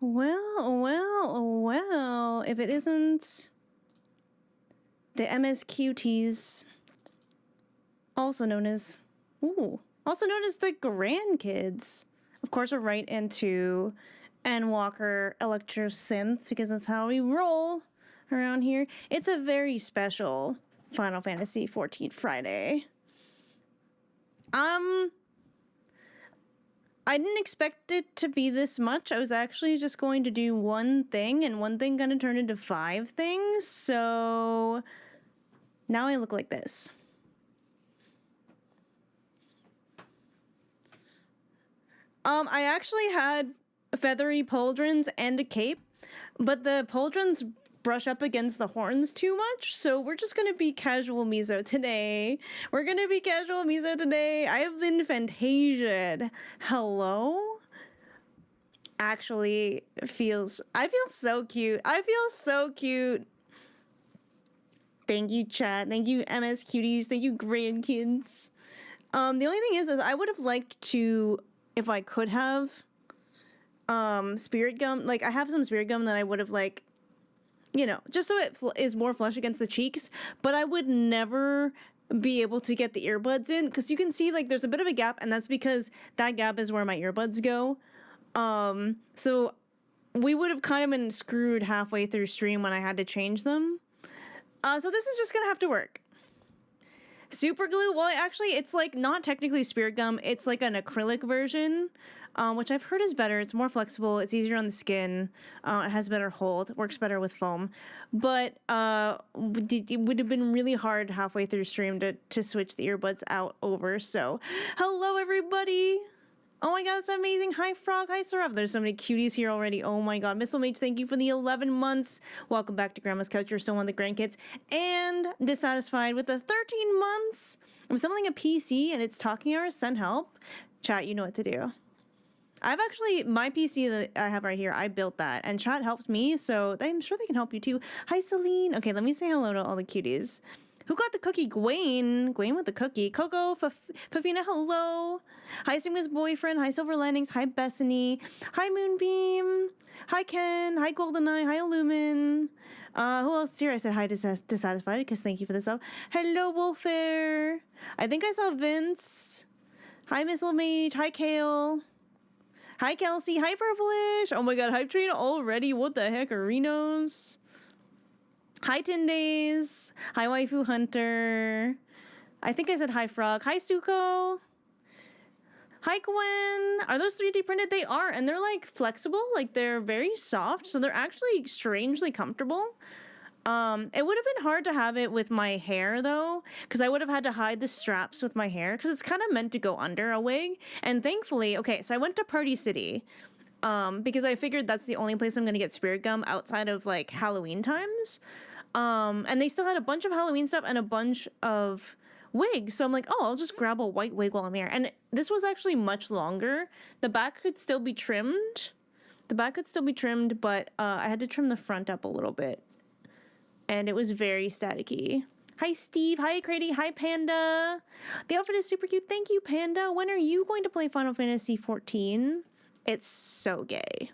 Well, if it isn't the MSQTs, also known as the grandkids. Of course, we're right into Endwalker Electro Synth because that's how we roll around here. It's a very special Final Fantasy XIV Friday. I didn't expect it to be this much. I was actually just going to do one thing, and one thing gonna turn into 5 things, so now I look like this. I actually had feathery pauldrons and a cape, but the pauldrons brush up against the horns too much, so we're just gonna be casual miso today. I have been fantasia'd. Hello? Actually, I feel so cute. Thank you, chat. Thank you, MS cuties. Thank you, grandkids. The only thing is I would have liked to, if I could have, spirit gum. Like, I have some spirit gum that I would have, like, you know, just so it is more flush against the cheeks, but I would never be able to get the earbuds in, because you can see, like, there's a bit of a gap, and that's because that gap is where my earbuds go. So we would have kind of been screwed halfway through stream when I had to change them. So this is just gonna have to work. Super glue, well, actually, it's like not technically spirit gum. It's like an acrylic version, which I've heard is better. It's more flexible. It's easier on the skin. It has better hold. Works better with foam. But it would have been really hard halfway through stream to switch the earbuds out over. So, hello, everybody. Oh my god, that's amazing. Hi, Frog. Hi, Sarab. There's so many cuties here already. Oh my god. Missile Mage, thank you for the 11 months. Welcome back to Grandma's Couch. You're still one of the grandkids. And dissatisfied with the 13 months of something a PC and it's talking hours. Send help. Chat, you know what to do. I've actually, my PC that I have right here, I built that. And chat helped me, so I'm sure they can help you too. Hi, Celine. Okay, let me say hello to all the cuties. Who got the cookie? Gwaine. Gwaine with the cookie. Coco, Fafina, hello. Hi, Sigma's boyfriend. Hi, Silver Linings. Hi, Bethany. Hi, Moonbeam. Hi, Ken. Hi, Goldeneye. Hi, Illumin. Who else is here? I said hi, Dissatisfied, because thank you for the sub. Hello, Wolfair. I think I saw Vince. Hi, Missile Mage. Hi, Kale. Hi, Kelsey. Hi, Purplish. Oh my god, Hype Train already? What the heck, Arenos? Hi, Tindays. Hi, Waifu Hunter. I think I said hi, Frog. Hi, Suko. Hi, Gwen. Are those 3D printed? They are, and they're, like, flexible. Like, they're very soft, so they're actually strangely comfortable. It would have been hard to have it with my hair, though, because I would have had to hide the straps with my hair, because it's kind of meant to go under a wig. And thankfully, okay, so I went to Party City, because I figured that's the only place I'm going to get spirit gum outside of, like, Halloween times. And they still had a bunch of Halloween stuff and a bunch of wigs. So I'm like, oh, I'll just grab a white wig while I'm here. And this was actually much longer. The back could still be trimmed. But I had to trim the front up a little bit. And it was very staticky. Hi, Steve. Hi, Crady. Hi, Panda. The outfit is super cute. Thank you, Panda. When are you going to play Final Fantasy XIV? It's so gay.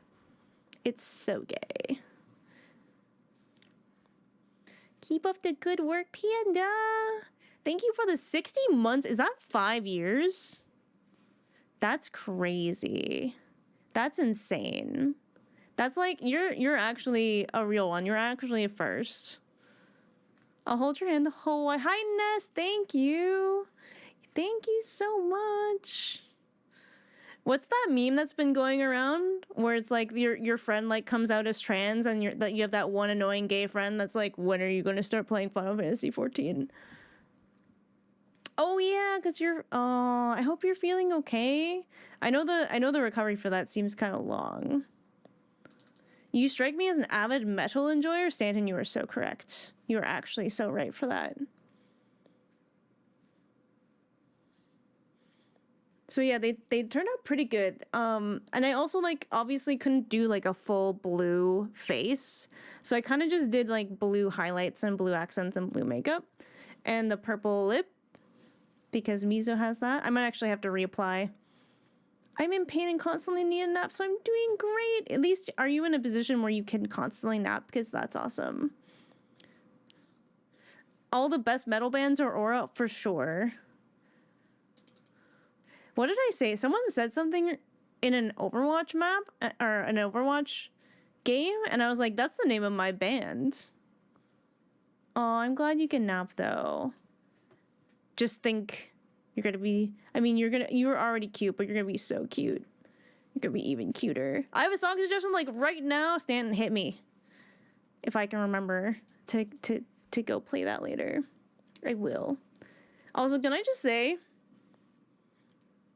Keep up the good work, Panda. Thank you for the 60 months. Is that 5 years? That's crazy. That's insane. That's like, you're actually a real one. You're actually a first. I'll hold your hand the whole way. Hi, Ness. Thank you. Thank you so much. What's that meme that's been going around where it's like your friend like comes out as trans and you have that one annoying gay friend that's like, when are you going to start playing Final Fantasy XIV? Oh yeah, because I hope you're feeling okay. I know the recovery for that seems kind of long. You strike me as an avid metal enjoyer, Stanton. You are so correct. You are actually so right for that. So yeah, they turned out pretty good. And I also like obviously couldn't do like a full blue face. So I kind of just did like blue highlights and blue accents and blue makeup and the purple lip because Mizo has that. I might actually have to reapply. I'm in pain and constantly need a nap, so I'm doing great. At least, are you in a position where you can constantly nap? Because that's awesome. All the best metal bands are Aura for sure. What did I say? Someone said something in an Overwatch map or an Overwatch game, and I was like, that's the name of my band. Oh, I'm glad you can nap though. Just think you're gonna be, I mean, you were already cute, but you're gonna be so cute. You're gonna be even cuter. I have a song suggestion like right now. Stanton, hit me. If I can remember to go play that later. I will. Also, can I just say,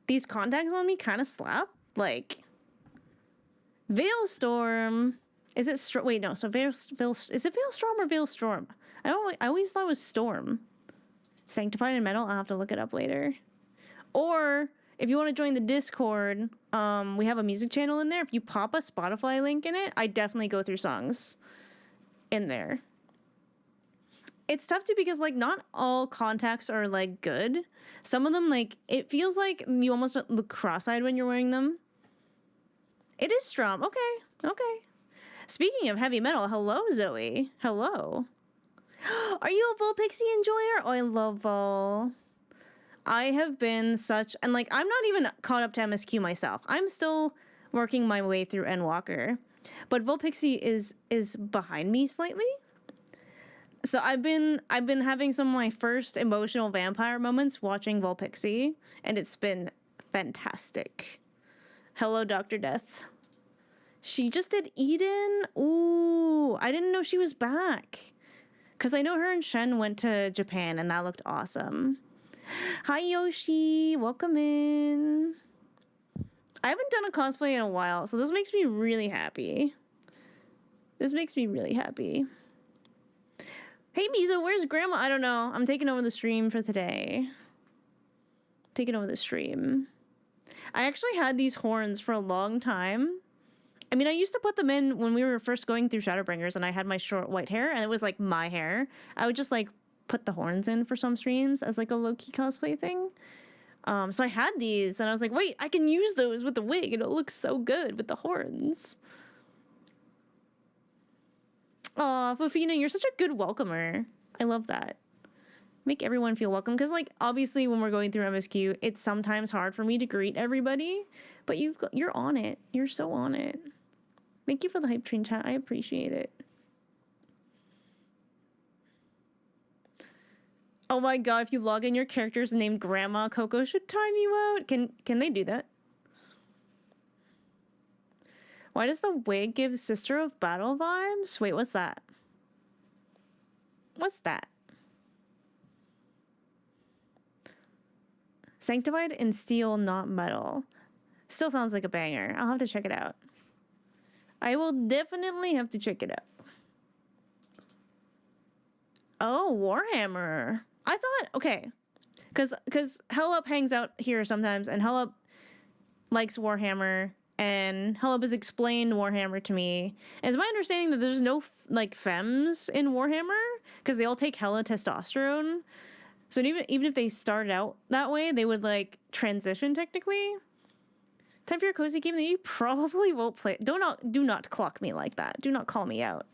these contacts on me kind of slap. Like, Veilstorm. Is it wait, no. So is it Veilstorm or Veilstorm? I always thought it was Storm. Sanctified in Metal. I'll have to look it up later. Or if you want to join the Discord, we have a music channel in there. If you pop a Spotify link in it, I definitely go through songs in there. It's tough too because like not all contacts are like good. Some of them, like, it feels like you almost look cross-eyed when you're wearing them. It is Strom. Okay. Speaking of heavy metal, hello, Zoe. Hello. Are you a Vulpixie enjoyer? Oh, I love Vul. I have been such... And, like, I'm not even caught up to MSQ myself. I'm still working my way through Endwalker. But Vulpixie is behind me slightly. So I've been having some of my first emotional vampire moments watching Vulpixie, and it's been fantastic. Hello, Dr. Death. She just did Eden. Ooh, I didn't know she was back. Because I know her and Shen went to Japan, and that looked awesome. Hi, Yoshi. Welcome in. I haven't done a cosplay in a while, so this makes me really happy. Hey, Mizo, where's Grandma? I don't know. I'm taking over the stream for today. I actually had these horns for a long time. I mean, I used to put them in when we were first going through Shadowbringers and I had my short white hair and it was like my hair. I would just like put the horns in for some streams as like a low-key cosplay thing. So I had these and I was like, wait, I can use those with the wig and it looks so good with the horns. Aw, Fofina, you're such a good welcomer. I love that. Make everyone feel welcome. Because, like, obviously when we're going through MSQ, it's sometimes hard for me to greet everybody. But you're on it. You're so on it. Thank you for the hype train chat. I appreciate it. Oh my god, if you log in your character's named Grandma, Coco should time you out. Can they do that? Why does the wig give Sister of Battle vibes? Wait, what's that? Sanctified in steel, not metal. Still sounds like a banger. I'll have to check it out. I will definitely have to check it out. Oh, Warhammer. I thought, okay. Because Hell Up hangs out here sometimes, and Hell Up likes Warhammer, and Hell Up has explained Warhammer to me. And it's my understanding that there's no, like, femmes in Warhammer, because they all take hella testosterone. So even if they started out that way, they would, like, transition, technically. Time for your cozy game that you probably won't play. Do not clock me like that. Do not call me out.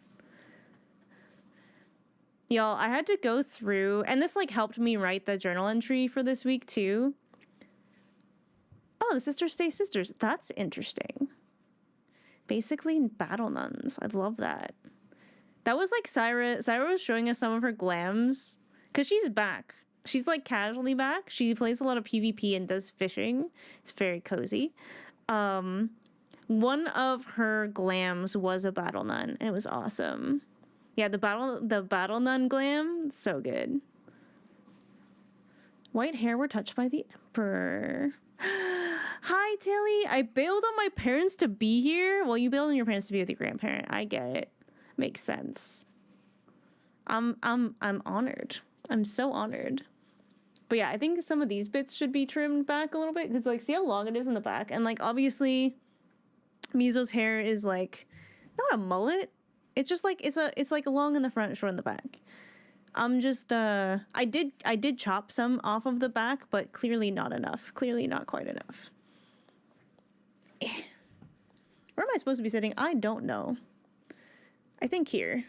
Y'all, I had to go through, and this, like, helped me write the journal entry for this week, too. Oh, the sisters stay sisters. That's interesting. Basically, battle nuns. I love that. That was, like, Syra. Syra was showing us some of her glams. Because she's back. She's, like, casually back. She plays a lot of PvP and does fishing. It's very cozy. One of her glams was a battle nun, and it was awesome. Yeah, the battle nun glam, so good. White hair were touched by the Emperor. Hi, Tilly. I bailed on my parents to be here. Well, you bailed on your parents to be with your grandparent. I get it. Makes sense. I'm honored. I'm so honored. But yeah, I think some of these bits should be trimmed back a little bit because, like, see how long it is in the back, and, like, obviously, Mizo's hair is, like, not a mullet. It's just like it's like long in the front, short in the back. I'm just I did chop some off of the back, but clearly not enough. Clearly not quite enough. Where am I supposed to be sitting? I don't know. I think here.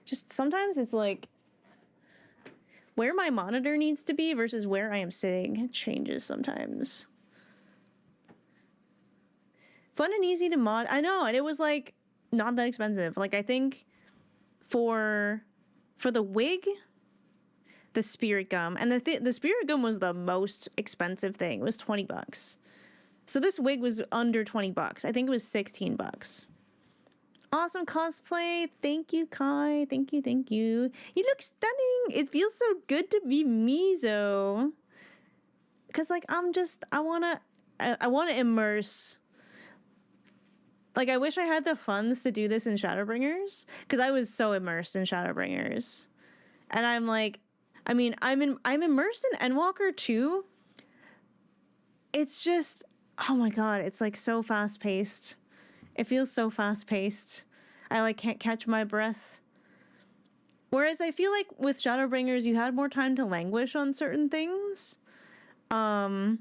Just sometimes it's like where my monitor needs to be versus where I am sitting changes sometimes. Fun and easy to mod. I know, and it was like not that expensive. Like I think for the wig, the spirit gum, and the spirit gum was the most expensive thing. It was $20. So this wig was under $20. I think it was $16. Awesome cosplay. Thank you, Kai. Thank you. You look stunning. It feels so good to be Mizo. Cause like I wanna immerse. Like I wish I had the funds to do this in Shadowbringers, because I was so immersed in Shadowbringers. And I'm like, I mean, I'm immersed in Endwalker too. It's just, oh my god, it's like so fast paced. It feels so fast paced. I like can't catch my breath. Whereas I feel like with Shadowbringers, you had more time to languish on certain things. And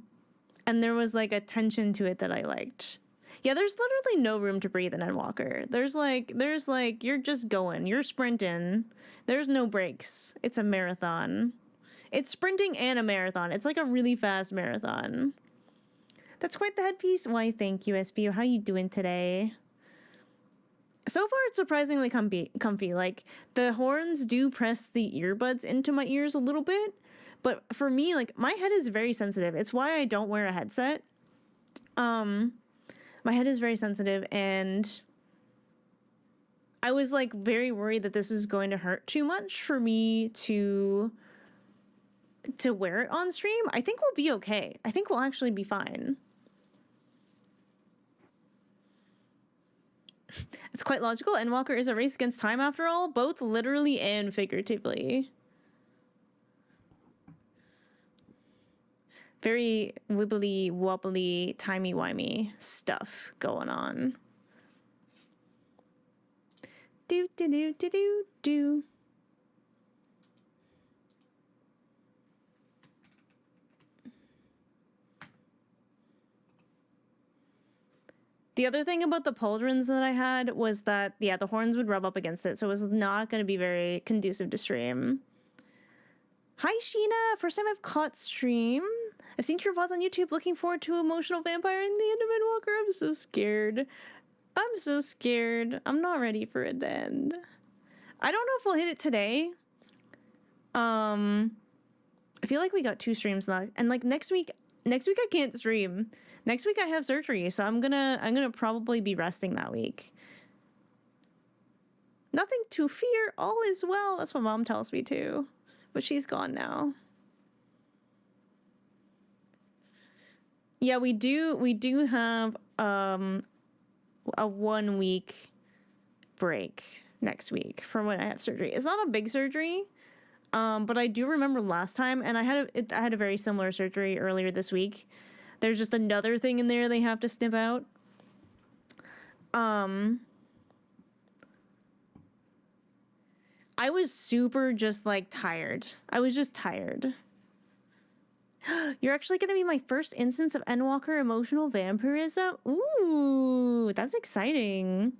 there was like a tension to it that I liked. Yeah, there's literally no room to breathe in Endwalker. There's like you're just going, you're sprinting. There's no breaks. It's a marathon. It's sprinting and a marathon. It's like a really fast marathon. That's quite the headpiece. Why, thank you, SBU. How you doing today? So far, it's surprisingly comfy. Like, the horns do press the earbuds into my ears a little bit. But for me, like, my head is very sensitive. It's why I don't wear a headset. My head is very sensitive, and I was, like, very worried that this was going to hurt too much for me to wear it on stream. I think we'll be okay. I think we'll actually be fine. It's quite logical. Endwalker is a race against time after all, both literally and figuratively. Very wibbly wobbly, timey-wimey stuff going on. Do do do do do do. The other thing about the pauldrons that I had was that, yeah, the horns would rub up against it, so it was not going to be very conducive to stream. Hi, Sheena! First time I've caught stream. I've seen your VODs on YouTube. Looking forward to Emotional Vampire in the end of Endwalker. I'm so scared. I'm not ready for it to end. I don't know if we'll hit it today. I feel like we got 2 streams left, and like next week I can't stream. Next week I have surgery, so I'm gonna probably be resting that week. Nothing to fear, all is well. That's what Mom tells me too, but she's gone now. Yeah, we do have a 1 week break next week from when I have surgery. It's not a big surgery, but I do remember last time, and I had a very similar surgery earlier this week. There's just another thing in there they have to snip out. I was super just like tired. I was just tired. You're actually going to be my first instance of Endwalker emotional vampirism? Ooh, that's exciting.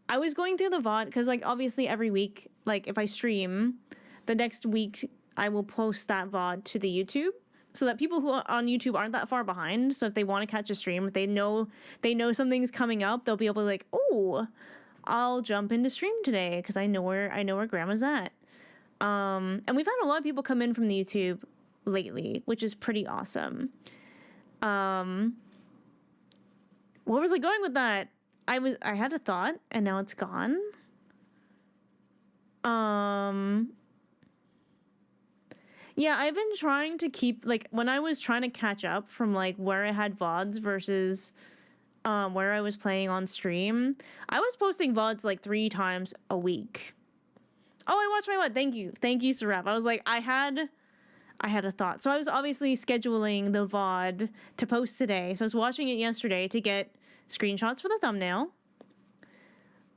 I was going through the VOD because, like, obviously every week, like, if I stream, the next week I will post that VOD to the YouTube so that people who are on YouTube aren't that far behind. So if they want to catch a stream, if they know something's coming up, they'll be able to, like, oh, I'll jump into stream today because I know where Grandma's at. And we've had a lot of people come in from the YouTube lately, which is pretty awesome. Where was I going with that? I had a thought and now it's gone. Yeah, I've been trying to keep, like, when I was trying to catch up from, like, where I had VODs versus where I was playing on stream, I was posting VODs like 3 times a week. Oh, I watched my VOD. Thank you, Sarap. I was like, I had a thought. So I was obviously scheduling the VOD to post today. So I was watching it yesterday to get screenshots for the thumbnail.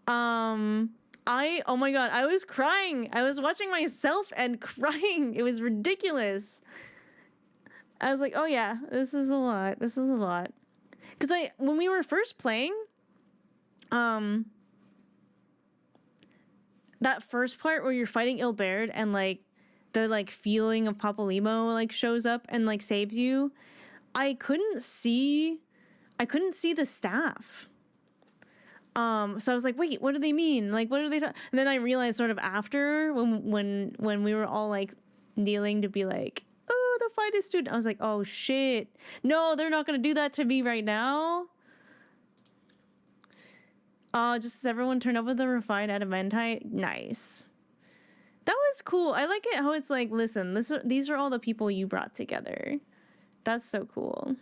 Oh my god, I was crying. I was watching myself and crying. It was ridiculous. I was like, oh yeah, this is a lot. Because when we were first playing, that first part where you're fighting Ilberd and like the like feeling of Papalymo like shows up and like saves you, I couldn't see the staff. So I was like, wait, what do they mean? Like, what are they? And then I realized sort of after when we were all like kneeling to be like, oh, the fight is student. I was like, oh shit, no, they're not gonna do that to me right now. Just as everyone turned up with the refined adamantite. Nice. That was cool. I like it how it's like, listen, these are all the people you brought together. That's so cool.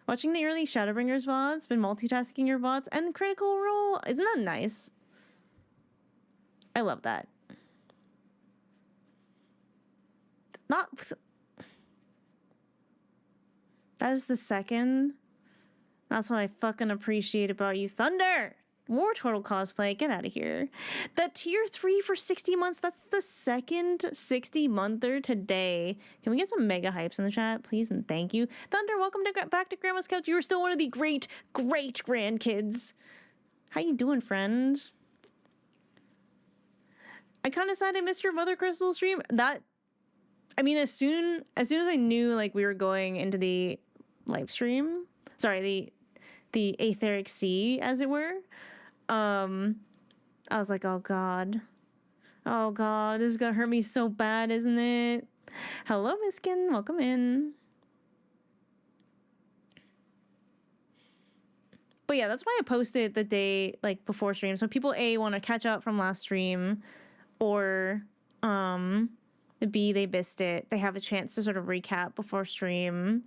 Watching the early Shadowbringers VODs, been multitasking your VODs, and Critical Role. Isn't that nice? I love that. That is the second. That's what I fucking appreciate about you. Thunder! War Turtle cosplay, get out of here. That tier 3 for 60 months, that's the second 60-monther today. Can we get some mega hypes in the chat, please, and thank you. Thunder, welcome back to Grandma's Couch. You are still one of the great grandkids. How you doing, friend? I kind of sad I missed your Mother Crystal stream. I mean, as soon as I knew, like, we were going into the live stream, sorry, the Aetheric Sea, as it were, I was like, oh god, this is gonna hurt me so bad, isn't it? Hello, Miskin, welcome in. But yeah, that's why I posted the day like before stream, so people A, want to catch up from last stream, or the B, they missed it, they have a chance to sort of recap before stream.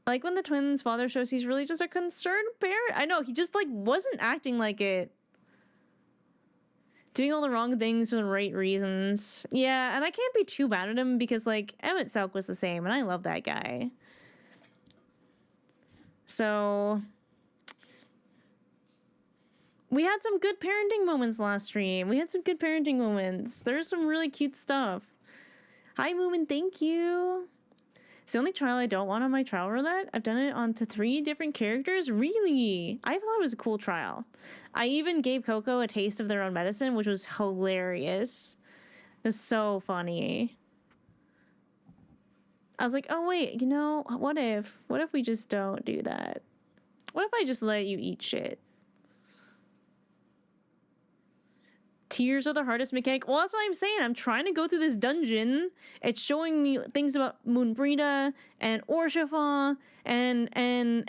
Like when the twins' father shows he's really just a concerned parent. I know, he just like wasn't acting like it. Doing all the wrong things for the right reasons. Yeah, and I can't be too mad at him because like Emmett Selk was the same and I love that guy. So we had some good parenting moments last stream. There's some really cute stuff. Hi, Moomin, thank you. It's the only trial I don't want on my trial roulette. I've done it onto 3 different characters. Really? I thought it was a cool trial. I even gave Coco a taste of their own medicine, which was hilarious. It was so funny. I was like, oh wait, what if we just don't do that? What if I just let you eat shit? Tears are the hardest mechanic. Well, that's what I'm saying. I'm trying to go through this dungeon. It's showing me things about Moonbrita and Orshifa, and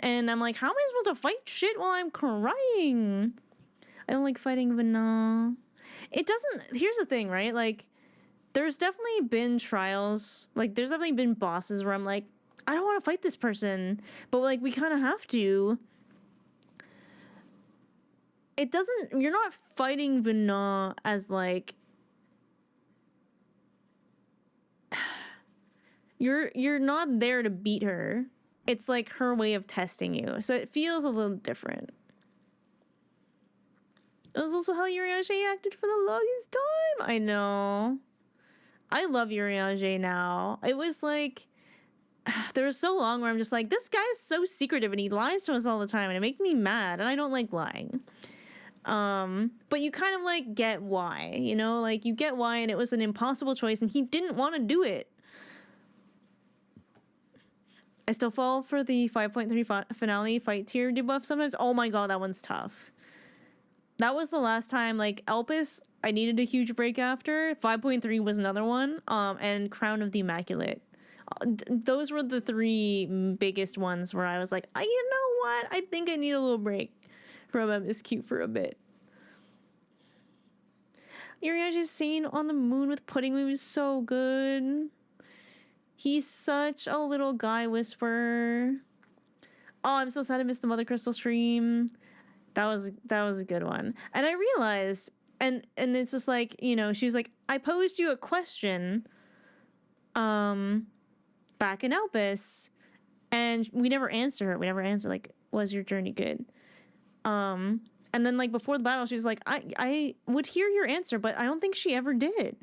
I'm like, how am I supposed to fight shit while I'm crying? I don't like fighting Vana. It doesn't. Here's the thing, right? Like, there's definitely been trials. Like, there's definitely been bosses where I'm like, I don't want to fight this person, but like we kind of have to. It doesn't, you're not fighting Vana as like, you're not there to beat her. It's like her way of testing you. So it feels a little different. It was also how Urianger acted for the longest time. I know. I love Urianger now. It was like, there was so long where I'm just like, this guy's so secretive and he lies to us all the time and it makes me mad and I don't like lying. But you kind of like get why, like you get why, and it was an impossible choice and he didn't want to do it. I still fall for the 5.3 finale fight tier debuff sometimes. Oh my god, that one's tough. That was the last time, like Elpis, I needed a huge break after. 5.3 was another one, and Crown of the Immaculate. Those were the 3 biggest ones where I was like, you know what? I think I need a little break from MSQ for a bit. Urianger's scene on the moon with Pudding was so good. He's such a little guy whisperer. Oh, I'm so sad I missed the Mother Crystal stream. That was a good one. And I realized, and it's just like, she was like, I posed you a question back in Elpis, and we never answered her. Like, was your journey good? And then like before the battle, she's like, I would hear your answer, but I don't think she ever did.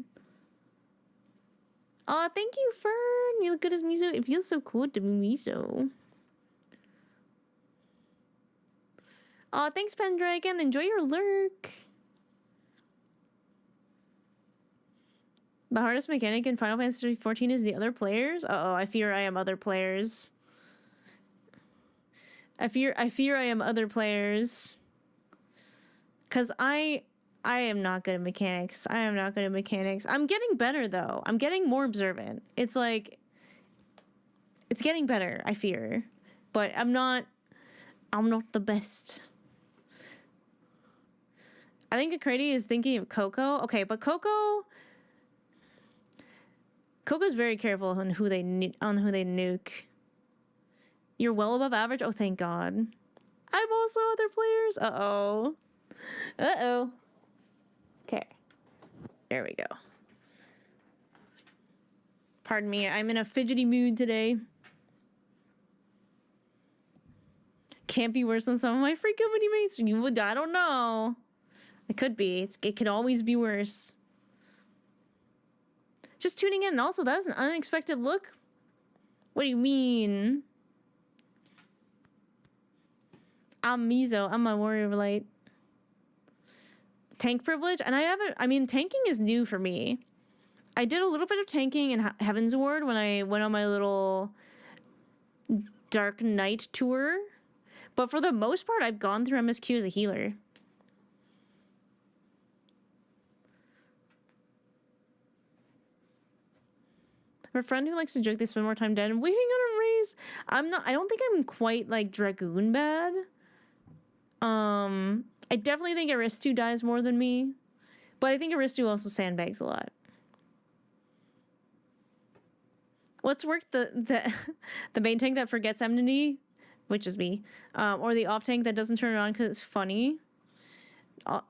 Thank you, Fern. You look good as Miso. It feels so cool to be Miso. Aw, thanks, Pendragon. Enjoy your lurk. The hardest mechanic in Final Fantasy XIV is the other players? Uh-oh, I fear I am other players. I fear I am other players. Cause I am not good at mechanics. I am not good at mechanics. I'm getting better though. I'm getting more observant. It's like it's getting better, I fear. But I'm not the best. I think Acrady is thinking of Coco. Okay, but Coco's very careful on who they nuke. You're well above average? Oh, thank God. I'm also other players? Uh-oh. Uh-oh. Okay. There we go. Pardon me, I'm in a fidgety mood today. Can't be worse than some of my free company mates. I don't know. It could be. It could always be worse. Just tuning in, and also that's an unexpected look. What do you mean? I'm Mizo. I'm a warrior light. Tank privilege, and I mean, tanking is new for me. I did a little bit of tanking in Heaven's Ward when I went on my little Dark Knight tour. But for the most part, I've gone through MSQ as a healer. Her friend who likes to joke they spend more time dead and waiting on a raise. I don't think I'm quite like Dragoon bad. I definitely think Aristu dies more than me. But I think Aristu also sandbags a lot. What's worked, the main tank that forgets enmity, which is me, or the off tank that doesn't turn it on because it's funny.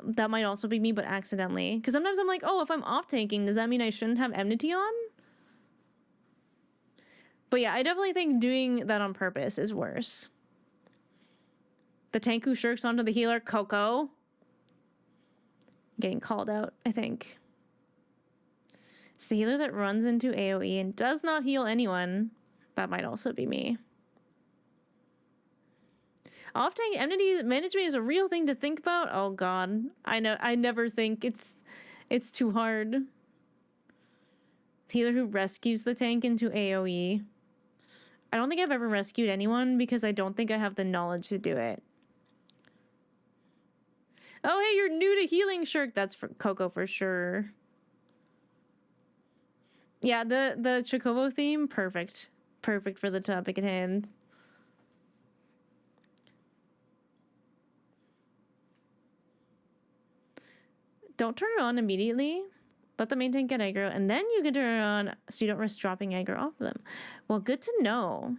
That might also be me, but accidentally. Because sometimes I'm like, oh, if I'm off tanking, does that mean I shouldn't have enmity on? But yeah, I definitely think doing that on purpose is worse. The tank who shirks onto the healer, Coco. Getting called out, I think. It's the healer that runs into AoE and does not heal anyone. That might also be me. Off-tank enmity management is a real thing to think about. Oh god. I never think it's too hard. The healer who rescues the tank into AoE. I don't think I've ever rescued anyone because I don't think I have the knowledge to do it. Oh, hey, you're new to healing, Shirk. That's for Coco for sure. Yeah, the Chocobo theme, perfect. Perfect for the topic at hand. Don't turn it on immediately. Let the main tank get aggro, and then you can turn it on so you don't risk dropping aggro off of them. Well, good to know.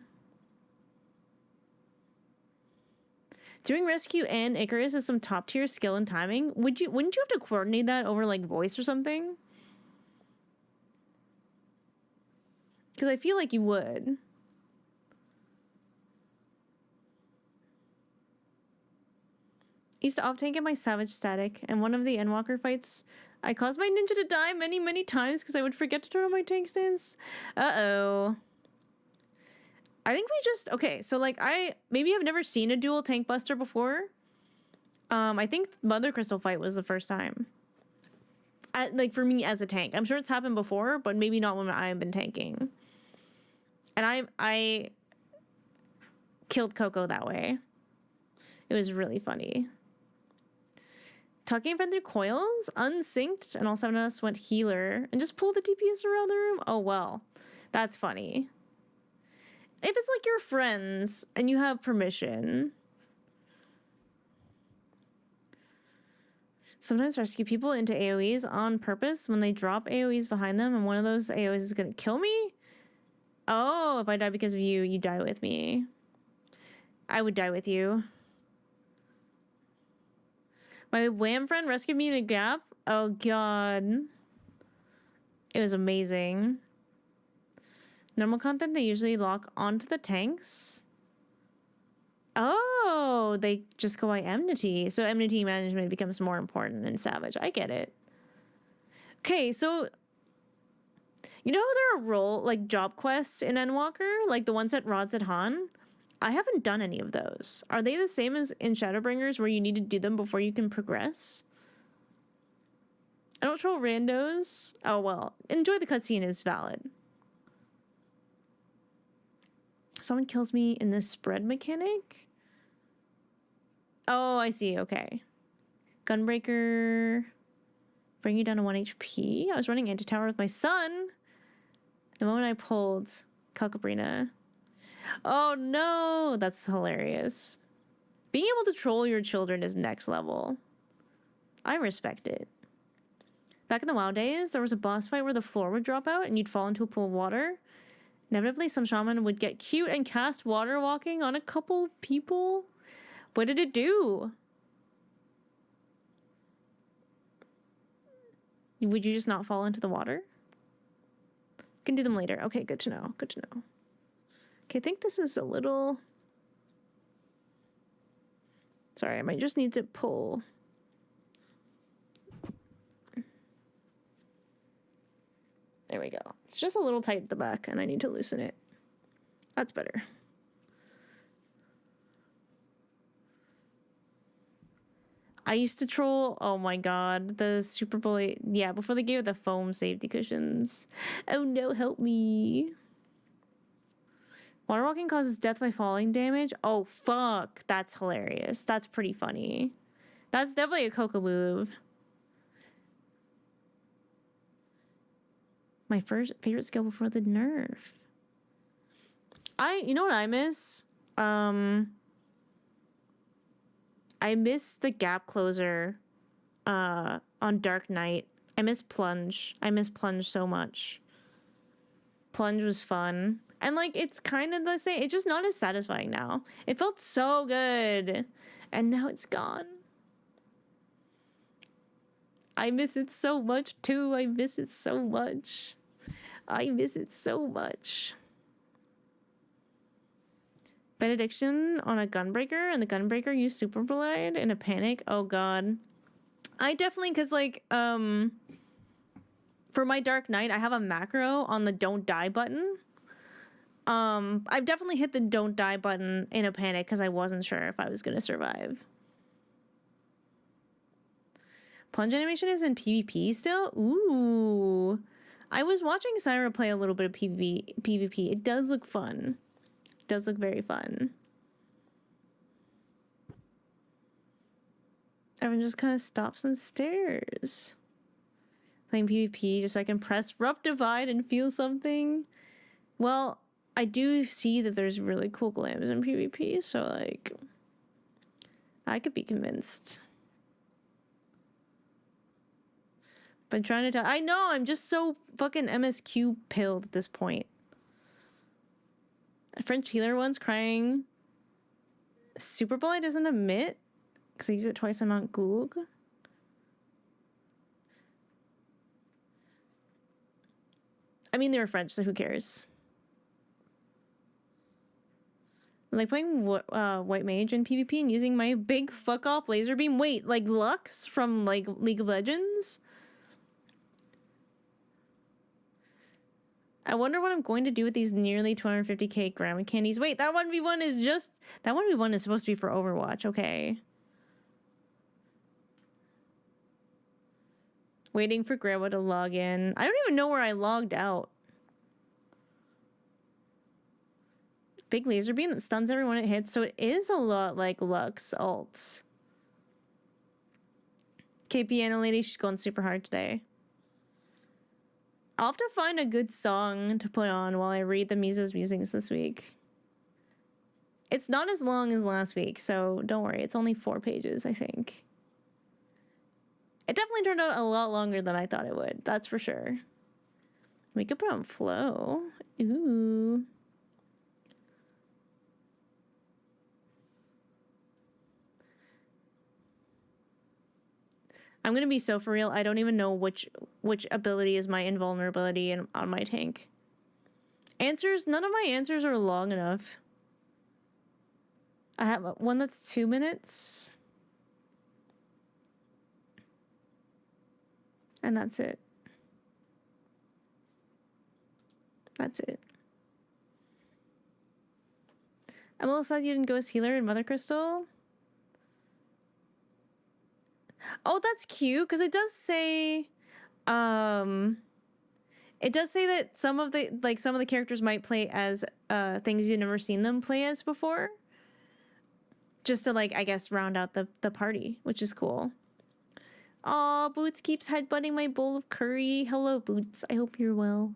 Doing rescue and Icarus is some top tier skill and timing. Wouldn't you have to coordinate that over like voice or something? Because I feel like you would. I used to off-tank at my Savage Static, and one of the Endwalker fights, I caused my ninja to die many, many times because I would forget to turn on my tank stance. Uh-oh. I think we just... Okay, so like maybe I've never seen a dual tank buster before. I think Mother Crystal fight was the first time. Like for me as a tank. I'm sure it's happened before, but maybe not when I've been tanking. And I killed Coco that way. It was really funny. Tucking friend through coils, unsynced, and all 7 of us went healer and just pulled the DPS around the room. Oh, well, that's funny. If it's like your friends and you have permission. Sometimes rescue people into AoEs on purpose when they drop AoEs behind them and one of those AoEs is going to kill me. Oh, if I die because of you, you die with me. I would die with you. My Wham friend rescued me in a gap. Oh, God. It was amazing. Normal content, they usually lock onto the tanks. Oh, they just go by enmity. So enmity management becomes more important in Savage. I get it. Okay, so... You know how there are job quests in Endwalker? Like the ones at Rods at Han? I haven't done any of those. Are they the same as in Shadowbringers where you need to do them before you can progress? I don't troll randos. Oh, well. Enjoy the cutscene is valid. Someone kills me in this spread mechanic? Oh, I see. Okay. Gunbreaker. Bring you down to 1 HP. I was running anti-tower with my son. The moment I pulled Calcabrina. Oh, no. That's hilarious. Being able to troll your children is next level. I respect it. Back in the WoW days, there was a boss fight where the floor would drop out and you'd fall into a pool of water. Inevitably, some shaman would get cute and cast water walking on a couple of people. What did it do? Would you just not fall into the water? You can do them later. Okay, good to know. Good to know. Okay, I think this is a little... Sorry, I might just need to pull... There we go. It's just a little tight at the back, and I need to loosen it. That's better. I used to troll, oh my god, the Super Bowl, yeah, before they gave it the foam safety cushions. Oh no, help me. Water walking causes death by falling damage? Oh fuck, that's hilarious. That's pretty funny. That's definitely a Coco move. My first favorite skill before the nerf. You know what I miss? I miss the gap closer on Dark Knight. I miss Plunge. I miss Plunge so much. Plunge was fun. And like it's kind of the same. It's just not as satisfying now. It felt so good. And now it's gone. I miss it so much too. I miss it so much. I miss it so much. Benediction on a Gunbreaker, and the Gunbreaker used Super Blade in a panic. Oh god. I definitely, because like, for my Dark Knight, I have a macro on the don't die button. I've definitely hit the don't die button in a panic because I wasn't sure if I was going to survive. Plunge animation is in PvP still? Ooh. I was watching Syra play a little bit of PvP. It does look fun. It does look very fun. Everyone just kind of stops and stares. Playing PvP just so I can press Rough Divide and feel something. Well, I do see that there's really cool glams in PvP, so like, I could be convinced. Been trying to tell. I know, I'm just so fucking MSQ pilled at this point. A French healer once crying. Super Bowl I doesn't admit because I use it twice on Mount Goog. I mean, they were French, so who cares? I like playing White Mage in PvP and using my big fuck off laser beam. Wait, like Lux from like League of Legends? I wonder what I'm going to do with these nearly 250k grandma candies. Wait, that 1v1 is just... That 1v1 is supposed to be for Overwatch, okay. Waiting for grandma to log in. I don't even know where I logged out. Big laser beam that stuns everyone it hits, so it is a lot like Lux ult. Okay, piano lady, she's going super hard today. I'll have to find a good song to put on while I read the Mizo's musings this week. It's not as long as last week, so don't worry. It's only 4 pages, I think. It definitely turned out a lot longer than I thought it would. That's for sure. We could put on flow. Ooh. I'm gonna be so for real. I don't even know which ability is my invulnerability on my tank. Answers? None of my answers are long enough. I have one that's 2 minutes. And that's it. That's it. I'm a little sad you didn't go as healer in Mother Crystal. Oh, that's cute, because it does say that some of the characters might play as things you've never seen them play as before. Just to, like, I guess, round out the party, which is cool. Aw, Boots keeps headbutting my bowl of curry. Hello, Boots. I hope you're well.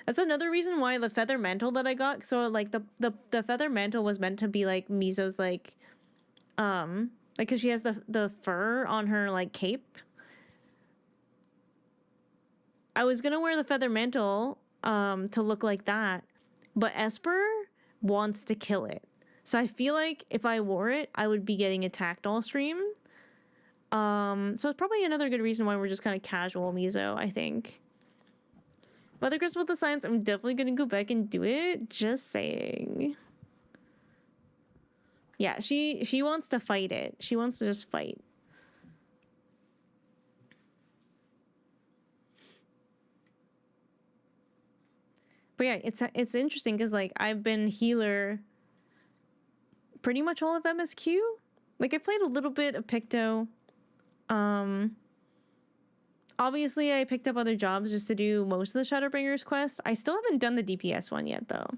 That's another reason why the feather mantle that I got, so, like, the feather mantle was meant to be, like, Mizo's, like, because she has the fur on her, like, cape. I was gonna wear the feather mantle, to look like that, but Esper wants to kill it. So I feel like if I wore it, I would be getting attacked all stream. So it's probably another good reason why we're just kind of casual Mizo, I think. Mother Crystal with the science, I'm definitely gonna go back and do it. Just saying. Yeah, she wants to fight it. She wants to just fight. But yeah, it's interesting because, like, I've been healer pretty much all of MSQ. Like, I played a little bit of Picto. Obviously, I picked up other jobs just to do most of the Shadowbringers quest. I still haven't done the DPS one yet, though.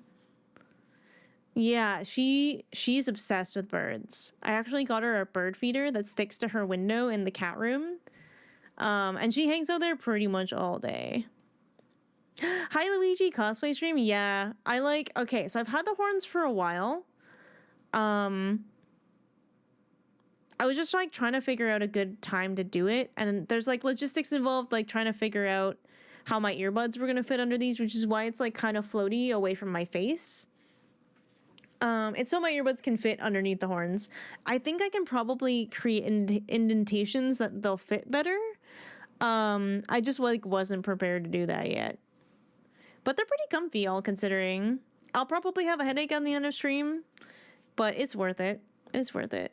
Yeah, she's obsessed with birds. I actually got her a bird feeder that sticks to her window in the cat room. And she hangs out there pretty much all day. Hi, Luigi, cosplay stream. Yeah, okay, so I've had the horns for a while. I was just, like, trying to figure out a good time to do it, and there's, like, logistics involved, like, trying to figure out how my earbuds were gonna fit under these, which is why it's, like, kind of floaty away from my face. It's so my earbuds can fit underneath the horns. I think I can probably create indentations that they'll fit better. I just, like, wasn't prepared to do that yet. But they're pretty comfy, all considering. I'll probably have a headache on the end of stream, but it's worth it. It's worth it.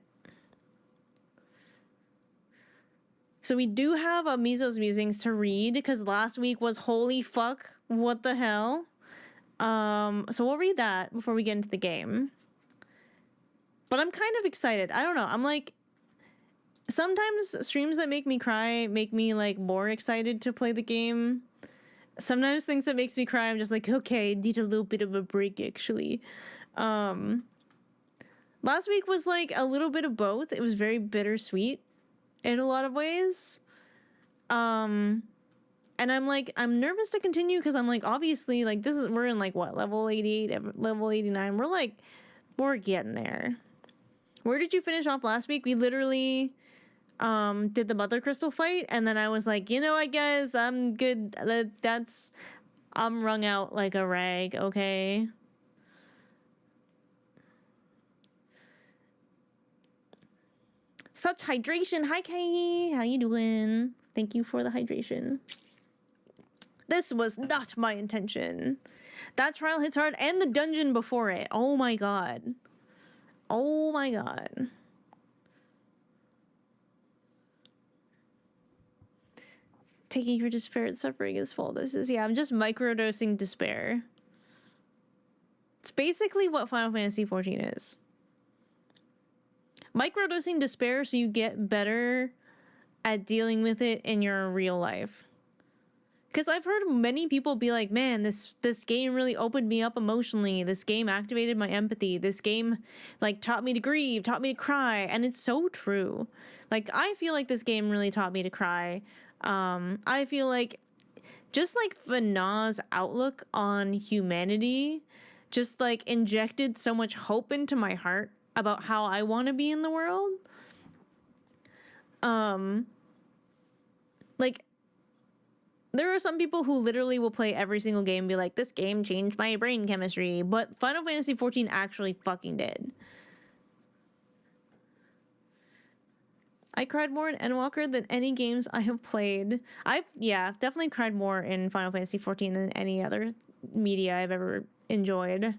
So we do have a Mizo's Musings to read, because last week was holy fuck, what the hell? So we'll read that before we get into the game. But I'm kind of excited. I don't know. I'm like, sometimes streams that make me cry make me, like, more excited to play the game. Sometimes things that makes me cry, I'm just like, okay, need a little bit of a break, actually. Last week was, like, a little bit of both. It was very bittersweet in a lot of ways. And I'm like, I'm nervous to continue because I'm like, obviously, like, we're in, like, what, level 88, level 89. We're getting there. Where did you finish off last week? We literally did the Mother Crystal fight, and then I was like, you know what, guys, I'm good. I'm wrung out like a rag, okay? Such hydration. Hi, Kai. How you doing? Thank you for the hydration. This was not my intention. That trial hits hard, and the dungeon before it. Oh my god. Oh my god. Taking your despair and suffering is full. Yeah, I'm just microdosing despair. It's basically what Final Fantasy XIV is. Microdosing despair so you get better at dealing with it in your real life. Because I've heard many people be like, man, this game really opened me up emotionally. This game activated my empathy. This game, like, taught me to grieve, taught me to cry. And it's so true. Like, I feel like this game really taught me to cry. I feel like just, like, Vanna's outlook on humanity just, like, injected so much hope into my heart about how I want to be in the world. Like, there are some people who literally will play every single game and be like, this game changed my brain chemistry, but Final Fantasy XIV actually fucking did. I cried more in Endwalker than any games I have played. I've definitely cried more in Final Fantasy XIV than any other media I've ever enjoyed.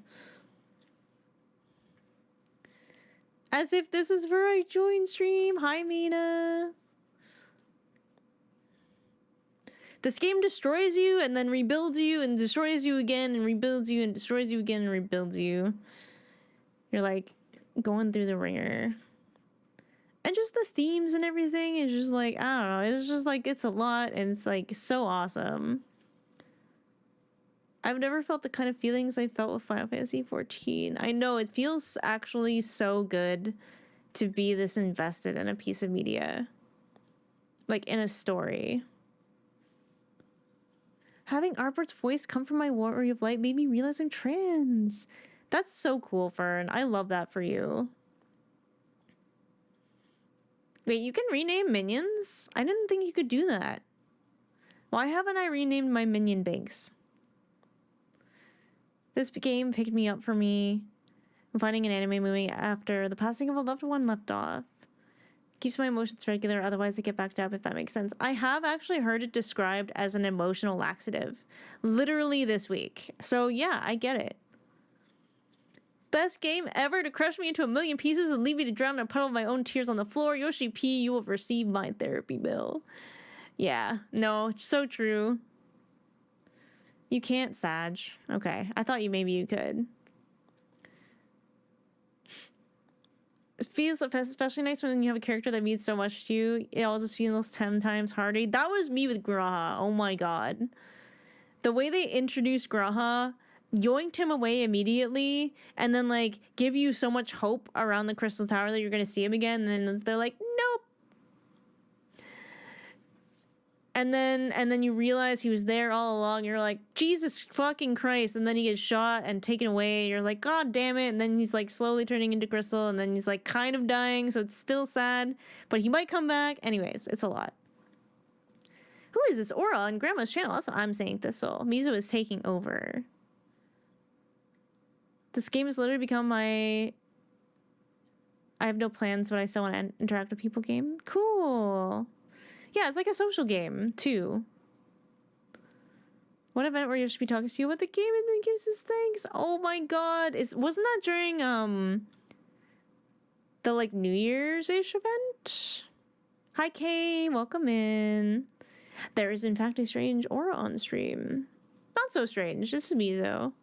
As if this is where I join stream. Hi, Mina. This game destroys you and then rebuilds you and destroys you again and rebuilds you and destroys you again and rebuilds you. You're like going through the ringer. And just the themes and everything is just like, I don't know, it's just like, it's a lot, and it's like so awesome. I've never felt the kind of feelings I felt with Final Fantasy XIV. I know, it feels actually so good to be this invested in a piece of media. Like, in a story. Having Artbert's voice come from my Warrior of Light made me realize I'm trans. That's so cool, Fern. I love that for you. Wait, you can rename minions? I didn't think you could do that. Why haven't I renamed my minion banks? This game picked me up for me. I'm finding an anime movie after the passing of a loved one left off. Keeps my emotions regular, otherwise I get backed up, if that makes sense. I have actually heard it described as an emotional laxative. Literally this week. So yeah, I get it. Best game ever to crush me into a million pieces and leave me to drown in a puddle of my own tears on the floor. Yoshi P, you will receive my therapy bill. Yeah, no, so true. You can't, Sag. Okay, I thought maybe you could. It feels especially nice when you have a character that means so much to you. It all just feels 10 times harder. That was me with Graha. Oh my god. The way they introduced Graha, yoinked him away immediately, and then like give you so much hope around the Crystal Tower that you're gonna see him again, and then they're like, nope. And then you realize he was there all along, and you're like, Jesus fucking Christ, and then he gets shot and taken away, and you're like, God damn it, and then he's like slowly turning into Crystal, and then he's like kind of dying, so it's still sad, but he might come back. Anyways, it's a lot. Who is this Aura on Grandma's channel? That's what I'm saying, Thistle. Mizu is taking over. This game has literally become my I have no plans, but I still want to interact with people game. Cool. Yeah, it's like a social game, too. One event where you should be talking to you about the game and then gives us thanks. Oh my god. Wasn't that during, the, like, New Year's-ish event? Hi, Kay. Welcome in. There is, in fact, a strange aura on stream. Not so strange. This is Mizo.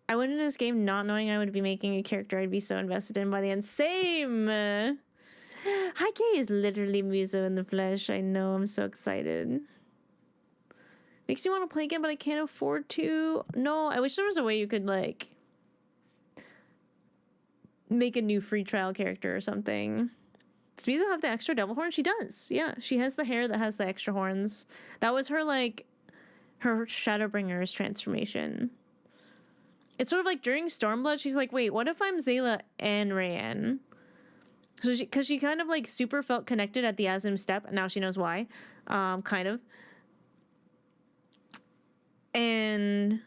I went into this game not knowing I would be making a character I'd be so invested in by the end. Same! Hi, Kay is literally Mizo in the flesh. I know, I'm so excited. Makes me want to play again, but I can't afford to. No, I wish there was a way you could, like, make a new free trial character or something. Does Mizo have the extra devil horn? She does. Yeah, she has the hair that has the extra horns. That was her, like, her Shadowbringer's transformation. It's sort of like during Stormblood, she's like, wait, what if I'm Zayla and Rayanne? So because she kind of like super felt connected at the Azim step, and now she knows why, kind of. And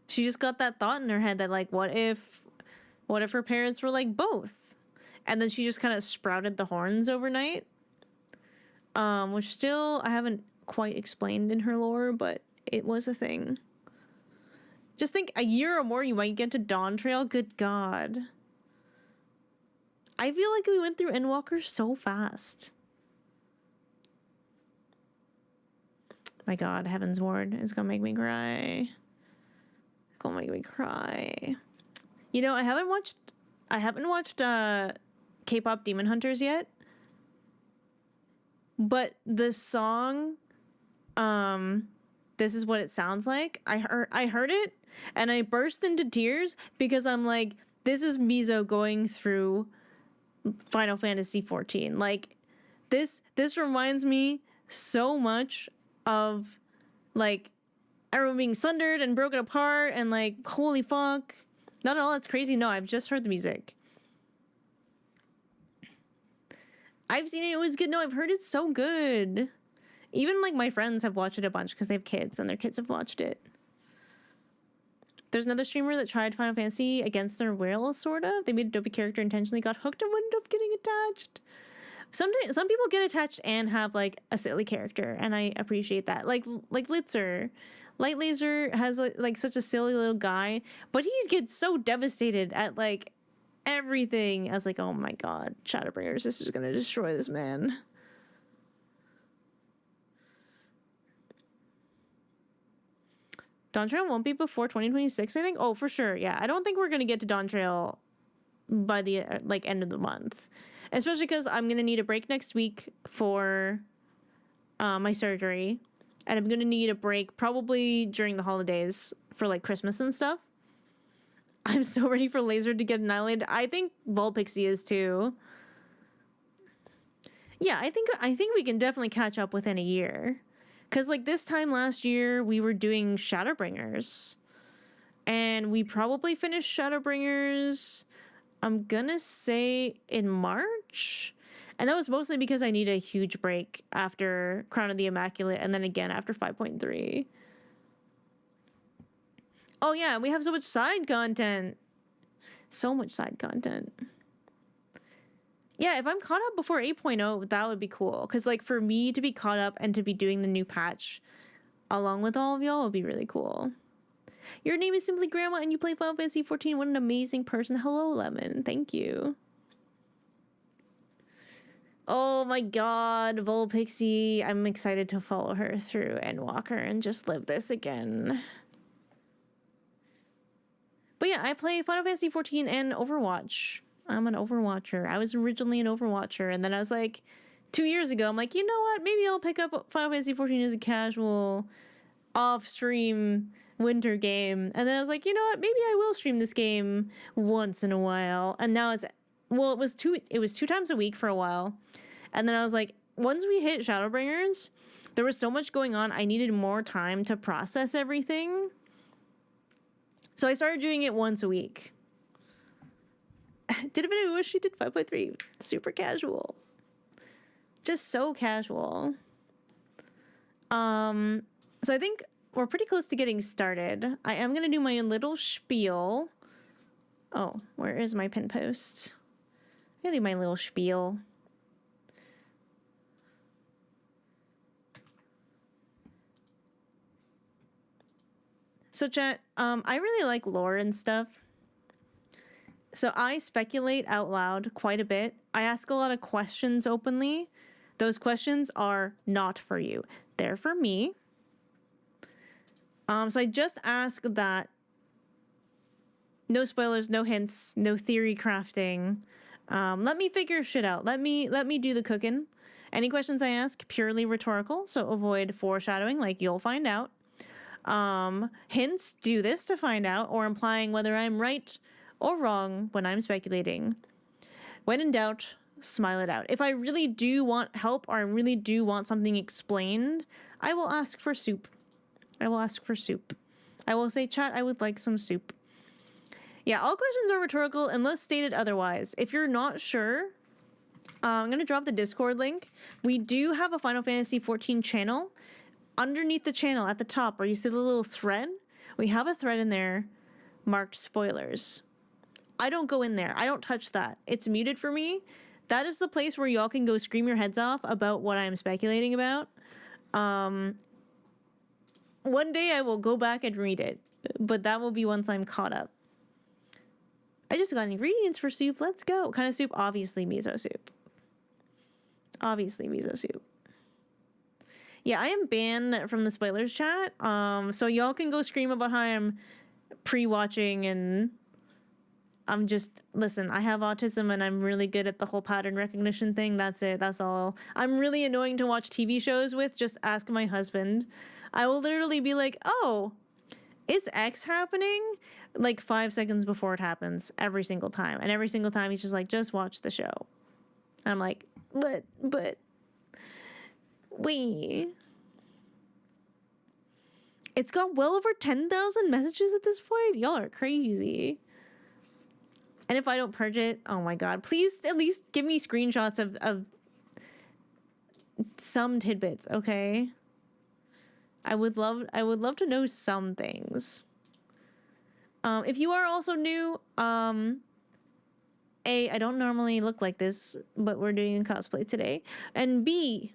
she just got that thought in her head that like, what if her parents were like both? And then she just kind of sprouted the horns overnight, which still I haven't quite explained in her lore, but it was a thing. Just think, a year or more, you might get to Dawn Trail. Good God. I feel like we went through Endwalker so fast. My God, Heaven's Ward is gonna make me cry. It's gonna make me cry. You know, I haven't watched K-pop Demon Hunters yet. But the song, This Is What It Sounds Like, I heard it, and I burst into tears because I'm like, this is Mizo going through Final Fantasy XIV. Like, this reminds me so much of, like, everyone being sundered and broken apart, and, like, holy fuck. Not at all, that's crazy. No, I've just heard the music. I've seen it, it was good. No, I've heard it's so good. Even, like, my friends have watched it a bunch because they have kids, and their kids have watched it. There's another streamer that tried Final Fantasy against their will, sort of. They made a dopey character intentionally, got hooked, and ended up getting attached. Some people get attached and have, like, a silly character, and I appreciate that. Like Litzer. Light Laser has, like, such a silly little guy, but he gets so devastated at, like, everything. I was like, oh my God, Shadowbringers, this is gonna destroy this man. Dawn Trail won't be before 2026, I think. Oh, for sure. Yeah, I don't think we're gonna get to Dawn Trail by the end of the month, especially because I'm gonna need a break next week for my surgery, and I'm gonna need a break probably during the holidays for like Christmas and stuff. I'm so ready for Laser to get annihilated. I think Vulpixie is too. Yeah, I think we can definitely catch up within a year. Cause like this time last year we were doing Shadowbringers. And we probably finished Shadowbringers, I'm gonna say in March. And that was mostly because I need a huge break after Crown of the Immaculate and then again after 5.3. Oh yeah, we have so much side content. So much side content. Yeah, if I'm caught up before 8.0, that would be cool. Because, like, for me to be caught up and to be doing the new patch along with all of y'all would be really cool. Your name is Simply Grandma and you play Final Fantasy XIV. What an amazing person. Hello, Lemon. Thank you. Oh my god, Vulpixie. I'm excited to follow her through Endwalker and just live this again. But yeah, I play Final Fantasy XIV and Overwatch. I'm an Overwatcher. I was originally an Overwatcher, and then I was like, 2 years ago, I'm like, you know what? Maybe I'll pick up Final Fantasy XIV as a casual, off-stream winter game. And then I was like, you know what? Maybe I will stream this game once in a while. And now it's, well, it was two times a week for a while. And then I was like, once we hit Shadowbringers, there was so much going on. I needed more time to process everything. So I started doing it once a week. Did a bit of wish she did 5.3. Super casual. Just so casual. So I think we're pretty close to getting started. I am going to do my little spiel. Oh, where is my pin post? I'm going to do my little spiel. So chat, I really like lore and stuff. So I speculate out loud quite a bit. I ask a lot of questions openly. Those questions are not for you. They're for me. So I just ask that no spoilers, no hints, no theory crafting. Let me figure shit out. Let me do the cooking. Any questions I ask, purely rhetorical, so avoid foreshadowing, like you'll find out. Hints, do this to find out, or implying whether I'm right or wrong when I'm speculating. When in doubt, smile it out. If I really do want help or I really do want something explained, I will ask for soup. I will ask for soup. I will say, chat, I would like some soup. Yeah, all questions are rhetorical unless stated otherwise. If you're not sure, I'm going to drop the Discord link. We do have a Final Fantasy XIV channel. Underneath the channel at the top where you see the little thread, we have a thread in there marked spoilers. I don't go in there. I don't touch that. It's muted for me. That is the place where y'all can go scream your heads off about what I'm speculating about. One day I will go back and read it, but that will be once I'm caught up. I just got ingredients for soup. Let's go. What kind of soup? Obviously miso soup. Obviously miso soup. Yeah, I am banned from the spoilers chat. So y'all can go scream about how I'm pre-watching and I'm just, listen, I have autism and I'm really good at the whole pattern recognition thing. That's it. That's all. I'm really annoying to watch TV shows with. Just ask my husband. I will literally be like, oh, is X happening? Like 5 seconds before it happens every single time. And every single time he's just like, just watch the show. And I'm like, but. Wait. It's got well over 10,000 messages at this point. Y'all are crazy. And if I don't purge it, oh my god, please at least give me screenshots of some tidbits, okay? I would love to know some things. If you are also new, A, I don't normally look like this, but we're doing a cosplay today. And B,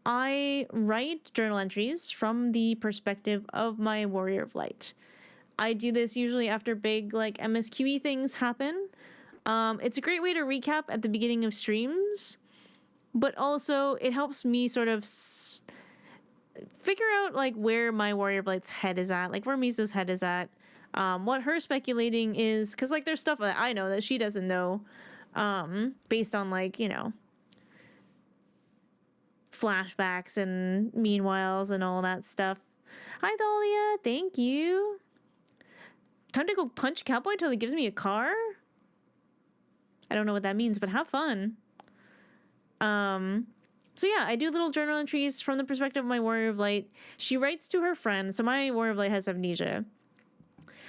I write journal entries from the perspective of my Warrior of Light. I do this usually after big, like, MSQE things happen. It's a great way to recap at the beginning of streams, but also it helps me sort of figure out like where my Warrior of Light's head is at, like where Mizo's head is at, what her speculating is, because like there's stuff that I know that she doesn't know, based on like, you know, flashbacks and meanwhiles and all that stuff. Hi Thalia, thank you. Time to go punch Cowboy until he gives me a car? I don't know what that means, but have fun. So yeah, I do little journal entries from the perspective of my Warrior of Light. She writes to her friend. So my Warrior of Light has amnesia.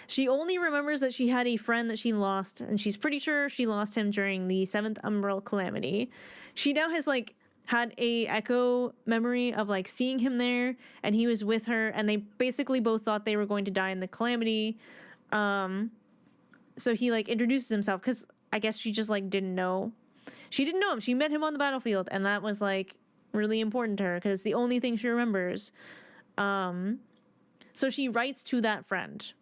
She only remembers that she had a friend that she lost, and she's pretty sure she lost him during the 7th Umbral Calamity. She now has like had a echo memory of like seeing him there, and he was with her, and they basically both thought they were going to die in the Calamity. So he like introduces himself, because I guess she just like didn't know. She didn't know him. She met him on the battlefield, and that was like really important to her because it's the only thing she remembers. So she writes to that friend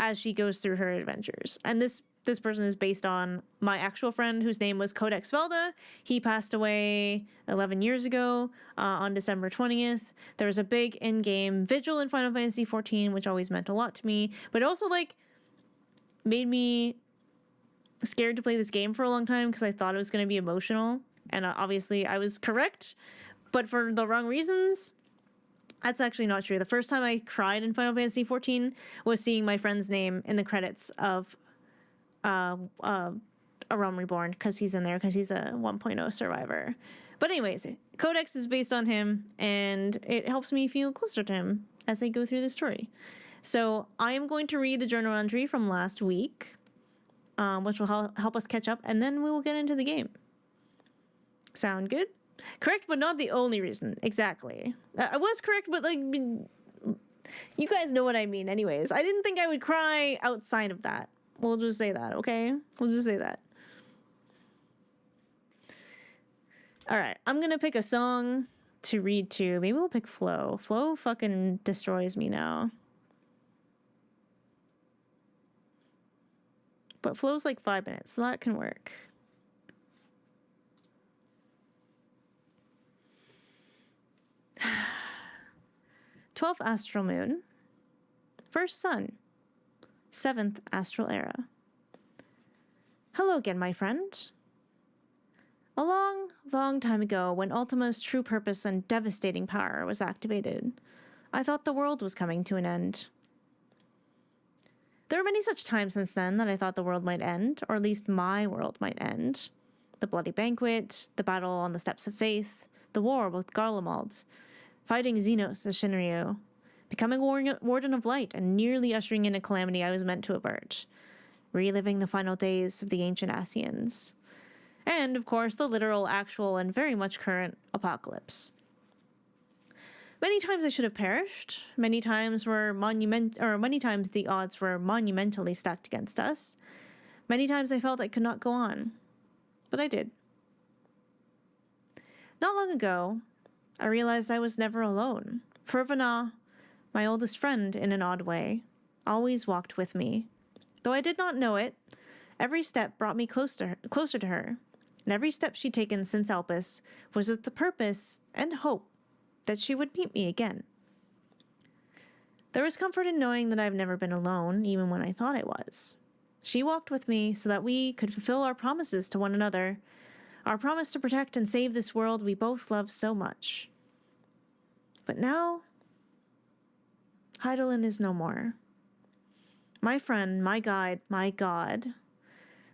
as she goes through her adventures. And this person is based on my actual friend whose name was Codex Velda. He passed away 11 years ago on December 20th. There was a big in-game vigil in Final Fantasy XIV, which always meant a lot to me, but also like made me scared to play this game for a long time because I thought it was going to be emotional. And obviously I was correct, but for the wrong reasons. That's actually not true. The first time I cried in Final Fantasy XIV was seeing my friend's name in the credits of A Realm Reborn, because he's in there, because he's a 1.0 survivor. But anyways, Codex is based on him, and it helps me feel closer to him as I go through the story. So I am going to read the journal entry from last week, which will help us catch up, and then we will get into the game. Sound good? Correct, but not the only reason. Exactly. I was correct, but like, you guys know what I mean anyways. I didn't think I would cry outside of that. We'll just say that, okay? We'll just say that. All right, I'm gonna pick a song to read to. Maybe we'll pick Flow. Flow fucking destroys me now. But Flow's like 5 minutes, so that can work. 12th Astral Moon. First Sun. 7th Astral Era. Hello again, my friend. A long, long time ago, when Ultima's true purpose and devastating power was activated, I thought the world was coming to an end. There are many such times since then that I thought the world might end, or at least my world might end. The Bloody Banquet, the battle on the Steps of Faith, the war with Garlemald, fighting Xenos as Shinryu, becoming Warden of Light, and nearly ushering in a calamity I was meant to avert, reliving the final days of the ancient Asians, and, of course, the literal, actual, and very much current apocalypse. Many times I should have perished. Many times many times the odds were monumentally stacked against us. Many times I felt I could not go on, but I did. Not long ago, I realized I was never alone. For Vana, my oldest friend in an odd way, always walked with me. Though I did not know it, every step brought me closer to her, and every step she'd taken since Elpis was with the purpose and hope that she would meet me again. There was comfort in knowing that I've never been alone, even when I thought I was. She walked with me so that we could fulfill our promises to one another, our promise to protect and save this world we both love so much. But now, Heidelin is no more. My friend, my guide, my god,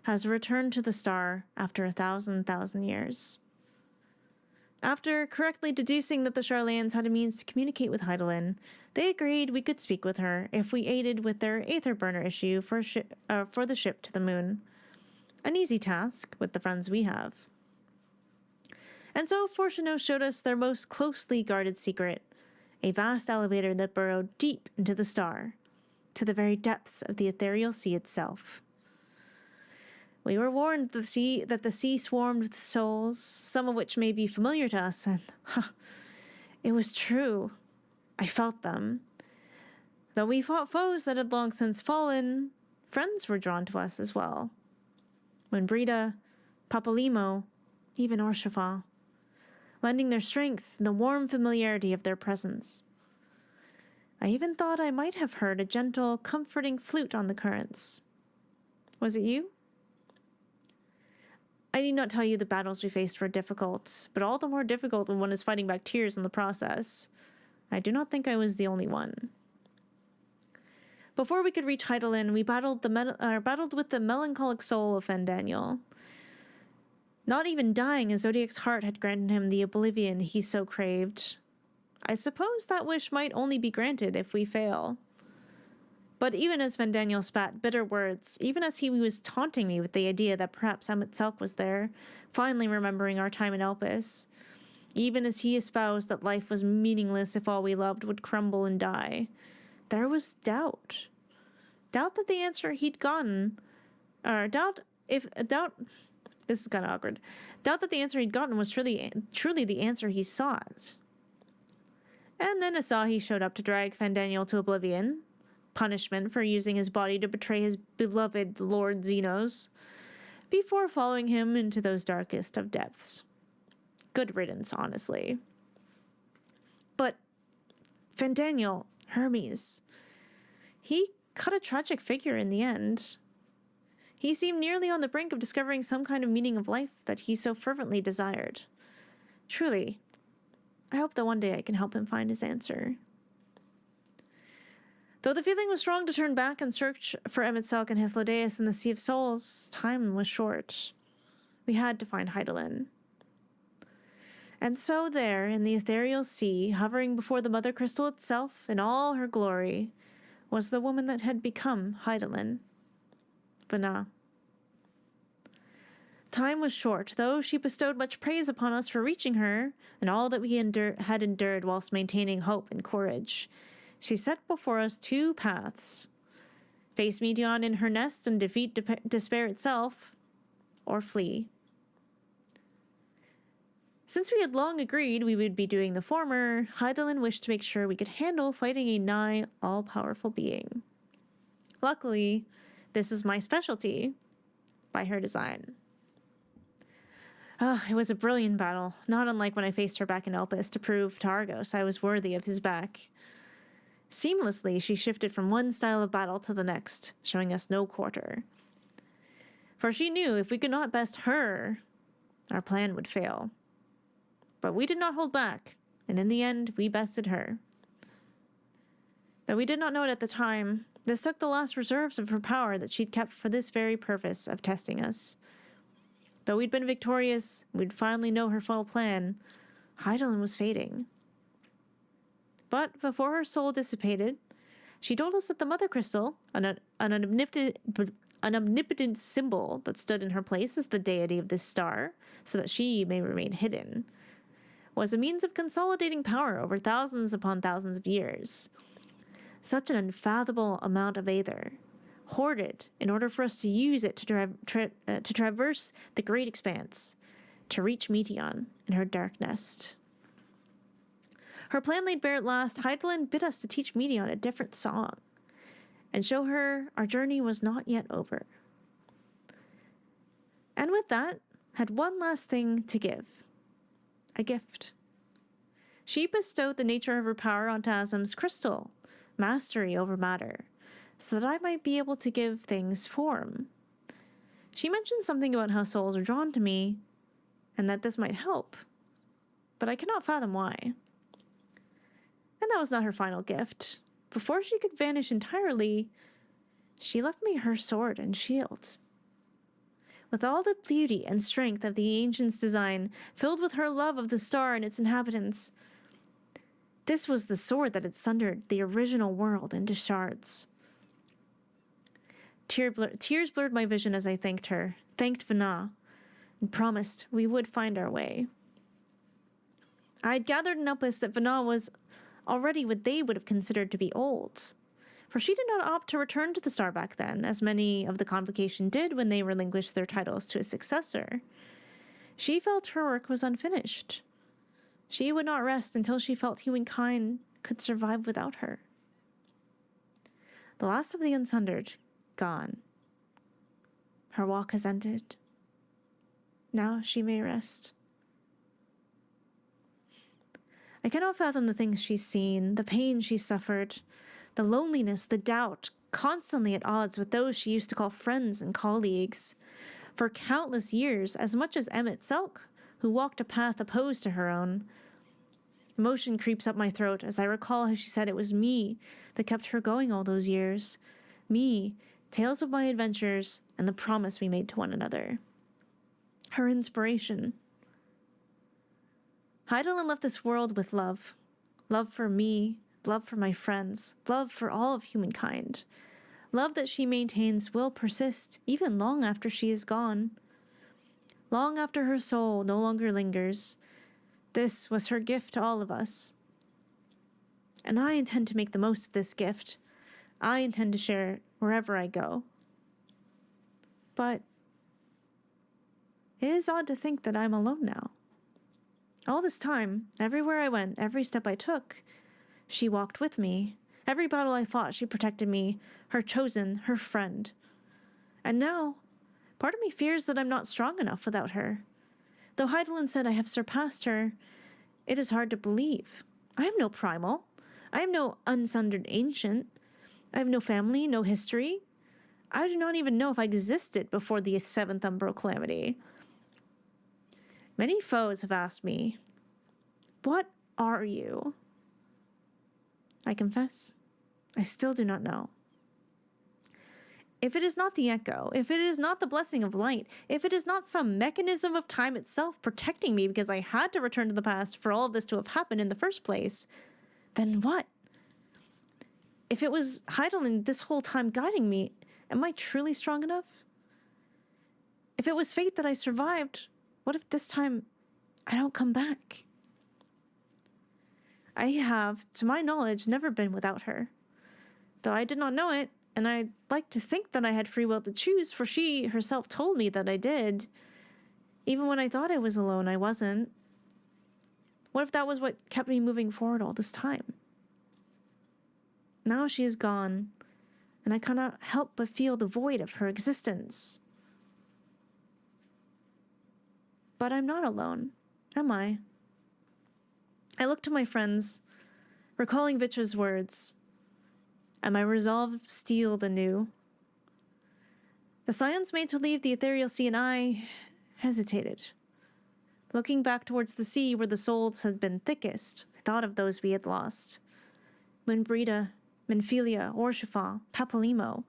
has returned to the star after 1,000 years. After correctly deducing that the Charlayans had a means to communicate with Heidelin, they agreed we could speak with her if we aided with their aether burner issue for the ship to the moon. An easy task with the friends we have. And so Fortuno showed us their most closely guarded secret, a vast elevator that burrowed deep into the star, to the very depths of the ethereal sea itself. We were warned that the sea swarmed with souls, some of which may be familiar to us, and it was true. I felt them. Though we fought foes that had long since fallen, friends were drawn to us as well. When Brita, Papalimo, even Orshafa. lending their strength and the warm familiarity of their presence. I even thought I might have heard a gentle, comforting flute on the currents. Was it you? I need not tell you the battles we faced were difficult, but all the more difficult when one is fighting back tears in the process. I do not think I was the only one. Before we could reach Heidelin, we battled with the melancholic soul of Fandaniel. Not even dying, as Zodiac's heart had granted him the oblivion he so craved. I suppose that wish might only be granted if we fail. But even as Fandaniel spat bitter words, even as he was taunting me with the idea that perhaps Emet-Selch was there, finally remembering our time in Elpis, even as he espoused that life was meaningless if all we loved would crumble and die, there was doubt. Doubt that the answer he'd gotten, this is kind of awkward, doubt that the answer he'd gotten was truly the answer he sought. And then Asahi showed up to drag Fandaniel to oblivion, punishment for using his body to betray his beloved Lord Xenos, before following him into those darkest of depths. Good riddance, honestly. But Fandaniel, Hermes, he cut a tragic figure in the end. He seemed nearly on the brink of discovering some kind of meaning of life that he so fervently desired. Truly, I hope that one day I can help him find his answer. Though the feeling was strong to turn back and search for Emet-Selch and Hythlodaeus in the Sea of Souls, time was short. We had to find Heidelin. And so there, in the ethereal sea, hovering before the Mother Crystal itself in all her glory, was the woman that had become Heidelin. Vana. Time was short, though she bestowed much praise upon us for reaching her, and all that we had endured whilst maintaining hope and courage. She set before us two paths. Face Meteon in her nest and defeat despair itself, or flee. Since we had long agreed we would be doing the former, Heidelin wished to make sure we could handle fighting a nigh all-powerful being. Luckily, this is my specialty, by her design. It was a brilliant battle, not unlike when I faced her back in Elpis to prove to Argos I was worthy of his back. Seamlessly, she shifted from one style of battle to the next, showing us no quarter. For she knew if we could not best her, our plan would fail. But we did not hold back, and in the end, we bested her. Though we did not know it at the time, this took the last reserves of her power that she'd kept for this very purpose of testing us. Though we'd been victorious, we'd finally know her full plan, Heidelin was fading. But before her soul dissipated, she told us that the Mother Crystal, an omnipotent symbol that stood in her place as the deity of this star, so that she may remain hidden, was a means of consolidating power over thousands upon thousands of years. Such an unfathomable amount of aether, hoarded in order for us to use it to traverse the great expanse, to reach Meteon in her dark nest. Her plan laid bare at last, Heidelin bid us to teach Meteon a different song, and show her our journey was not yet over. And with that, had one last thing to give. A gift. She bestowed the nature of her power onto Azam's crystal, mastery over matter, so that I might be able to give things form. She mentioned something about how souls are drawn to me, and that this might help, but I cannot fathom why. And that was not her final gift. Before she could vanish entirely, she left me her sword and shield. With all the beauty and strength of the ancient's design, filled with her love of the star and its inhabitants, this was the sword that had sundered the original world into shards. Tears blurred my vision as I thanked her, thanked Vana, and promised we would find our way. I had gathered in Elpis that Vana was already what they would have considered to be old, for she did not opt to return to the star back then, as many of the convocation did when they relinquished their titles to a successor. She felt her work was unfinished. She would not rest until she felt humankind could survive without her. The last of the Unsundered, gone. Her walk has ended. Now she may rest. I cannot fathom the things she's seen, the pain she suffered, the loneliness, the doubt, constantly at odds with those she used to call friends and colleagues. For countless years, as much as Emmett Selk, who walked a path opposed to her own. Emotion creeps up my throat as I recall how she said it was me that kept her going all those years. Me, tales of my adventures, and the promise we made to one another. Her inspiration. Heidelin left this world with love. Love for me, love for my friends, love for all of humankind. Love that she maintains will persist even long after she is gone. Long after her soul no longer lingers. This was her gift to all of us. And I intend to make the most of this gift. I intend to share it wherever I go. But it is odd to think that I'm alone now. All this time, everywhere I went, every step I took, she walked with me. Every battle I fought, she protected me, her chosen, her friend. And now, part of me fears that I'm not strong enough without her. Though Heidelin said I have surpassed her, it is hard to believe. I am no primal. I am no unsundered ancient. I have no family, no history. I do not even know if I existed before the 7th Umbral Calamity. Many foes have asked me, "What are you?" I confess, I still do not know. If it is not the echo, if it is not the blessing of light, if it is not some mechanism of time itself protecting me because I had to return to the past for all of this to have happened in the first place, then what? If it was Heidelin this whole time guiding me, am I truly strong enough? If it was fate that I survived, what if this time I don't come back? I have, to my knowledge, never been without her. Though I did not know it, and I'd like to think that I had free will to choose, for she herself told me that I did. Even when I thought I was alone, I wasn't. What if that was what kept me moving forward all this time? Now she is gone, and I cannot help but feel the void of her existence. But I'm not alone, am I? I look to my friends, recalling Vitra's words, and my resolve steeled anew. The scions made to leave the ethereal sea, and I hesitated. Looking back towards the sea where the souls had been thickest, I thought of those we had lost. Moonbrita, Menphilia, Orshafal, Papolimo.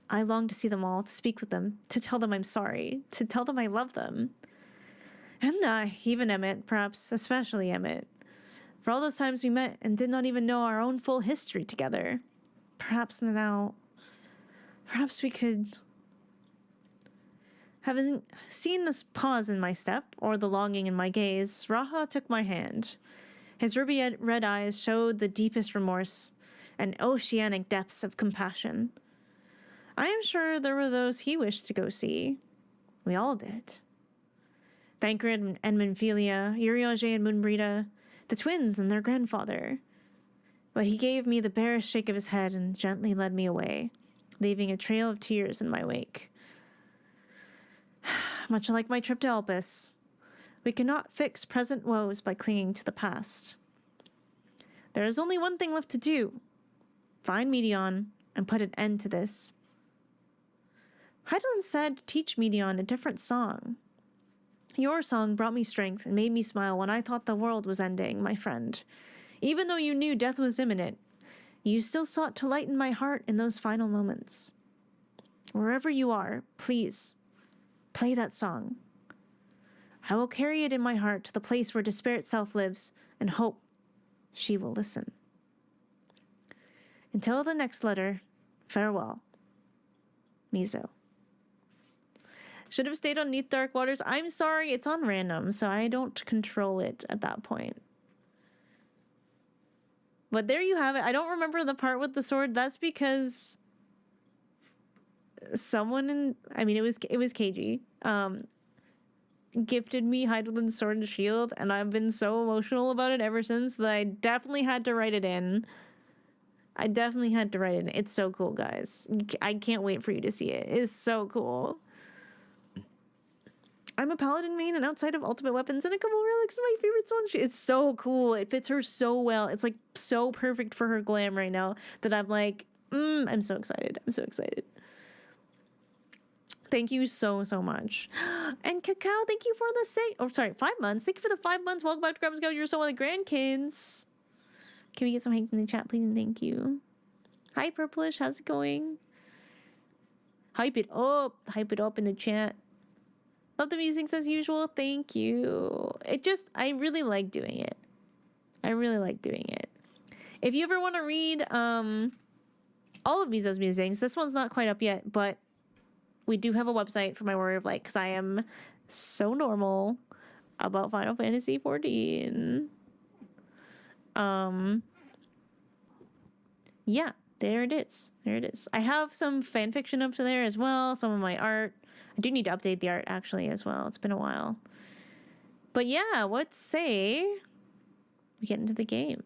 I longed to see them all, to speak with them, to tell them I'm sorry, to tell them I love them. And even Emmett, perhaps especially Emmett. For all those times we met and did not even know our own full history together. Perhaps we could... Having seen this pause in my step, or the longing in my gaze, Raha took my hand. His ruby red eyes showed the deepest remorse and oceanic depths of compassion. I am sure there were those he wished to go see. We all did. Thancred and Menphilia, Urianger and Moonbrita, the twins and their grandfather. But he gave me the barest shake of his head and gently led me away, leaving a trail of tears in my wake. Much like my trip to Elpis, we cannot fix present woes by clinging to the past. There is only one thing left to do. Find Medion and put an end to this. Heidelin said, teach Medion a different song. Your song brought me strength and made me smile when I thought the world was ending, my friend. Even though you knew death was imminent, you still sought to lighten my heart in those final moments. Wherever you are, please, play that song. I will carry it in my heart to the place where despair itself lives and hope she will listen. Until the next letter, farewell. Mizo. Should have stayed on Neath Dark Waters. I'm sorry, it's on random, so I don't control it at that point. But there you have it. I don't remember the part with the sword. That's because someone it was KG, gifted me Heidelin's sword and shield, and I've been so emotional about it ever since that I definitely had to write it in. It's so cool, guys. I can't wait for you to see it. It's so cool. I'm a paladin main, and outside of ultimate weapons and a couple of relics, my favorite song. It's so cool. It fits her so well. It's like so perfect for her glam right now that I'm like, I'm so excited. I'm so excited. Thank you so much. And Cacao, thank you for the 5 months. Thank you for the 5 months. Welcome back to Grandma's Go. You're so one of the grandkids. Can we get some hypes in the chat, please? And thank you. Hi, Purplish. How's it going? Hype it up. Hype it up in the chat. Love the music as usual. Thank you. I really like doing it. I really like doing it. If you ever want to read all of Mizo's musings, this one's not quite up yet, but we do have a website for my Warrior of Light because I am so normal about Final Fantasy XIV. Yeah, there it is. There it is. I have some fan fiction up to there as well. Some of my art. I do need to update the art actually as well. It's been a while. But yeah, let's say we get into the game.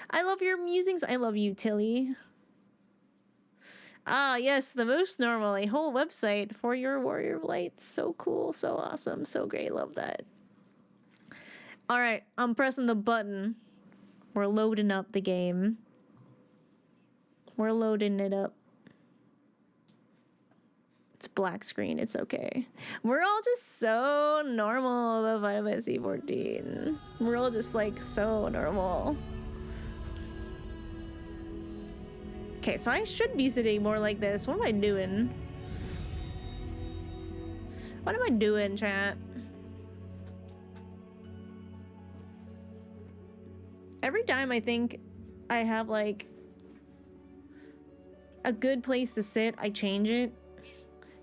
I love your musings. I love you, Tilly. Ah, yes, the most normal. A whole website for your Warrior of Light. So cool, so awesome, so great. Love that. All right, I'm pressing the button. We're loading up the game. We're loading it up. It's black screen. It's okay. We're all just so normal about Final Fantasy 14. We're all just like so normal. Okay, so I should be sitting more like this. What am I doing? What am I doing, chat? Every time I think I have like a good place to sit, I change it.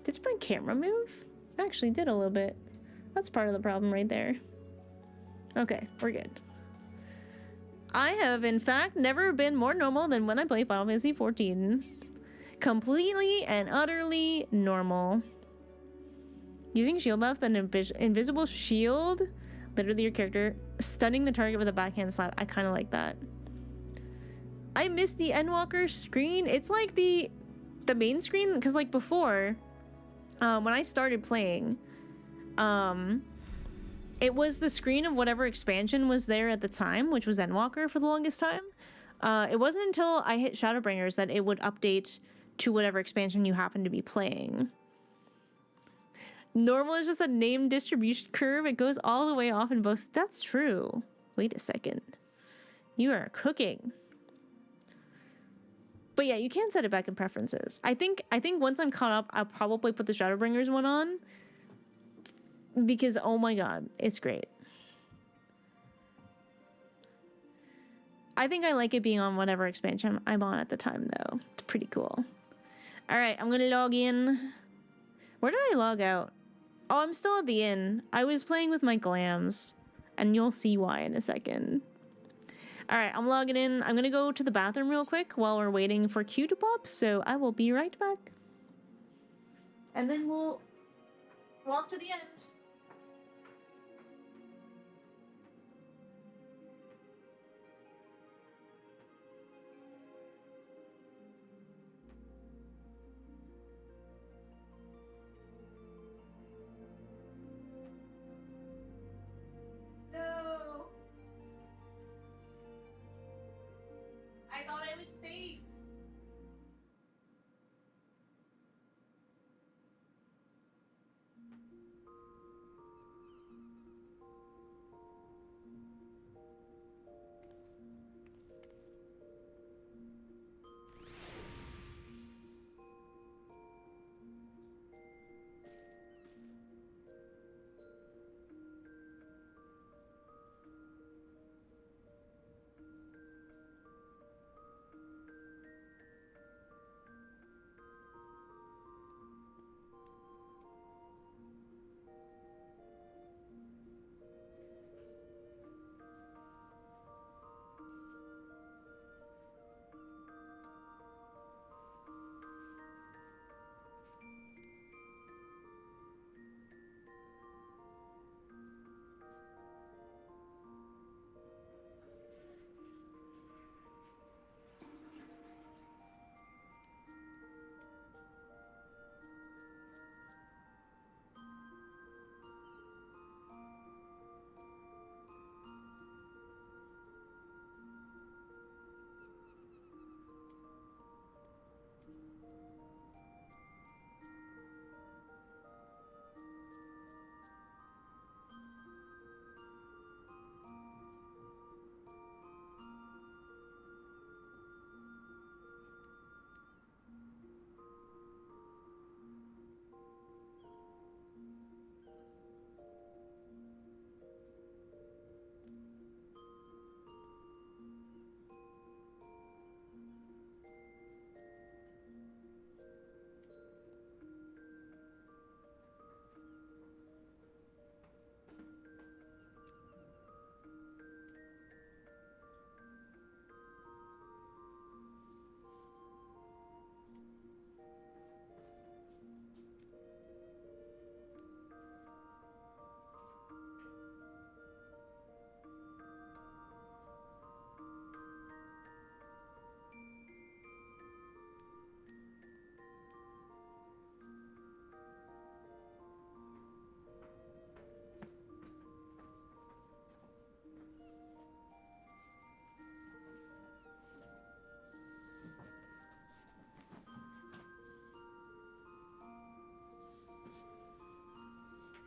Did my camera move? It actually did a little bit. That's part of the problem right there. Okay, we're good. I have, in fact, never been more normal than when I play Final Fantasy XIV. Completely and utterly normal. Using shield buff and invisible shield, literally your character stunning the target with a backhand slap. I kind of like that. I miss the Endwalker screen. It's like the main screen, because like before, when I started playing, it was the screen of whatever expansion was there at the time, which was Endwalker for the longest time. It wasn't until I hit Shadowbringers that it would update to whatever expansion you happen to be playing. Normal is just a name distribution curve. It goes all the way off in both. That's true. Wait a second. You are cooking. But yeah, you can set it back in preferences. I think once I'm caught up, I'll probably put the Shadowbringers one on. Because, oh my god, it's great. I think I like it being on whatever expansion I'm on at the time, though. It's pretty cool. Alright, I'm gonna log in. Where did I log out? Oh, I'm still at the inn. I was playing with my glams. And you'll see why in a second. Alright, I'm logging in. I'm gonna go to the bathroom real quick while we're waiting for Q to pop, so I will be right back. And then we'll walk to the end. No! I thought I was safe.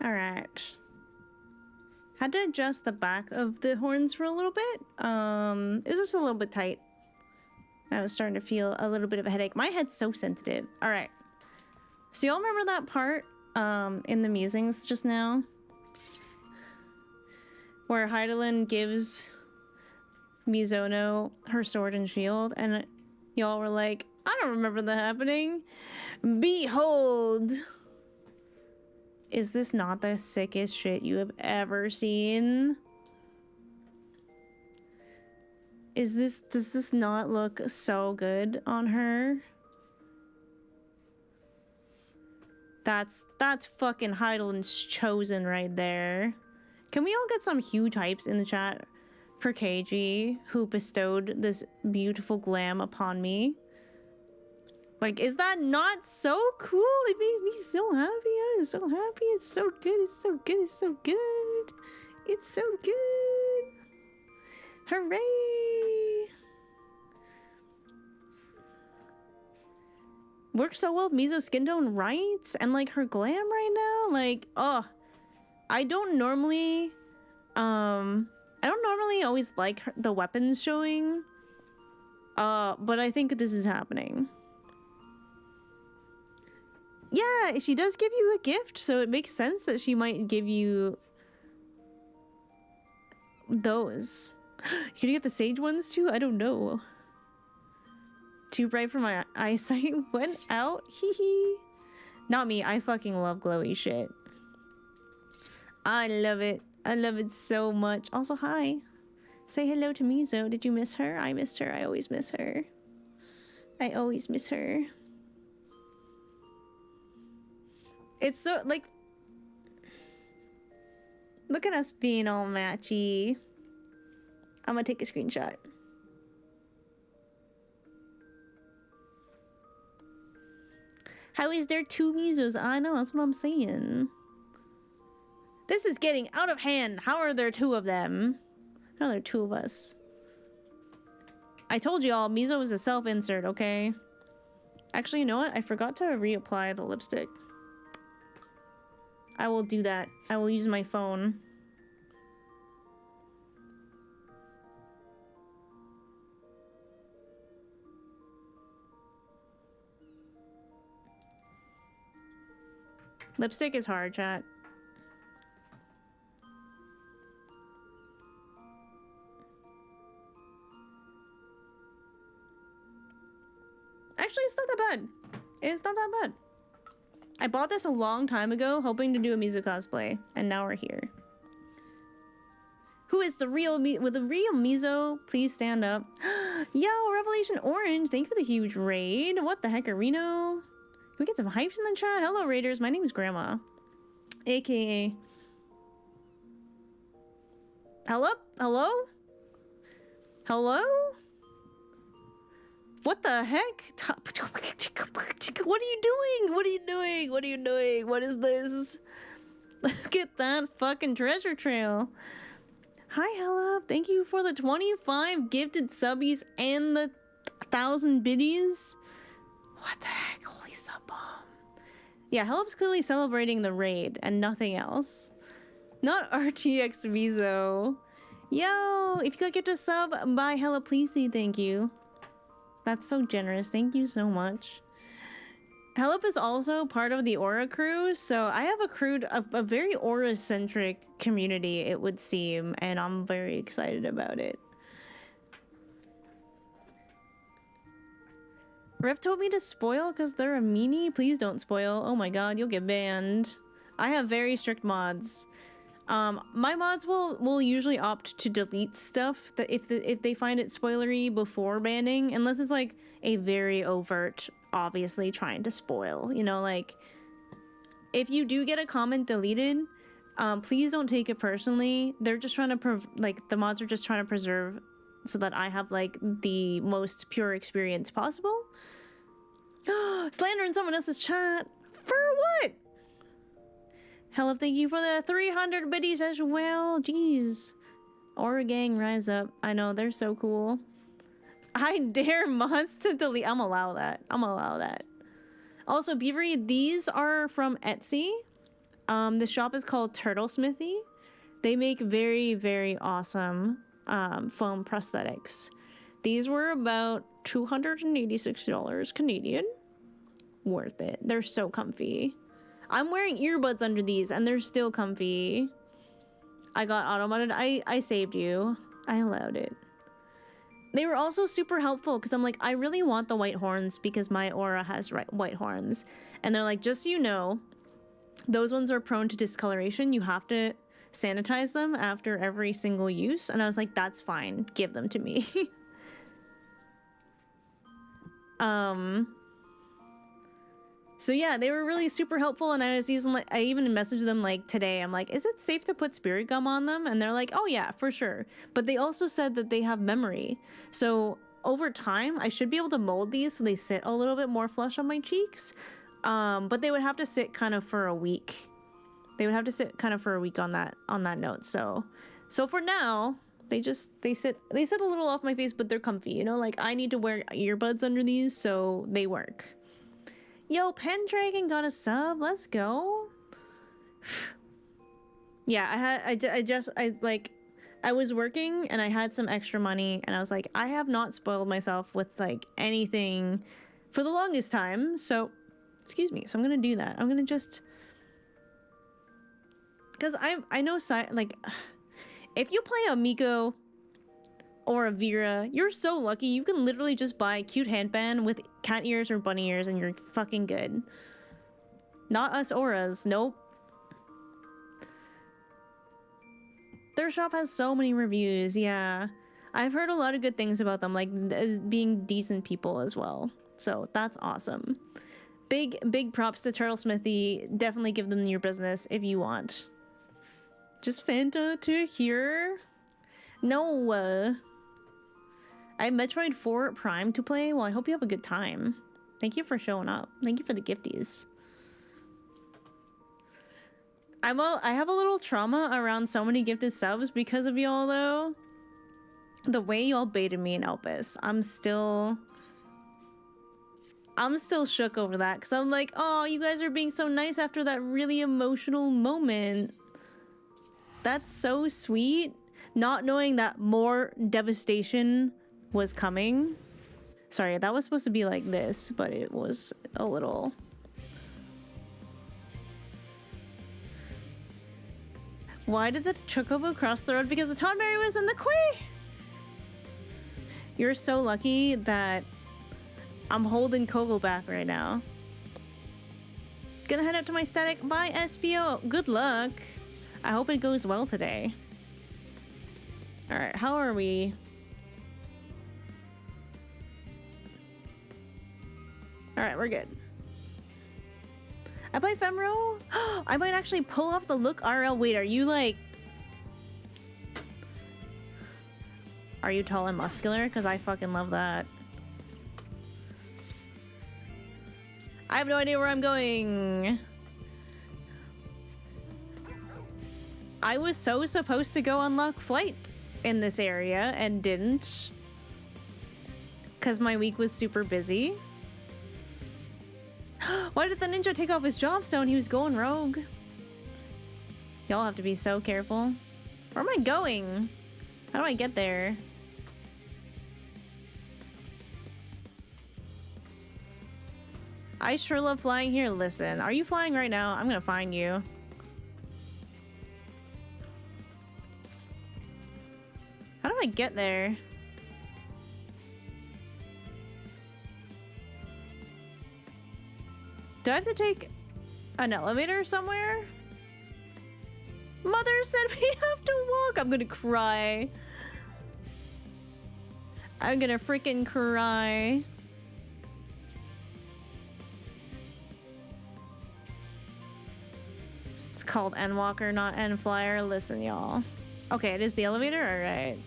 Alright. Had to adjust the back of the horns for a little bit. It was just a little bit tight. I was starting to feel a little bit of a headache. My head's so sensitive. Alright. So y'all remember that part in the musings just now? Where Heidelin gives Mizono her sword and shield, and y'all were like, I don't remember that happening. Behold! Is this not the sickest shit you have ever seen? Does this not look so good on her? That's fucking Heidelin's chosen right there. Can we all get some huge hypes in the chat for KG, who bestowed this beautiful glam upon me? Like, is that not so cool? It made me so happy. I'm so happy. It's so good. It's so good. It's so good. It's so good. Hooray! Works so well with Mizo's skin tone, right? And like her glam right now, like, oh, I don't normally always like the weapons showing, but I think this is happening. Yeah, she does give you a gift, so it makes sense that she might give you those. You gonna get the sage ones too? I don't know. Too bright for my eyesight went out. Hee hee. Not me. I fucking love glowy shit. I love it. I love it so much. Also, hi. Say hello to Mizo. Did you miss her? I missed her. I always miss her. I always miss her. It's so, like... Look at us being all matchy. I'm gonna take a screenshot. How is there two Mizos? I know, that's what I'm saying. This is getting out of hand. How are there two of them? How are there two of us? I told you all, Mizo is a self-insert, okay? Actually, you know what? I forgot to reapply the lipstick. I will do that. I will use my phone. Lipstick is hard, chat. Actually, it's not that bad. It's not that bad. I bought this a long time ago, hoping to do a Mizu cosplay, and now we're here. Who is the real with the real Mizo? Please stand up. Yo, Revelation Orange, thank you for the huge raid. What the heck, Reno? Can we get some hypes in the chat? Hello, Raiders. My name is Grandma. AKA. Hello? Hello? Hello? What the heck? What are you doing? What are you doing? What are you doing? What is this? Look at that fucking treasure trail. Hi, Hella. Thank you for the 25 gifted subbies and the 1,000 biddies. What the heck? Holy sub bomb. Yeah, Hellup's clearly celebrating the raid and nothing else. Not RTX Mizo. Yo, if you could get a sub by Hella, please say thank you. That's so generous. Thank you so much. Hellup is also part of the Aura crew, so I have accrued a very Aura-centric community, it would seem, and I'm very excited about it. Rev told me to spoil because they're a meanie. Please don't spoil. Oh my god, you'll get banned. I have very strict mods. My mods will usually opt to delete stuff that if they find it spoilery before banning, unless it's like a very overt, obviously trying to spoil. You know, like if you do get a comment deleted, please don't take it personally. They're just trying to the mods are just trying to preserve so that I have like the most pure experience possible. Slander in someone else's chat for what? Hello, thank you for the 300 biddies as well. Jeez. Aura gang, rise up. I know, they're so cool. I dare mods to delete. I'm allow that. I'm allow that. Also, Beavery, these are from Etsy. The shop is called Turtle Smithy. They make very, very awesome foam prosthetics. These were about $286 Canadian. Worth it. They're so comfy. I'm wearing earbuds under these and they're still comfy. I got automated. I saved you. I allowed it. They were also super helpful because I'm like, I really want the white horns because my aura has white horns. And they're like, just so you know, those ones are prone to discoloration. You have to sanitize them after every single use. And I was like, that's fine. Give them to me. So yeah, they were really super helpful, and I was using, like, I even messaged them like today. I'm like, is it safe to put spirit gum on them? And they're like, oh yeah, for sure. But they also said that they have memory. So over time, I should be able to mold these so they sit a little bit more flush on my cheeks. But they would have to sit kind of for a week. They would have to sit kind of for a week on that note. So for now, they sit a little off my face, but they're comfy. You know, like I need to wear earbuds under these, so they work. Yo, Pendragon got a sub. Let's go. Yeah, I was working and I had some extra money and I was like, I have not spoiled myself with like anything for the longest time. So, excuse me. So I'm gonna do that. I'm gonna just, because I know like, if you play a Miko or a Vera, you're so lucky. You can literally just buy a cute handband with cat ears or bunny ears and you're fucking good. Not us auras, nope. Their shop has so many reviews, yeah. I've heard a lot of good things about them, like being decent people as well. So that's awesome. Big props to Turtle Smithy. Definitely give them your business if you want. Just Fanta to here? No. I have Metroid 4 Prime to play. Well, I hope you have a good time. Thank you for showing up. Thank you for the gifties. I have a little trauma around so many gifted subs because of y'all, though. The way y'all baited me in Elpis. I'm still shook over that because I'm like, oh, you guys are being so nice after that really emotional moment. That's so sweet. Not knowing that more devastation was coming. Sorry, that was supposed to be like this, but it was a little... Why did the Chocobo cross the road? Because the Tonberry was in the quay! You're so lucky that I'm holding Kogo back right now. Gonna head up to my static. Bye, SPO. Good luck. I hope it goes well today. Alright, how are we? Alright, we're good. I play Femro? I might actually pull off the look RL. Wait, are you like... Are you tall and muscular? Because I fucking love that. I have no idea where I'm going. I was so supposed to go unlock flight in this area and didn't. Because my week was super busy. Why did the ninja take off his jobstone? He was going rogue. Y'all have to be so careful. Where am I going? How do I get there? I sure love flying here. Listen, are you flying right now? I'm gonna find you. How do I get there? Do I have to take an elevator somewhere? Mother said we have to walk. I'm gonna cry. I'm gonna freaking cry. It's called Endwalker, not Endflyer. Listen, y'all. Okay, it is the elevator? Alright.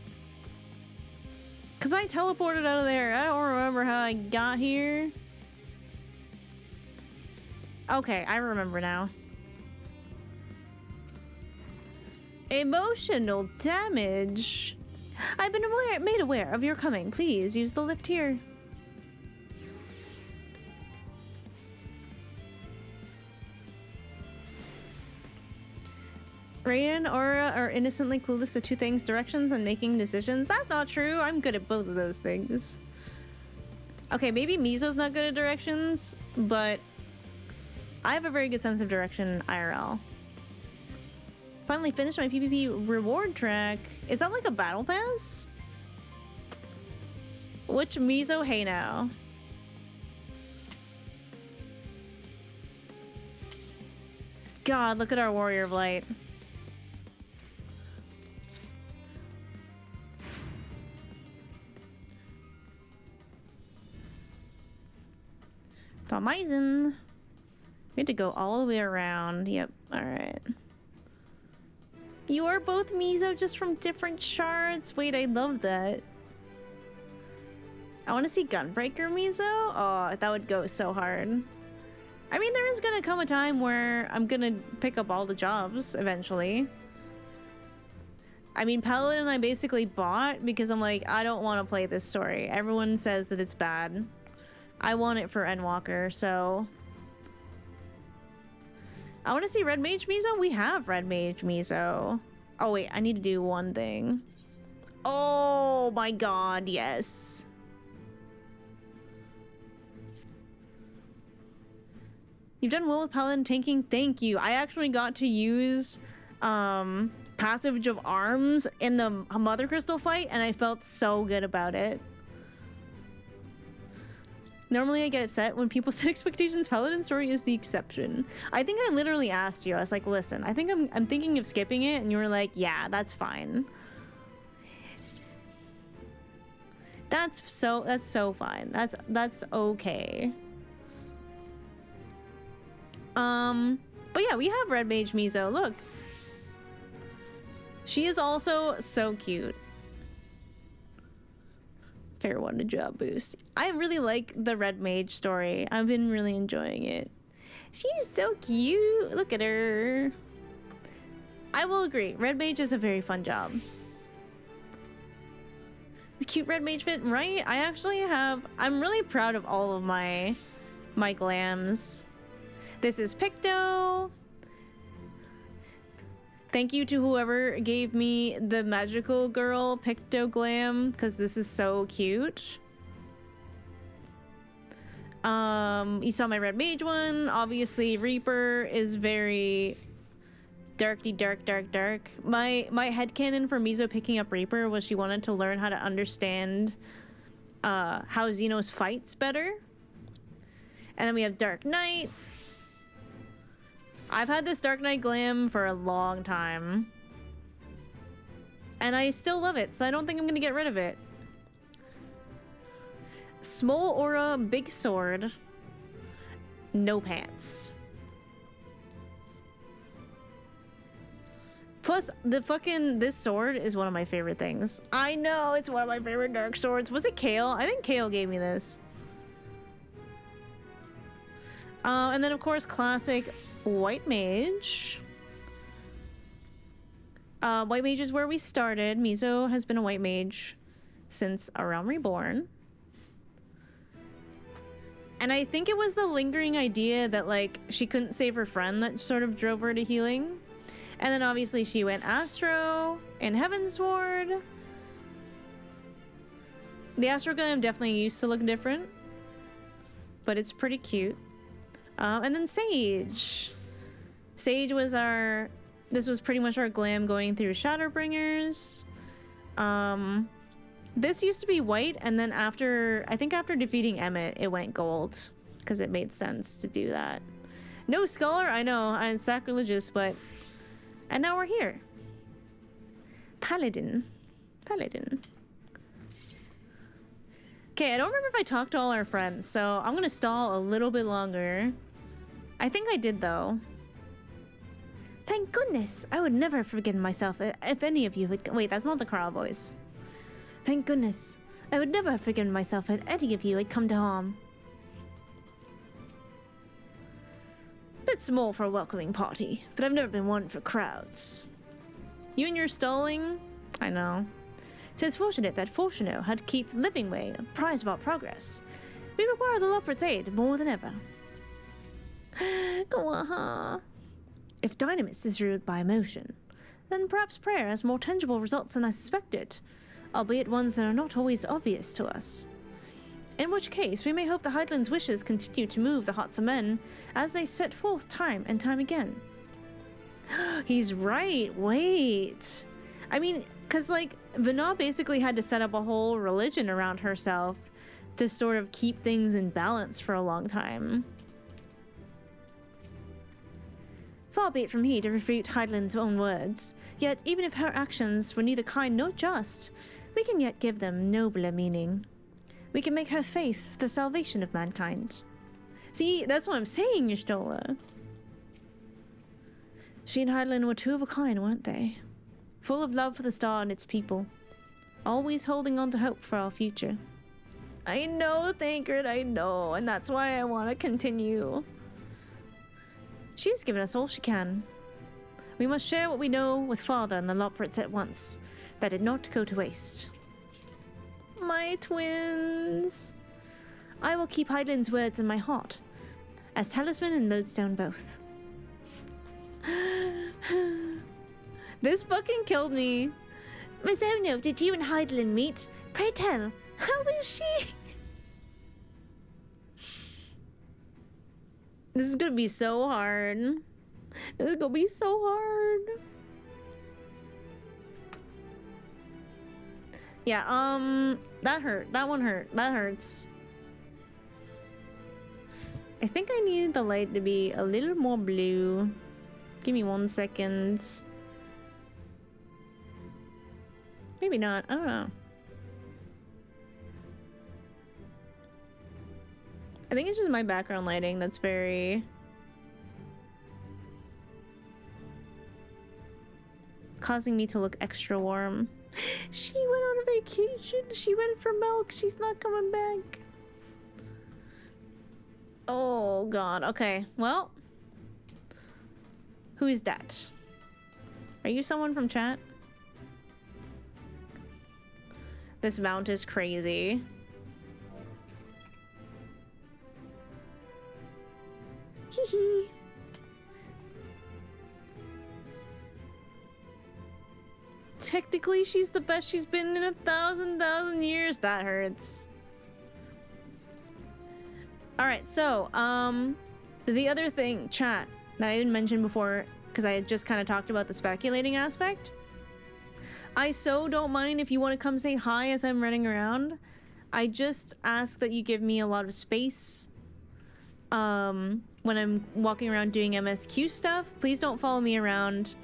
Because I teleported out of there. I don't remember how I got here. Okay, I remember now. Emotional damage. I've been made aware of your coming. Please use the lift here. Rhea and Aura are innocently clueless to two things: directions and making decisions. That's not true. I'm good at both of those things. Okay, maybe Mizo's not good at directions, but I have a very good sense of direction IRL. Finally finished my PvP reward track. Is that like a battle pass? Which Mizo? Hey now. God, look at our Warrior of Light. It's amazing. We had to go all the way around. Yep, alright. You are both Mizo, just from different shards. Wait, I love that. I want to see Gunbreaker Mizo. Oh, that would go so hard. I mean, there is gonna come a time where I'm gonna pick up all the jobs eventually. I mean, Paladin I basically bought because I'm like, I don't want to play this story. Everyone says that it's bad. I want it for Endwalker, so... I want to see Red Mage Mizo. We have Red Mage Mizo. Oh wait, I need to do one thing. Oh my god, yes. You've done well with Paladin tanking. Thank you. I actually got to use Passage of Arms in the Mother Crystal fight, and I felt so good about it. Normally I get upset when people set expectations. Paladin story is the exception. I think I literally asked you, I was like, listen, I think I'm thinking of skipping it, and you were like, yeah, that's fine. That's so fine. That's okay. But yeah, we have Red Mage Mizo. Look. She is also so cute. Fair one to job boost. I really like the Red Mage story. I've been really enjoying it. She's so cute. Look at her. I will agree. Red Mage is a very fun job. The cute Red Mage fit, right? I actually have... I'm really proud of all of my glams. This is Picto. Thank you to whoever gave me the magical girl Picto glam, because this is so cute. You saw my Red Mage one. Obviously, Reaper is very darky, dark. My headcanon for Mizo picking up Reaper was she wanted to learn how to understand how Xenos fights better. And then we have Dark Knight. I've had this Dark Knight glam for a long time. And I still love it, so I don't think I'm gonna get rid of it. Small aura, big sword, no pants. Plus, this sword is one of my favorite things. I know, it's one of my favorite dark swords. Was it Kale? I think Kale gave me this. And then of course, classic White Mage. White Mage is where we started. Mizo has been a White Mage since A Realm Reborn. And I think it was the lingering idea that, like, she couldn't save her friend that sort of drove her to healing. And then obviously she went Astro and Heavensward. The Astro Golem definitely used to look different, but it's pretty cute. And then Sage. Sage was this was pretty much our glam going through Shadowbringers. This used to be white, and then I think after defeating Emmett, it went gold, because it made sense to do that. No Scholar, I know, I'm sacrilegious, but... And now we're here. Paladin. Okay, I don't remember if I talked to all our friends, so I'm gonna stall a little bit longer. I think I did, though. Thank goodness! I would never have forgiven myself if any of you had... Wait, that's not the Carl voice. Thank goodness. I would never have forgiven myself if any of you had come to harm. Bit small for a welcoming party, but I've never been one for crowds. You and your stalling? I know. 'Tis fortunate that Fortuno had to keep living way apprised of our progress. We require the Leopard's aid more than ever. Go on, huh? If Dynamis is ruled by emotion, then perhaps prayer has more tangible results than I suspected, albeit ones that are not always obvious to us. In which case, we may hope the Highland's wishes continue to move the hearts of men as they set forth time and time again. He's right, wait. I mean, because like, Vana basically had to set up a whole religion around herself to sort of keep things in balance for a long time. Far be it from me to refute Heidland's own words, yet even if her actions were neither kind nor just, we can yet give them nobler meaning. We can make her faith the salvation of mankind. See, that's what I'm saying, Y'shtola. She and Heidland were two of a kind, weren't they? Full of love for the star and its people. Always holding on to hope for our future. I know, Thancred, I know, and that's why I want to continue. She's given us all she can. We must share what we know with Father and the Loprits at once, that it not go to waste. My twins. I will keep Heidland's words in my heart, as Talisman and Lodestone both. This fucking killed me. Miss Ono, did you and Heidland meet? Pray tell, how is she? This is gonna be so hard. This is gonna be so hard. Yeah, that hurt. That one hurt. That hurts. I think I need the light to be a little more blue. Give me 1 second. Maybe not. I don't know. I think it's just my background lighting that's very... causing me to look extra warm. She went on a vacation. She went for milk. She's not coming back. Oh, God. Okay, well. Who is that? Are you someone from chat? This mount is crazy. Hee hee. Technically, she's the best she's been in 1,000 years. That hurts. Alright, so, the other thing, chat, that I didn't mention before, because I had just kind of talked about the speculating aspect. I so don't mind if you want to come say hi as I'm running around. I just ask that you give me a lot of space when I'm walking around doing MSQ stuff. Please don't follow me around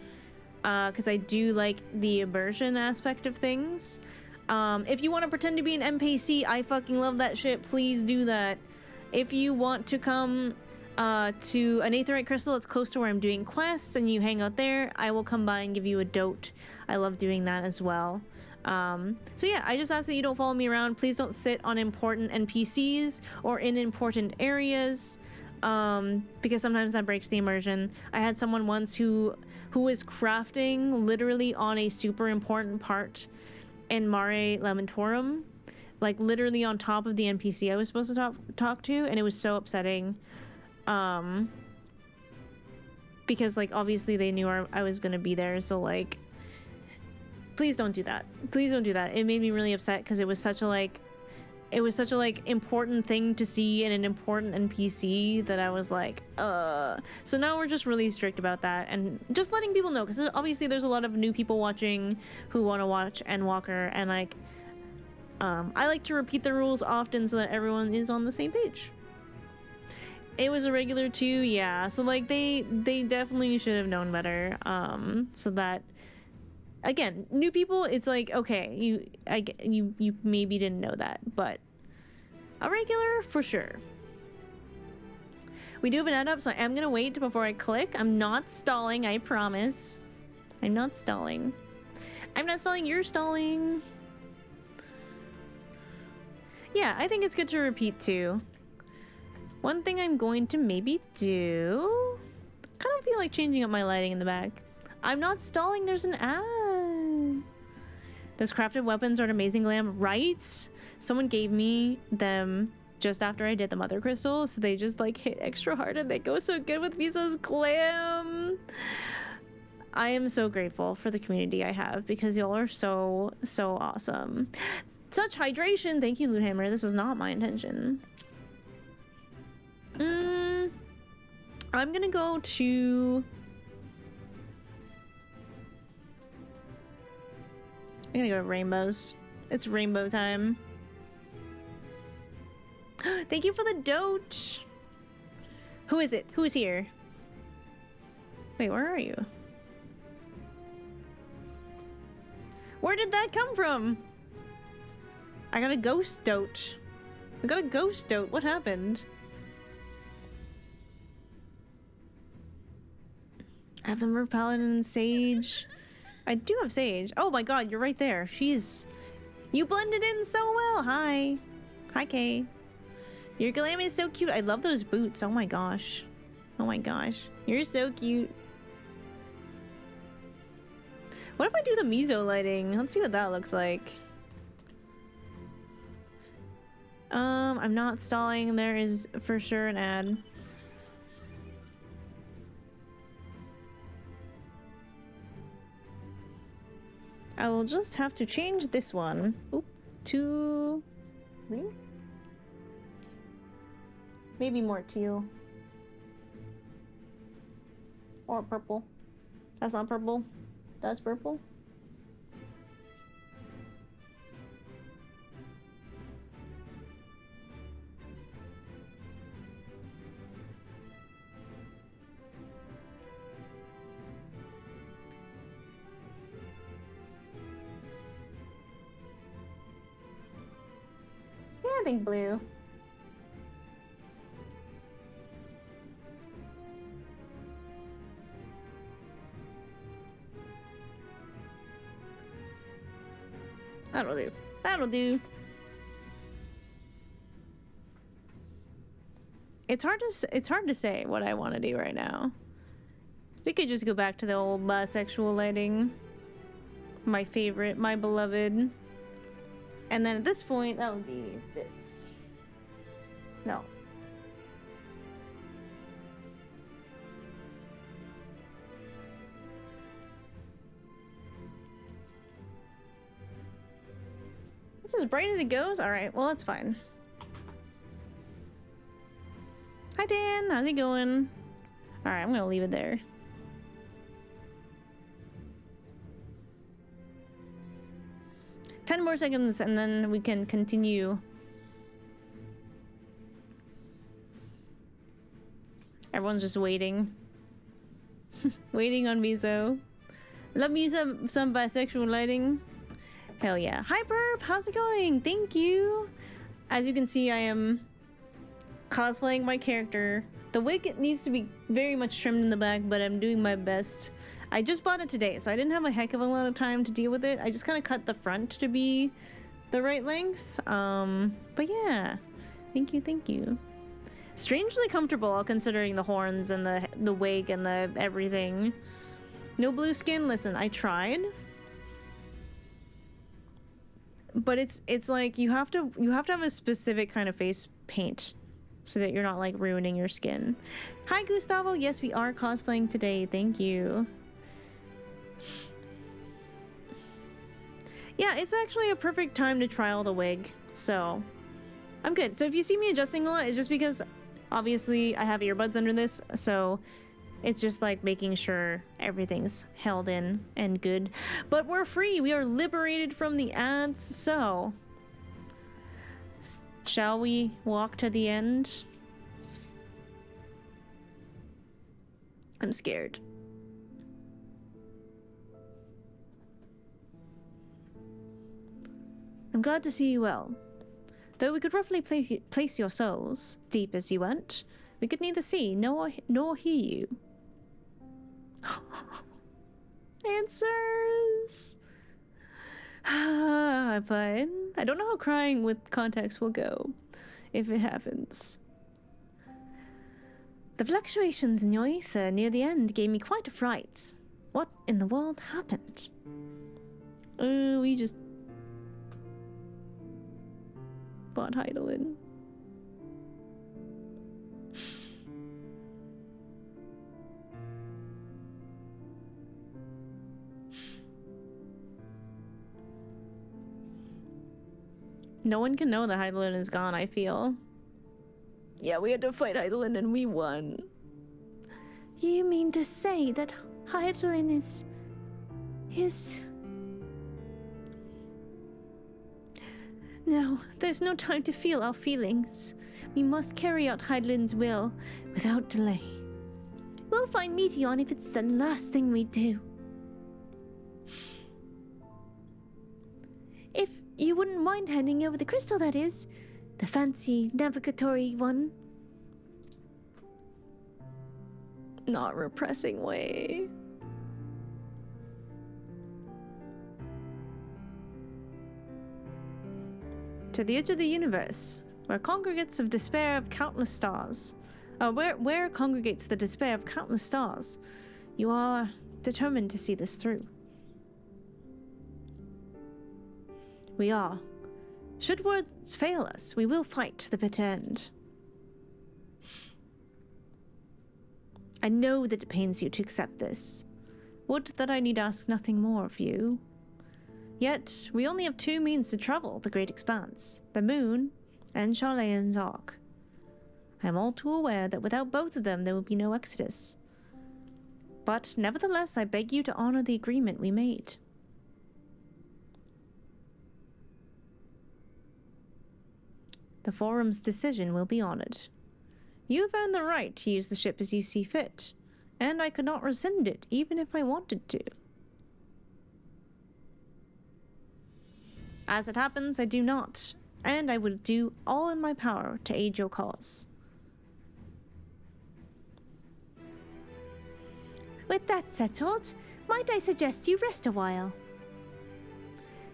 because I do like the immersion aspect of things. If you want to pretend to be an NPC, I fucking love that shit. Please do that. If you want to come to an aetheryte crystal that's close to where I'm doing quests and you hang out there, I will come by and give you a dote. I love doing that as well. So yeah, I just ask that you don't follow me around. Please don't sit on important NPCs or in important areas, because sometimes that breaks the immersion. I had someone once who was crafting literally on a super important part in Mare Lamentorum, like literally on top of the NPC I was supposed to talk to, and it was so upsetting. Because like obviously they knew I was gonna be there, so like please don't do that. Please don't do that. It made me really upset because it was such a like important thing to see in an important NPC that I was like, So now we're just really strict about that and just letting people know, because obviously there's a lot of new people watching who want to watch Endwalker, and like I like to repeat the rules often so that everyone is on the same page. It was a regular too, yeah. So like they definitely should have known better. So that again, new people, it's like, okay, you maybe didn't know that, but a regular for sure. We do have an ad up, so I am gonna wait before I click. I'm not stalling, I promise. I'm not stalling. I'm not stalling, you're stalling. Yeah, I think it's good to repeat too. One thing I'm going to maybe do... kind of feel like changing up my lighting in the back. I'm not stalling, there's an ad. Those crafted weapons are an amazing glam, right? Someone gave me them just after I did the mother crystal, so they just like hit extra hard and they go so good with Misa's glam. I am so grateful for the community I have because y'all are so awesome. Such hydration. Thank you, Loothammer. This was not my intention. I'm gonna go to... I'm gonna go to rainbows. It's rainbow time. Thank you for the dote. Who is it? Who is here? Wait, where are you? Where did that come from? I got a ghost dote. I got a ghost dote. What happened? I have the Merc Paladin and Sage. I do have Sage. Oh my god, you're right there. She's... You blended in so well. Hi. Hi, Kay. Your Galami is so cute. I love those boots. Oh my gosh. Oh my gosh. You're so cute. What if I do the meso lighting? Let's see what that looks like. I'm not stalling. There is for sure an ad. I will just have to change this one. Oop, to green? Maybe more teal. Or purple. That's not purple. That's purple. Yeah, I think blue. That'll do. That'll do. It's hard to say what I want to do right now. We could just go back to the old bisexual lighting. My favorite, my beloved. And then at this point, that would be this. No. It's as bright as it goes? Alright, well that's fine. Hi Dan, how's it going? Alright, I'm gonna leave it there. Ten more seconds and then we can continue. Everyone's just waiting. Waiting on Miso. Love me some bisexual lighting. Hell yeah. Hi Burp, how's it going? Thank you. As you can see, I am cosplaying my character. The wig needs to be very much trimmed in the back, but I'm doing my best. I just bought it today, so I didn't have a heck of a lot of time to deal with it. I just kind of cut the front to be the right length. But yeah. Thank you, thank you. Strangely comfortable, all considering the horns and the wig and the everything. No blue skin? Listen, I tried. But it's like you have to have a specific kind of face paint so that you're not like ruining your skin. Hi Gustavo, yes we are cosplaying today, thank you. Yeah, it's actually a perfect time to trial the wig, so I'm good. So if you see me adjusting a lot, it's just because obviously I have earbuds under this, so it's just like making sure everything's held in and good. But we're free. We are liberated from the ads. So, shall we walk to the end? I'm scared. I'm glad to see you well. Though we could roughly place your souls, deep as you went, we could neither see nor hear you. Answers. Fine. I don't know how crying with context will go, if it happens. The fluctuations in your ether near the end gave me quite a fright. What in the world happened? We just bought Heidelin. No one can know that Heidelin is gone, I feel. Yeah, we had to fight Heidelin and we won. You mean to say that Heidelin is... No, there's no time to feel our feelings. We must carry out Heidelin's will without delay. We'll find Meteon if it's the last thing we do. If you wouldn't mind handing over the crystal, that is. The fancy navigatory one. Not repressing way. To the edge of the universe, where congregates of despair of countless stars. Where congregates the despair of countless stars. You are determined to see this through. We are. Should words fail us, we will fight to the bitter end. I know that it pains you to accept this. Would that I need ask nothing more of you. Yet, we only have two means to travel the great expanse, the moon and Charlayan's Ark. I am all too aware that without both of them there will be no exodus. But nevertheless, I beg you to honor the agreement we made. The forum's decision will be honored. You have earned the right to use the ship as you see fit, and I could not rescind it even if I wanted to. As it happens, I do not, and I will do all in my power to aid your cause. With that settled, might I suggest you rest a while?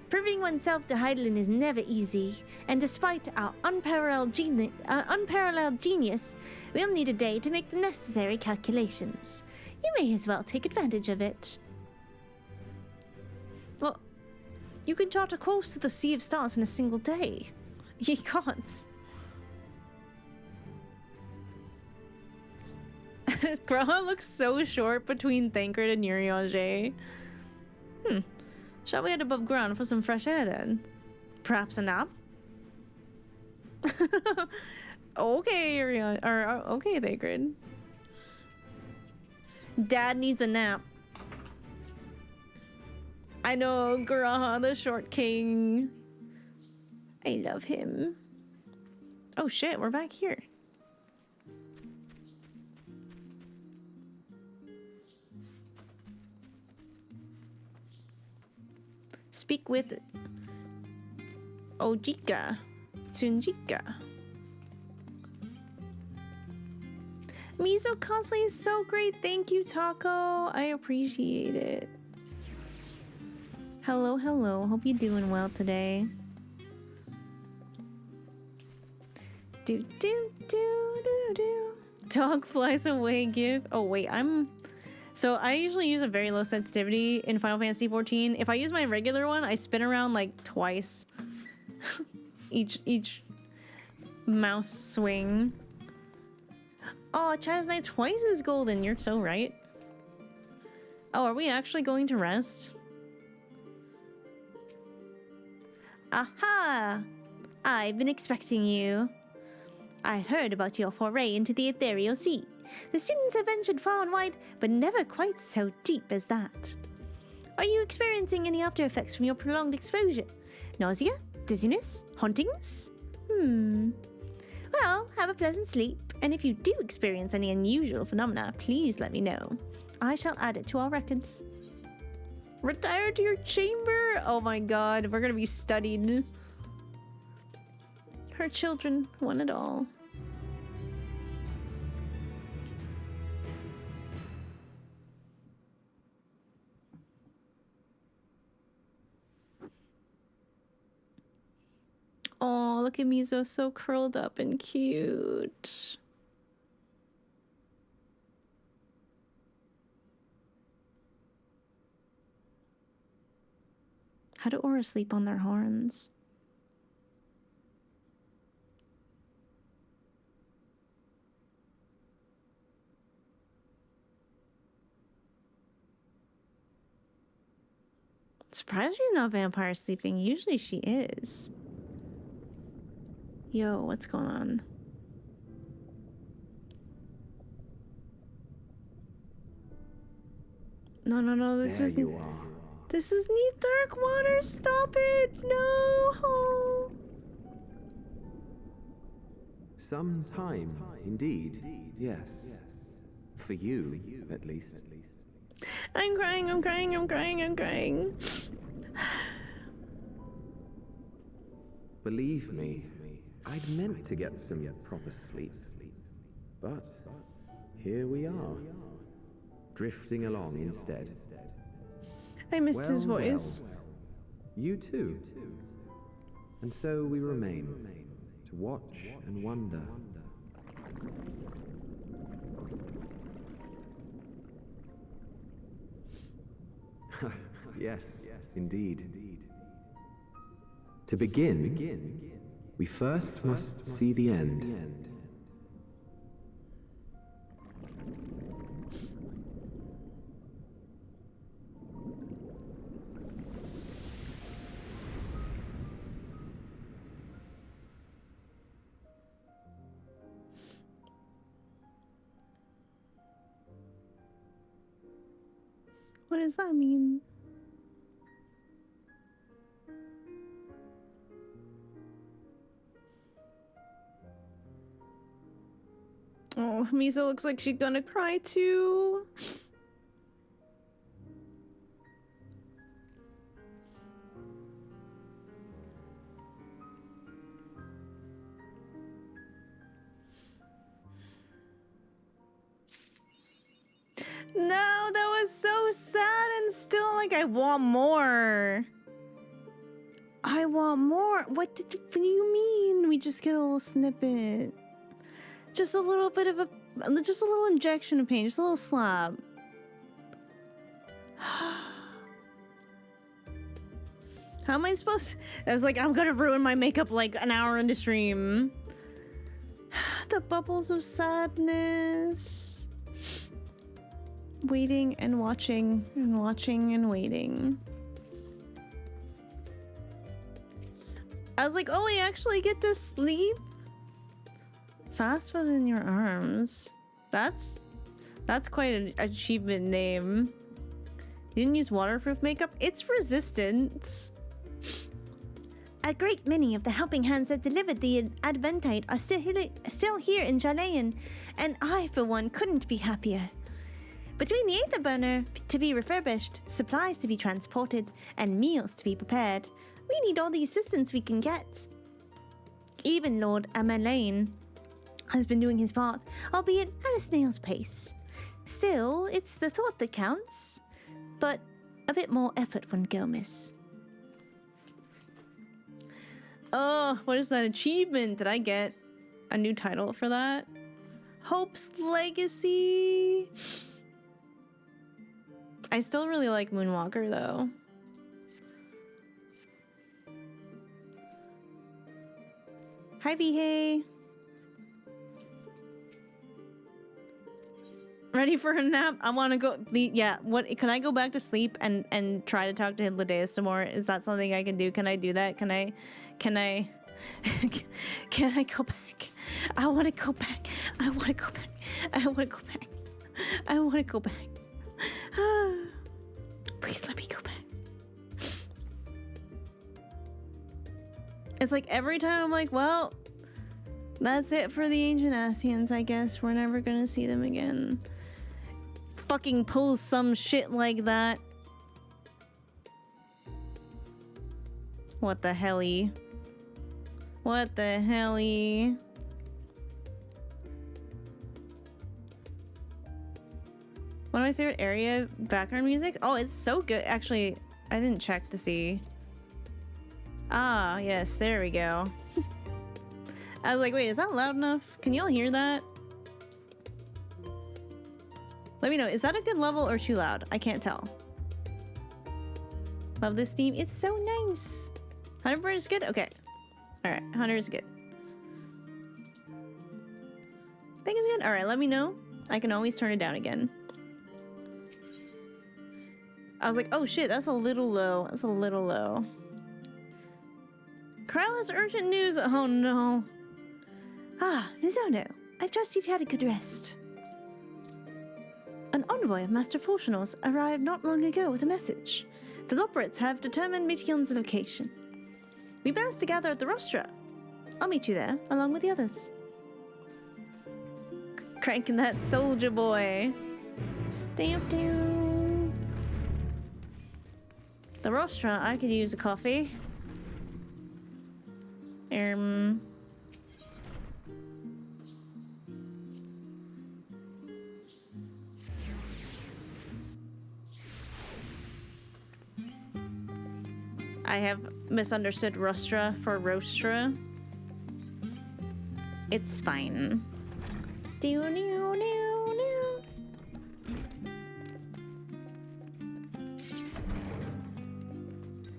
Proving oneself to Heidelin is never easy, and despite our unparalleled genius, we'll need a day to make the necessary calculations. You may as well take advantage of it. Well, you can chart a course to the Sea of Stars in a single day. You can't. Graha looks so short between Thancred and Urianger. Shall we head above ground for some fresh air then? Perhaps a nap? Okay, okay, Thancred. Dad needs a nap. I know, Graha, the short king. I love him. Oh shit, we're back here. Speak with Ojika, Tsunjika. Miso cosplay is so great. Thank you, Taco. I appreciate it. Hello, hello. Hope you're doing well today. Do do do do do. Dog flies away. Give. Oh wait, So I usually use a very low sensitivity in Final Fantasy XIV. If I use my regular one, I spin around like twice. each mouse swing. Oh, China's Night twice as golden. You're so right. Oh, are we actually going to rest? Aha! I've been expecting you. I heard about your foray into the ethereal sea. The students have ventured far and wide, but never quite so deep as that. Are you experiencing any after effects from your prolonged exposure? Nausea? Dizziness? Hauntings? Well, have a pleasant sleep, and if you do experience any unusual phenomena, please let me know. I shall add it to our records. Retire to your chamber? Oh my god, we're gonna be studied. Her children want it all. Oh, look at Mizo, so curled up and cute. How do Aura sleep on their horns? Surprised she's not vampire sleeping. Usually she is. Yo, what's going on? No, this is There you are. This is neat dark water. Stop it. No. Some time, indeed. Yes. For you, at least. I'm crying. Believe me, I'd meant to get some proper sleep. But here we are, drifting along instead. I missed his voice. Well, you too. And so we remain, to watch and wonder. Yes, indeed. To begin, we first must see the end. What does that mean? Oh, Miso looks like she's gonna cry too. No, that was so sad and still like I want more. I want more. What do you mean? We just get a little snippet. Just a little bit of just a little injection of pain, just a little slap. How am I supposed to? I was like, I'm gonna ruin my makeup like an hour into stream. The bubbles of sadness. Waiting and watching and watching and waiting. I was like, oh, we actually get to sleep? Fast within your arms. That's quite an achievement name. You didn't use waterproof makeup? It's resistant. A great many of the helping hands that delivered the Adventite are still here in Jalayan, and I, for one, couldn't be happier. Between the Aether Burner to be refurbished, supplies to be transported, and meals to be prepared, we need all the assistance we can get. Even Lord Amerlane has been doing his part, albeit at a snail's pace. Still, it's the thought that counts, but a bit more effort wouldn't go amiss. Oh, what is that achievement? Did I get a new title for that? Hope's Legacy. I still really like Moonwalker though. Hi Vihey. Ready for a nap? I want to go. Yeah. What? Can I go back to sleep and try to talk to Hibladeus some more? Is that something I can do? Can I do that? Can I? Can I go back? I want to go back. I want to go back. I want to go back. I want to go back. Please let me go back. It's like every time I'm like, well, that's it for the ancient Asians, I guess. We're never gonna see them again. Fucking pulls some shit like that. What the helly? What the helly? One of my favorite area background music. Oh, it's so good. Actually, I didn't check to see. Ah, yes, there we go. I was like, wait, is that loud enough? Can y'all hear that? Let me know. Is that a good level or too loud? I can't tell. Love this theme. It's so nice. 100% is good? Okay. Alright, 100 is good. I think it's good. Alright, let me know. I can always turn it down again. I was like, oh shit, that's a little low. That's a little low. Kryl has urgent news. Oh no. Ah, Mizono, I trust you've had a good rest. An envoy of Master Fortunals arrived not long ago with a message. The Loporits have determined Meteon's location. We best to gather at the rostra. I'll meet you there, along with the others. Cranking that soldier boy. Damn, damn. The rostra, I could use a coffee. I have misunderstood rostra for roastra. It's fine.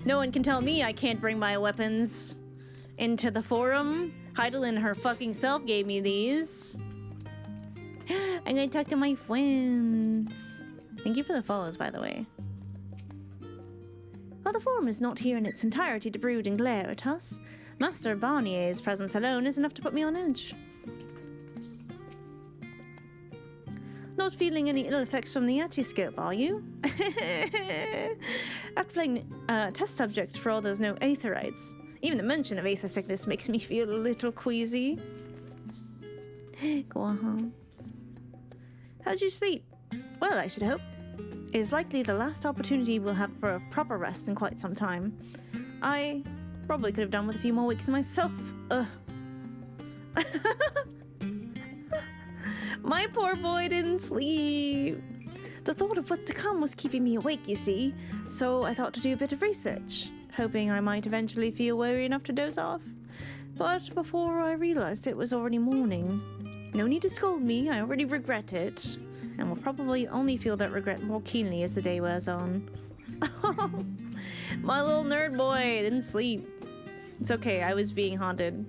No one can tell me I can't bring my weapons into the forum. Heidelin her fucking self gave me these. I'm gonna talk to my friends. Thank you for the follows, by the way. While the forum is not here in its entirety to brood and glare at us, Master Barnier's presence alone is enough to put me on edge. Not feeling any ill effects from the anti-scope, are you? After playing test subject for all those no aetherites, even the mention of aether sickness makes me feel a little queasy. Go on. How'd you sleep? Well, I should hope. It is likely the last opportunity we'll have for a proper rest in quite some time. I probably could have done with a few more weeks myself. Ugh. My poor boy didn't sleep. The thought of what's to come was keeping me awake, you see, so I thought to do a bit of research, hoping I might eventually feel weary enough to doze off. But before I realized it was already morning. No need to scold me, I already regret it, and will probably only feel that regret more keenly as the day wears on. My little nerd boy didn't sleep. It's okay, I was being haunted.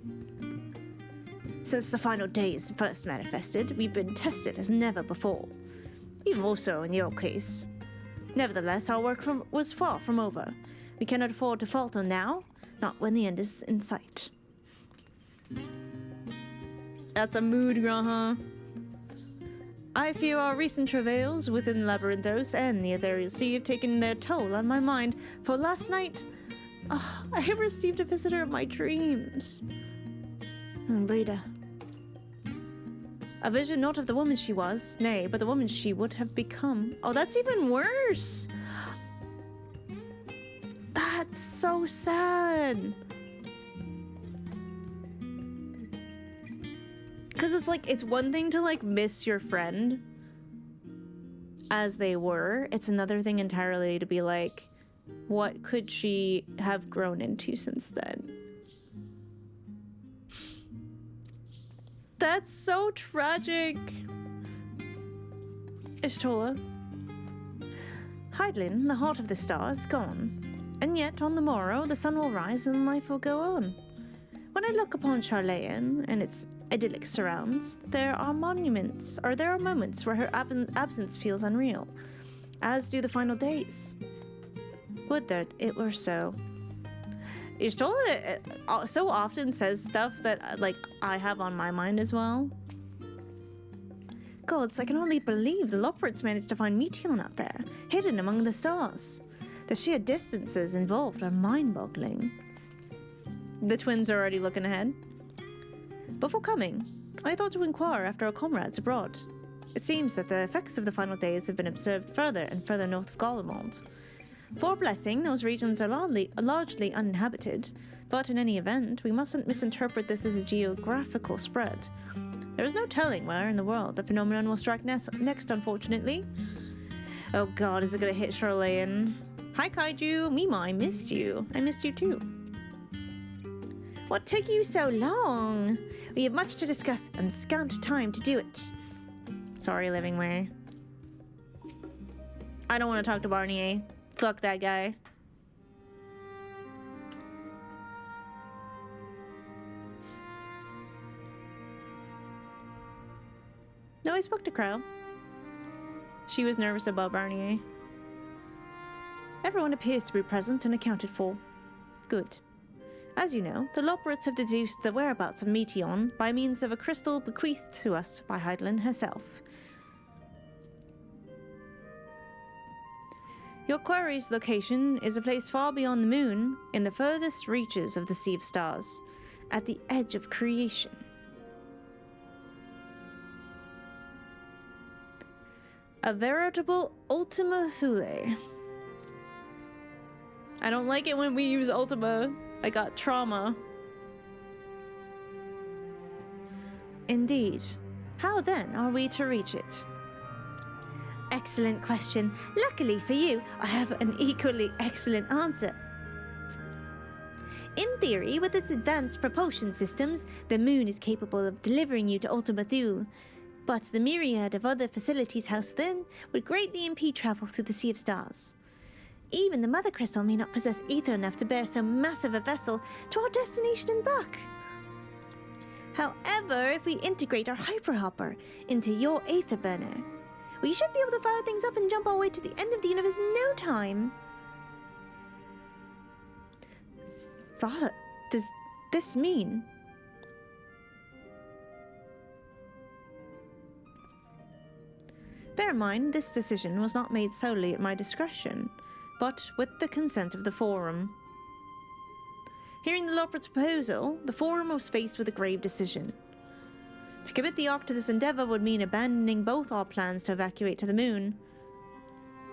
Since the final days first manifested, we've been tested as never before. Even more so in your case. Nevertheless, our work was far from over. We cannot afford to falter now, not when the end is in sight. That's a mood, Graha. I fear our recent travails within Labyrinthos and the Ethereal Sea have taken their toll on my mind, for last night, I have received a visitor of my dreams. Moonbreeder. A vision not of the woman she was, nay, but the woman she would have become. Oh, that's even worse. That's so sad. Because it's like, it's one thing to like miss your friend as they were. It's another thing entirely to be like, what could she have grown into since then? That's so tragic. Ishtola. Heidelin, the heart of the stars, gone. And yet, on the morrow, the sun will rise and life will go on. When I look upon Charlayan and its idyllic surrounds, there are moments where her absence feels unreal, as do the final days. Would that it were so. Ishtola so often says stuff that like I have on my mind as well. Gods, I can only believe the Loporits managed to find Meteon out there, hidden among the stars. The sheer distances involved are mind-boggling. The twins are already looking ahead. Before coming, I thought to inquire after our comrades abroad. It seems that the effects of the final days have been observed further and further north of Garlemald. For a blessing, those regions are largely uninhabited, but in any event, we mustn't misinterpret this as a geographical spread. There is no telling where in the world the phenomenon will strike next, unfortunately. Oh god, is it gonna hit Charlayan? Hi Kaiju, Mima, I missed you. I missed you too. What took you so long? We have much to discuss and scant time to do it. Sorry, Living Way. I don't want to talk to Barnier. Fuck that guy. No, I spoke to Crow. She was nervous about Barnier. Everyone appears to be present and accounted for. Good. As you know, the Loporits have deduced the whereabouts of Meteon by means of a crystal bequeathed to us by Heidelin herself. Your quarry's location is a place far beyond the moon, in the furthest reaches of the Sea of Stars, at the edge of creation. A veritable Ultima Thule. I don't like it when we use Ultima. I got trauma. Indeed. How then are we to reach it? Excellent question. Luckily for you, I have an equally excellent answer. In theory, with its advanced propulsion systems, the moon is capable of delivering you to Ultima Thule. But the myriad of other facilities housed within would greatly impede travel through the Sea of Stars. Even the Mother Crystal may not possess ether enough to bear so massive a vessel to our destination and back. However, if we integrate our hyperhopper into your aether burner, we should be able to fire things up and jump our way to the end of the universe in no time. Father, does this mean? Bear in mind, this decision was not made solely at my discretion, but with the consent of the Forum. Hearing the Loporits' proposal, the Forum was faced with a grave decision. To commit the Ark to this endeavor would mean abandoning both our plans to evacuate to the moon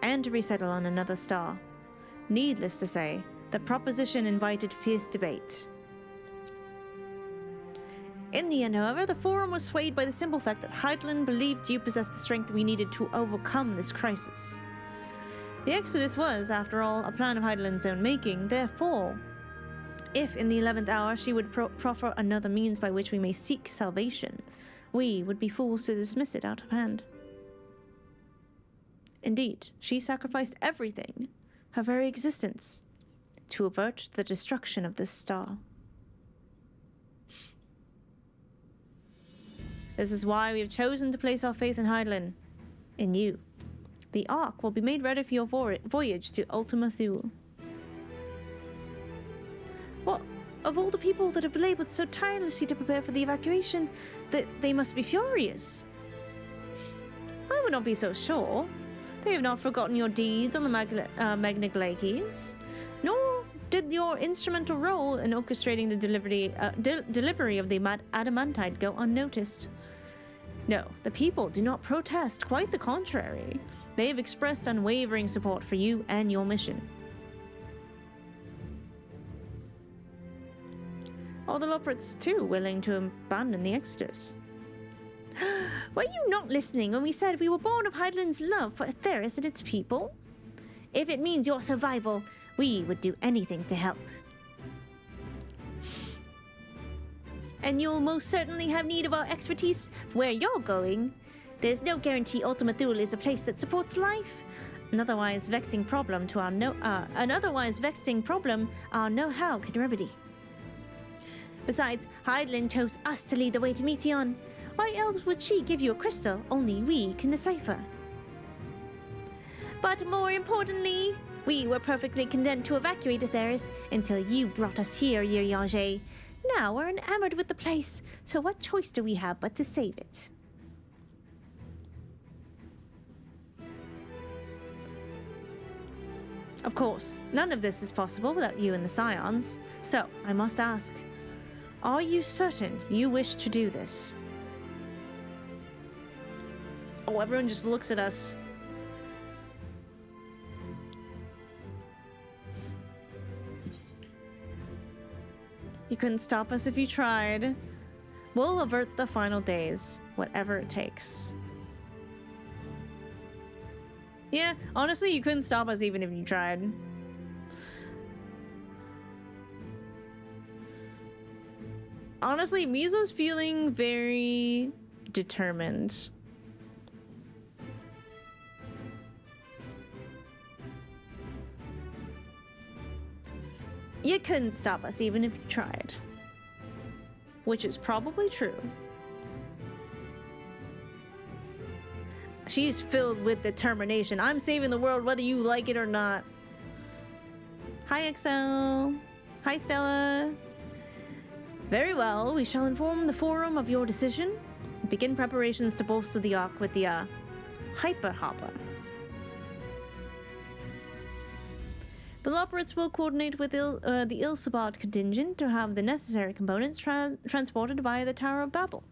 and to resettle on another star. Needless to say, the proposition invited fierce debate. In the end, however, the Forum was swayed by the simple fact that Heidelin believed you possessed the strength we needed to overcome this crisis. The Exodus was, after all, a plan of Heidelin's own making. Therefore, if in the 11th hour she would proffer another means by which we may seek salvation, we would be fools to dismiss it out of hand. Indeed, she sacrificed everything, her very existence, to avert the destruction of this star. This is why we have chosen to place our faith in Heidelin, in you. The Ark will be made ready for your voyage to Ultima Thule. What of all the people that have labored so tirelessly to prepare for the evacuation, that they must be furious? I would not be so sure. They have not forgotten your deeds on the Magna, nor did your instrumental role in orchestrating the delivery of the adamantite go unnoticed. No, the people do not protest, quite the contrary. They have expressed unwavering support for you and your mission. Are the Loporits too willing to abandon the Exodus? Were you not listening when we said we were born of Heidelin's love for Atheris and its people? If it means your survival, we would do anything to help. And you'll most certainly have need of our expertise where you're going. There's no guarantee Ultima Thule is a place that supports life. An otherwise vexing problem our know-how can remedy. Besides, Heidelin chose us to lead the way to Meteon. Why else would she give you a crystal only we can decipher? But more importantly, we were perfectly content to evacuate Atheris until you brought us here, Yiriyage. Now we're enamored with the place, so what choice do we have but to save it? Of course, none of this is possible without you and the Scions. So, I must ask, are you certain you wish to do this? Oh, everyone just looks at us. You couldn't stop us if you tried. We'll avert the final days, whatever it takes. Yeah, honestly, you couldn't stop us even if you tried. Honestly, Mizo's feeling very determined. You couldn't stop us even if you tried. Which is probably true. She's filled with determination. I'm saving the world whether you like it or not. Hi, XL. Hi, Stella. Very well, we shall inform the Forum of your decision. Begin preparations to bolster the Ark with the, Hyper Hopper. The Loporits will coordinate with the Ilsabad contingent to have the necessary components transported via the Tower of Babel.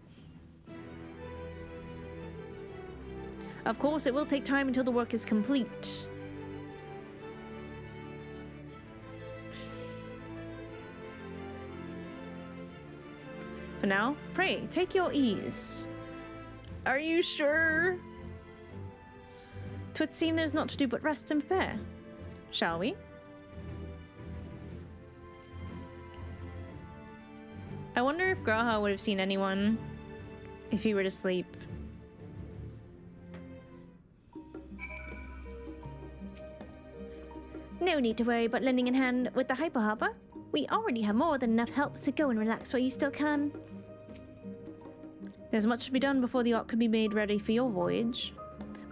Of course, it will take time until the work is complete. For now, pray, take your ease. Are you sure? 'Twould seem there's naught to do but rest and prepare. Shall we? I wonder if Graha would have seen anyone if he were to sleep. No need to worry about lending a hand with the Hyper Hopper. We already have more than enough help, so go and relax while you still can. There's much to be done before the Ark can be made ready for your voyage.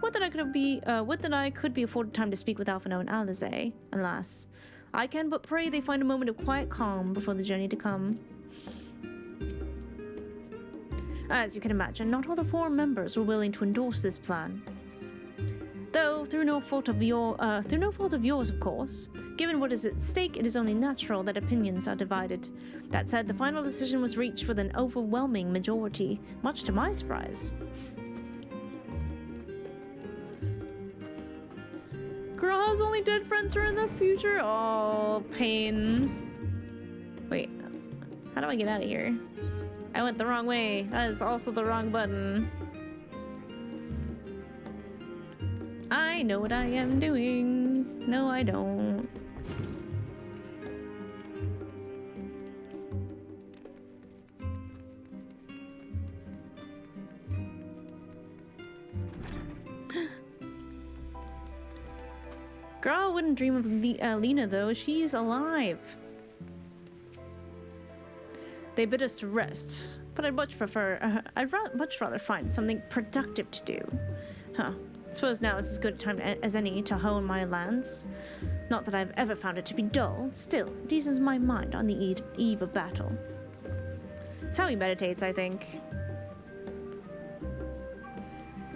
Would that I could be afforded time to speak with Alphino and Alizé. Alas, I can but pray they find a moment of quiet calm before the journey to come. As you can imagine, not all the Forum members were willing to endorse this plan. Though, through no fault of yours, of course. Given what is at stake, it is only natural that opinions are divided. That said, the final decision was reached with an overwhelming majority, much to my surprise. Graha's only dead friends are in the future. Oh, pain. Wait, how do I get out of here? I went the wrong way. That is also the wrong button. I know what I am doing. No, I don't. Girl, I wouldn't dream of Lena, though. She's alive. They bid us to rest, but I'd much rather find something productive to do. Huh. I suppose now is as good a time as any to hone my lance. Not that I've ever found it to be dull, still, it eases my mind on the eve of battle. It's how he meditates, I think.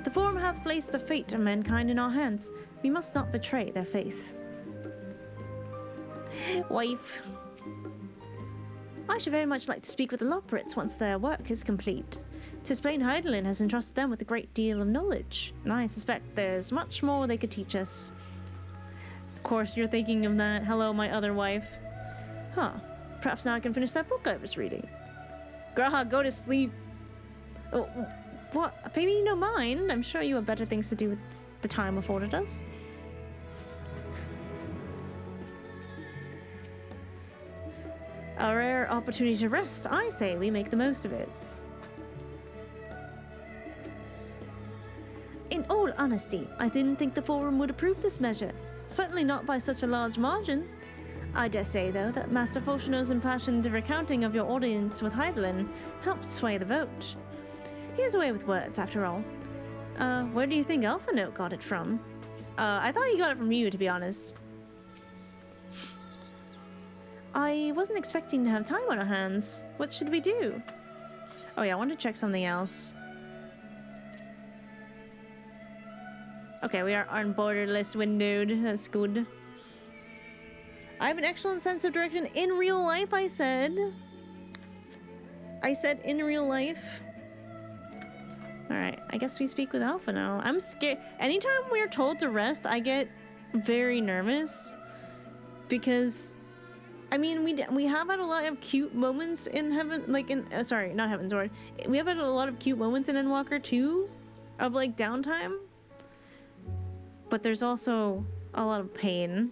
The Forum hath placed the fate of mankind in our hands. We must not betray their faith. Wife. I should very much like to speak with the Loporits once their work is complete. 'Tis plain Heidelin has entrusted them with a great deal of knowledge, and I suspect there's much more they could teach us. Of course, you're thinking of that. Hello, my other wife. Huh. Perhaps now I can finish that book I was reading. Graha, go to sleep. Oh, what? Baby, you don't mind. I'm sure you have better things to do with the time afforded us. A rare opportunity to rest. I say we make the most of it. In all honesty, I didn't think the Forum would approve this measure. Certainly not by such a large margin. I dare say, though, that Master Foshino's impassioned recounting of your audience with Heidelin helped sway the vote. He has a way with words, after all. Where do you think Alphino got it from? I thought he got it from you, to be honest. I wasn't expecting to have time on our hands. What should we do? Oh yeah, I want to check something else. Okay, we are on borderless windowed. That's good. I have an excellent sense of direction in real life, I said. I said in real life. Alright, I guess we speak with Alpha now. I'm scared. Anytime we're told to rest, I get very nervous. Because, I mean, we have had a lot of cute moments in Heaven, like in, sorry, not Heaven's Ward. We have had a lot of cute moments in Endwalker too, of like downtime. But there's also a lot of pain.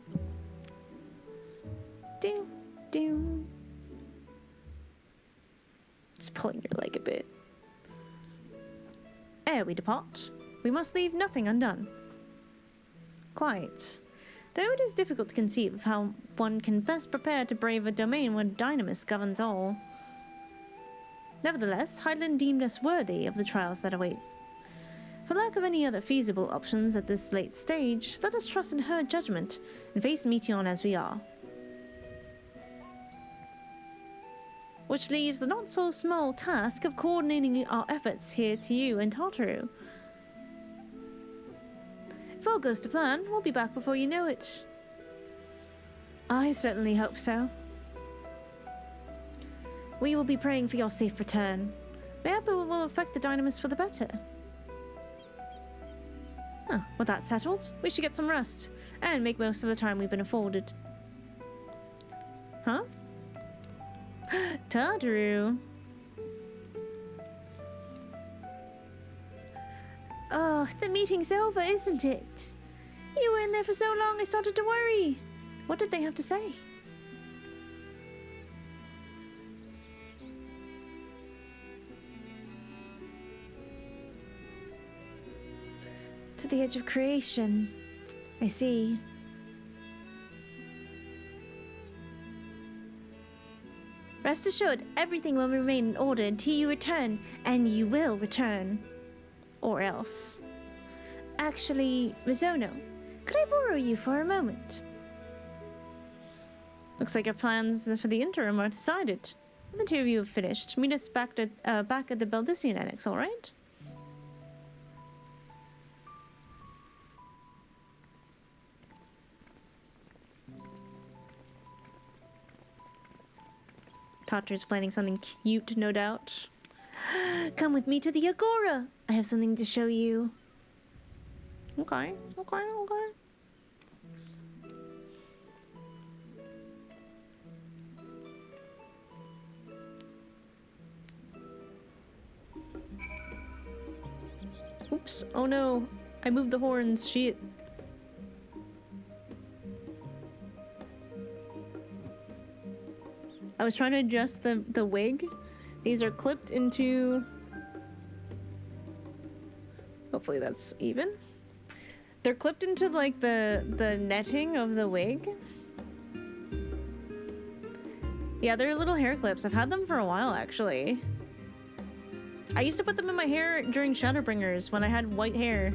Ding, ding. Just pulling your leg a bit. Ere we depart, we must leave nothing undone. Quite. Though it is difficult to conceive of how one can best prepare to brave a domain where Dynamis governs all. Nevertheless, Heidelin deemed us worthy of the trials that await. For lack of any other feasible options at this late stage, let us trust in her judgment and face Meteon as we are. which leaves the not-so-small task of coordinating our efforts here to you and Tataru. If all goes to plan, we'll be back before you know it. I certainly hope so. We will be praying for your safe return. Maybe it will affect the Dynamis for the better. Oh, with that settled, we should get some rest and make most of the time we've been afforded. Huh? Tataru. Oh, the meeting's over, isn't it? You were in there for so long I started to worry. What did they have to say? To the edge of creation. I see. Rest assured, everything will remain in order until you return, and you will return. Or else. Actually, Mizono, could I borrow you for a moment? Looks like our plans for the interim are decided. The two of you have finished. Meet us back at the Baldician Annex, alright? Tataru's planning something cute, no doubt. Come with me to the Agora. I have something to show you. Okay. Oops. Oh no. I moved the horns. Shit. I was trying to adjust the wig. These are clipped into... Hopefully that's even. They're clipped into like the netting of the wig. Yeah, they're little hair clips. I've had them for a while actually. I used to put them in my hair during Shadowbringers when I had white hair.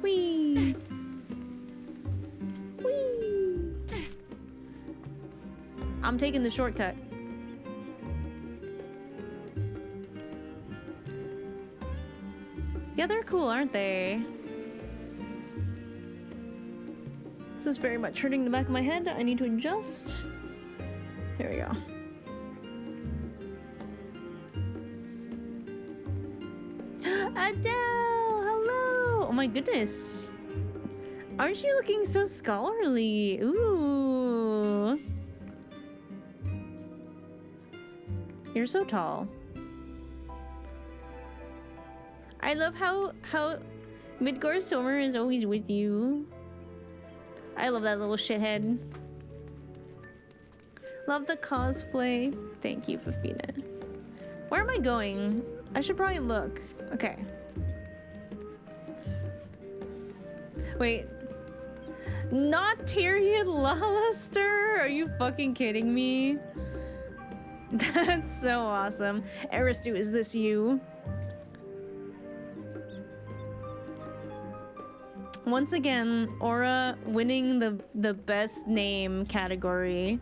Whee! Whee! I'm taking the shortcut. Yeah, they're cool, aren't they? This is very much hurting the back of my head. I need to adjust. There we go. Adele! Hello! Oh my goodness. Aren't you looking so scholarly? Ooh. You're so tall. I love how Midgard Sommer is always with you. I love that little shithead. Love the cosplay. Thank you, Fafina. Where am I going? I should probably look. Okay. Wait. Not Tyrion Lalaster? Are you fucking kidding me? That's so awesome. Aristu, is this you? Once again, Aura winning the best name category.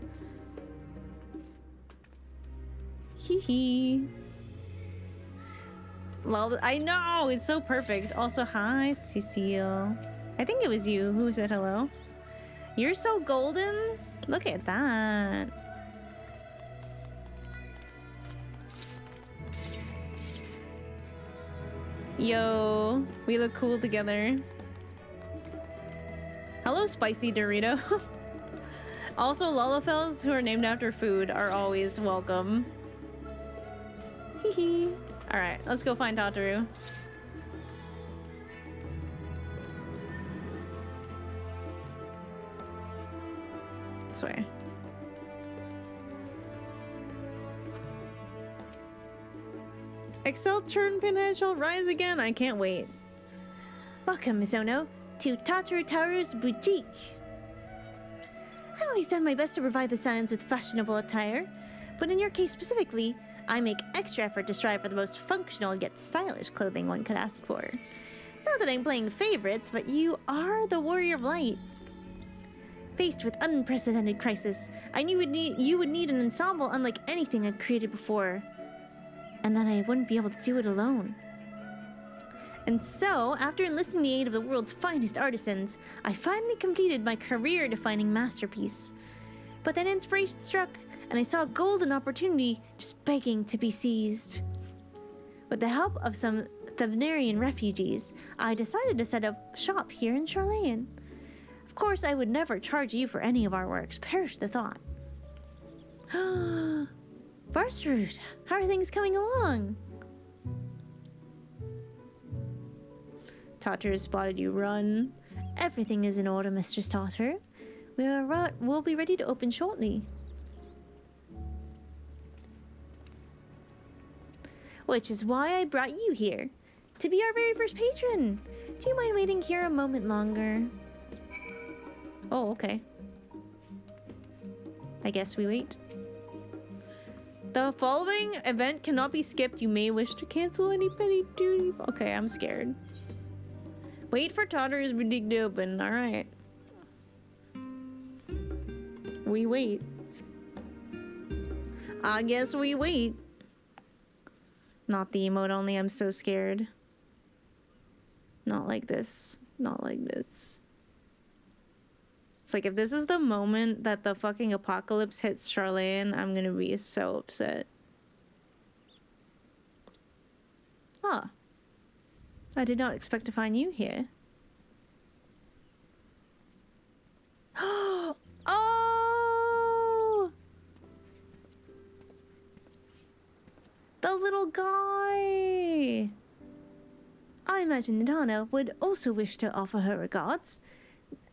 Hee. Lol, I know, it's so perfect. Also, hi, Cecile. I think it was you who said hello. You're so golden. Look at that. Yo, we look cool together. Hello, Spicy Dorito. Also, Lullafels who are named after food are always welcome. Hee hee. Alright, let's go find Tataru. This way. Excel turn pinhead shall rise again. I can't wait. Welcome, Mizono, to Tataru Taru's boutique. I've always done my best to provide the Scions with fashionable attire, but in your case specifically, I make extra effort to strive for the most functional yet stylish clothing one could ask for. Not that I'm playing favorites, but you are the warrior of light. Faced with unprecedented crisis, I knew you would need an ensemble unlike anything I've created before. And that I wouldn't be able to do it alone. And so, after enlisting the aid of the world's finest artisans, I finally completed my career-defining masterpiece. But then inspiration struck, and I saw a golden opportunity just begging to be seized. With the help of some Thavnarian refugees, I decided to set up shop here in Charlayan. Of course, I would never charge you for any of our works, perish the thought. Varsrud, how are things coming along? Totter has spotted you run. Everything is in order, Mistress Totter. We'll be ready to open shortly. Which is why I brought you here, to be our very first patron. Do you mind waiting here a moment longer? Oh, okay. I guess we wait. The following event cannot be skipped. You may wish to cancel any petty duty. Okay, I'm scared. Wait for Totter's boutique to open. Alright. We wait. I guess we wait. Not the emote only. I'm so scared. Not like this. Not like this. It's like if this is the moment that the fucking apocalypse hits Charlayan, I'm gonna be so upset. Ah. I did not expect to find you here. Oh! The little guy! I imagine Nidana would also wish to offer her regards.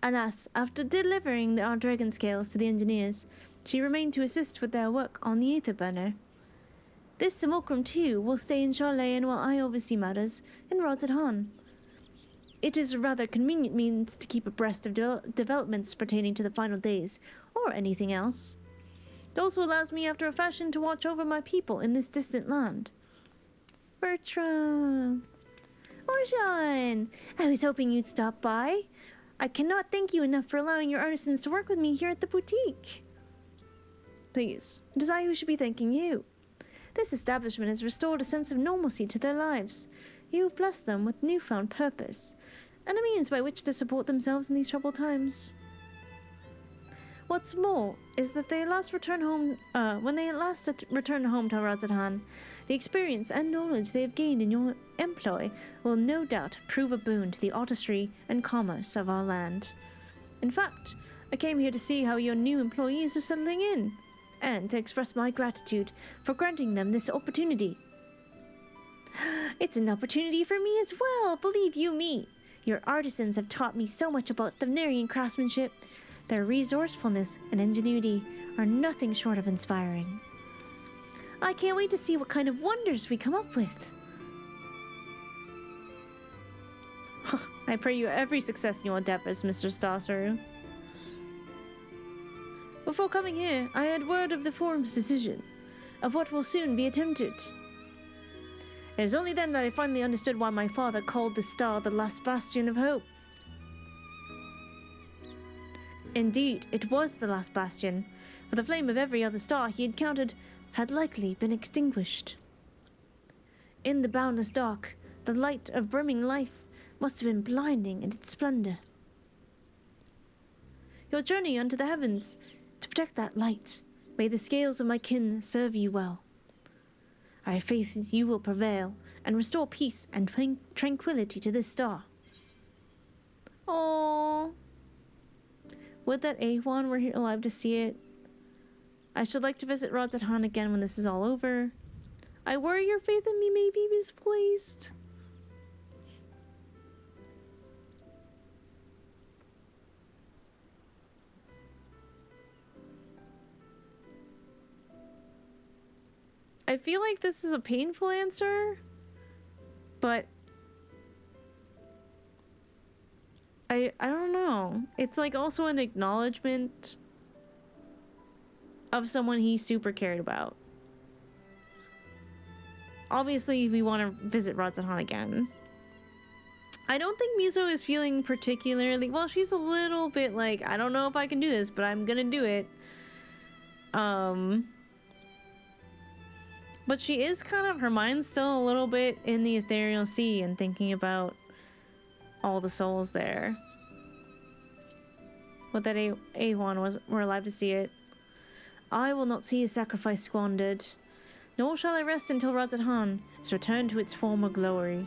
Alas, after delivering our dragon scales to the engineers, she remained to assist with their work on the ether burner. This simulacrum, too, will stay in Charlayan while I oversee matters in Rodzadhan. It is a rather convenient means to keep abreast of developments pertaining to the final days, or anything else. It also allows me, after a fashion, to watch over my people in this distant land. Bertram! Orjan! I was hoping you'd stop by. I cannot thank you enough for allowing your artisans to work with me here at the boutique. Please, it is I who should be thanking you. This establishment has restored a sense of normalcy to their lives. You've blessed them with newfound purpose, and a means by which to support themselves in these troubled times. What's more is that when they last return home to Rodzadhan, the experience and knowledge they have gained in your employ will no doubt prove a boon to the artistry and commerce of our land. In fact, I came here to see how your new employees are settling in, and to express my gratitude for granting them this opportunity. It's an opportunity for me as well, believe you me. Your artisans have taught me so much about Thavnarian craftsmanship. Their resourcefulness and ingenuity are nothing short of inspiring. I can't wait to see what kind of wonders we come up with. I pray you every success in your endeavors, Mr. Stasser. Before coming here, I had word of the forum's decision, of what will soon be attempted. It is only then that I finally understood why my father called the star the last bastion of hope. Indeed, it was the last bastion, for the flame of every other star he encountered had likely been extinguished. In the boundless dark, the light of brimming life must have been blinding in its splendor. Your journey unto the heavens, to protect that light, may the scales of my kin serve you well. I have faith that you will prevail and restore peace and tranquility to this star. Aww. Would that Ahuan were here alive to see it. I should like to visit Rodzadhan again when this is all over. I worry your faith in me may be misplaced. I feel like this is a painful answer, but I don't know. It's like also an acknowledgement of someone he super cared about. Obviously, we want to visit Rodzadhan again. I don't think Miso is feeling particularly well. She's a little bit like, I don't know if I can do this, but I'm gonna do it. But she is kind of, her mind's still a little bit in the ethereal sea and thinking about all the souls there. What that A1 was, we're alive to see it. I will not see a sacrifice squandered, nor shall I rest until Razathan is returned to its former glory.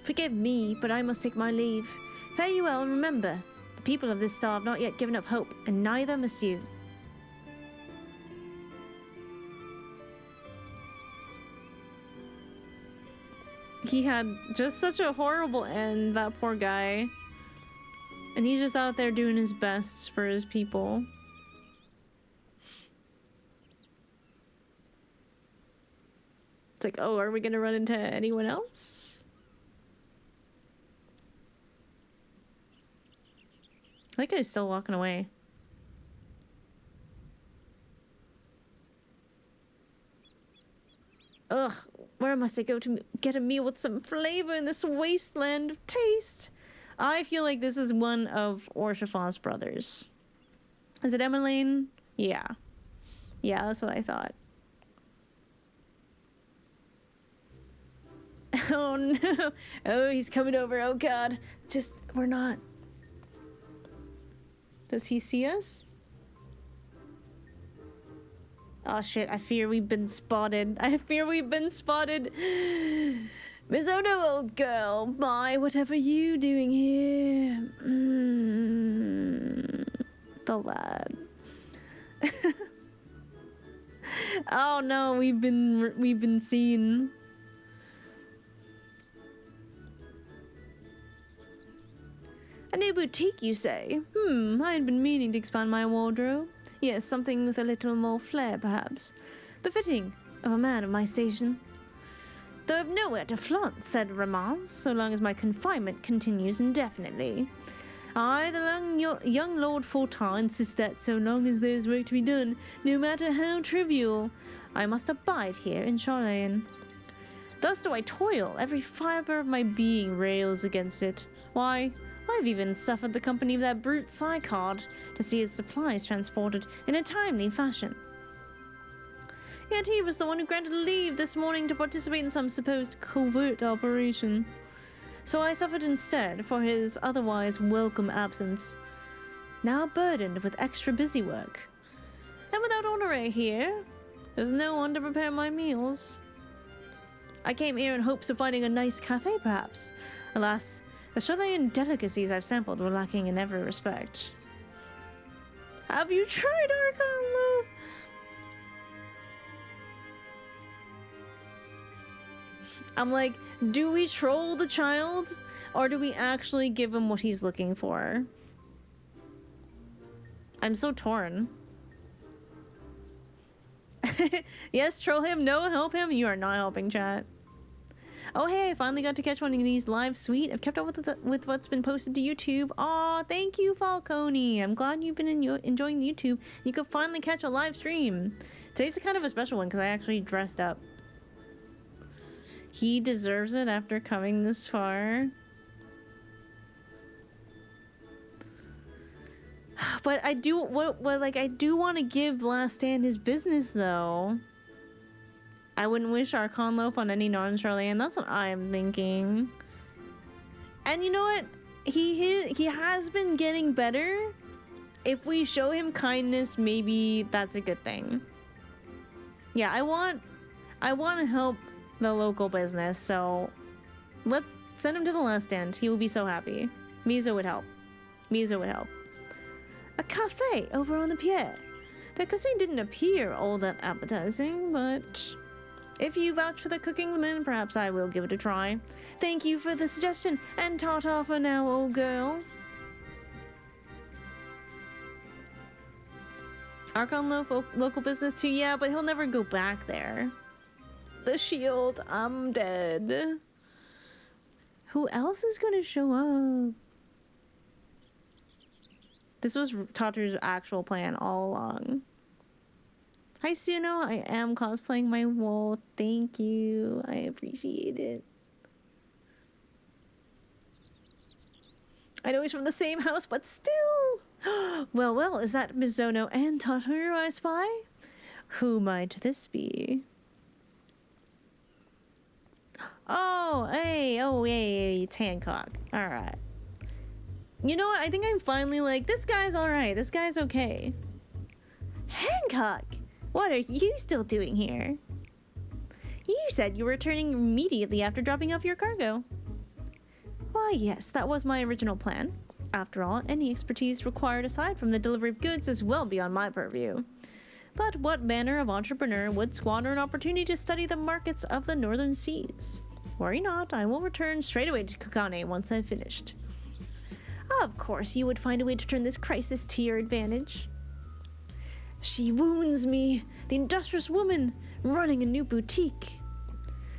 Forgive me, but I must take my leave. Fare you well, and remember, the people of this star have not yet given up hope, and neither must you. He had just such a horrible end, that poor guy. And he's just out there doing his best for his people. It's like, oh, are we gonna run into anyone else? That guy's still walking away. Ugh, where must I go to get a meal with some flavor in this wasteland of taste? I feel like this is one of Orshafon's brothers. Is it Emmeline? Yeah. Yeah, that's what I thought. Oh no! Oh, he's coming over. Oh god. Just, we're not. Does he see us? Oh shit, I fear we've been spotted. I fear we've been spotted. Miss Odo, old girl, my, whatever you doing here? The lad. Oh no, we've been seen. A new boutique, you say? I had been meaning to expand my wardrobe. Yes, something with a little more flair, perhaps. Befitting of a man of my station. Though I've nowhere to flaunt, said Ramaz, so long as my confinement continues indefinitely. I, the young Lord Fortin, insist that so long as there's work to be done, no matter how trivial, I must abide here in Charlayan. Thus do I toil, every fibre of my being rails against it. Why, I've even suffered the company of that brute Psychard to see his supplies transported in a timely fashion. Yet he was the one who granted leave this morning to participate in some supposed covert operation. So I suffered instead for his otherwise welcome absence, now burdened with extra busy work. And without Honore here, there's no one to prepare my meals. I came here in hopes of finding a nice cafe, perhaps. Alas, the Chilean delicacies I've sampled were lacking in every respect. Have you tried Archon loaf? I'm like, do we troll the child? Or do we actually give him what he's looking for? I'm so torn. Yes, troll him. No, help him. You are not helping, chat. Oh, hey, I finally got to catch one of these live sweet. I've kept up with what's been posted to YouTube. Aw, thank you, Falcone. I'm glad you've been enjoying the YouTube. You could finally catch a live stream. Today's kind of a special one because I actually dressed up. He deserves it after coming this far. But I do I do want to give Last Stand his business though. I wouldn't wish Archon Loaf on any non-Charlayan. That's what I'm thinking. And you know what? He has been getting better. If we show him kindness, maybe that's a good thing. Yeah, I want to help the local business, so let's send him to the Last Stand. He will be so happy. Miso would help. Miso would help. A cafe over on the pier. The cuisine didn't appear all that appetizing, but if you vouch for the cooking, then perhaps I will give it a try. Thank you for the suggestion, and ta-ta for now, old girl. Archon local business too, yeah, but he'll never go back there. The shield, I'm dead. Who else is gonna show up? This was Tatu's actual plan all along. Hi, Suno. I am cosplaying my wolf. Thank you. I appreciate it. I know he's from the same house, but still. Well, is that Mizono and Tataru I spy? Who might this be? Oh, hey, it's Hancock. Alright. You know what? I think I'm finally like, this guy's alright. This guy's okay. Hancock! What are you still doing here? You said you were returning immediately after dropping off your cargo. Why, yes, that was my original plan. After all, any expertise required aside from the delivery of goods is well beyond my purview. But what manner of entrepreneur would squander an opportunity to study the markets of the northern seas? Worry not, I will return straight away to Kokane once I've finished. Of course, you would find a way to turn this crisis to your advantage. She wounds me, the industrious woman, running a new boutique.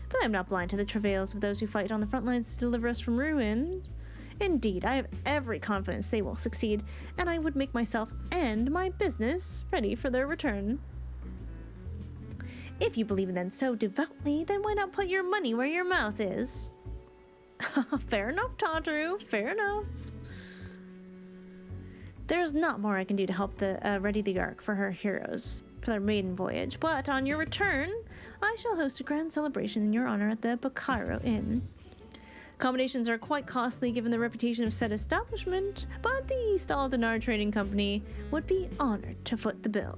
But I'm not blind to the travails of those who fight on the front lines to deliver us from ruin. Indeed, I have every confidence they will succeed, and I would make myself and my business ready for their return. If you believe in them so devoutly, then why not put your money where your mouth is? Fair enough, Tataru, fair enough. There's not more I can do to help ready the Ark for her heroes for their maiden voyage, but on your return, I shall host a grand celebration in your honor at the Bakairo Inn. Accommodations are quite costly given the reputation of said establishment, but the East Aldenar Trading Company would be honored to foot the bill.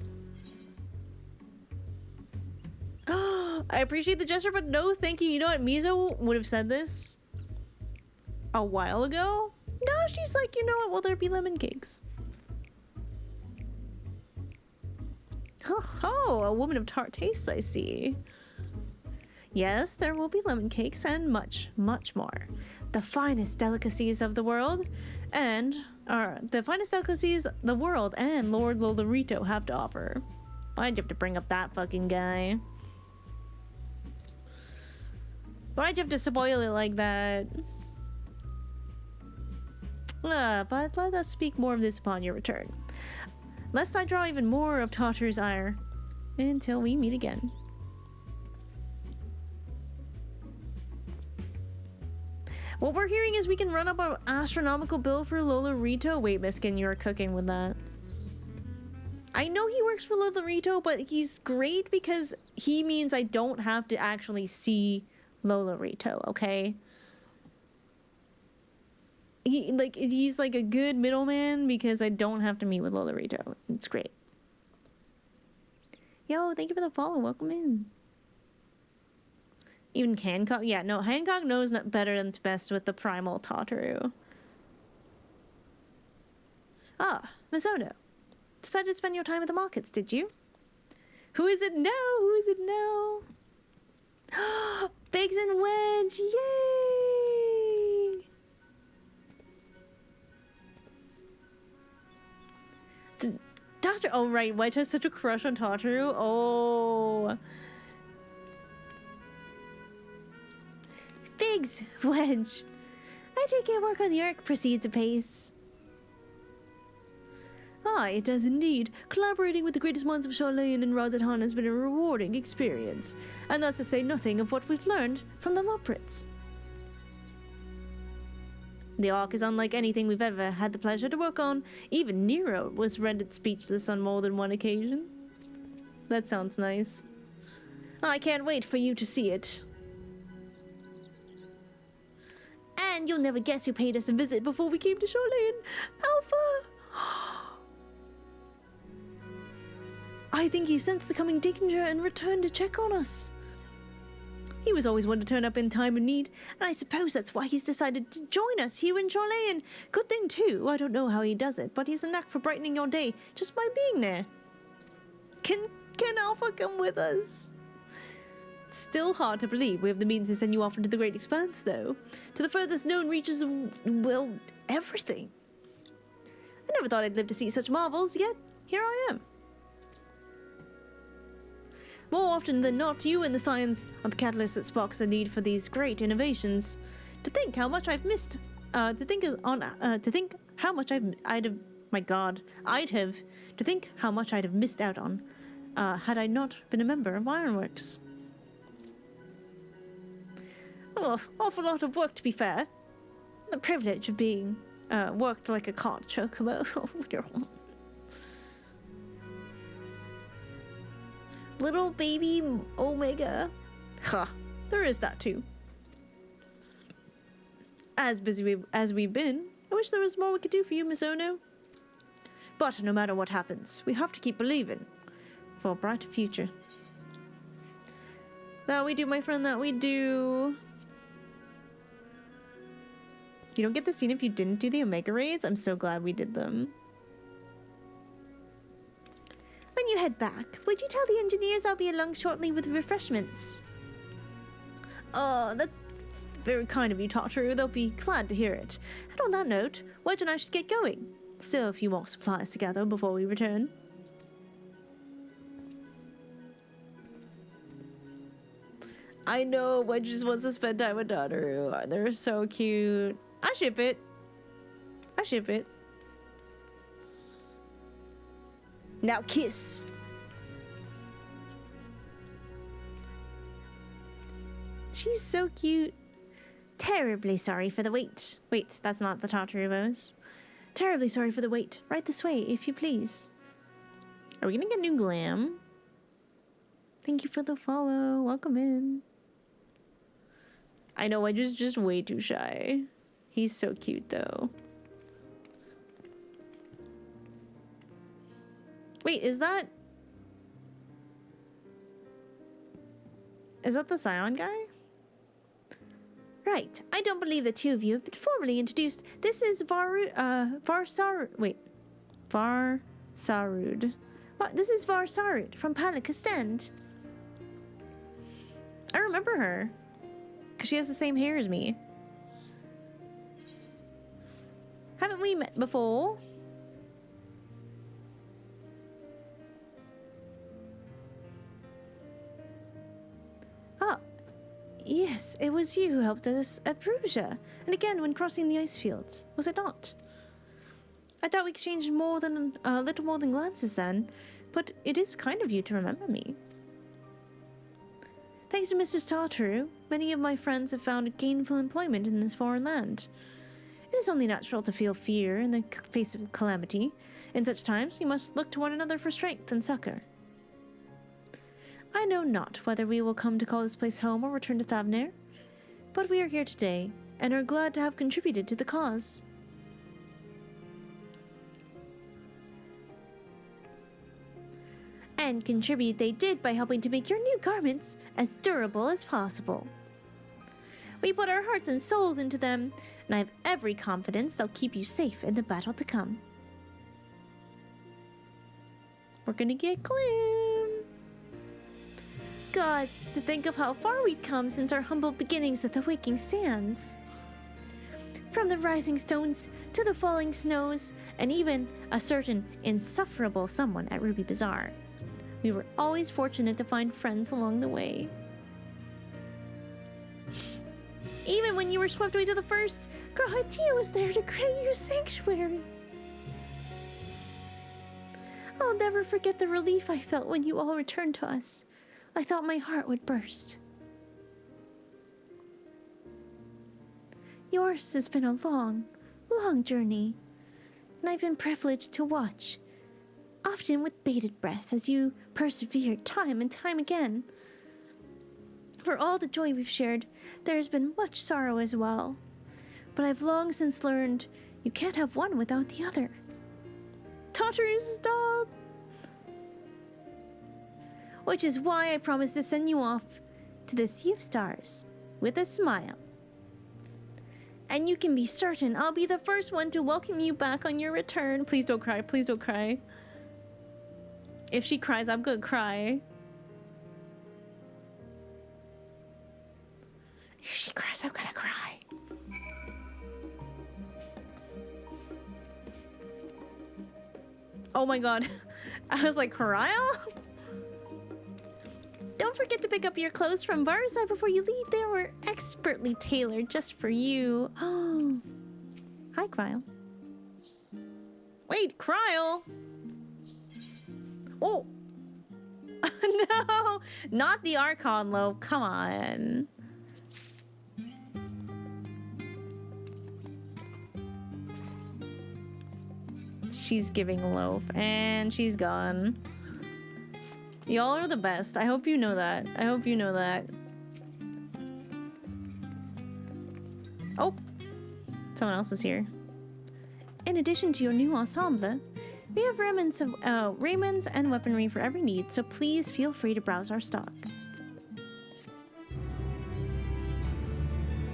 I appreciate the gesture, but no thank you. You know what? Mizo would have said this a while ago. Now she's like, you know what? Will there be lemon cakes? Oh, a woman of tart tastes, I see. Yes, there will be lemon cakes and much, much more. The finest delicacies of the world and the finest delicacies the world and Lord Lolorito have to offer. Why'd you have to bring up that fucking guy? Why'd you have to spoil it like that? But let us speak more of this upon your return, lest I draw even more of Tataru's ire until we meet again. What we're hearing is we can run up an astronomical bill for Lolorito. Wait, Miskin, you're cooking with that. I know he works for Lolorito, but he's great because he means I don't have to actually see Lolorito, okay? He's like a good middleman because I don't have to meet with Lolorito. It's great. Yo, thank you for the follow. Welcome in. Even Hancock? Yeah, no, Hancock knows not better than to mess with the primal Tataru. Ah, Mizono. Decided to spend your time at the markets, did you? Who is it now? Who is it now? Biggs and Wedge! Yay! Doctor, oh right, Wedge has such a crush on Tataru. Oh. Biggs, Wedge. I take it work on the Ark proceeds apace. Aye, it does indeed. Collaborating with the greatest minds of Charlene and Razatan has been a rewarding experience. And that's to say nothing of what we've learned from the Loprits. The Ark is unlike anything we've ever had the pleasure to work on. Even Nero was rendered speechless on more than one occasion. That sounds nice. I can't wait for you to see it. And you'll never guess who paid us a visit before we came to Charlene. Alpha! I think he sensed the coming danger and returned to check on us. He was always one to turn up in time of need, and I suppose that's why he's decided to join us here in Charlene. Good thing too, I don't know how he does it, but he's a knack for brightening your day just by being there. Can Alpha come with us? It's still hard to believe we have the means to send you off into the great expanse, though. To the furthest known reaches of, well, everything. I never thought I'd live to see such marvels, yet here I am. More often than not, you and the science are the catalyst that sparks the need for these great innovations. To think how much I've missed. To think how much I'd have missed out on. had I not been a member of Ironworks. Oh, awful lot of work, to be fair. The privilege of being worked like a cart chocobo. Little baby Omega. Ha, there is that too. As busy as we've been, I wish there was more we could do for you, Miss Ono. But no matter what happens, we have to keep believing for a brighter future. That we do, my friend, that we do. You don't get the scene if you didn't do the Omega raids. I'm so glad we did them. When you head back, would you tell the engineers I'll be along shortly with refreshments? Oh, that's very kind of you, Tataru. They'll be glad to hear it. And on that note, Wedge and I should get going. Still a few more supplies to gather before we return. I know, Wedge just wants to spend time with Tataru. They're so cute. I ship it. I ship it. Now kiss. She's so cute. Terribly sorry for the wait. Wait, that's not the Tataru voice. Terribly sorry for the wait. Right this way, if you please. Are we gonna get new glam? Thank you for the follow. Welcome in. I know, Wedge is just way too shy. He's so cute, though. Wait, is that the Scion guy? Right. I don't believe the two of you have been formally introduced. This is Varsarud. Wait. Varsarud. What? This is Varsarud from Palika Stand. I remember her. Because she has the same hair as me. Haven't we met before? Ah, yes, it was you who helped us at Perugia, and again when crossing the ice fields, was it not? I thought we exchanged a little more than glances then, but it is kind of you to remember me. Thanks to Mr. Tataru, many of my friends have found gainful employment in this foreign land. It is only natural to feel fear in the face of calamity. In such times, you must look to one another for strength and succor. I know not whether we will come to call this place home or return to Thavnair, but we are here today, and are glad to have contributed to the cause. And contribute they did by helping to make your new garments as durable as possible. We put our hearts and souls into them, and I have every confidence they'll keep you safe in the battle to come. We're gonna get glam. Gods, to think of how far we've come since our humble beginnings at the Waking Sands. From the rising stones to the falling snows, and even a certain insufferable someone at Ruby Bazaar. We were always fortunate to find friends along the way. Even when you were swept away to the first, Grahatia was there to grant you sanctuary. I'll never forget the relief I felt when you all returned to us. I thought my heart would burst. Yours has been a long, long journey, and I've been privileged to watch, often with bated breath, as you persevered time and time again. For all the joy we've shared, there has been much sorrow as well. But I've long since learned you can't have one without the other. Tataru, stop! Which is why I promised to send you off to the Sea of Stars with a smile. And you can be certain I'll be the first one to welcome you back on your return. Please don't cry, please don't cry. If she cries, I'm gonna cry. If she cries, I'm gonna cry. Oh my god. I was like, Cryle? Don't forget to pick up your clothes from Barzai before you leave. They were expertly tailored just for you. Oh. Hi, Cryle. Wait, Cryle? Oh. No, not the Archon loaf. Come on. She's giving a loaf and she's gone. Y'all are the best. I hope you know that. I hope you know that. Oh, someone else was here. In addition to your new ensemble, we have remnants of Raymonds and weaponry for every need, so please feel free to browse our stock.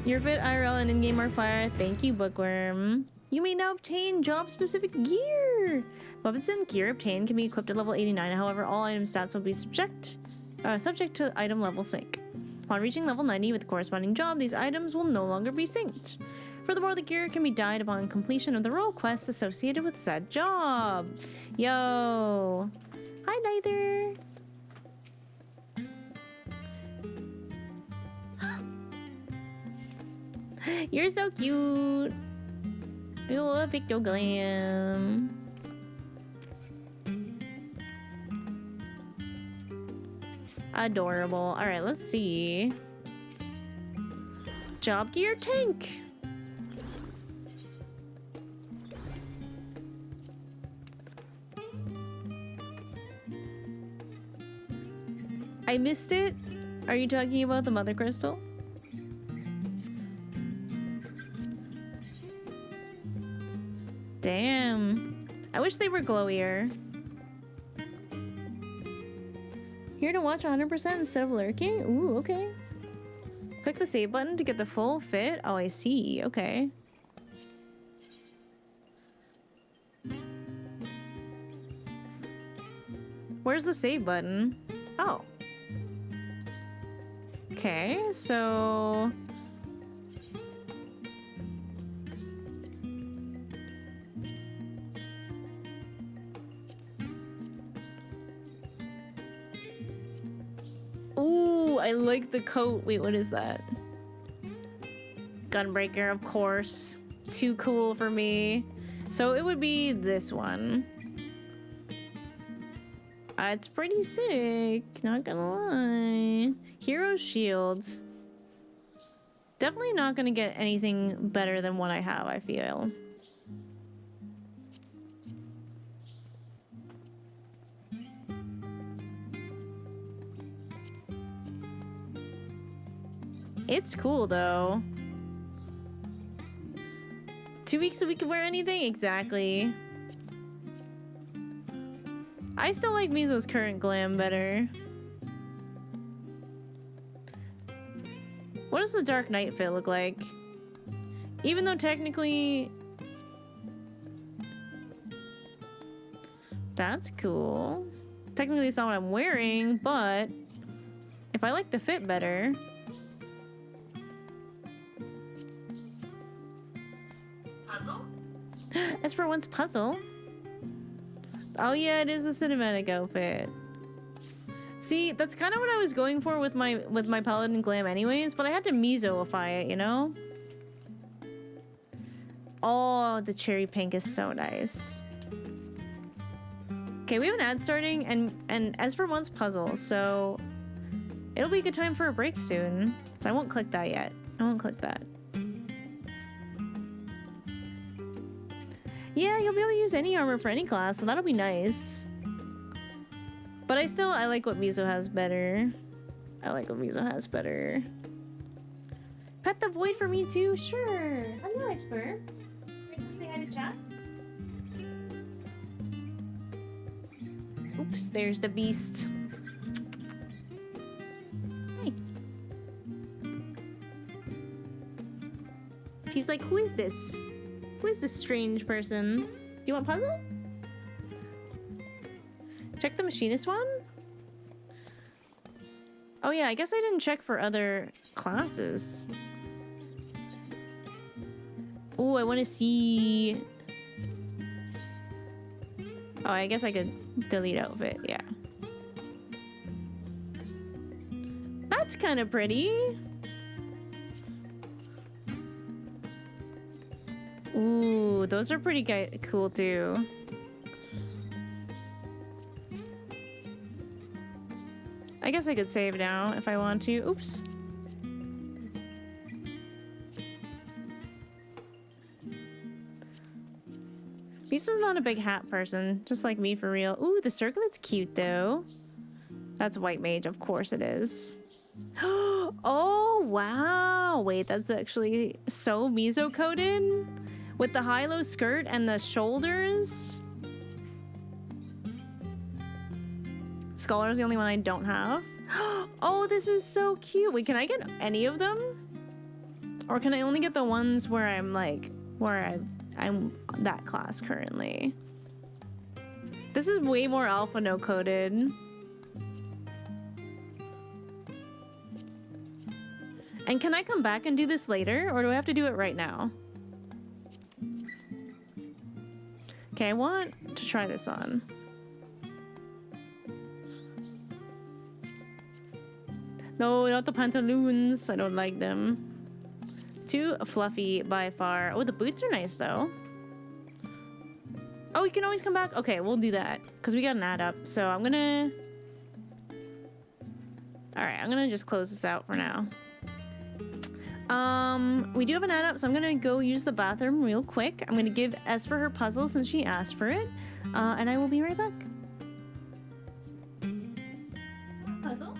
Your fit IRL and in-game are fire. Thank you, Bookworm. You may now obtain job-specific gear. Weapons and gear obtained can be equipped at level 89. However, all item stats will be subject to item level sync. Upon reaching level 90 with the corresponding job, these items will no longer be synced. Furthermore, the gear can be dyed upon completion of the role quests associated with said job. Yo. Hi, Neither. You're so cute. You're pictoglam. Adorable. All right, let's see. Job gear tank. I missed it. Are you talking about the mother crystal? Damn. I wish they were glowier. Here to watch 100% instead of lurking? Ooh, okay. Click the save button to get the full fit. Oh, I see. Okay. Where's the save button? Oh. Okay, so... Ooh, I like the coat. Wait, what is that? Gunbreaker, of course. Too cool for me. So it would be this one. It's pretty sick, not gonna lie. Hero Shield. Definitely not gonna get anything better than what I have, I feel. It's cool though. 2 weeks so we can wear anything? Exactly. I still like Mizo's current glam better. What does the Dark Knight fit look like? Even though technically... That's cool. Technically it's not what I'm wearing, but... If I like the fit better... As for one's puzzle. Oh yeah, it is the cinematic outfit. See, that's kind of what I was going for with my paladin glam anyways, but I had to Mizoify it, you know? Oh, the cherry pink is so nice. Okay, we have an ad starting and as for one's puzzle, so it'll be a good time for a break soon. So I won't click that yet. I won't click that. Yeah, you'll be able to use any armor for any class, so that'll be nice. But I like what Mizo has better. I like what Mizo has better. Pet the void for me too? Sure. I'm no expert. Ready to say hi to chat? Oops, there's the beast. Hi. She's like, who is this? Who is this strange person? Do you want puzzle? Check the machinist one? Oh yeah, I guess I didn't check for other classes. Oh, I want to see... Oh, I guess I could delete outfit, yeah. That's kind of pretty. Ooh, those are pretty cool too. guess I could save now if I want to. Oops. Misa's not a big hat person, just like me for real. Ooh, the circlet's cute though. That's white mage, of course it is. Oh, wow. Wait, that's actually so miso coated with the high-low skirt and the shoulders. Scholar's the only one I don't have. Oh, this is so cute. Wait, can I get any of them? Or can I only get the ones where I'm like, I'm that class currently? This is way more alpha no coded. And can I come back and do this later, or do I have to do it right now? Okay, I want to try this on. No, not the pantaloons. I don't like them. Too fluffy by far. Oh, the boots are nice though. Oh, you can always come back. Okay, we'll do that because we got an ad up. So I'm gonna... All right, I'm gonna just close this out for now. We do have an ad up, so I'm gonna go use the bathroom real quick. I'm gonna give Esper her puzzle since she asked for it, and I will be right back. Puzzle?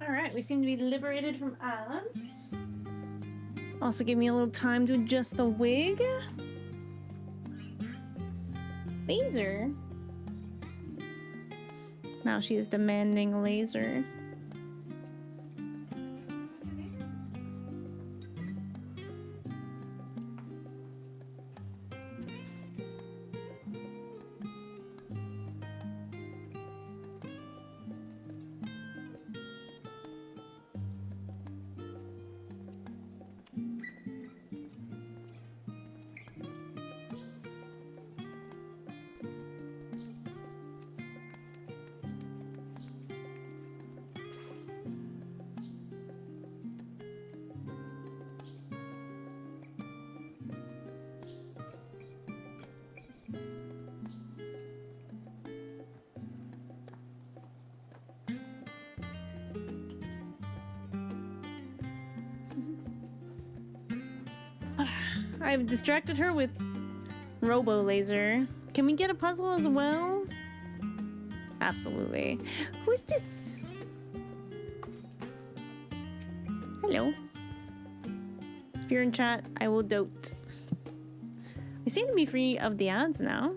Alright, we seem to be liberated from ads. Also give me a little time to adjust the wig. Laser. Now she is demanding laser. I've distracted her with Robo Laser. Can we get a puzzle as well? Absolutely. Who's this? Hello. If you're in chat, I will dote. We seem to be free of the ads now.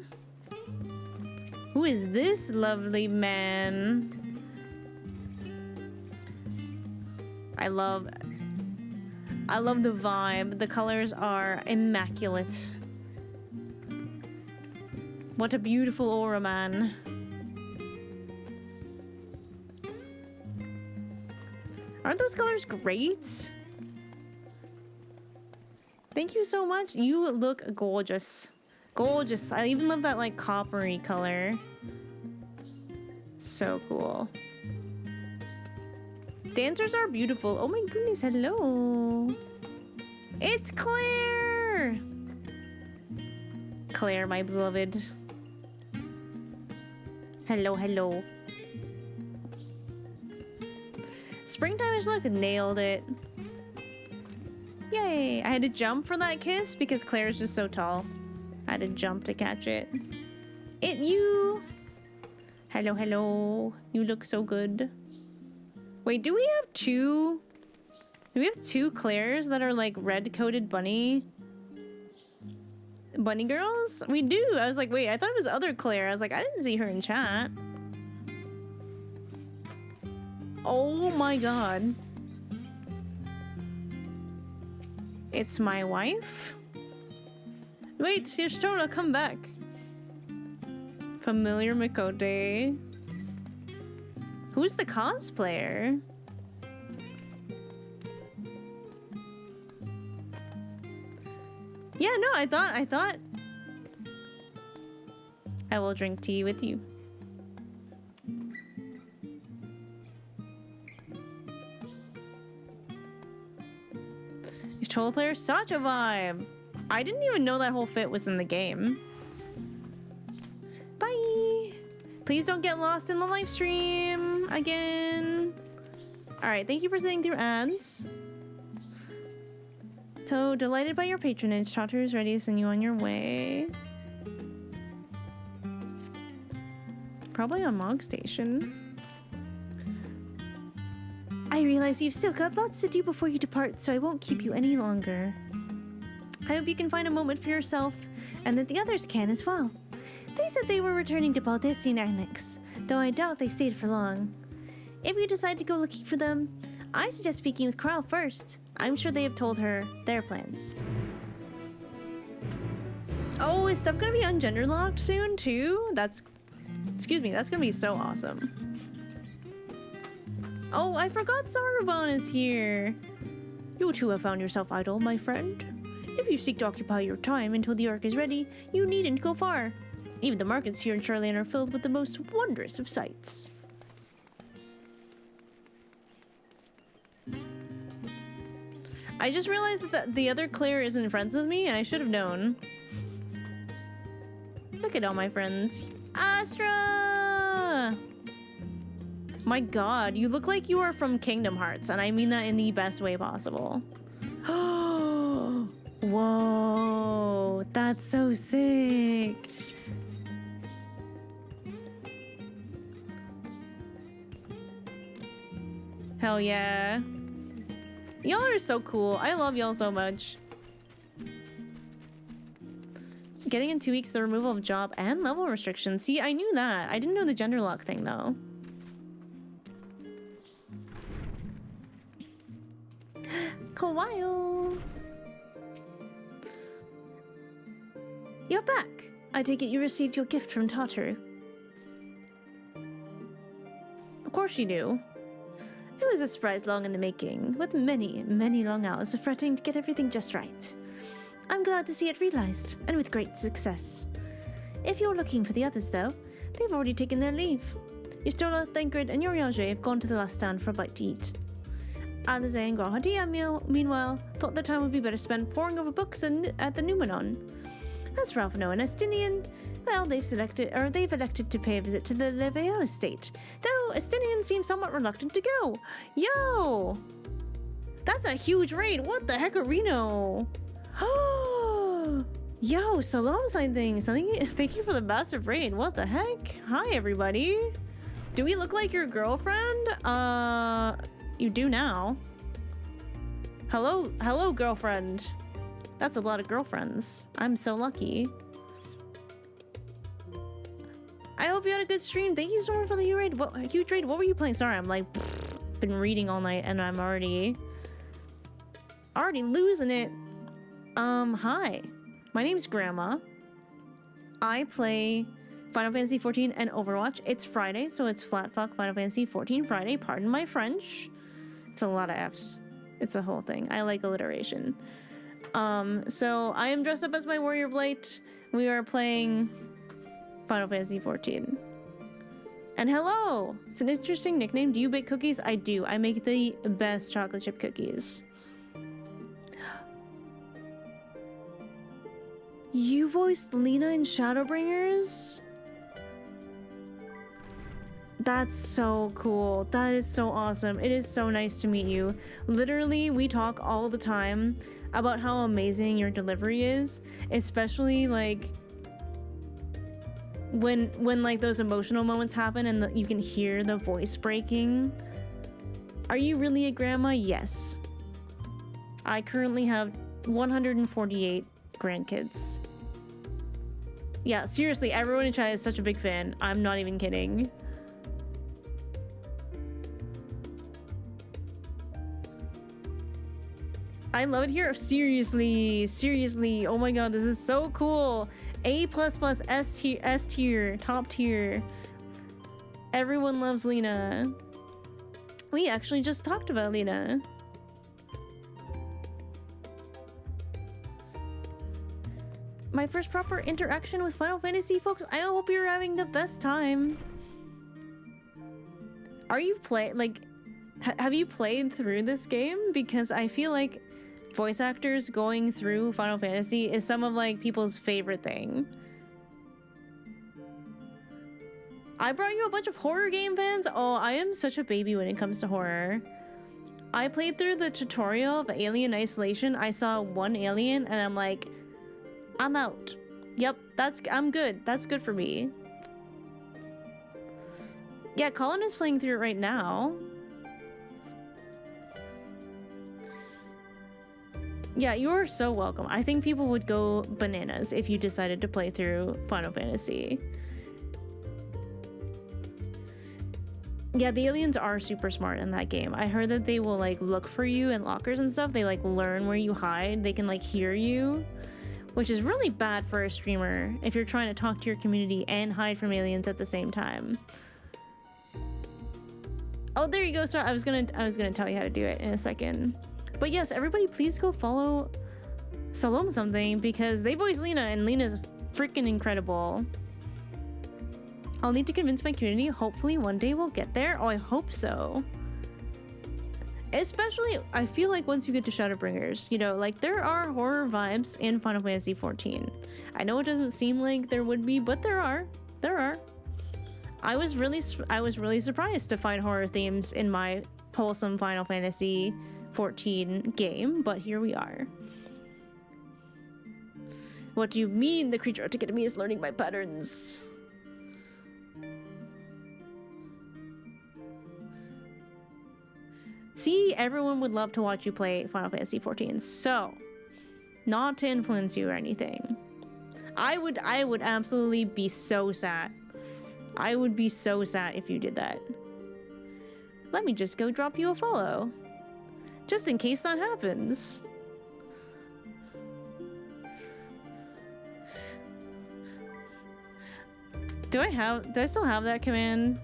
Who is this lovely man? I love the vibe. The colors are immaculate. What a beautiful aura, man. Aren't those colors great? Thank you so much. You look gorgeous. Gorgeous. I even love that like coppery color. So cool. Dancers are beautiful. Oh my goodness, hello. It's Claire! Claire, my beloved. Hello, hello. Springtime-ish look, nailed it. Yay! I had to jump for that kiss because Claire's just so tall. I had to jump to catch it. You! Hello, hello. You look so good. Wait, do we have two Claires that are like red-coated bunny girls? We do. I was like, wait, I thought it was other Claire. I was like, I didn't see her in chat. Oh my god. It's my wife? Wait, Shishtora, come back. Familiar Mikote. Who's the cosplayer? Yeah, no, I thought I will drink tea with you. Controller player, such a vibe. I didn't even know that whole fit was in the game. Bye. Please don't get lost in the live stream again. All right, thank you for sitting through ads. So delighted by your patronage. Tater is ready to send you on your way. Probably on Mog Station. I realize you've still got lots to do before you depart, so I won't keep you any longer. I hope you can find a moment for yourself, and that the others can as well. They said they were returning to Baldessian Annex, though I doubt they stayed for long. If you decide to go looking for them, I suggest speaking with Kral first. I'm sure they have told her their plans. Oh, is stuff gonna be ungender locked soon too? Excuse me, that's gonna be so awesome. Oh, I forgot Sarabon is here. You too have found yourself idle, my friend. If you seek to occupy your time until the arc is ready, you needn't go far. Even the markets here in Charlian are filled with the most wondrous of sights. I just realized that the other Claire isn't friends with me, and I should have known. Look at all my friends. Astra! My god, you look like you are from Kingdom Hearts, and I mean that in the best way possible. Whoa, that's so sick. Hell yeah. Y'all are so cool. I love y'all so much. Getting in 2 weeks the removal of job and level restrictions. See, I knew that. I didn't know the gender lock thing though. Kawaii. You're back. I take it you received your gift from Tataru. Of course you do. It was a surprise long in the making, with many, many long hours of fretting to get everything just right. I'm glad to see it realized, and with great success. If you're looking for the others, though, they've already taken their leave. Yustola, Thancred, and Yoriage have gone to the last stand for a bite to eat. Alize and Grahadia, meanwhile, thought the time would be better spent poring over books at the Numenon. As for Alphino and Estinian, well, they've elected to pay a visit to the Leveille estate, though Estinian seems somewhat reluctant to go. Yo! That's a huge raid! What the heck, Reno? Yo, Salam sign things. Thank you for the massive raid. What the heck? Hi, everybody. Do we look like your girlfriend? You do now. Hello, girlfriend. That's a lot of girlfriends. I'm so lucky. I hope you had a good stream. Thank you so much for the huge raid. What were you playing? Sorry, I'm like been reading all night and I'm already losing it. Hi. My name's Grandma. I play Final Fantasy XIV and Overwatch. It's Friday, so it's Flat Fuck Final Fantasy XIV Friday. Pardon my French. It's a lot of F's. It's a whole thing. I like alliteration. So I am dressed up as my warrior blight. We are playing Final Fantasy XIV. And hello! It's an interesting nickname. Do you bake cookies? I do. I make the best chocolate chip cookies. You voiced Lena in Shadowbringers? That's so cool. That is so awesome. It is so nice to meet you. Literally, we talk all the time about how amazing your delivery is, especially like when like those emotional moments happen and you can hear the voice breaking. Are you really a grandma? Yes. I currently have 148 grandkids. Yeah, seriously, everyone in chat is such a big fan. I'm not even kidding. I love it here. Seriously. Oh my god, this is so cool. A++, S tier, top tier. Everyone loves Lena. We actually just talked about Lena. My first proper interaction with Final Fantasy, folks. I hope you're having the best time. Are you have you played through this game? Because I feel like voice actors going through Final Fantasy is some of like people's favorite thing. I brought you a bunch of horror game fans. Oh, I am such a baby when it comes to horror. I played through the tutorial of Alien Isolation. I saw one alien and I'm like, I'm out. Yep, I'm good. That's good for me. Yeah, Colin is playing through it right now. Yeah, you're so welcome. I think people would go bananas if you decided to play through Final Fantasy. Yeah, the aliens are super smart in that game. I heard that they will like look for you in lockers and stuff. They like learn where you hide. They can like hear you, which is really bad for a streamer if you're trying to talk to your community and hide from aliens at the same time. Oh, there you go. Sorry, I was gonna tell you how to do it in a second. But yes, everybody please go follow Salome something because they voice Lena and Lena's freaking incredible. I'll need to convince my community. Hopefully one day we'll get there. Oh, I hope so. Especially, I feel like once you get to Shadowbringers, you know, like there are horror vibes in Final Fantasy XIV. I know it doesn't seem like there would be, but there are. There are. I was really surprised to find horror themes in my wholesome Final Fantasy XIV game, but here we are. What do you mean the creature Articulate is learning my patterns? See, everyone would love to watch you play Final Fantasy XIV. So, not to influence you or anything. I would absolutely be so sad. I would be so sad if you did that. Let me just go drop you a follow. Just in case that happens. Do I still have that command?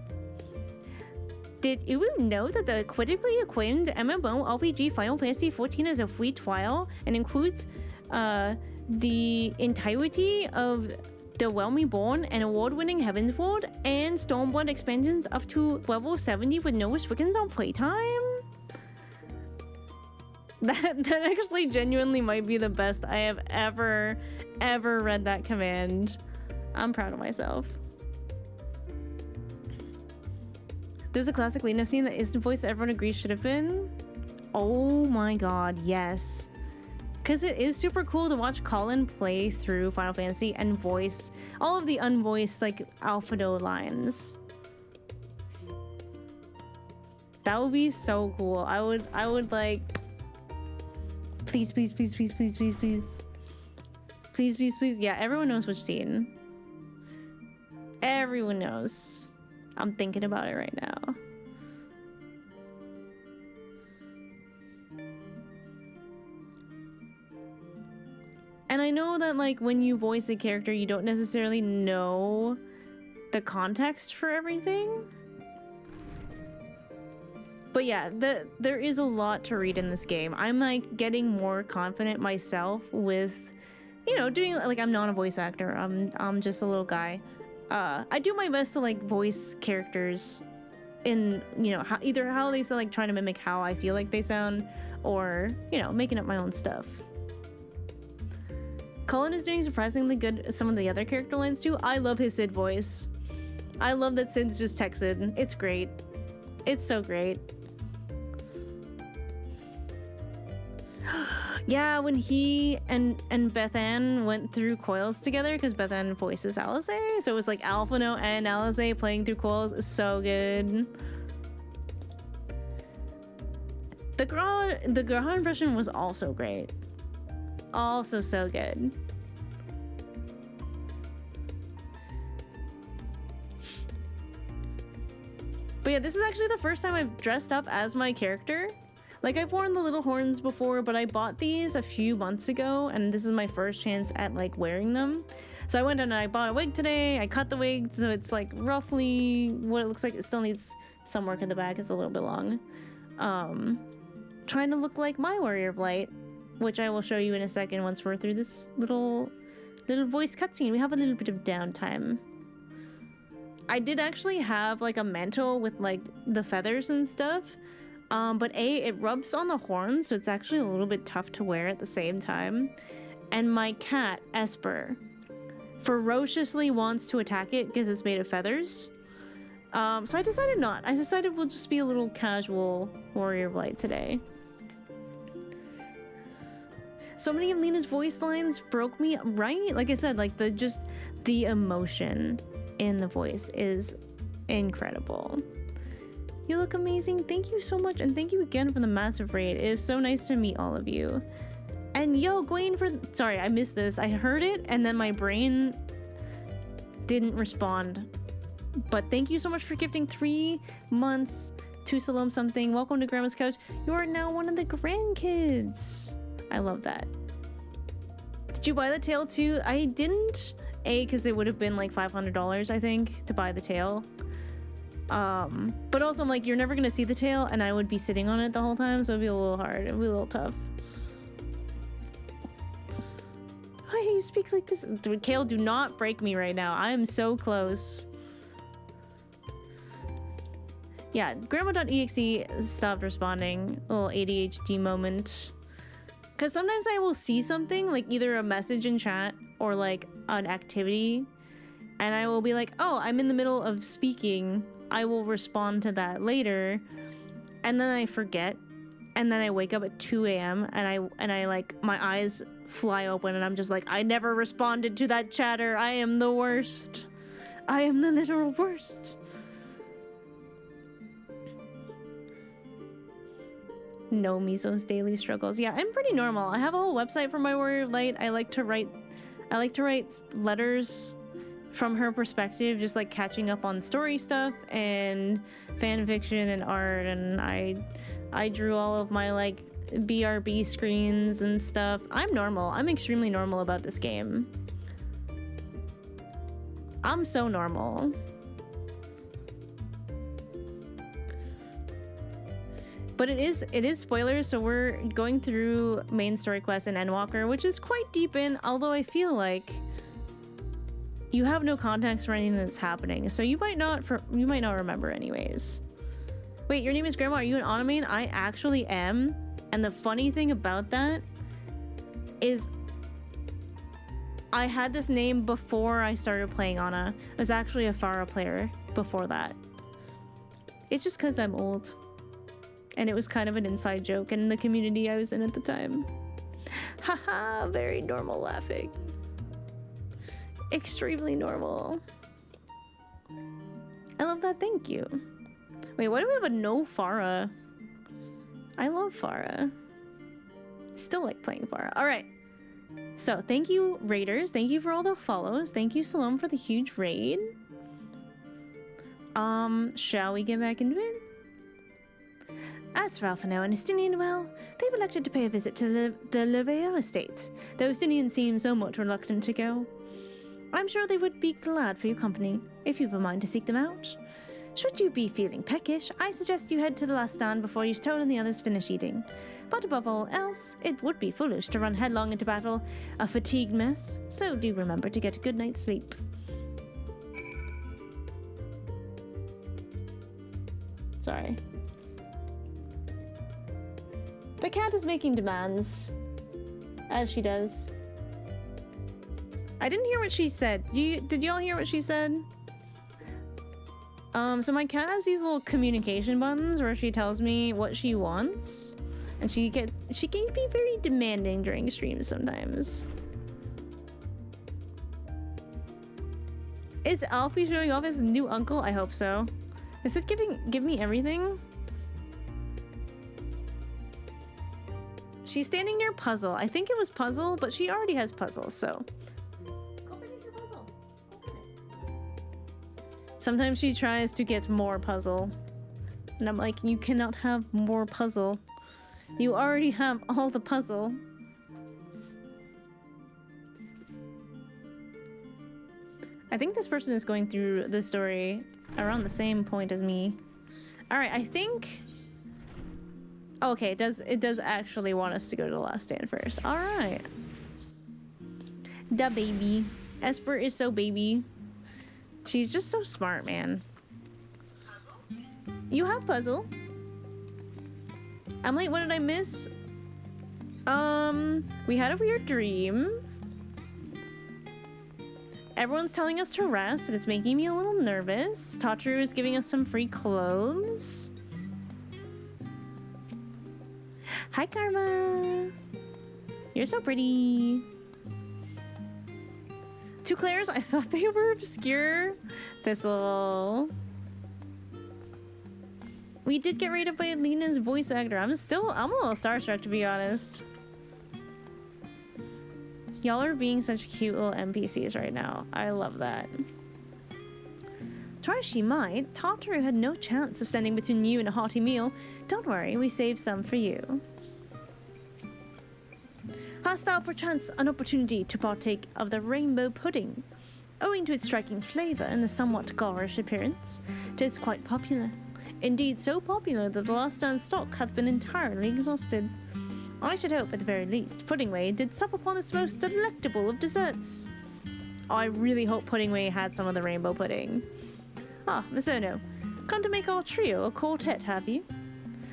Did you know that the critically acclaimed MMORPG Final Fantasy XIV is a free trial and includes the entirety of the Realm Reborn and award-winning Heaven's World and Stormblood expansions up to level 70 with no restrictions on playtime? That actually genuinely might be the best I have ever read that command. I'm proud of myself. There's a classic Lena scene that instant voice that everyone agrees should have been. Oh my god, yes. Because it is super cool to watch Colin play through Final Fantasy and voice all of the unvoiced, like, Alphado lines. That would be so cool. I would like... Please, please, please, please, please, please, please. Please, please, please. Yeah, everyone knows which scene. Everyone knows. I'm thinking about it right now. And I know that, like, when you voice a character, you don't necessarily know the context for everything. But yeah, there is a lot to read in this game. I'm, like, getting more confident myself with, you know, doing, like, I'm not a voice actor. I'm just a little guy. I do my best to, like, voice characters in, you know, either how they sound, like, trying to mimic how I feel like they sound, or, you know, making up my own stuff. Cullen is doing surprisingly good at some of the other character lines too. I love his Sid voice. I love that Sid's just texted. It's great. It's so great. Yeah, when he and Beth Ann went through Coils together, because Beth Ann voices Alizé, so it was like Alphino and Alizé playing through Coils. So good. The Graha impression was also great. Also so good. But yeah, this is actually the first time I've dressed up as my character. Like, I've worn the little horns before, but I bought these a few months ago, and this is my first chance at, like, wearing them. So I went and I bought a wig today. I cut the wig, so it's, like, roughly what it looks like. It still needs some work in the back. It's a little bit long. Trying to look like my Warrior of Light, which I will show you in a second once we're through this little voice cutscene. We have a little bit of downtime. I did actually have, like, a mantle with, like, the feathers and stuff. But it rubs on the horns, so it's actually a little bit tough to wear at the same time. And my cat, Esper, ferociously wants to attack it because it's made of feathers. So I decided not. I decided we'll just be a little casual Warrior of Light today. So many of Lena's voice lines broke me, right? Like I said, like, the emotion in the voice is incredible. You look amazing. Thank you so much, and thank you again for the massive raid. It is so nice to meet all of you. And yo, Gwen, sorry, I missed this. I heard it, and then my brain didn't respond. But thank you so much for gifting 3 months to Salome something. Welcome to Grandma's Couch. You are now one of the grandkids. I love that. Did you buy the tail too? I didn't. Because it would have been like $500, I think, to buy the tail. But also I'm like, you're never gonna see the tail, and I would be sitting on it the whole time, so it'd be a little hard. It'd be a little tough. Why do you speak like this? Kale, do not break me right now. I am so close. Yeah, grandma.exe stopped responding. A little ADHD moment. Because sometimes I will see something, like either a message in chat or like an activity, and I will be like, oh, I'm in the middle of speaking. I will respond to that later, and then I forget, and then I wake up at 2 a.m. and I like, my eyes fly open, and I'm just like, I never responded to that chatter. I am the worst. I am the literal worst. No Miso's daily struggles. Yeah, I'm pretty normal. I have a whole website for my Warrior of Light. I like to write letters from her perspective, just like catching up on story stuff and fan fiction and art, and I drew all of my like BRB screens and stuff. I'm normal. I'm extremely normal about this game. I'm so normal. But it is spoilers, so we're going through main story quest in Endwalker, which is quite deep in, although I feel like you have no context for anything that's happening, so you might not remember anyways. Wait, your name is Grandma, are you an Automane? I actually am, and the funny thing about that is I had this name before I started playing Ana. I was actually a Pharah player before that. It's just because I'm old. And it was kind of an inside joke in the community I was in at the time. Haha, very normal laughing. Extremely normal. I love that, thank you. Wait, why do we have a no Pharah? I love Pharah. Still like playing Pharah. Alright. So, thank you, raiders. Thank you for all the follows. Thank you, Salome, for the huge raid. Shall we get back into it? As for Alphino and Estinian, well, they've elected to pay a visit to the Leveille estate, though Estinian seems somewhat reluctant to go. I'm sure they would be glad for your company, if you've a mind to seek them out. Should you be feeling peckish, I suggest you head to the last stand before you Stoat and the others finish eating. But above all else, it would be foolish to run headlong into battle, a fatigued mess, so do remember to get a good night's sleep. Sorry. The cat is making demands, as she does. I didn't hear what she said. Did y'all hear what she said? So my cat has these little communication buttons where she tells me what she wants, and she can be very demanding during streams sometimes. Is Alfie showing off his new uncle? I hope so. Is it give me everything? She's standing near Puzzle. I think it was Puzzle, but she already has Puzzle, so. Go finish your Puzzle. Open it. Sometimes she tries to get more Puzzle. And I'm like, you cannot have more Puzzle. You already have all the Puzzle. I think this person is going through the story around the same point as me. Alright, I think... Okay, it does actually want us to go to the last stand first. Alright. Da baby. Esper is so baby. She's just so smart, man. You have Puzzle. I'm like, what did I miss? We had a weird dream. Everyone's telling us to rest, and it's making me a little nervous. Tatru is giving us some free clothes. Hi, Karma. You're so pretty. Two Claires, I thought they were obscure. Thistle. We did get rated by Lena's voice actor. I'm a little starstruck, to be honest. Y'all are being such cute little NPCs right now. I love that. Try as she might, Tartaru had no chance of standing between you and a hearty meal. Don't worry, we saved some for you. Hast thou perchance an opportunity to partake of the rainbow pudding? Owing to its striking flavour and the somewhat garish appearance, 'tis quite popular. Indeed, so popular that the last stand stock hath been entirely exhausted. I should hope, at the very least, Puddingway did sup upon this most delectable of desserts. Oh, I really hope Puddingway had some of the rainbow pudding. Ah, Misono, come to make our trio a quartet, have you?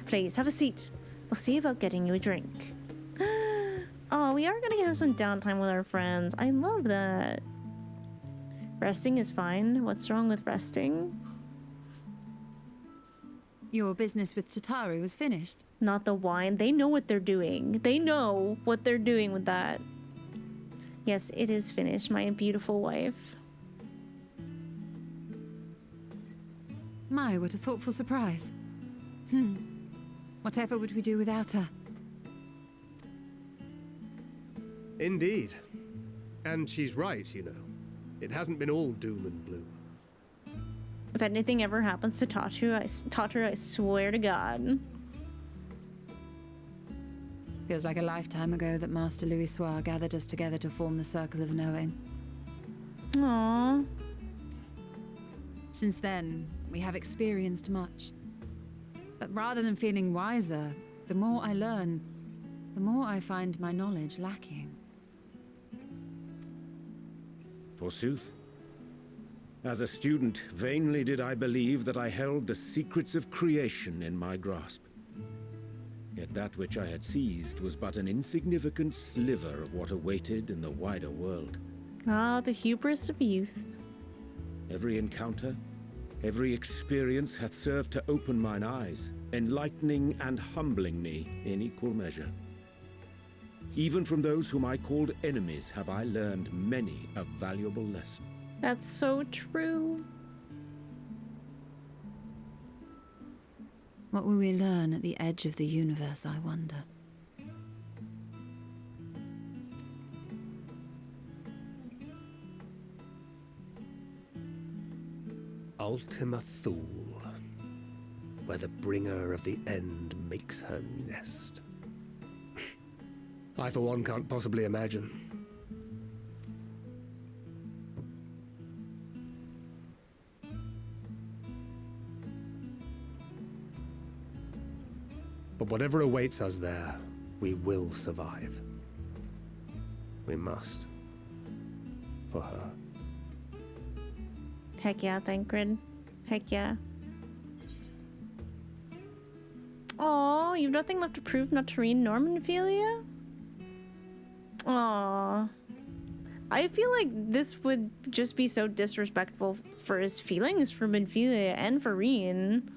Please, have a seat. We'll see about getting you a drink. Oh, we are gonna have some downtime with our friends. I love that. Resting is fine. What's wrong with resting? Your business with Tataru was finished. Not the wine. They know what they're doing. They know what they're doing with that. Yes, it is finished, my beautiful wife. My, what a thoughtful surprise. Whatever would we do without her? Indeed. And she's right, you know. It hasn't been all doom and gloom. If anything ever happens to Tatu, I swear to God. Feels like a lifetime ago that Master Louis Soir gathered us together to form the Circle of Knowing. Aww. Since then, we have experienced much. But rather than feeling wiser, the more I learn, the more I find my knowledge lacking. Forsooth. As a student, vainly did I believe that I held the secrets of creation in my grasp. Yet that which I had seized was but an insignificant sliver of what awaited in the wider world. Ah, the hubris of youth. Every encounter, every experience hath served to open mine eyes, enlightening and humbling me in equal measure. Even from those whom I called enemies have I learned many a valuable lesson. That's so true. What will we learn at the edge of the universe, I wonder? Ultima Thule, where the bringer of the end makes her nest. I, for one, can't possibly imagine. But whatever awaits us there, we will survive. We must. For her. Heck yeah, Thancred. Heck yeah. Aw, you've nothing left to prove, not to read Normanphilia? Aw. I feel like this would just be so disrespectful for his feelings for Benphilia and for Rien.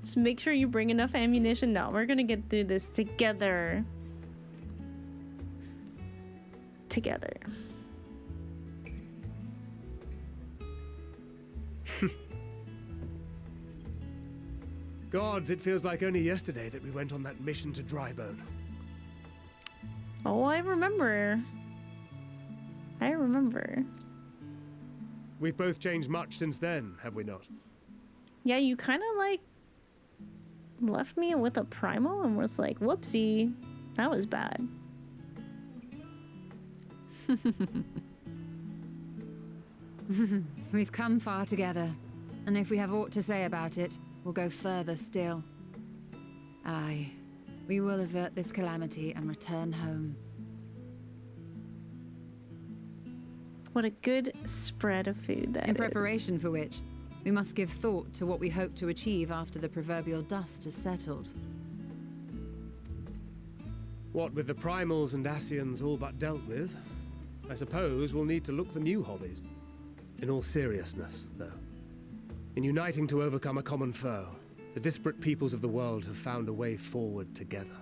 Just make sure you bring enough ammunition. No, we're gonna get through this together. Together. Gods, it feels like only yesterday that we went on that mission to Drybone. Oh, I remember. I remember. We've both changed much since then, have we not? Yeah, you kind of like left me with a primal and was like, whoopsie, that was bad. We've come far together, and if we have aught to say about it, we'll go further still. Aye, we will avert this calamity and return home. What a good spread of food that is. In preparation for which, we must give thought to what we hope to achieve after the proverbial dust has settled. What with the primals and Ascians all but dealt with, I suppose we'll need to look for new hobbies. In all seriousness, though. In uniting to overcome a common foe, the disparate peoples of the world have found a way forward together.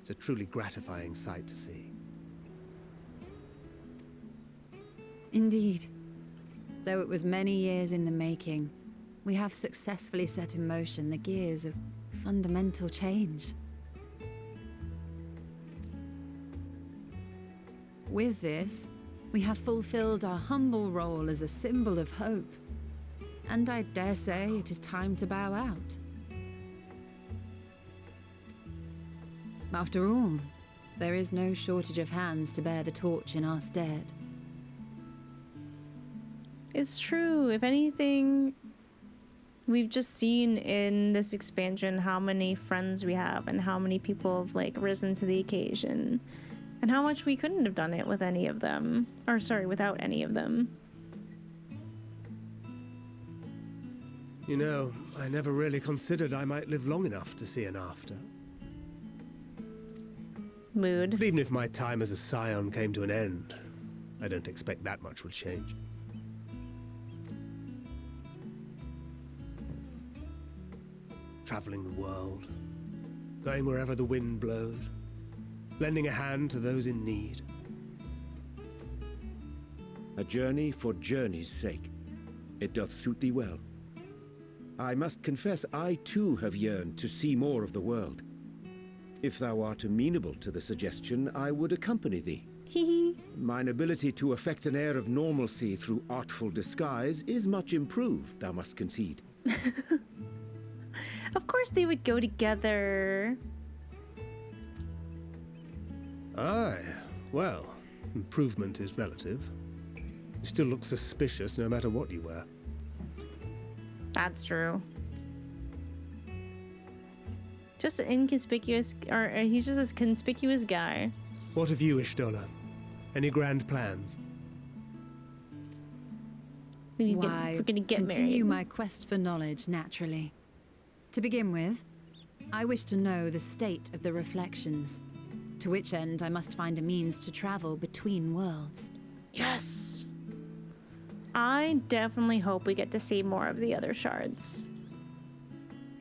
It's a truly gratifying sight to see. Indeed. Though it was many years in the making, we have successfully set in motion the gears of fundamental change. With this, we have fulfilled our humble role as a symbol of hope. And I dare say it is time to bow out. After all, there is no shortage of hands to bear the torch in our stead. It's true. If anything, we've just seen in this expansion how many friends we have and how many people have like risen to the occasion and how much we couldn't have done it with any of them. Or sorry, without any of them. You know, I never really considered I might live long enough to see an after. Mood. But even if my time as a scion came to an end, I don't expect that much will change. Traveling the world, going wherever the wind blows, lending a hand to those in need. A journey for journey's sake. It doth suit thee well. I must confess I too have yearned to see more of the world. If thou art amenable to the suggestion, I would accompany thee. Hee Mine ability to affect an air of normalcy through artful disguise is much improved, thou must concede. Of course they would go together. Aye. Well, improvement is relative. You still look suspicious no matter what you wear. That's true. Just an inconspicuous, or he's just a conspicuous guy. What of you, Ishtola? Any grand plans? We're Why, gonna get continue married. my quest for knowledge, naturally. To begin with, I wish to know the state of the reflections, to which end I must find a means to travel between worlds. Yes! I definitely hope we get to see more of the other shards.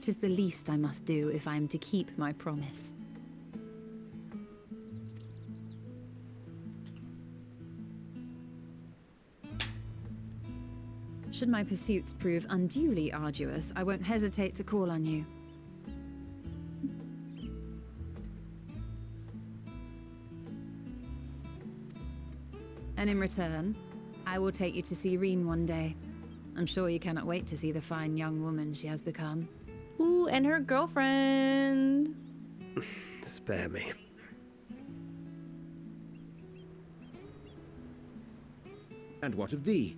'Tis the least I must do if I am to keep my promise. Should my pursuits prove unduly arduous, I won't hesitate to call on you. And in return, I will take you to see Reen one day. I'm sure you cannot wait to see the fine young woman she has become. Ooh, and her girlfriend. Spare me. And what of thee?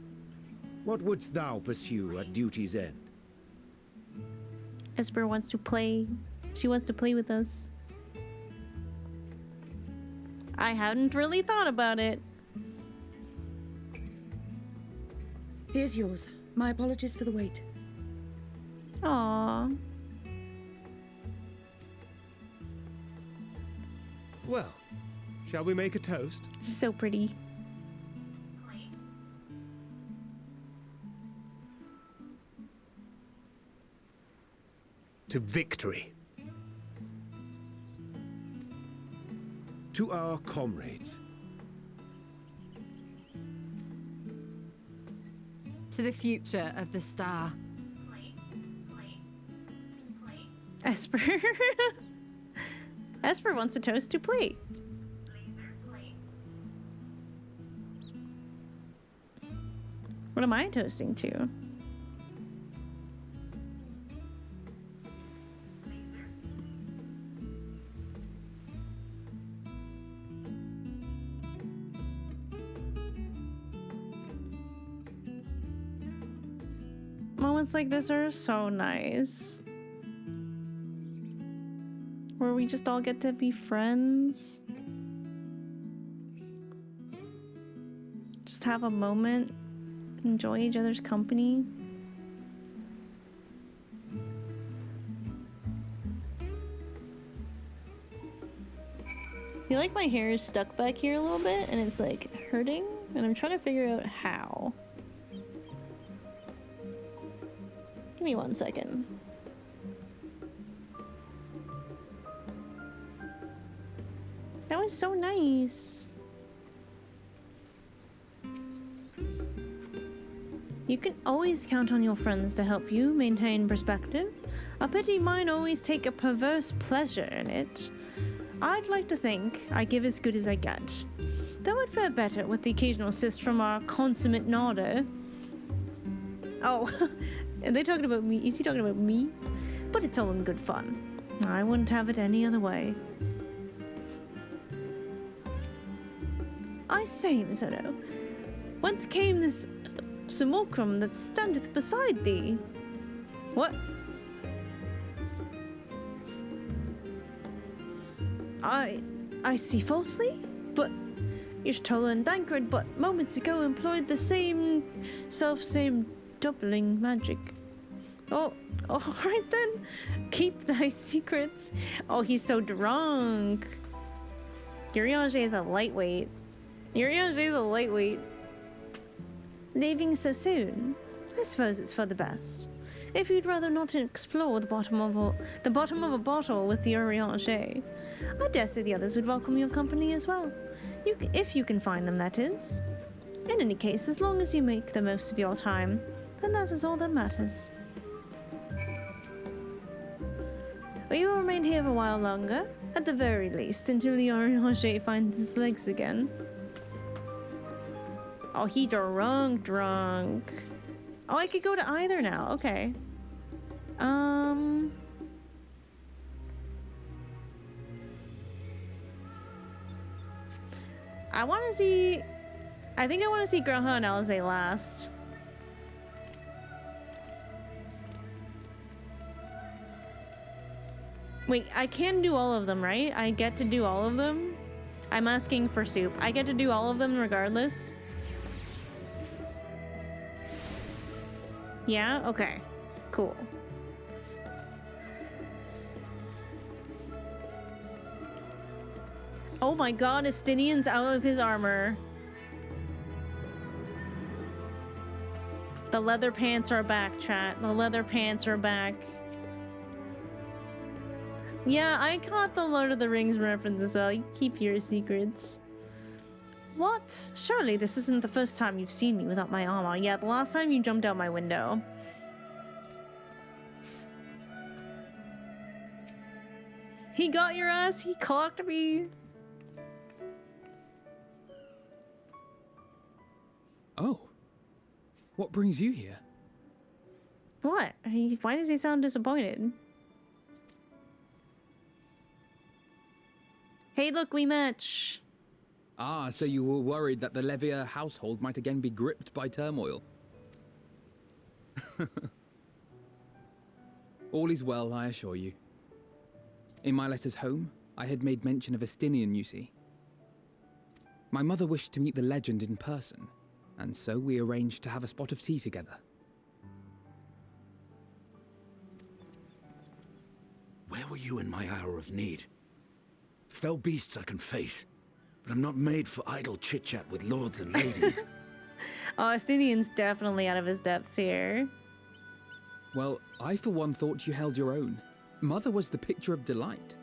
What wouldst thou pursue at duty's end? Esper wants to play. She wants to play with us. I hadn't really thought about it. Here's yours. My apologies for the wait. Aww. Well, shall we make a toast? So pretty. To victory. To our comrades. To the future of the star. Esper. Esper wants a toast to play. What am I toasting to? Moments like this are so nice. Where we just all get to be friends. Just have a moment. Enjoy each other's company. I feel like my hair is stuck back here a little bit and it's like hurting, and I'm trying to figure out how. Give me 1 second. That was so nice. You can always count on your friends to help you maintain perspective. I pity mine always take a perverse pleasure in it. I'd like to think I give as good as I get. Though I'd fare better with the occasional assist from our consummate nodder. Oh, are they talking about me? Is he talking about me? But it's all in good fun. I wouldn't have it any other way. I say, Misoto, whence came this simulacrum that standeth beside thee? What? I see falsely? But Y'shtola and Dankred but moments ago employed the same doubling magic. Oh, alright then. Keep thy secrets. Oh, he's so drunk. Urianger is a lightweight. Urianger is a lightweight. Leaving so soon? I suppose it's for the best. If you'd rather not explore the bottom of a bottle with the Urianger, I dare say the others would welcome your company as well. If you can find them, that is. In any case, as long as you make the most of your time, then that is all that matters. We will remain here for a while longer, at the very least, until Roger finds his legs again. Oh, he drunk. Oh, I could go to either now. Okay. I want to see... I think I want to see Graha and Alize last. Wait, I can do all of them, right? I get to do all of them? I'm asking for soup. I get to do all of them regardless? Yeah? Okay. Cool. Oh my god, Estinian's out of his armor. The leather pants are back, chat. The leather pants are back. Yeah, I caught the Lord of the Rings reference as well. You keep your secrets. What? Surely this isn't the first time you've seen me without my armor. Yeah, the last time you jumped out my window. He got your ass. He clocked me. Oh. What brings you here? What? Why does he sound disappointed? Hey, look, we match. Ah, so you were worried that the Levier household might again be gripped by turmoil. All is well, I assure you. In my letters home, I had made mention of Estinian, you see. My mother wished to meet the legend in person, and so we arranged to have a spot of tea together. Where were you in my hour of need? Fell beasts I can face, but I'm not made for idle chit-chat with lords and ladies. Oh, Estinian's definitely out of his depths here. Well, I for one thought you held your own. Mother was the picture of delight.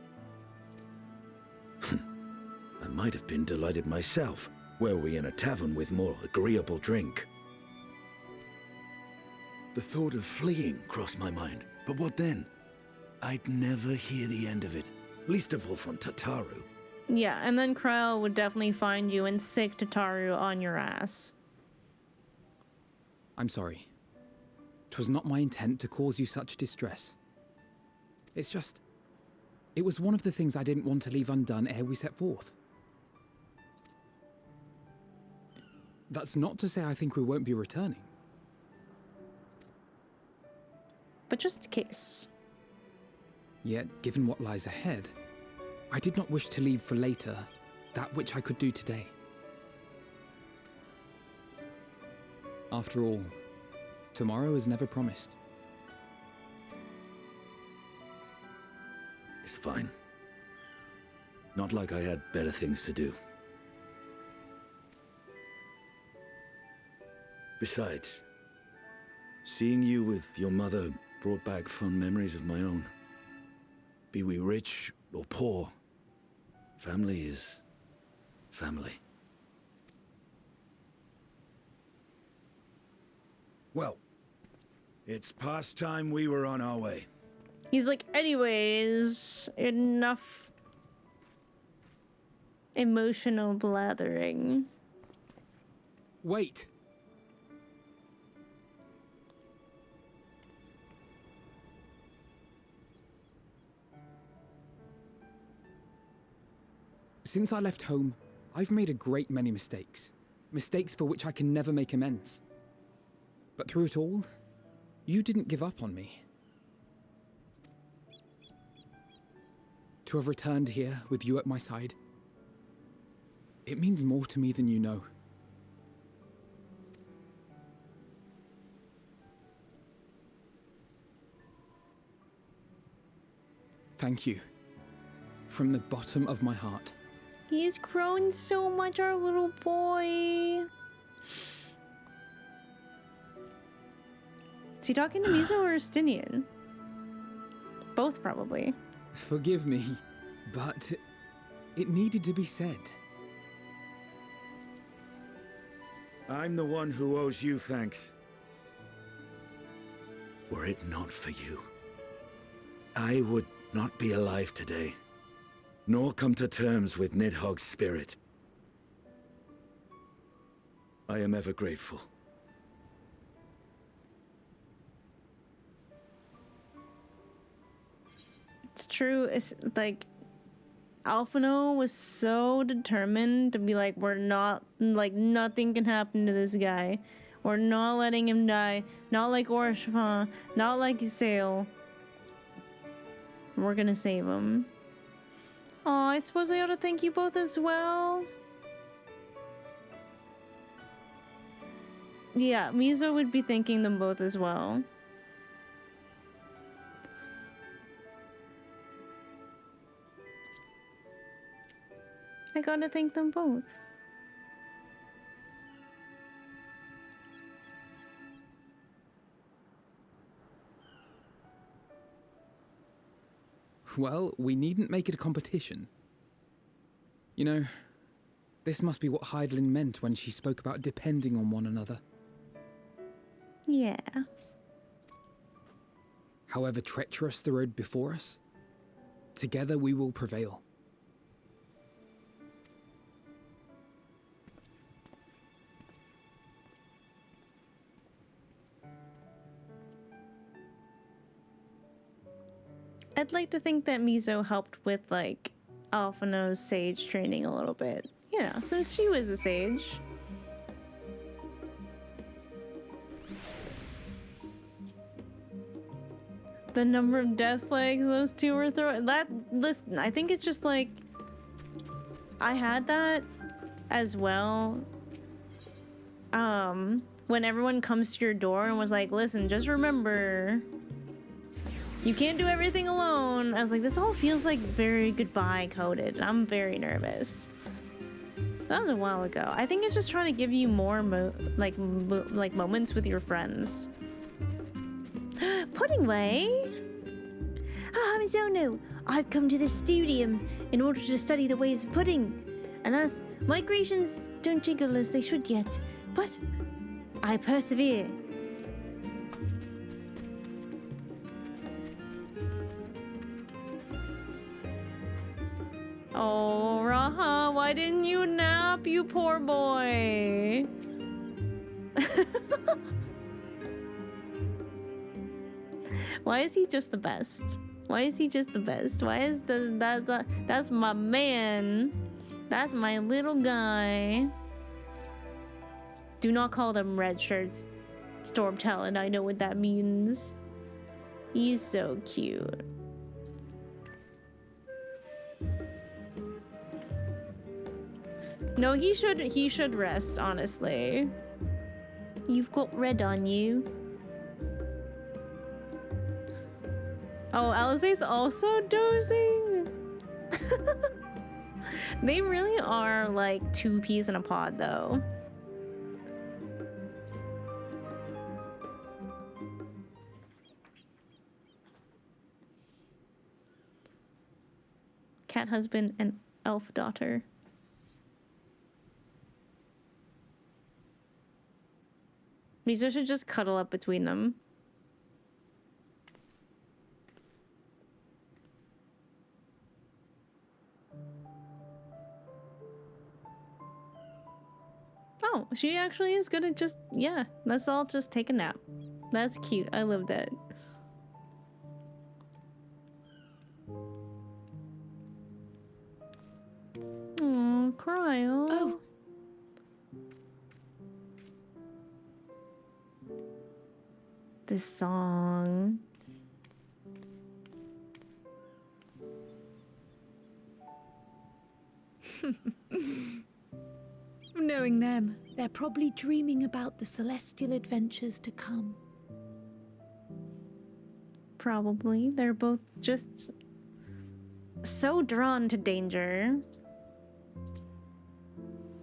I might have been delighted myself, were we in a tavern with more agreeable drink. The thought of fleeing crossed my mind, but what then? I'd never hear the end of it, least of all from Tataru. Yeah, and then Krell would definitely find you and sick Tataru on your ass. I'm sorry. 'Twas not my intent to cause you such distress. It's just... It was one of the things I didn't want to leave undone ere we set forth. That's not to say I think we won't be returning. But just in case. Yet, given what lies ahead, I did not wish to leave for later that which I could do today. After all, tomorrow is never promised. It's fine. Not like I had better things to do. Besides, seeing you with your mother brought back fond memories of my own. Be we rich or poor, family is family. Well, it's past time we were on our way. He's like, anyways, enough emotional blathering. Wait! Since I left home, I've made a great many mistakes. Mistakes for which I can never make amends. But through it all, you didn't give up on me. To have returned here with you at my side, it means more to me than you know. Thank you. From the bottom of my heart. He's grown so much, our little boy. Is he talking to Mizo or Estinian? Both, probably. Forgive me, but it needed to be said. I'm the one who owes you thanks. Were it not for you, I would not be alive today, nor come to terms with Nidhogg's spirit. I am ever grateful. It's true. It's like Alphino was so determined to be like, we're not, like, nothing can happen to this guy. We're not letting him die. Not like Orishvan, not like Ysayle. We're gonna save him. Oh, I suppose I ought to thank you both as well. Yeah, Mizo would be thanking them both as well. I gotta thank them both. Well, we needn't make it a competition. You know, this must be what Heidelin meant when she spoke about depending on one another. Yeah. However treacherous the road before us, together we will prevail. I'd like to think that Mizo helped with, like, Alphino's sage training a little bit. You know, since she was a sage. The number of death flags those two were throwing. Listen, I think it's just like, I had that as well. When everyone comes to your door and was like, listen, just remember, you can't do everything alone. I was like, this all feels like very goodbye coded. I'm very nervous. That was a while ago. I think it's just trying to give you more moments with your friends. Puddingway? Ah, Mizono, I've come to this studium in order to study the ways of pudding. And as migrations don't jiggle as they should yet, but I persevere. Oh, Raha, why didn't you nap, you poor boy? Why is he just the best? Why is he just the best? Why is that's my man. That's my little guy. Do not call them red shirts, Storm Talon. I know what that means. He's so cute. No, he should rest, honestly. You've got red on you. Oh, Alisaie's also dozing. They really are like two peas in a pod, though. Cat husband and elf daughter. Mizo should just cuddle up between them. Oh, she actually is gonna just, yeah, let's all just take a nap. That's cute. I love that. Oh, Cryo. Oh. This song. Knowing them, they're probably dreaming about the celestial adventures to come. Probably. They're both just so drawn to danger.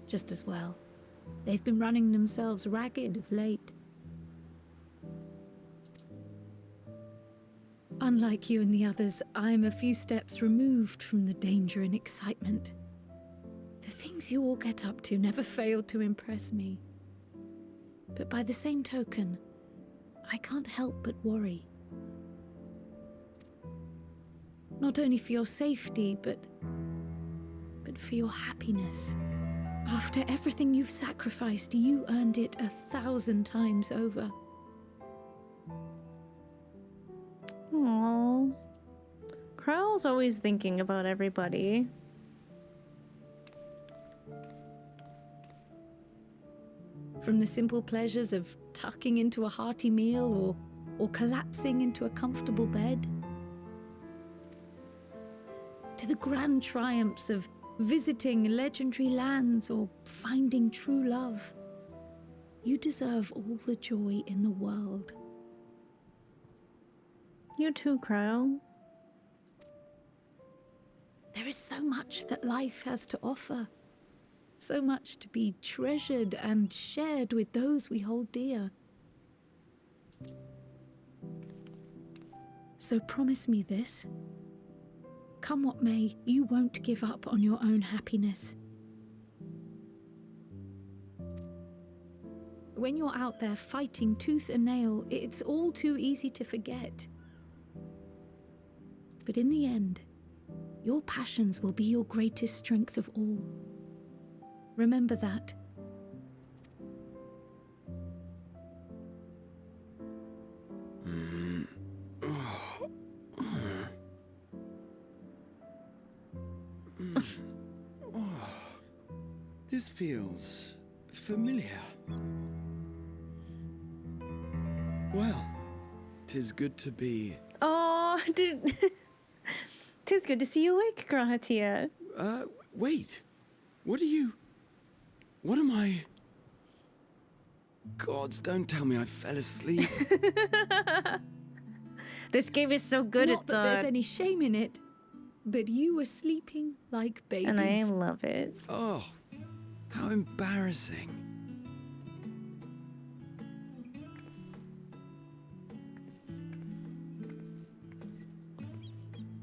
Just as well. They've been running themselves ragged of late. Unlike you and the others, I'm a few steps removed from the danger and excitement. The things you all get up to never fail to impress me. But by the same token, I can't help but worry. Not only for your safety, but for your happiness. After everything you've sacrificed, you earned it 1,000 times over. Aww. Krell's always thinking about everybody. From the simple pleasures of tucking into a hearty meal or collapsing into a comfortable bed, to the grand triumphs of visiting legendary lands or finding true love. You deserve all the joy in the world. You too, Krell. There is so much that life has to offer. So much to be treasured and shared with those we hold dear. So promise me this. Come what may, you won't give up on your own happiness. When you're out there fighting tooth and nail, it's all too easy to forget. But in the end, your passions will be your greatest strength of all. Remember that. This feels familiar. Well, 'tis good to be... Oh, dude. 'Tis good to see you awake, Grahatia. Wait. What am I... Gods, don't tell me I fell asleep. This game is so good Not at that there's any shame in it, but you were sleeping like babies. And I love it. Oh, how embarrassing.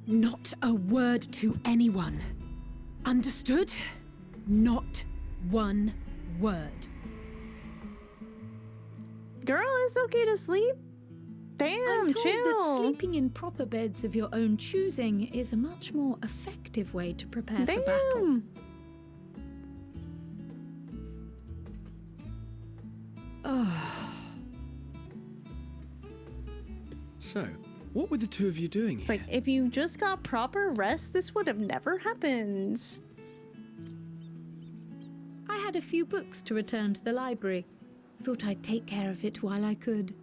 Not a word to anyone. Understood? Not one word. Girl, it's okay to sleep. Damn, I'm told chill. that sleeping in proper beds of your own choosing is a much more effective way to prepare for battle. So, what were the two of you doing It's here? like, if you just got proper rest, this would have never happened. I had a few books to return to the library. Thought I'd take care of it while I could.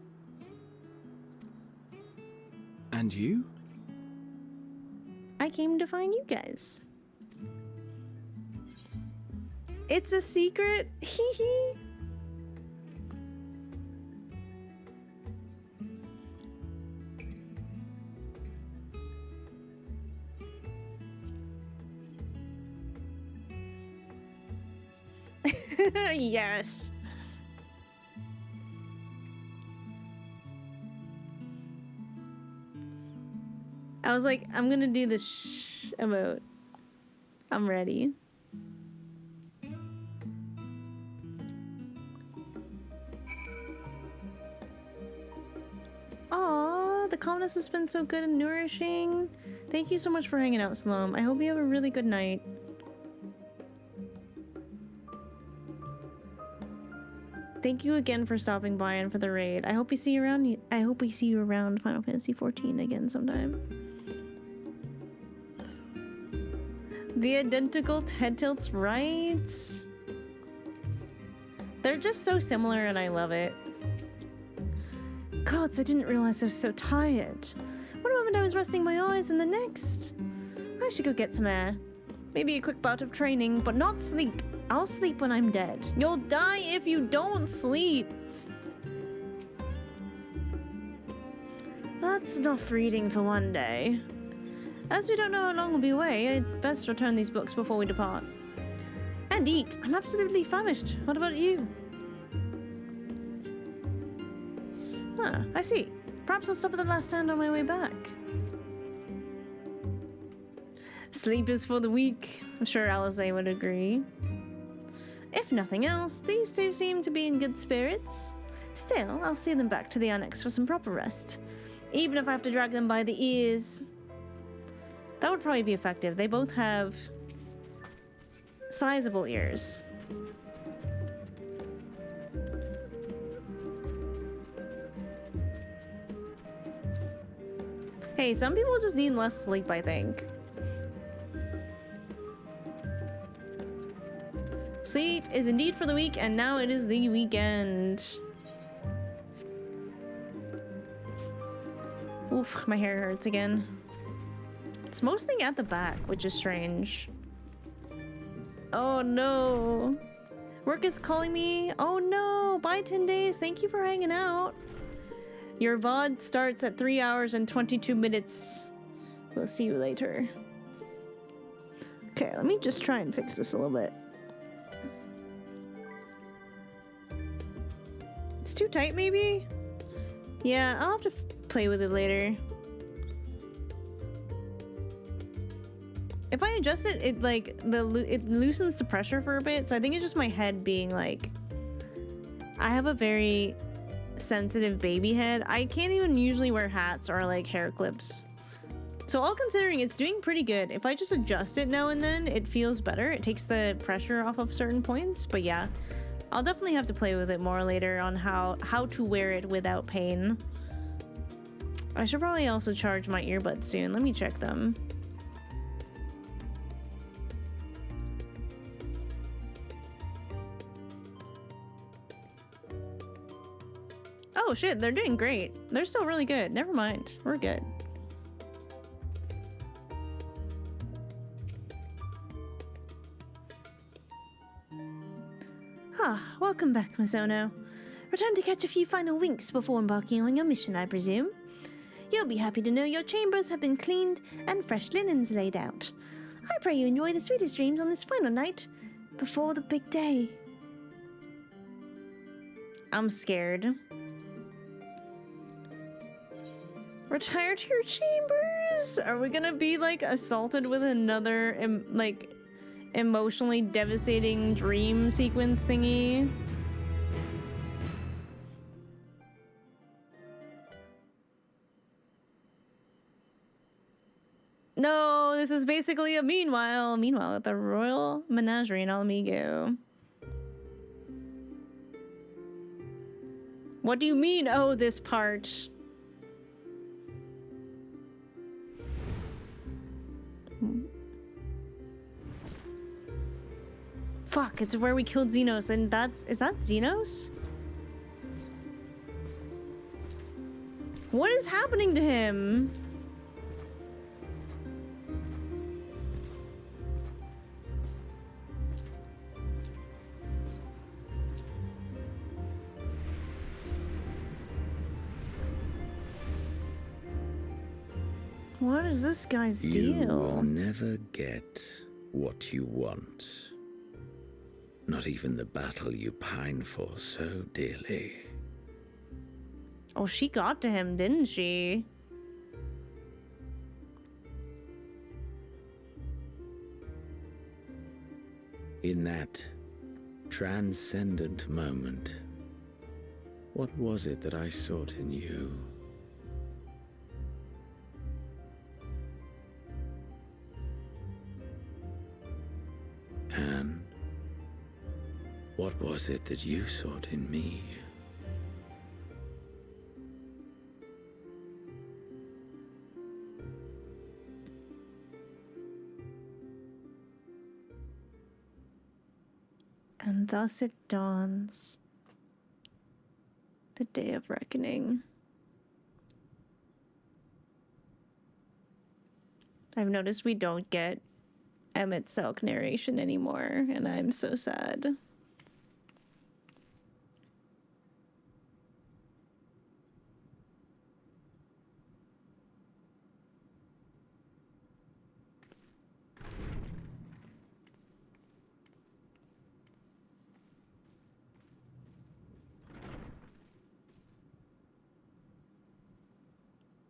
And you? I came to find you guys. It's a secret. Hee hee. Yes. I was like, I'm gonna do this shh emote. I'm ready. Aw, the calmness has been so good and nourishing. Thank you so much for hanging out, Sloan. I hope you have a really good night. Thank you again for stopping by and for the raid. I hope we see you around. I hope we see you around Final Fantasy XIV again sometime. The identical head tilts, right? They're just so similar, and I love it. Gods, I didn't realize I was so tired. One moment I was resting my eyes, and the next, I should go get some air. Maybe a quick bout of training, but not sleep. I'll sleep when I'm dead. You'll die if you don't sleep. That's enough reading for one day. As we don't know how long we'll be away, I'd best return these books before we depart. And eat. I'm absolutely famished. What about you? Ah, I see. Perhaps I'll stop at the last stand on my way back. Sleep is for the weak. I'm sure Alisaie would agree. If nothing else, these two seem to be in good spirits. Still, I'll see them back to the annex for some proper rest. Even if I have to drag them by the ears. That would probably be effective. They both have sizable ears. Hey, some people just need less sleep, I think. Sleep is indeed for the weak, and now it is the weekend. Oof, my hair hurts again. It's mostly at the back, which is strange. Oh no. Work is calling me. Oh no. Bye 10 days. Thank you for hanging out. Your VOD starts at 3 hours and 22 minutes. We'll see you later. Okay, let me just try and fix this a little bit. It's too tight, maybe? Yeah, I'll have to play with it later. If I adjust it, it loosens the pressure for a bit, so I think it's just my head being like... I have a very sensitive baby head. I can't even usually wear hats or like hair clips. So all considering, it's doing pretty good. If I just adjust it now and then, it feels better. It takes the pressure off of certain points, but yeah. I'll definitely have to play with it more later on how to wear it without pain. I should probably also charge my earbuds soon. Let me check them. Oh shit, they're doing great. They're still really good. Never mind. We're good. Ah, welcome back, Mizono. Return to catch a few final winks before embarking on your mission, I presume. You'll be happy to know your chambers have been cleaned and fresh linens laid out. I pray you enjoy the sweetest dreams on this final night before the big day. I'm scared. Retire to your chambers? Are we gonna be like assaulted with another emotionally devastating dream sequence thingy? No, this is basically a meanwhile at the Royal Menagerie in Alamigo. What do you mean, oh, this part? Fuck, it's where we killed Xenos, and is that Xenos? What is happening to him? What is this guy's deal? You will never get what you want. Not even the battle you pine for so dearly. Oh, she got to him, didn't she? In that transcendent moment, what was it that I sought in you? And what was it that you sought in me? And thus it dawns. The day of reckoning. I've noticed we don't get Emmett Selk narration anymore, and I'm so sad.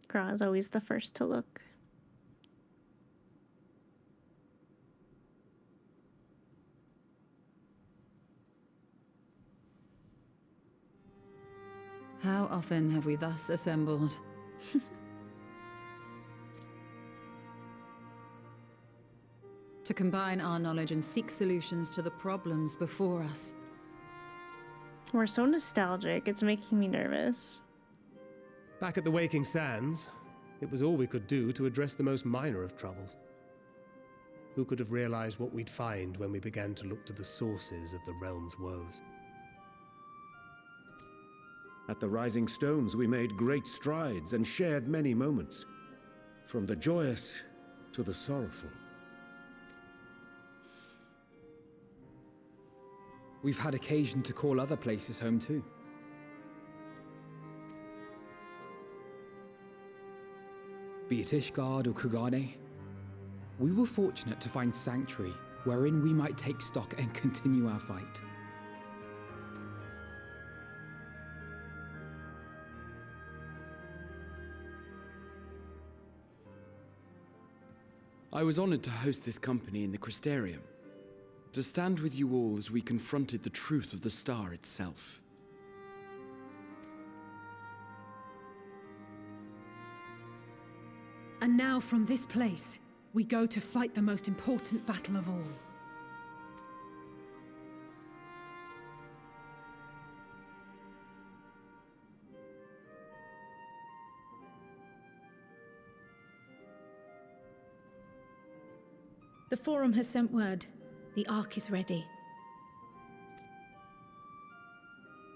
Gra is always the first to look. How often have we thus assembled? To combine our knowledge and seek solutions to the problems before us. We're so nostalgic, it's making me nervous. Back at the Waking Sands, it was all we could do to address the most minor of troubles. Who could have realized what we'd find when we began to look to the sources of the realm's woes? At the Rising Stones, we made great strides and shared many moments, from the joyous to the sorrowful. We've had occasion to call other places home too. Be it Ishgard or Kugane, we were fortunate to find sanctuary wherein we might take stock and continue our fight. I was honored to host this company in the Crystarium, to stand with you all as we confronted the truth of the star itself. And now from this place, we go to fight the most important battle of all. The Forum has sent word. The Ark is ready.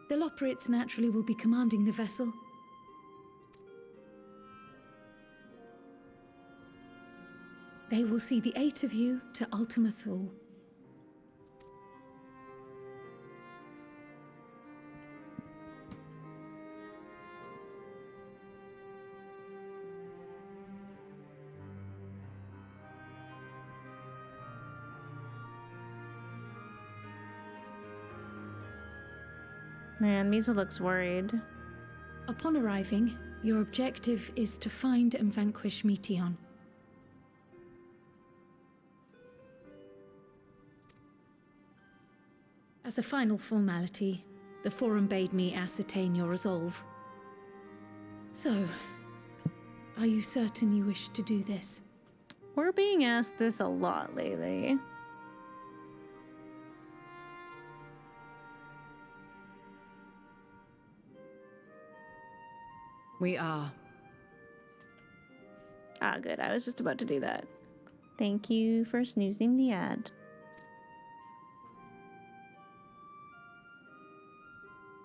The Loporrits naturally will be commanding the vessel. They will see the 8 of you to Ultima Thule. Man, Misa looks worried. Upon arriving, your objective is to find and vanquish Meteon. As a final formality, the Forum bade me ascertain your resolve. So, are you certain you wish to do this? We're being asked this a lot lately. We are. Ah, good. I was just about to do that. Thank you for snoozing the ad.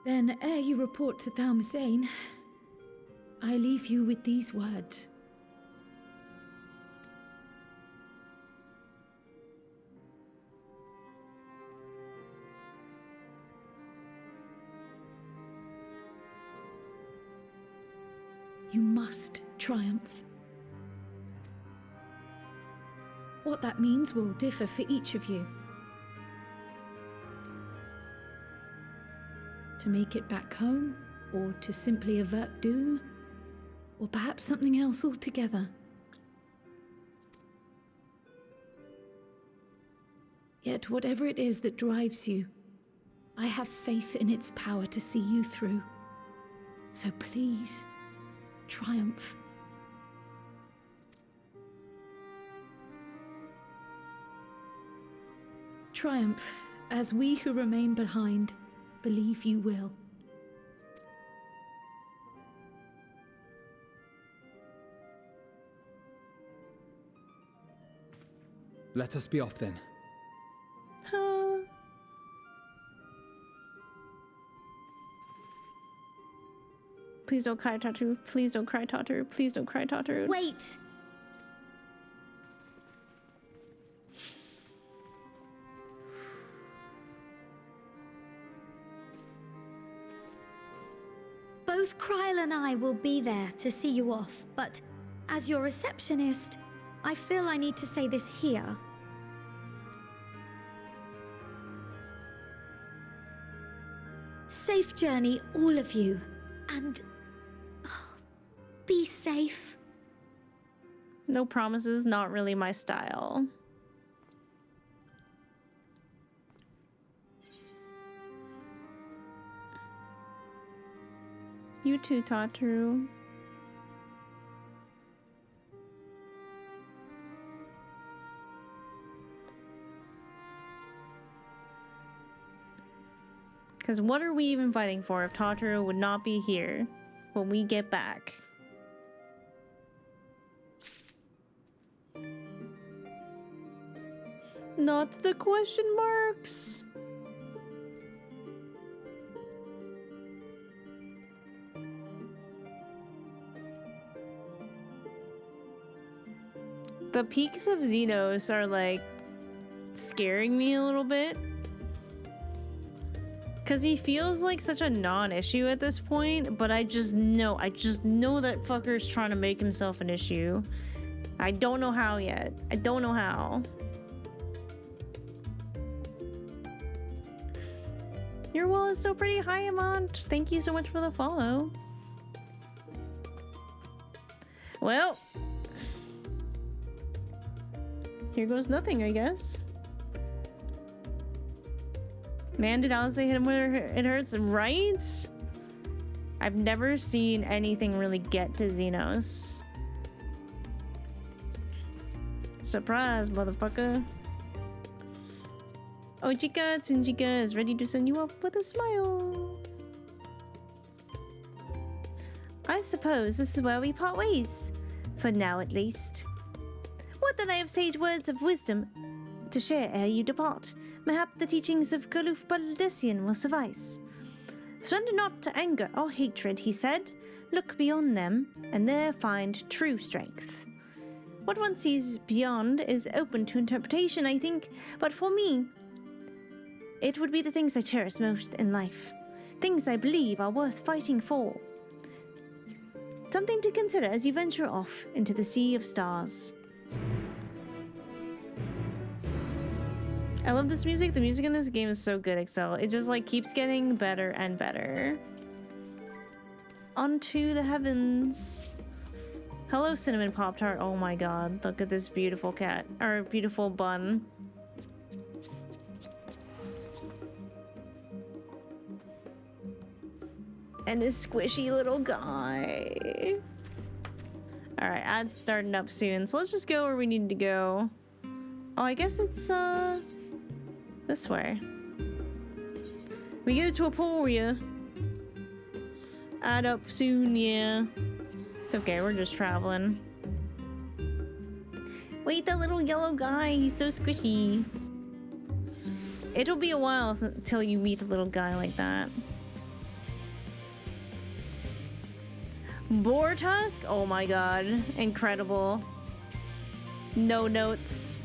Then, ere you report to Thalmasane, I leave you with these words. You must triumph. What that means will differ for each of you. To make it back home, or to simply avert doom, or perhaps something else altogether. Yet whatever it is that drives you, I have faith in its power to see you through. So please, triumph. Triumph, as we who remain behind believe you will. Let us be off then. Please don't cry, Tataru. Please don't cry, Tataru. Please don't cry, Tataru. Wait! Both Kryl and I will be there to see you off, but as your receptionist, I feel I need to say this here. Safe journey, all of you, and be safe. No promises, not really my style. You too, Tataru. Because what are we even fighting for if Totoro would not be here when we get back? Not the question marks. The peaks of Xenos are like scaring me a little bit. Cause he feels like such a non-issue at this point, but I just know that fucker's trying to make himself an issue. I don't know how yet. I don't know how. Your wall is so pretty. Hi, Amant. Thank you so much for the follow. Well, here goes nothing, I guess. Man, did Alice hit him where it hurts, right? I've never seen anything really get to Xenos. Surprise, motherfucker. Ojika Tsunjika is ready to send you up with a smile. I suppose this is where we part ways. For now, at least. What that I have sage words of wisdom to share ere you depart. Mayhap the teachings of Galuf Baldessian will suffice. Surrender not to anger or hatred, he said. Look beyond them, and there find true strength. What one sees beyond is open to interpretation, I think, but for me, it would be the things I cherish most in life. Things I believe are worth fighting for. Something to consider as you venture off into the sea of stars. I love this music. The music in this game is so good, Excel. It just like keeps getting better and better. Onto the heavens. Hello, Cinnamon Pop-Tart. Oh my god. Look at this beautiful cat. Or beautiful bun. And a squishy little guy. Alright, ad's starting up soon. So let's just go where we need to go. Oh, I guess it's, this way. We go to Aporia. Add up soon, yeah. It's okay, we're just traveling. Wait, that little yellow guy, he's so squishy. It'll be a while until you meet a little guy like that. Boar tusk? Oh my god. Incredible. No notes.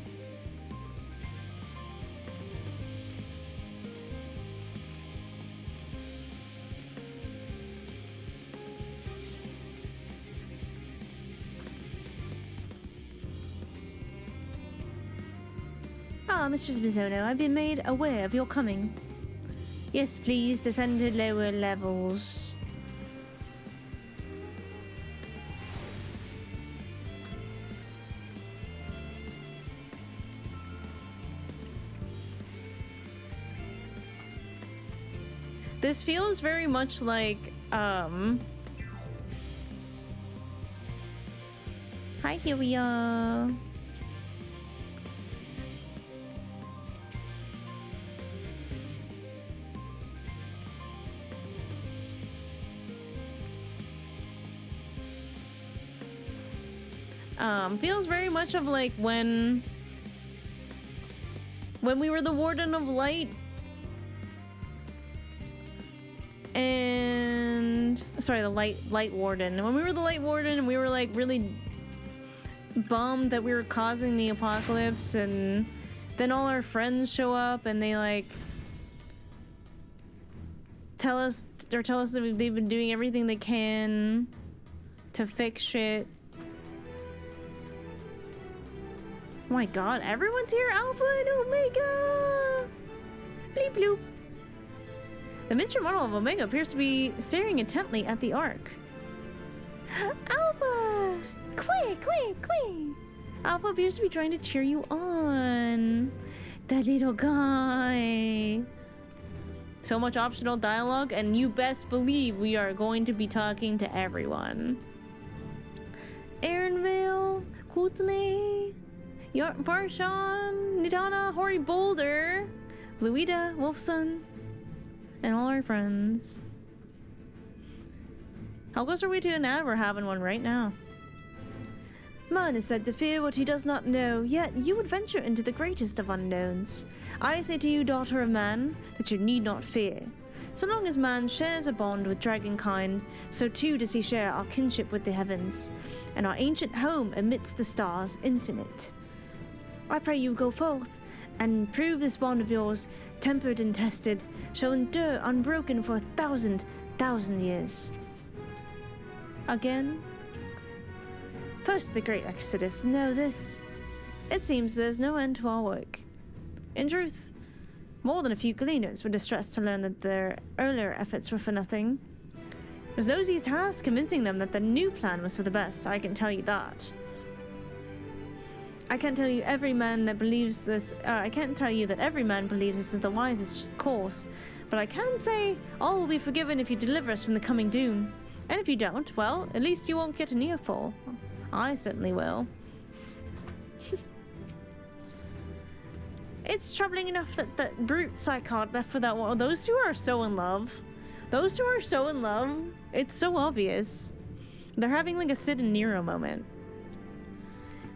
Ah, Mistress Mizono, I've been made aware of your coming. Yes, please, descend to lower levels. This feels very much like, Hi, here we are. Feels very much of like when we were the Warden of Light and sorry, the Light Warden. When we were the Light Warden and we were like really bummed that we were causing the apocalypse, and then all our friends show up and they like tell us that they've been doing everything they can to fix shit. Oh my god, everyone's here! Alpha and Omega! Bleep bloop. The miniature model of Omega appears to be staring intently at the Ark. Alpha! Quick, quick, quick! Alpha appears to be trying to cheer you on. That little guy. So much optional dialogue, and you best believe we are going to be talking to everyone. Aaronville, Kootenay, Varshan, Nidana, Hori Boulder, Fluida, Wolfson. and all our friends. How close are we to an ad? We're having one right now. Man is said to fear what he does not know, yet you would venture into the greatest of unknowns. I say to you, daughter of man, that you need not fear. So long as man shares a bond with dragonkind, so too does he share our kinship with the heavens, and our ancient home amidst the stars infinite. I pray you go forth, and prove this bond of yours, tempered and tested, shall endure unbroken for 1,000 years. Again? First the great exodus, know this. It seems there's no end to our work. In truth, more than a few gleaners were distressed to learn that their earlier efforts were for nothing. It was no easy task convincing them that the new plan was for the best, I can tell you that. I can't tell you that every man believes this is the wisest course, but I can say all will be forgiven if you deliver us from the coming doom. And if you don't, well, at least you won't get an earful. I certainly will. It's troubling enough that that brute psychot left for that one. Those two are so in love. Those two are so in love. It's so obvious. They're having like a Sid and Nero moment.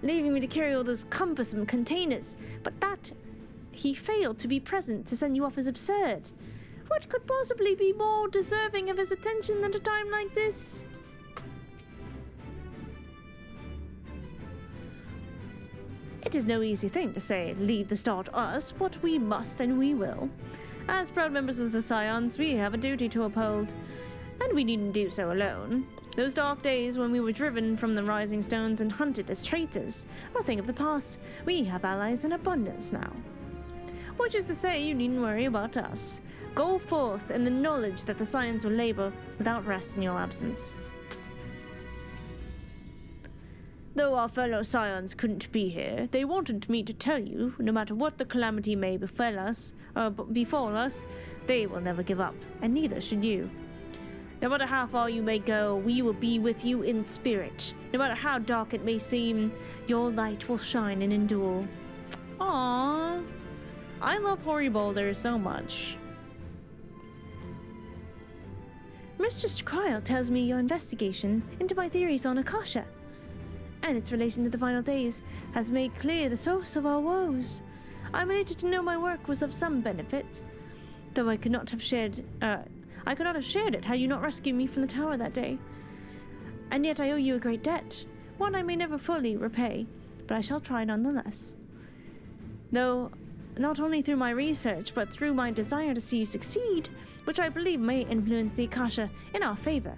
Leaving me to carry all those cumbersome containers, but that he failed to be present to send you off is absurd. What could possibly be more deserving of his attention at a time like this? It is no easy thing to say, leave the star to us, but we must and we will. As proud members of the Scions, we have a duty to uphold, and we needn't do so alone. Those dark days when we were driven from the Rising Stones and hunted as traitors are a thing of the past. We have allies in abundance now. Which is to say, you needn't worry about us. Go forth in the knowledge that the Scions will labor without rest in your absence. Though our fellow Scions couldn't be here, they wanted me to tell you, no matter what the calamity may befall us, they will never give up, and neither should you. No matter how far you may go, we will be with you in spirit. No matter how dark it may seem, your light will shine and endure. Aww. I love Hoary Boulder so much. Mistress Cryle tells me your investigation into my theories on Akasha and its relation to the final days has made clear the source of our woes. I'm elated to know my work was of some benefit, though I could not have shared it had you not rescued me from the tower that day. And yet I owe you a great debt, one I may never fully repay, but I shall try nonetheless. Though, not only through my research, but through my desire to see you succeed, which I believe may influence the Akasha in our favor.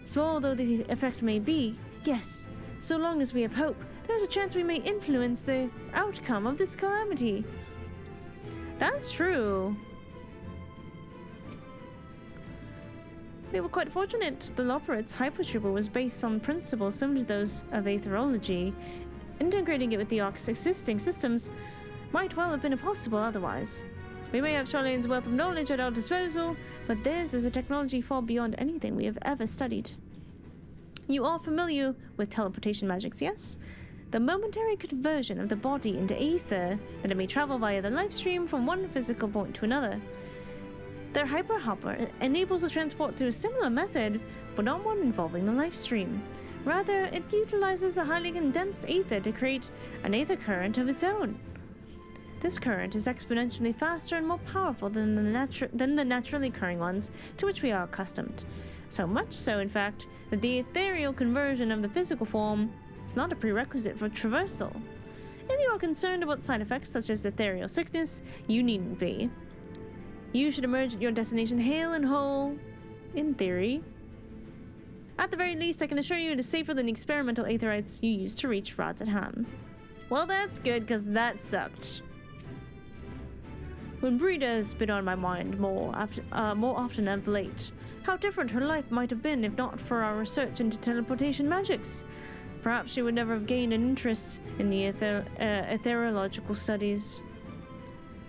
Small though the effect may be, yes, so long as we have hope, there is a chance we may influence the outcome of this calamity. That's true. We were quite fortunate. The Loperit's hypertrooper was based on principles similar to those of aetherology. Integrating it with the Ark's existing systems might well have been impossible otherwise. We may have Charlane's wealth of knowledge at our disposal, but theirs is a technology far beyond anything we have ever studied. You are familiar with teleportation magics, yes? The momentary conversion of the body into aether, that it may travel via the life stream from one physical point to another. Their hyperhopper enables the transport through a similar method, but not one involving the life stream. Rather, it utilizes a highly condensed aether to create an aether current of its own. This current is exponentially faster and more powerful than the naturally occurring ones to which we are accustomed. So much so, in fact, that the ethereal conversion of the physical form is not a prerequisite for traversal. If you are concerned about side effects such as ethereal sickness, you needn't be. You should emerge at your destination hale and whole, in theory. At the very least, I can assure you it is safer than the experimental aetherites you used to reach Rad's at Han. Well, that's good, because that sucked. When Brita has been on my mind more often of late, how different her life might have been if not for our research into teleportation magics. Perhaps she would never have gained an interest in the ethereological studies.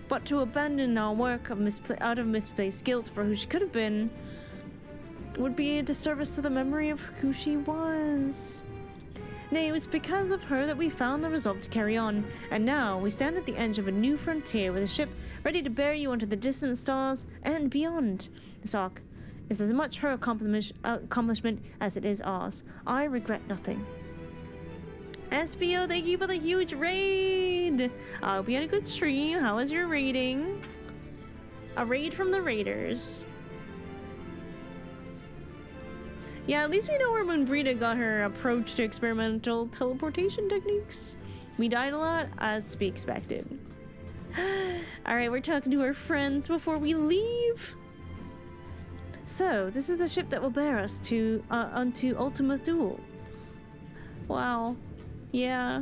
But to abandon our work out of misplaced guilt for who she could have been would be a disservice to the memory of who she was. Nay, it was because of her that we found the resolve to carry on, and now we stand at the edge of a new frontier with a ship ready to bear you onto the distant stars and beyond. This arc is as much her accomplishment as it is ours. I regret nothing. SBO, thank you for the huge raid! I hope you had a good stream. How was your raiding? A raid from the raiders. Yeah, at least we know where Moonbrita got her approach to experimental teleportation techniques. We died a lot, as to be expected. Alright, we're talking to our friends before we leave. So, this is the ship that will bear us to onto Ultima Thule. Wow. Yeah.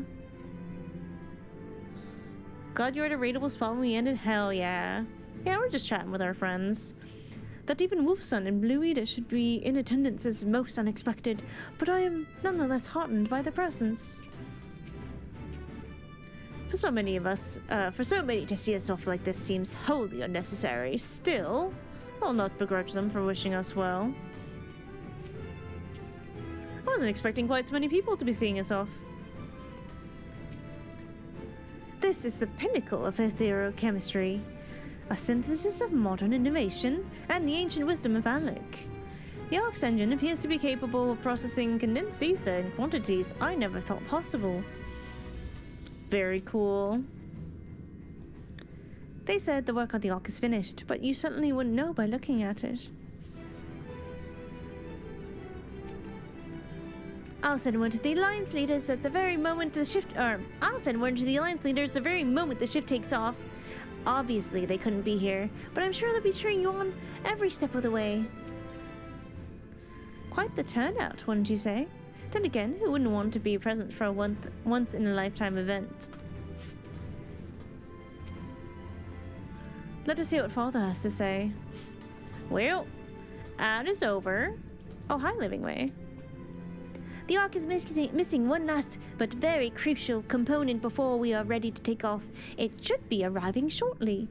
Glad you're at a raidable spot when we ended? Hell yeah. Yeah, we're just chatting with our friends. That even Wolfson and Blue Eda should be in attendance is most unexpected, but I am nonetheless heartened by their presence. For so many to see us off like this seems wholly unnecessary. Still, I'll not begrudge them for wishing us well. I wasn't expecting quite so many people to be seeing us off. This is the pinnacle of etherochemistry. A synthesis of modern innovation and the ancient wisdom of Alec. The Arc's engine appears to be capable of processing condensed ether in quantities I never thought possible. Very cool. They said the work on the Arc is finished, but you certainly wouldn't know by looking at it. I'll send one to the Alliance leaders at the very moment the shift. I'll send one to the Alliance leaders the very moment the shift takes off. Obviously, they couldn't be here, but I'm sure they'll be cheering you on every step of the way. Quite the turnout, wouldn't you say? Then again, who wouldn't want to be present for a once-in-a-lifetime event? Let us see what Father has to say. Well, ad is over. Oh, hi, Living Way. The Ark is missing one last but very crucial component before we are ready to take off. It should be arriving shortly.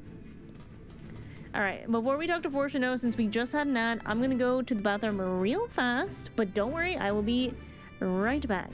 Alright, before we talk to Fortuno, since we just had an ad, I'm gonna go to the bathroom real fast, but don't worry, I will be right back.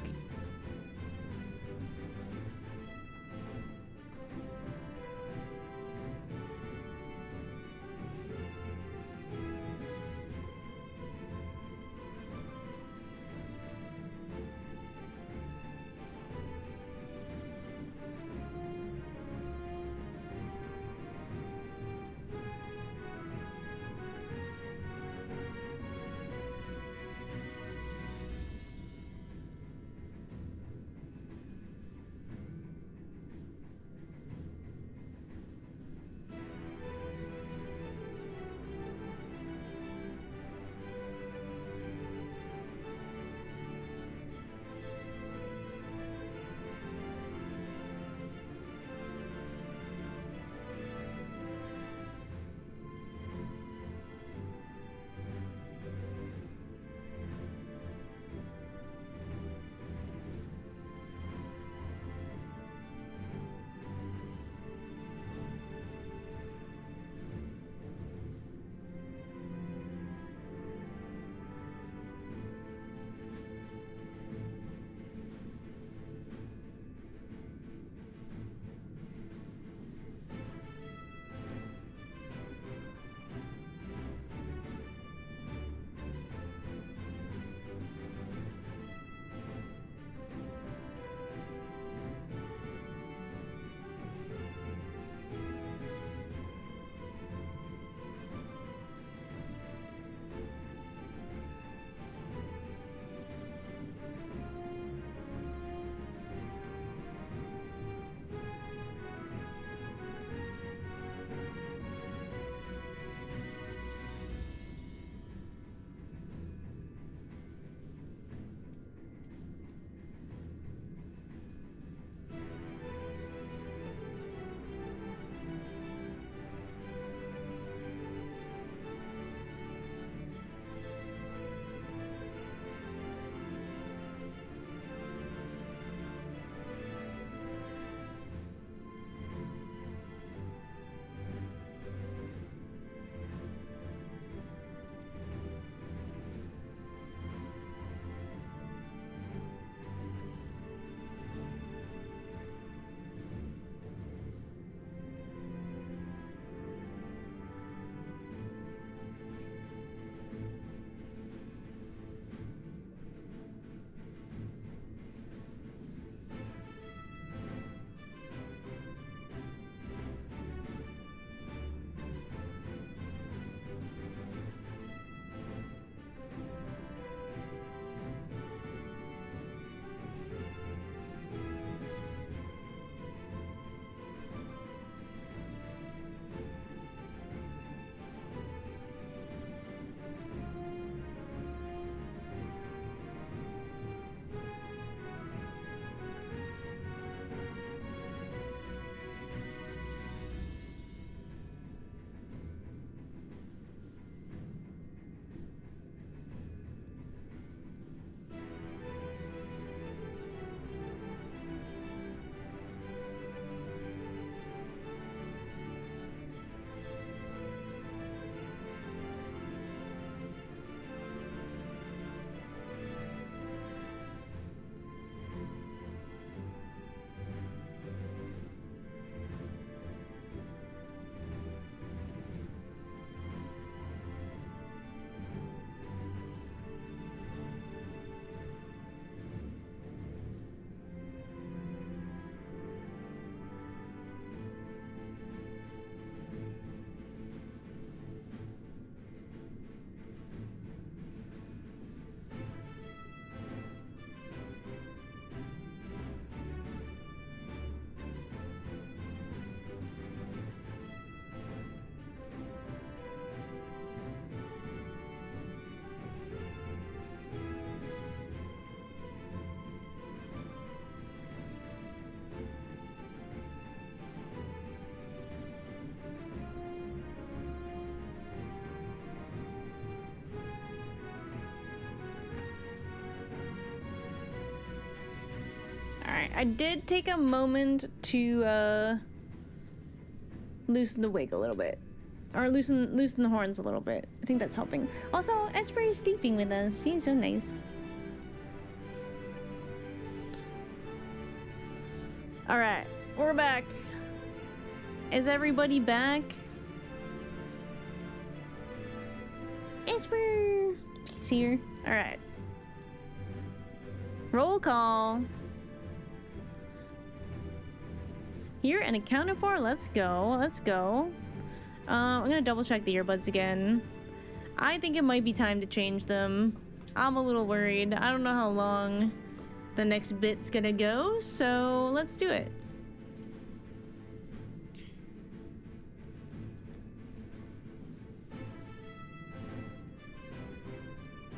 I did take a moment to loosen the wig a little bit. Or loosen the horns a little bit. I think that's helping. Also, Esper is sleeping with us. She's so nice. Alright, we're back. Is everybody back? Esper! She's here. Alright. Roll call. Here and accounted for. Let's go. Let's go. I'm gonna double check the earbuds again. I think it might be time to change them. I'm a little worried. I don't know how long the next bit's gonna go, so let's do it.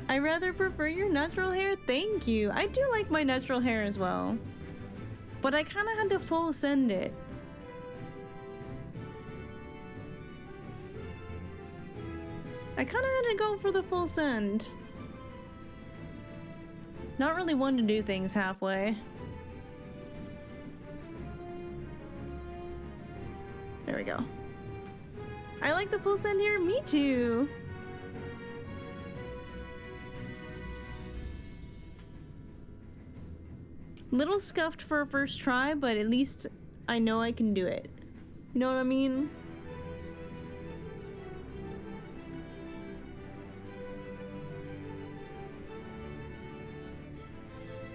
I rather prefer your natural hair. Thank you. I do like my natural hair as well. But I kind of had to full send it. I kind of had to go for the full send. Not really one to do things halfway. There we go. I like the full send here. Me too. Little scuffed for a first try, but at least I know I can do it. You know what I mean?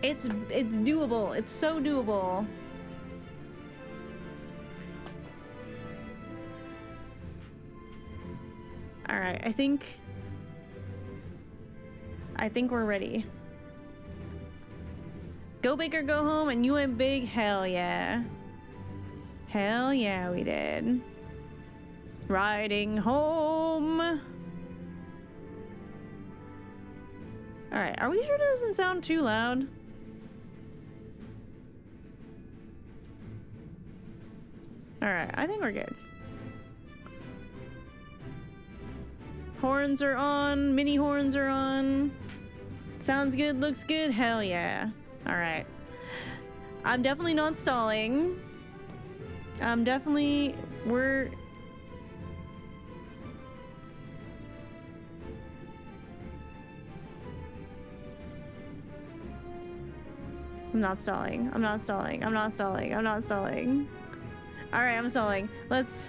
It's doable. It's so doable. All right, I think we're ready. Go big or go home, and you went big? Hell yeah. Hell yeah, we did. Riding home. Alright, are we sure it doesn't sound too loud? Alright, I think we're good. Horns are on, mini horns are on. Sounds good, looks good, hell yeah. Alright. I'm definitely not stalling. I'm definitely... I'm not stalling. I'm not stalling. I'm not stalling. I'm not stalling. Alright, I'm stalling. Let's...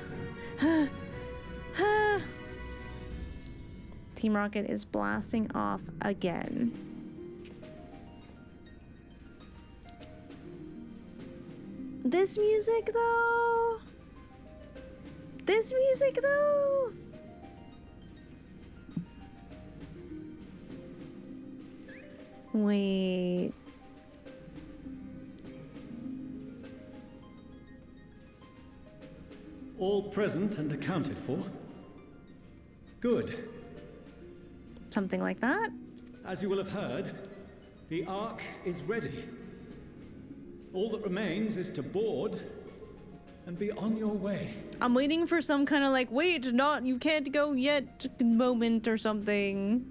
Team Rocket is blasting off again. This music though? This music though? Wait. All present and accounted for? Good. Something like that? As you will have heard, the Ark is ready. All that remains is to board and be on your way. I'm waiting for some kind of like, wait, you can't go yet moment or something.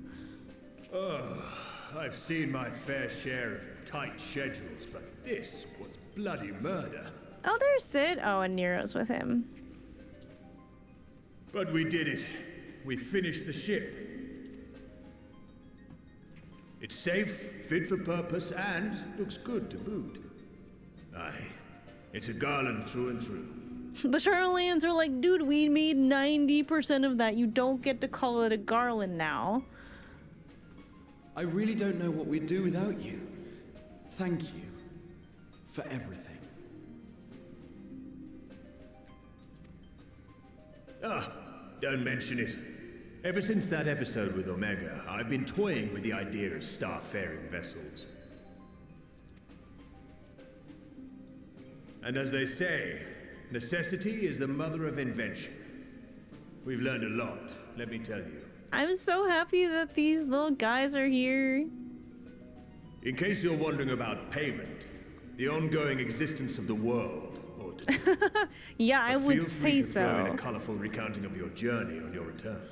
I've seen my fair share of tight schedules, but this was bloody murder. Oh, there's Sid. Oh, and Nero's with him. But we did it. We finished the ship. It's safe, fit for purpose, and looks good to boot. Aye, it's a garland through and through. The Charlans are like, dude, we made 90% of that. You don't get to call it a garland now. I really don't know what we'd do without you. Thank you for everything. Don't mention it. Ever since that episode with Omega, I've been toying with the idea of star-faring vessels. And as they say, necessity is the mother of invention. We've learned a lot, let me tell you. I'm so happy that these little guys are here. In case you're wondering about payment, the ongoing existence of the world ought to. Yeah, I would say so. Feel free to throw in a colorful recounting of your journey on your return.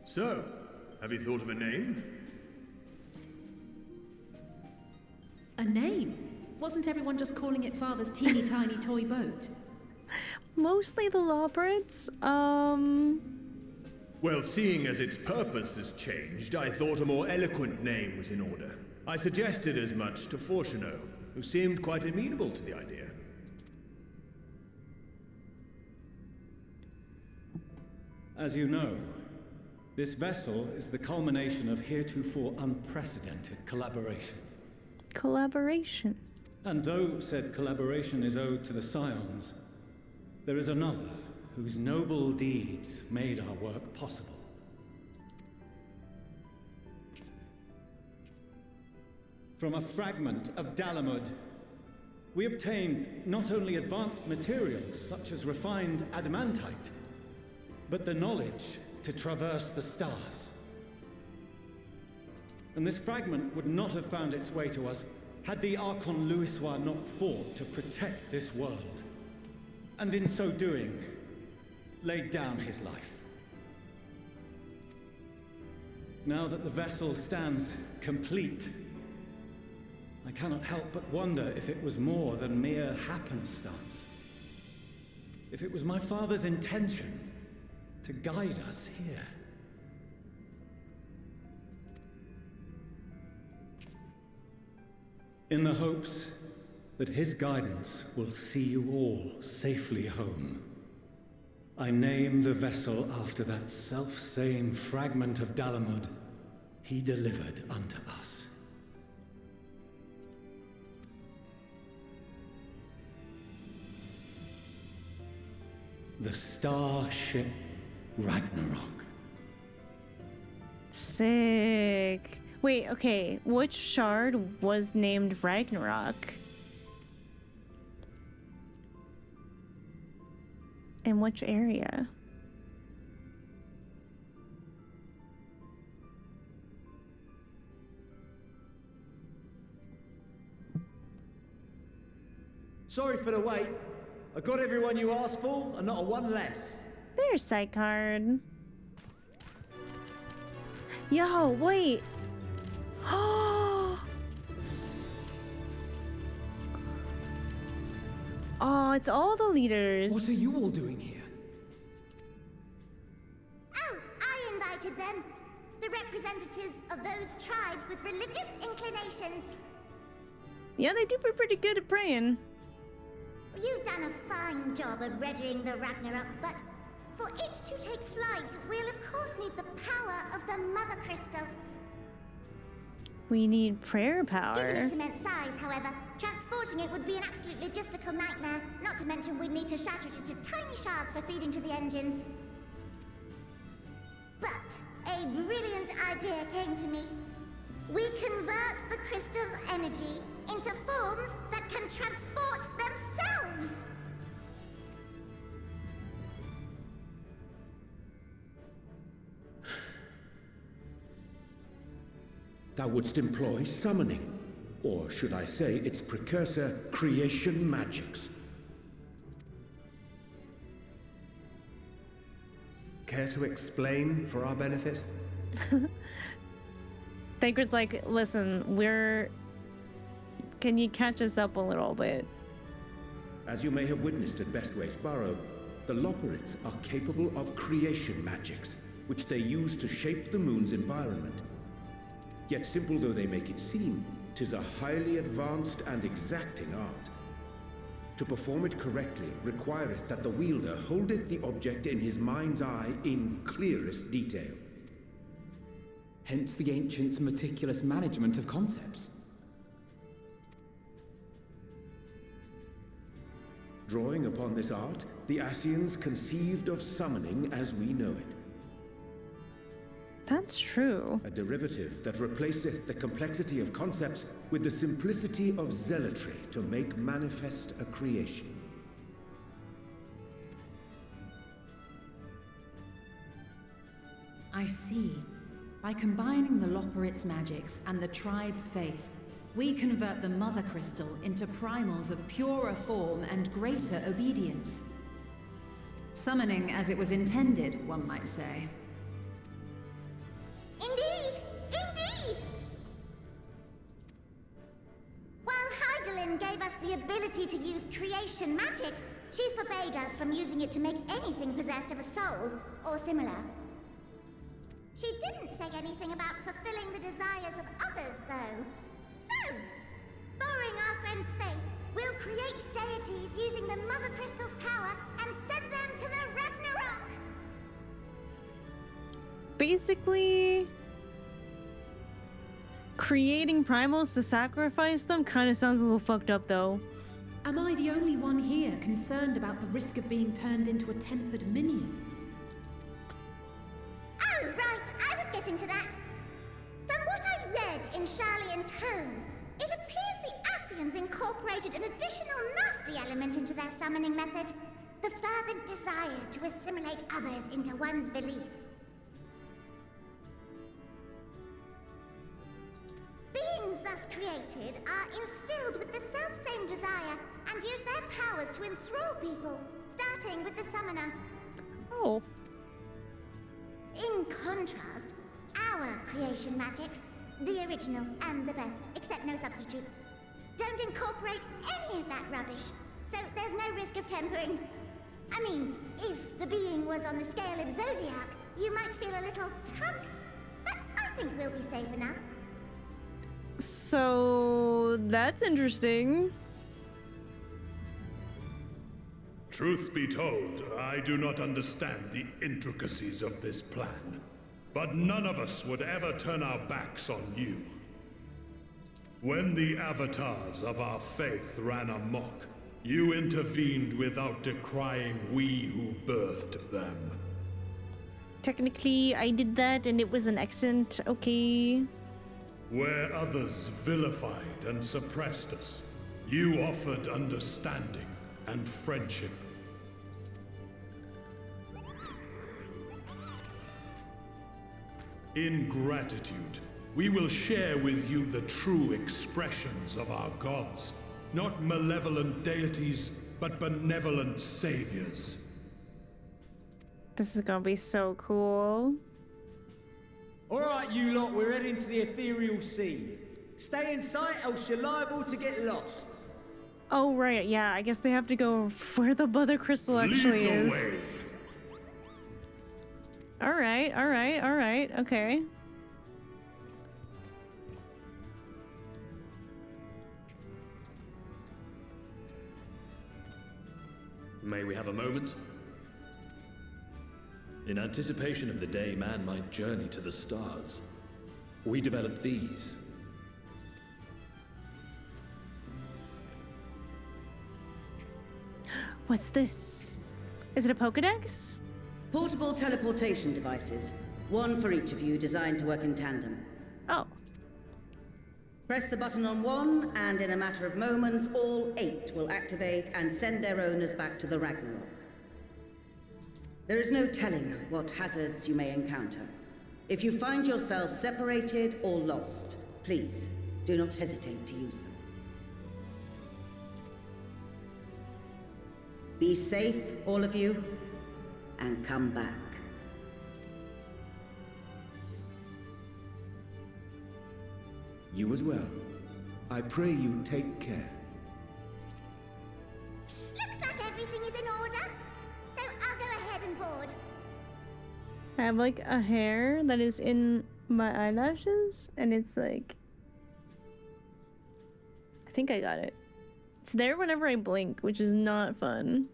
So, have you thought of a name? A name? Wasn't everyone just calling it Father's teeny tiny toy boat? Mostly the Lawbrits. Well, seeing as its purpose has changed, I thought a more eloquent name was in order. I suggested as much to Fortuneau, who seemed quite amenable to the idea. As you know, this vessel is the culmination of heretofore unprecedented collaboration. Collaboration. And though said collaboration is owed to the Scions, there is another whose noble deeds made our work possible. From a fragment of Dalamud, we obtained not only advanced materials such as refined adamantite, but the knowledge to traverse the stars. And this fragment would not have found its way to us had the Archon Louisois not fought to protect this world, and in so doing, laid down his life. Now that the vessel stands complete, I cannot help but wonder if it was more than mere happenstance. If it was my father's intention to guide us here. In the hopes that his guidance will see you all safely home, I name the vessel after that self-same fragment of Dalamud he delivered unto us. The Starship Ragnarok. Sick. Wait, okay. Which shard was named Ragnarok? In which area? Sorry for the wait. I got everyone you asked for, and not a one less. There's side card. Yo, wait. Oh, it's all the leaders. What are you all doing here? Oh, I invited them. The representatives of those tribes with religious inclinations. Yeah, they do pretty good at praying. You've done a fine job of readying the Ragnarok, but for it to take flight, we'll of course need the power of the Mother Crystal. We need prayer power. Given its immense size, however, transporting it would be an absolute logistical nightmare. Not to mention we'd need to shatter it into tiny shards for feeding to the engines. But a brilliant idea came to me. We convert the crystal's energy into forms that can transport themselves! Thou wouldst employ summoning, or should I say its precursor, creation magics. Care to explain for our benefit? Thancred's like, listen, can you catch us up a little bit? As you may have witnessed at Bestways Burrow, the Loporrits are capable of creation magics, which they use to shape the moon's environment. Yet simple though they make it seem, 'tis a highly advanced and exacting art. To perform it correctly requireth that the wielder holdeth the object in his mind's eye in clearest detail. Hence the ancients' meticulous management of concepts. Drawing upon this art, the Ascians conceived of summoning as we know it. That's true. A derivative that replaceth the complexity of concepts with the simplicity of zealotry to make manifest a creation. I see. By combining the Loporrits' magics and the tribe's faith, we convert the Mother Crystal into primals of purer form and greater obedience. Summoning as it was intended, one might say. Indeed! Indeed! While us the ability to use creation magics, she forbade us from using it to make anything possessed of a soul or similar. She didn't say anything about fulfilling the desires of others, though. So, borrowing our friend's faith, we'll create deities using the Mother Crystal's power and send them to the Ragnarok! Basically, creating primals to sacrifice them kind of sounds a little fucked up, though. Am I the only one here concerned about the risk of being turned into a tempered minion? Oh, right, I was getting to that. From what I've read in Sharlayan tomes, it appears the Ascians incorporated an additional nasty element into their summoning method. The fervent desire to assimilate others into one's belief. Beings thus created are instilled with the self-same desire and use their powers to enthrall people, starting with the summoner. Oh. In contrast, our creation magics, the original and the best, except no substitutes, don't incorporate any of that rubbish, so there's no risk of tempering. I mean, if the being was on the scale of Zodiac, you might feel a little tug, but I think we'll be safe enough. So that's interesting. Truth be told, I do not understand the intricacies of this plan. But none of us would ever turn our backs on you. When the avatars of our faith ran amok, you intervened without decrying we who birthed them. Technically, I did that and it was an accident, okay. Where others vilified and suppressed us, you offered understanding and friendship. In gratitude, we will share with you the true expressions of our gods. Not malevolent deities, but benevolent saviors. This is gonna be so cool. Alright, you lot, we're heading to the ethereal sea. Stay in sight, else you're liable to get lost. Oh, right, yeah, I guess they have to go where the Mother Crystal actually Lead the is. way. Alright, okay. May we have a moment? In anticipation of the day man might journey to the stars, we developed these. What's this? Is it a Pokedex? Portable teleportation devices. One for each of you, designed to work in tandem. Oh. Press the button on one, and in a matter of moments, all 8 will activate and send their owners back to the Ragnarok. There is no telling what hazards you may encounter. If you find yourself separated or lost, please do not hesitate to use them. Be safe, all of you, and come back. You as well. I pray you take care. Looks like everything is in order, so I'll go ahead and board. I have like a hair that is in my eyelashes, and it's like... I think I got it. It's there whenever I blink, which is not fun.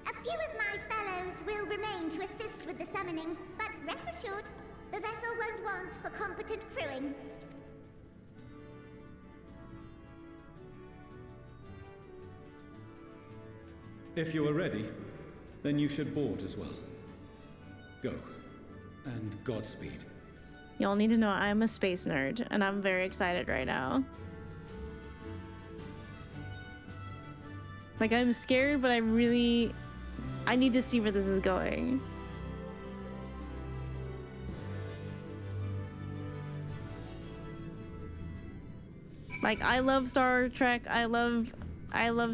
A few of my fellows will remain to assist with the summonings, but rest assured, the vessel won't want for competent crewing. If you are ready, then you should board as well. Go, and Godspeed. Y'all need to know I'm a space nerd, and I'm very excited right now. Like, I'm scared, but I need to see where this is going. Like, I love Star Trek, I love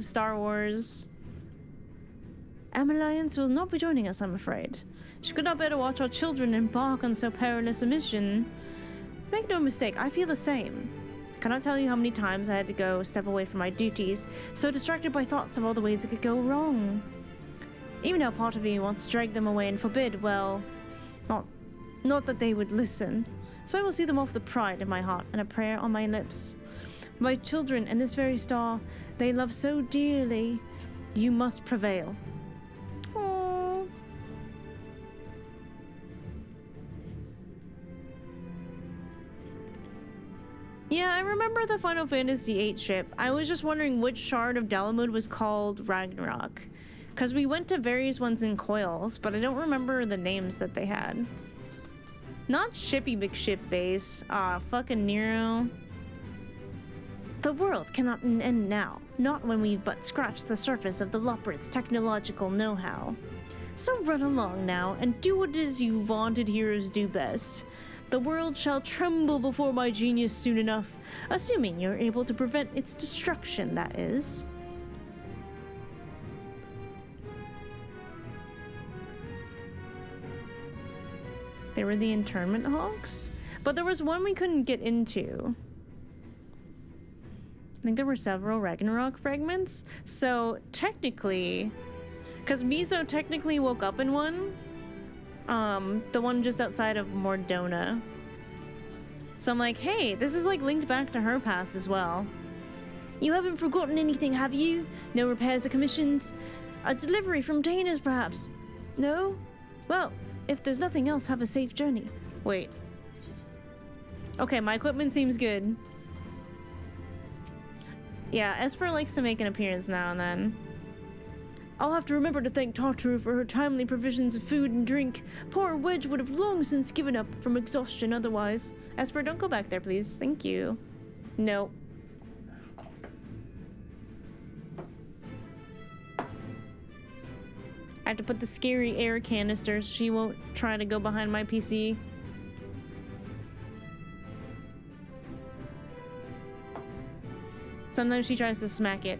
Star Wars. Alliance will not be joining us, I'm afraid. She could not bear to watch our children embark on so perilous a mission. Make no mistake, I feel the same. Cannot tell you how many times I had to go step away from my duties, so distracted by thoughts of all the ways it could go wrong. Even how part of me wants to drag them away and forbid, well, not that they would listen. So I will see them off with pride in my heart and a prayer on my lips. My children and this very star they love so dearly, you must prevail. Aww. Yeah, I remember the Final Fantasy VIII ship. I was just wondering which shard of Dalamud was called Ragnarok. Because we went to various ones in Coils, but I don't remember the names that they had. Not Shippy McShipface. Ah, fucking Nero. The world cannot end now, not when we've but scratched the surface of the Loporrit's technological know-how. So run along now, and do what it is you vaunted heroes do best. The world shall tremble before my genius soon enough, assuming you're able to prevent its destruction, that is. They were the internment hulks? But there was one we couldn't get into. I think there were several Ragnarok fragments. So technically, because Mizo technically woke up in one. The one just outside of Mordona. So I'm like, hey, this is like linked back to her past as well. You haven't forgotten anything, have you? No repairs or commissions? A delivery from Dana's, perhaps? No? Well, if there's nothing else, have a safe journey. Wait. Okay, my equipment seems good. Yeah, Esper likes to make an appearance now and then. I'll have to remember to thank Tartaru for her timely provisions of food and drink. Poor Wedge would have long since given up from exhaustion otherwise. Esper, don't go back there, please. Thank you. No. I have to put the scary air canister so she won't try to go behind my PC. Sometimes she tries to smack it.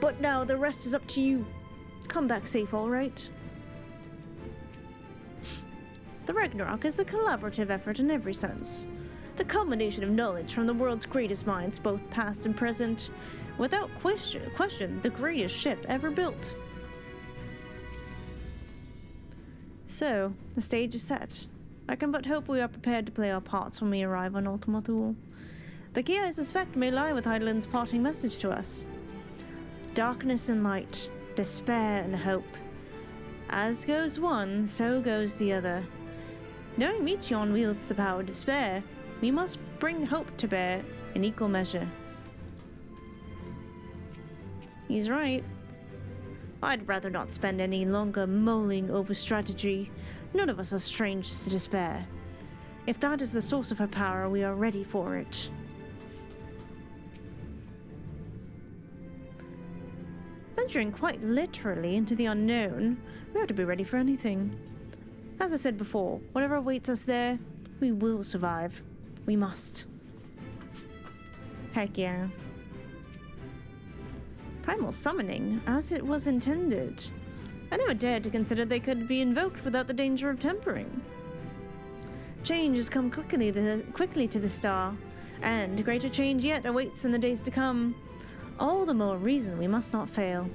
But now the rest is up to you. Come back safe, all right? The Ragnarok is a collaborative effort in every sense. The culmination of knowledge from the world's greatest minds, both past and present. Without question, the greatest ship ever built. So, the stage is set. I can but hope we are prepared to play our parts when we arrive on Ultima Thule. The key, I suspect, may lie with Heidelin's parting message to us. Darkness and light, despair and hope. As goes one, so goes the other. Knowing Meteion wields the power of despair, we must bring hope to bear in equal measure. He's right. I'd rather not spend any longer mulling over strategy. None of us are strangers to despair. If that is the source of her power, we are ready for it. Venturing quite literally into the unknown, we ought to be ready for anything. As I said before, whatever awaits us there, we will survive. We must. Heck yeah. Primal summoning, as it was intended. I never dared to consider they could be invoked without the danger of tempering. Change has come quickly to the star, and greater change yet awaits in the days to come. All the more reason we must not fail.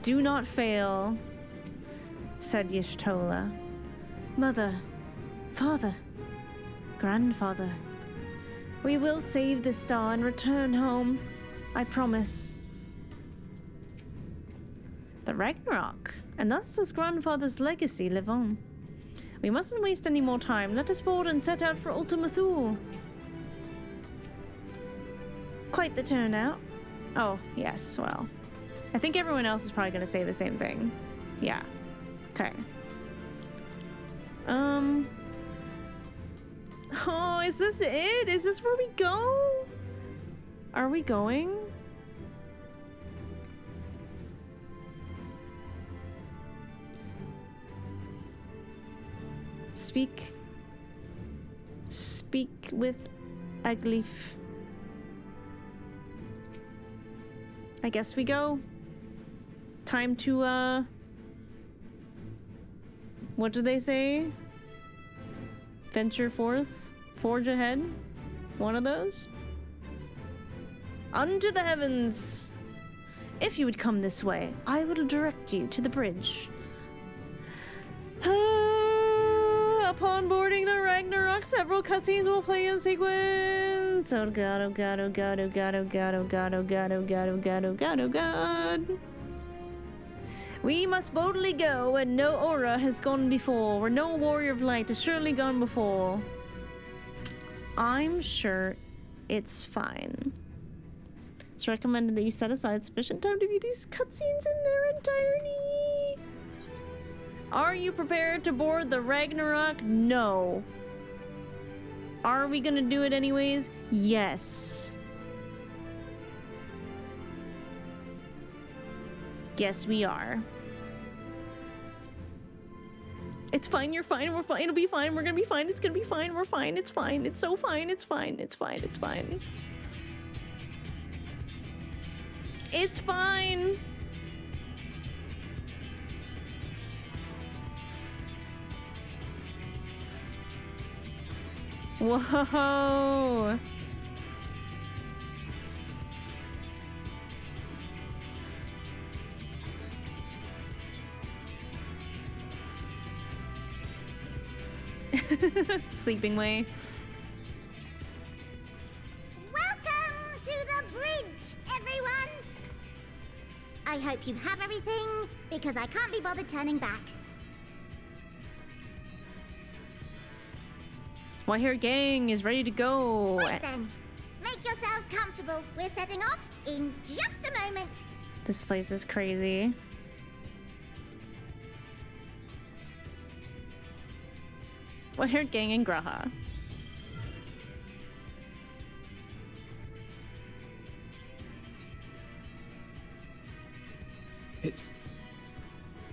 Do not fail, said Y'shtola. Mother, father, grandfather, we will save the star and return home. I promise. The Ragnarok, and thus does grandfather's legacy live on. We mustn't waste any more time. Let us board and set out for Ultima Thule. Quite the turnout. Oh, yes, well. I think everyone else is probably going to say the same thing. Yeah. Okay. Oh, is this it? Is this where we go? Are we going? Speak with Agleaf. I guess we go. Time to, what do they say? Venture forth? Forge ahead? One of those. Unto the heavens! If you would come this way, I will direct you to the bridge. Upon boarding the Ragnarok, several cutscenes will play in sequence. Oh god, oh god, oh god, oh god, oh god, oh god, oh god, oh god, oh god, oh god, oh god. We must boldly go where no aura has gone before, where no warrior of light has surely gone before. I'm sure it's fine. It's recommended that you set aside sufficient time to view these cutscenes in their entirety. Are you prepared to board the Ragnarok? No. Are we gonna do it anyways? Yes. Yes, we are. It's fine, you're fine, we're fine, it'll be fine, we're gonna be fine, it's gonna be fine, we're fine, it's fine, it's so fine, it's fine, it's fine, it's fine. It's fine! Whoa! Sleeping way. Welcome to the bridge, everyone! I hope you have everything, because I can't be bothered turning back. White-haired gang is ready to go. Right then, make yourselves comfortable. We're setting off in just a moment. This place is crazy. White-haired gang and Graha. It's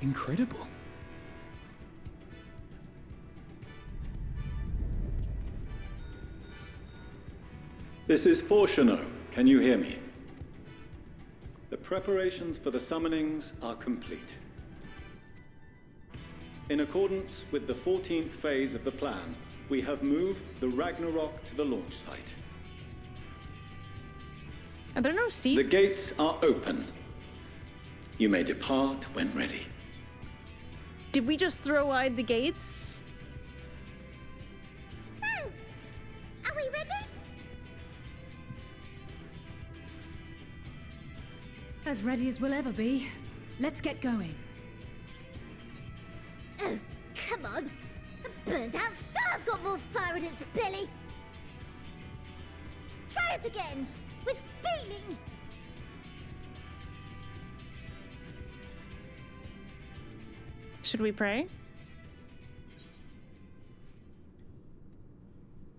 incredible. This is Forshano. Can you hear me? The preparations for the summonings are complete. In accordance with the 14th phase of the plan, we have moved the Ragnarok to the launch site. Are there no seats? The gates are open. You may depart when ready. Did we just throw wide the gates? So, are we ready? As ready as we'll ever be. Let's get going. Oh, come on. The burnt-out star's got more fire in its belly. Try it again, with feeling. Should we pray?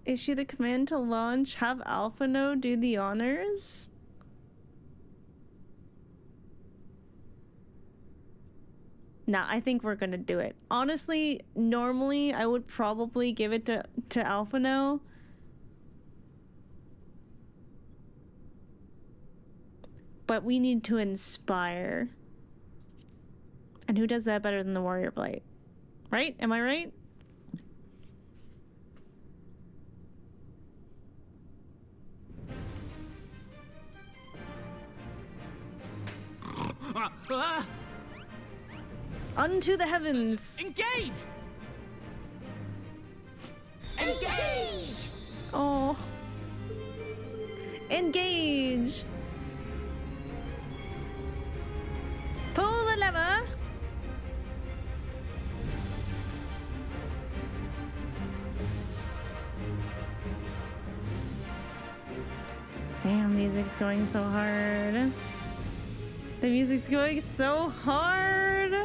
Issue the command to launch. Have Alphano do the honors. Nah, I think we're gonna do it. Honestly, normally I would probably give it to Alphano. But we need to inspire. And who does that better than the Warrior of Light? Right? Am I right? Unto the heavens! Engage! Engage! Oh. Engage! Pull the lever! Damn, music's going so hard. The music's going so hard.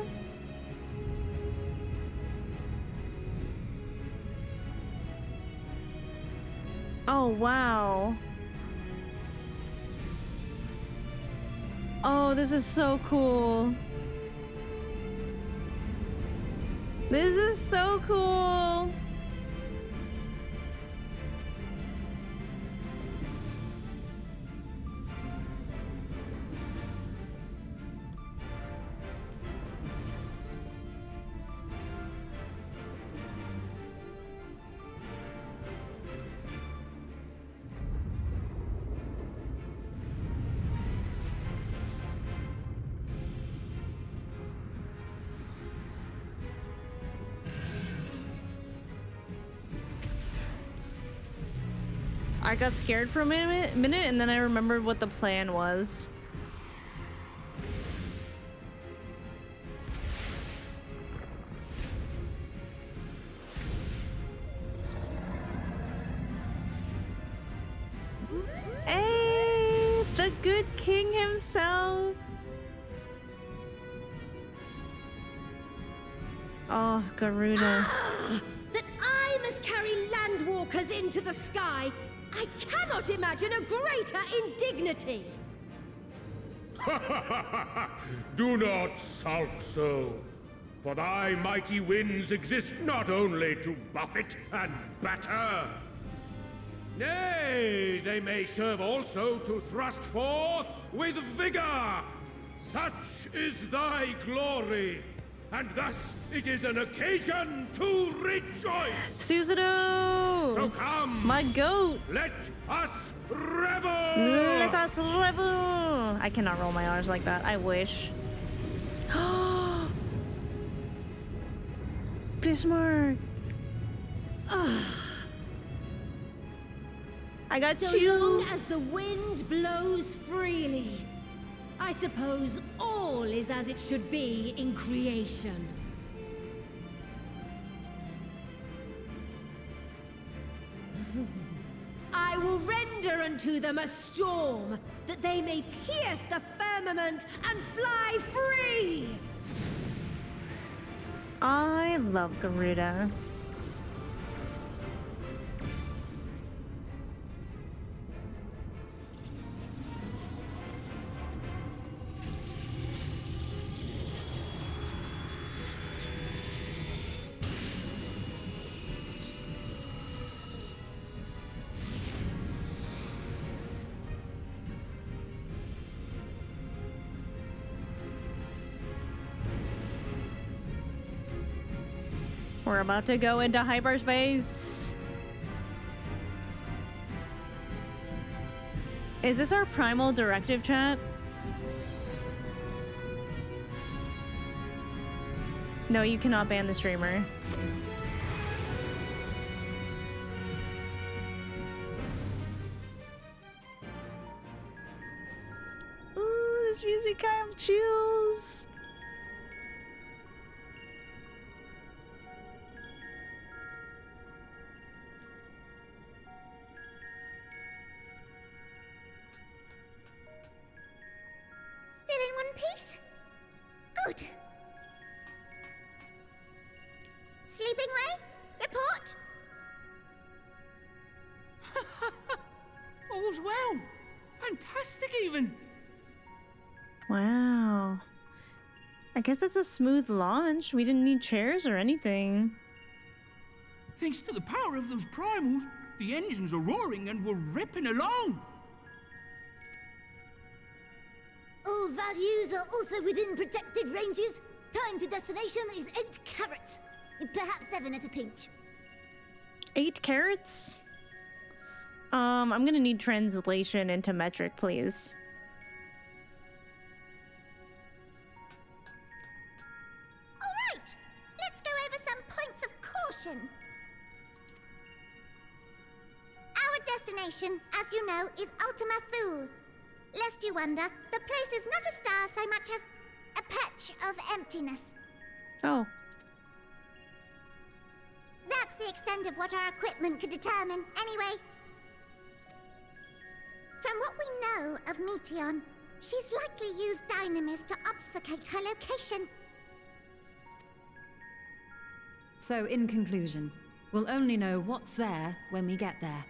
Oh, wow. Oh, this is so cool. This is so cool. I got scared for a minute, and then I remembered what the plan was. Hey, the good king himself. Oh, Garuda. That I must carry landwalkers into the sky. I cannot imagine a greater indignity. Do not sulk so, for thy mighty winds exist not only to buffet and batter. Nay, they may serve also to thrust forth with vigor. Such is thy glory, and thus it is an occasion to rejoice. Susanoo! So come, my goat. Let us revel. Let us revel. I cannot roll my R's like that. I wish. Bismarck. I got so chills. long as the wind blows freely. I suppose all is as it should be in creation. I will render unto them a storm, that they may pierce the firmament and fly free! I love Garuda. We're about to go into hyperspace. Is this our primal directive, chat? No, you cannot ban the streamer. Ooh, this music, I have chills. Still in one piece? Good. Sleeping way? Report? All's well. Fantastic, even. Wow. I guess it's a smooth launch. We didn't need chairs or anything. Thanks to the power of those primals, the engines are roaring and we're ripping along. All values are also within projected ranges. Time to destination is 8 carats. Perhaps 7 at a pinch. 8 carats? I'm gonna need translation into metric, please. Alright, let's go over some points of caution. Our destination, as you know, is Ultima Thule. Lest you wonder, the place is not a star so much as a patch of emptiness. Oh. That's the extent of what our equipment could determine, anyway. From what we know of Meteon, she's likely used dynamis to obfuscate her location. So, in conclusion, we'll only know what's there when we get there.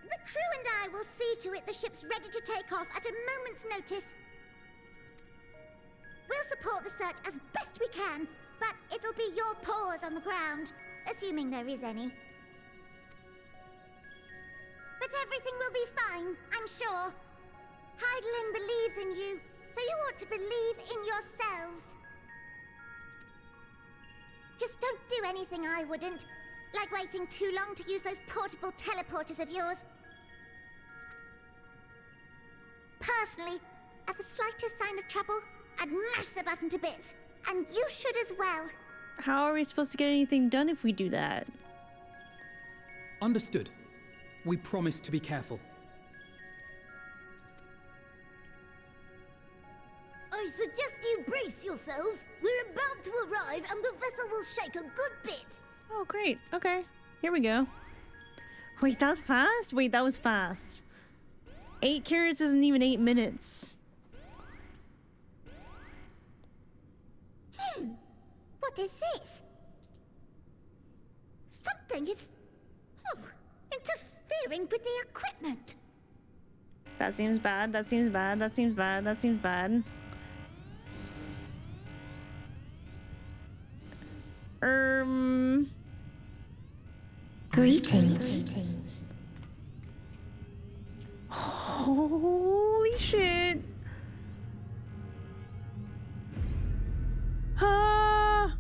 The crew and I will see to it the ship's ready to take off at a moment's notice. We'll support the search as best we can, but it'll be your paws on the ground, assuming there is any. But everything will be fine, I'm sure. Hydaelyn believes in you, so you ought to believe in yourselves. Just don't do anything I wouldn't, like waiting too long to use those portable teleporters of yours. Personally, at the slightest sign of trouble, I'd mash the button to bits, and you should as well. How are we supposed to get anything done if we do that? Understood. We promise to be careful. I suggest you brace yourselves. We're about to arrive and the vessel will shake a good bit. Oh, great. Okay. Here we go. Wait, that fast? Wait, that was fast. 8 carrots isn't even 8 minutes. What is this? Something is interfering with the equipment. That seems bad. That seems bad. That seems bad. That seems bad. Greetings. Holy shit. Ah.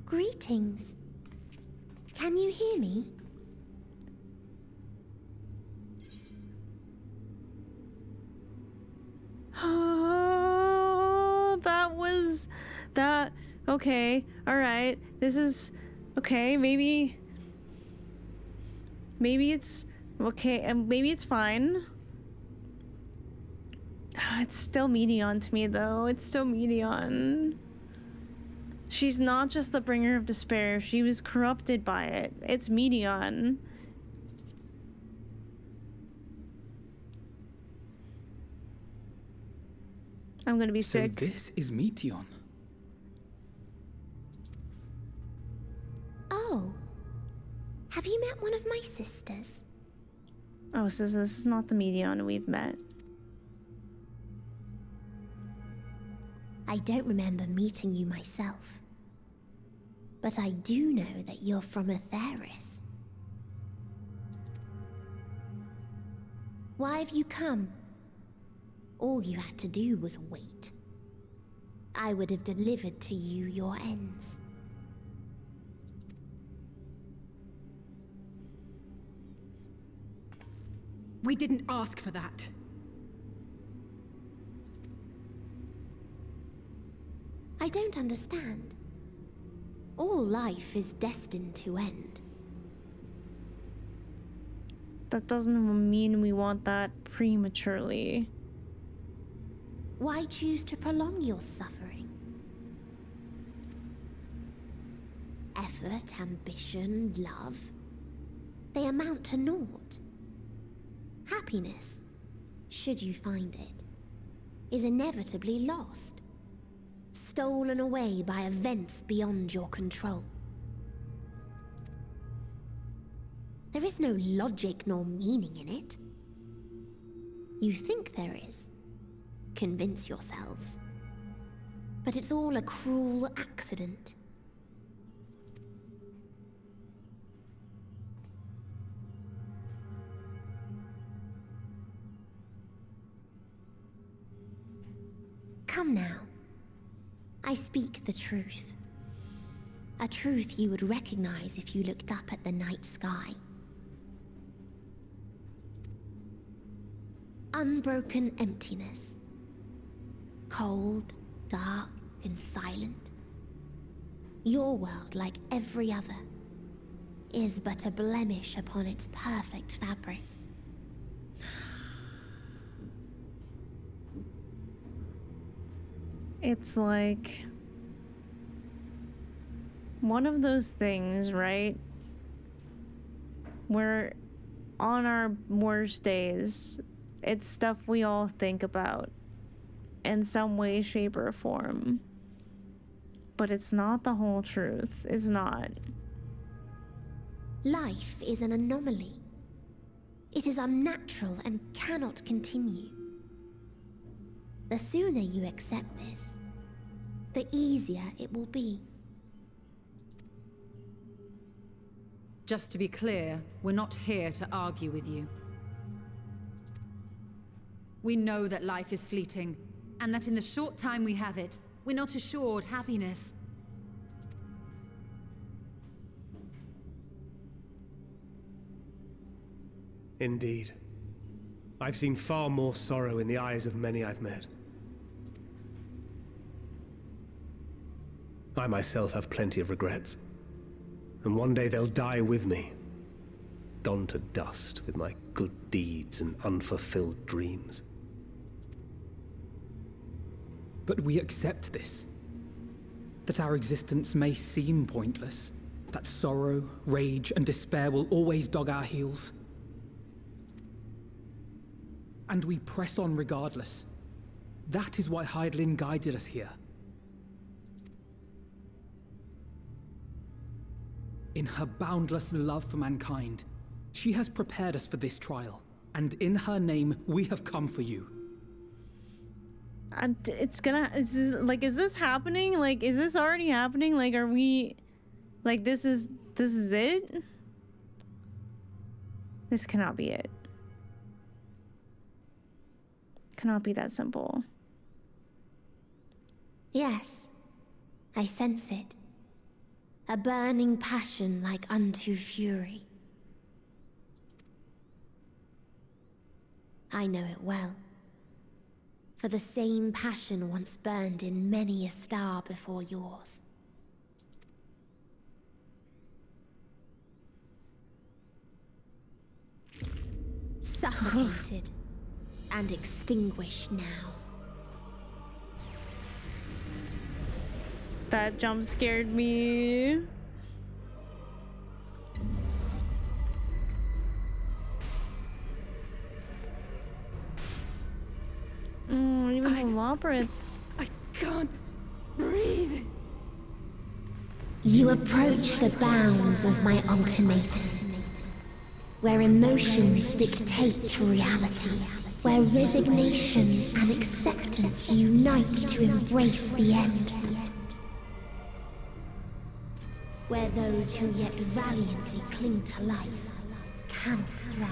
Greetings. Can you hear me? That was that. Okay, all right. This is okay. Maybe it's okay, and maybe it's fine. It's still Medion to me, though. It's still Medion. She's not just the bringer of despair. She was corrupted by it. It's Medion. I'm gonna be sick. So this is Meteon. Oh. Have you met one of my sisters? Oh, so this is not the Medion we've met. I don't remember meeting you myself. But I do know that you're from Atheris. Why have you come? All you had to do was wait. I would have delivered to you your ends. We didn't ask for that. I don't understand. All life is destined to end. That doesn't mean we want that prematurely. Why choose to prolong your suffering? Effort, ambition, love, they amount to naught. Happiness, should you find it, is inevitably lost. Stolen away by events beyond your control. There is no logic nor meaning in it. You think there is. Convince yourselves. But it's all a cruel accident. Come now. I speak the truth. A truth you would recognize if you looked up at the night sky. Unbroken emptiness. Cold, dark, and silent. Your world, like every other, is but a blemish upon its perfect fabric. It's like one of those things, right? Where on our worst days, it's stuff we all think about in some way, shape, or form. But it's not the whole truth. It's not. Life is an anomaly. It is unnatural and cannot continue. The sooner you accept this, the easier it will be. Just to be clear, we're not here to argue with you. We know that life is fleeting, and that in the short time we have it, we're not assured happiness. Indeed. I've seen far more sorrow in the eyes of many I've met. I myself have plenty of regrets. And one day they'll die with me. Gone to dust with my good deeds and unfulfilled dreams. But we accept this. That our existence may seem pointless. That sorrow, rage, and despair will always dog our heels. And we press on regardless. That is why Hydaelyn guided us here. In her boundless love for mankind, she has prepared us for this trial, and in her name, we have come for you. And is this happening? Like, is this already happening? Like, are we, like, this is it? This cannot be it. Cannot be that simple. Yes, I sense it. A burning passion like unto fury. I know it well. For the same passion once burned in many a star before yours. Suffocated and extinguished now. That jump scared me. Even the Loporits. I can't breathe. You approach the bounds of my ultimatum, where emotions dictate reality, where resignation and acceptance unite to embrace the end, where those who yet valiantly cling to life cannot thrive.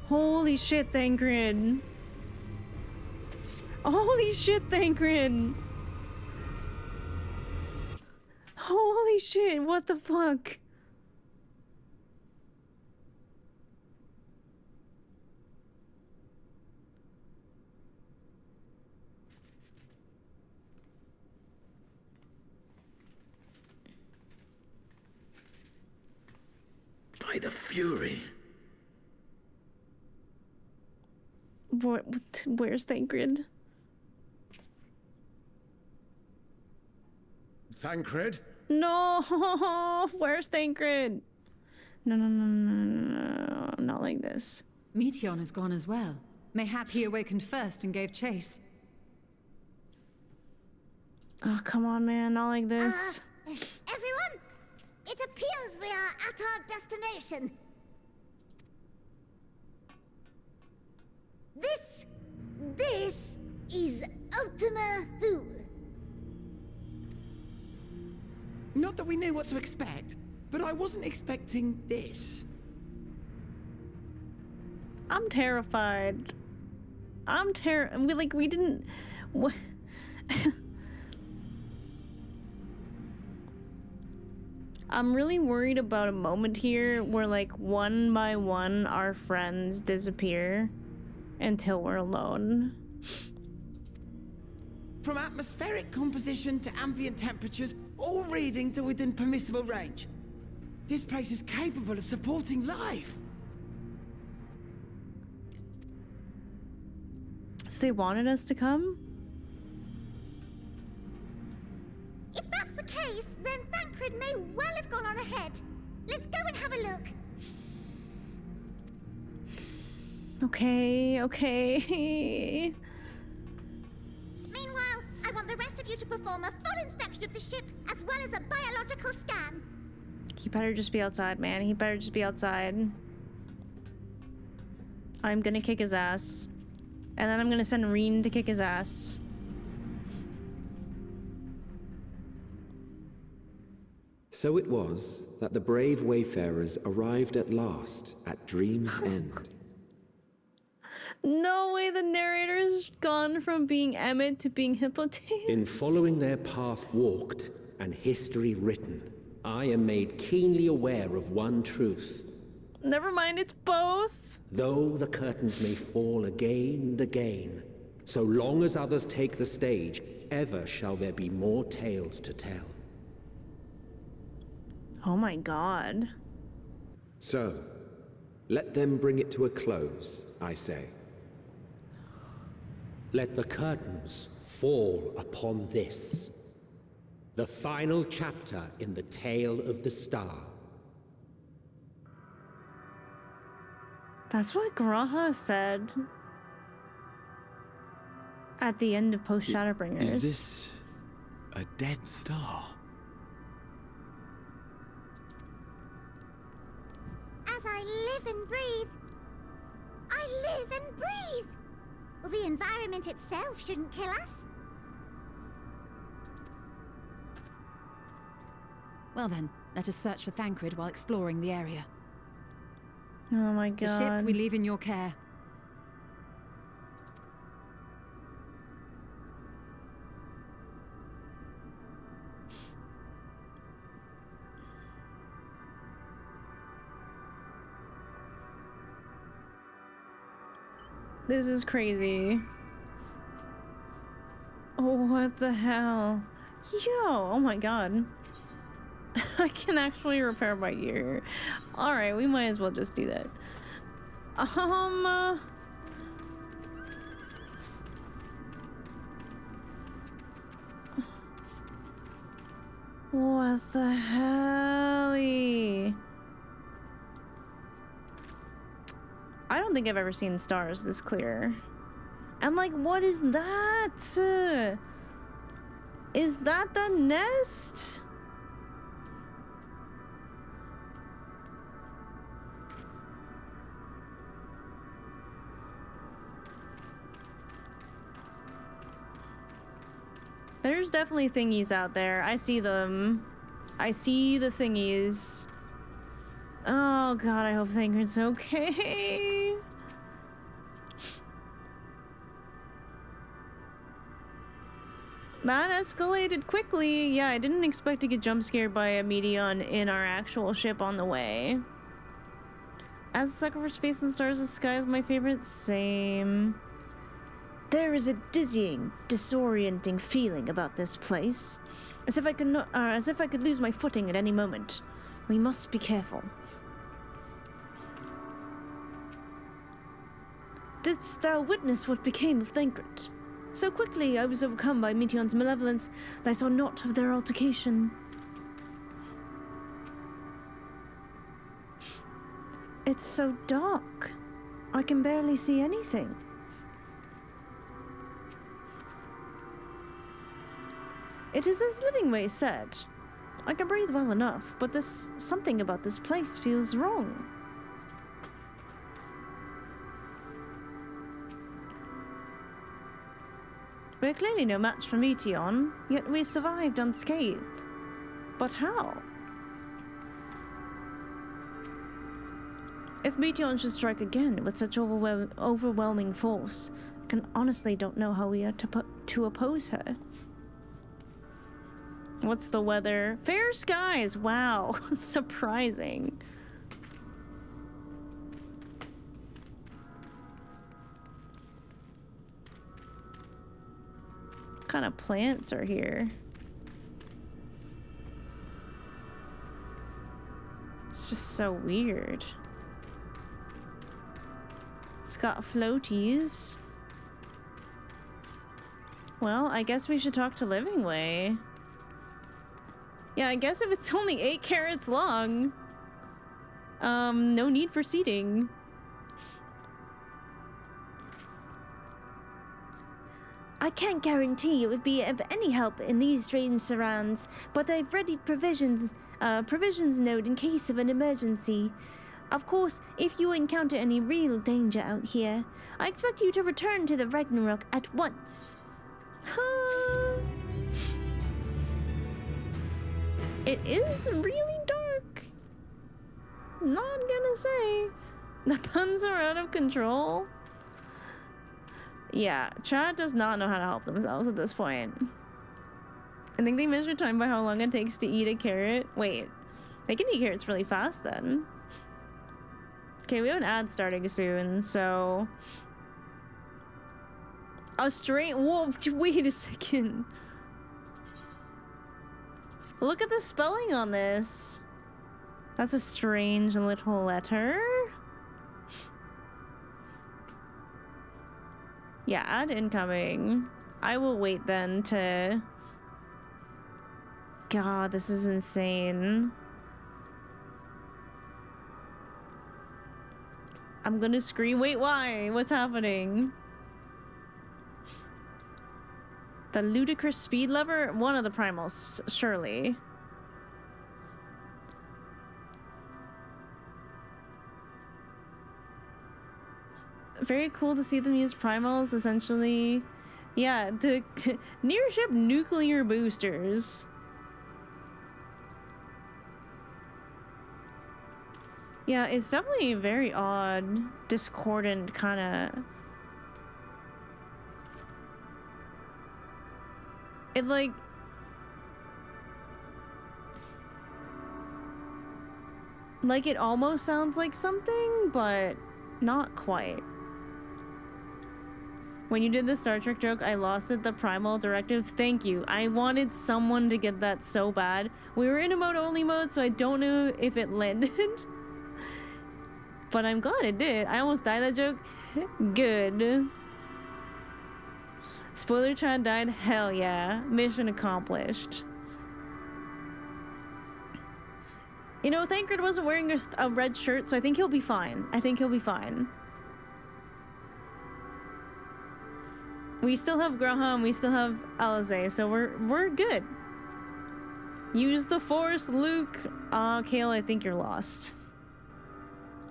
Holy shit, Thancred. Holy shit, Thancred. Holy shit, what the fuck? By the Fury. Where's Thancred? Thancred? No, where's Thancred? No, not like this. Meteion has gone as well. Mayhap he awakened first and gave chase. Oh, come on, man, not like this. Everyone, it appears we are at our destination. This is Ultima Thule. Not that we knew what to expect, but I wasn't expecting this. I'm terrified. We didn't... What? I'm really worried about a moment here where, like, one by one our friends disappear until we're alone. From atmospheric composition to ambient temperatures, all reading to within permissible range. This place is capable of supporting life. So they wanted us to come? If that's the case, then Thancred may well have gone on ahead. Let's go and have a look. Okay. Meanwhile, I want the rest of you to perform a full inspection of the ship, as well as a biological scan. He better just be outside, man. He better just be outside. I'm gonna kick his ass. And then I'm gonna send Reen to kick his ass. So it was that the brave wayfarers arrived at last at Dream's End. No way the narrator's gone from being Emmett to being Hippolytus. In following their path walked and history written, I am made keenly aware of one truth. Never mind, it's both. Though the curtains may fall again and again, so long as others take the stage, ever shall there be more tales to tell. Oh my god. So, let them bring it to a close, I say. Let the curtains fall upon this, the final chapter in the tale of the star. That's what Graha said at the end of Post Shadowbringers. Is this a dead star? As I live and breathe, I live and breathe. Well, the environment itself shouldn't kill us. Well then, let us search for Thancred while exploring the area. Oh my god. The ship we leave in your care. This is crazy. Oh, what the hell? Yo, oh my god. I can actually repair my gear. Alright, we might as well just do that. What the hell? I don't think I've ever seen stars this clear. And like, what is that? Is that the nest? There's definitely thingies out there. I see them. I see the thingies. Oh god, I hope Thancred's okay. That escalated quickly. Yeah, I didn't expect to get jump scared by a Meteon in our actual ship on the way. As a sucker for space and stars, the sky is my favorite. Same. There is a dizzying, disorienting feeling about this place, as if I could lose my footing at any moment. We must be careful. Didst thou witness what became of Thancred? So quickly I was overcome by Meteon's malevolence that I saw naught of their altercation. It's so dark. I can barely see anything. It is as Livingway said. I can breathe well enough, but something about this place feels wrong. We're clearly no match for Meteon, yet we survived unscathed. But how? If Meteon should strike again with such overwhelming force, I can honestly don't know how we are to oppose her. What's the weather? Fair skies! Wow, surprising. What kind of plants are here? It's just so weird. It's got floaties. Well, I guess we should talk to Livingway. Yeah, I guess if it's only 8 carats long, no need for seating. I can't guarantee it would be of any help in these strange surrounds, but I've readied provisions note in case of an emergency. Of course, if you encounter any real danger out here, I expect you to return to the Ragnarok at once. It is really dark. Not gonna say. The puns are out of control. Yeah, chat does not know how to help themselves at this point. I think they measure time by how long it takes to eat a carrot. Wait, They can eat carrots really fast then. Okay, we have an ad starting soon, so... A straight... Whoa, wait a second. Look at the spelling on this. That's a strange little letter. Yeah, ad incoming. I will wait then to... God, this is insane. I'm gonna scream. Wait, why? What's happening? The ludicrous speed lever? One of the primals, surely. Very cool to see them use primals, essentially. Yeah, the near-ship nuclear boosters. Yeah, it's definitely very odd, discordant kind of... It like... Like it almost sounds like something, but not quite. When you did the Star Trek joke, I lost it, the primal directive. Thank you. I wanted someone to get that so bad. We were in emote only mode, so I don't know if it landed. But I'm glad it did. I almost died that joke. Good. Spoiler Chad died? Hell yeah. Mission accomplished. You know, Thancred wasn't wearing a red shirt, so I think he'll be fine. I think he'll be fine. We still have Graham, we still have Alize, so we're good. Use the Force, Luke. Kale, I think you're lost.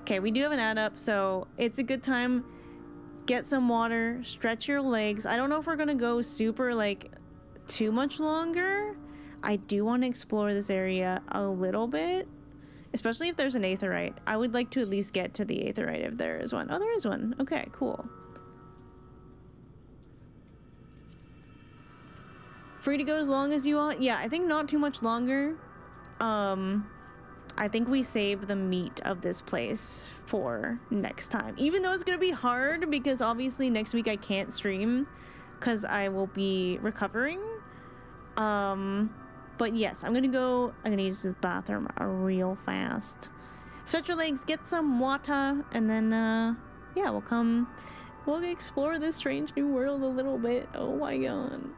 Okay, we do have an ad up, so it's a good time. Get some water, stretch your legs. I don't know if we're gonna go super, like, too much longer. I do want to explore this area a little bit, especially if there's an aetheryte. I would like to at least get to the aetheryte if there is one. Oh, there is one. Okay, cool. Free to go as long as you want. Yeah, I think not too much longer. I think we save the meat of this place for next time. Even though it's gonna be hard because obviously next week I can't stream because I will be recovering. But yes, I'm gonna use this bathroom real fast. Stretch your legs, get some water, and then yeah, we'll explore this strange new world a little bit. Oh my god.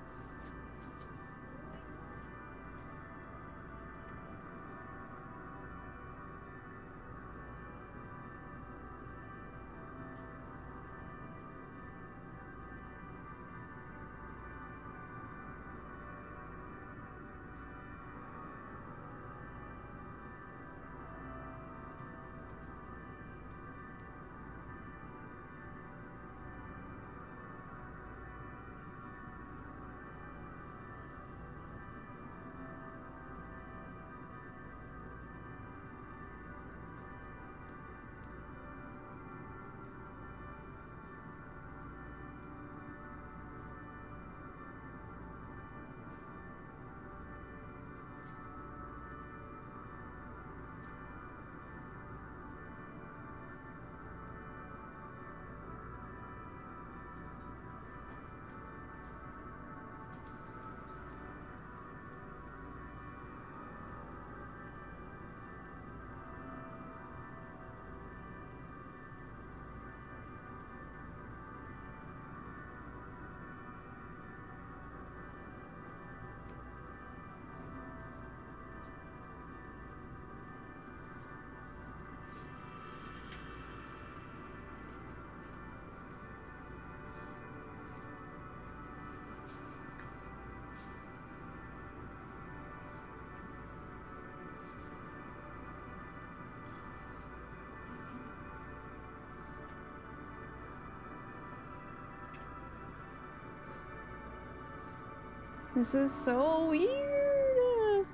This is so weird.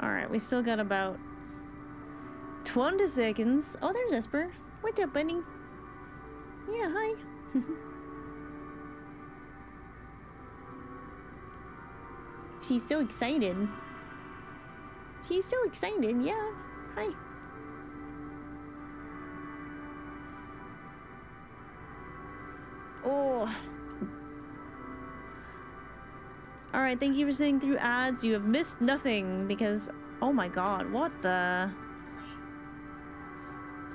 Alright, we still got about 20 seconds. Oh, there's Esper. What's up, buddy? Yeah, hi. She's so excited. She's so excited, yeah. Hi. Oh. Alright, thank you for sitting through ads. You have missed nothing because, oh my god, what the?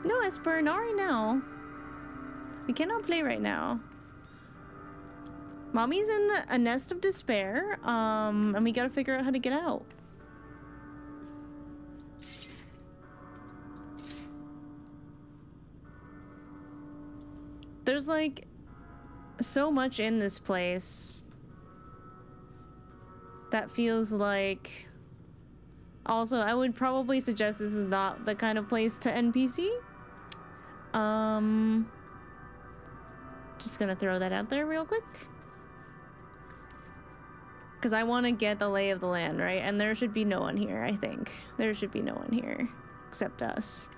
No, Esper, not right now. We cannot play right now. Mommy's in a nest of despair, and we gotta figure out how to get out. There's like so much in this place that feels like... Also, I would probably suggest this is not the kind of place to NPC. Just gonna throw that out there real quick. Because I want to get the lay of the land, right? And there should be no one here, I think. There should be no one here except us.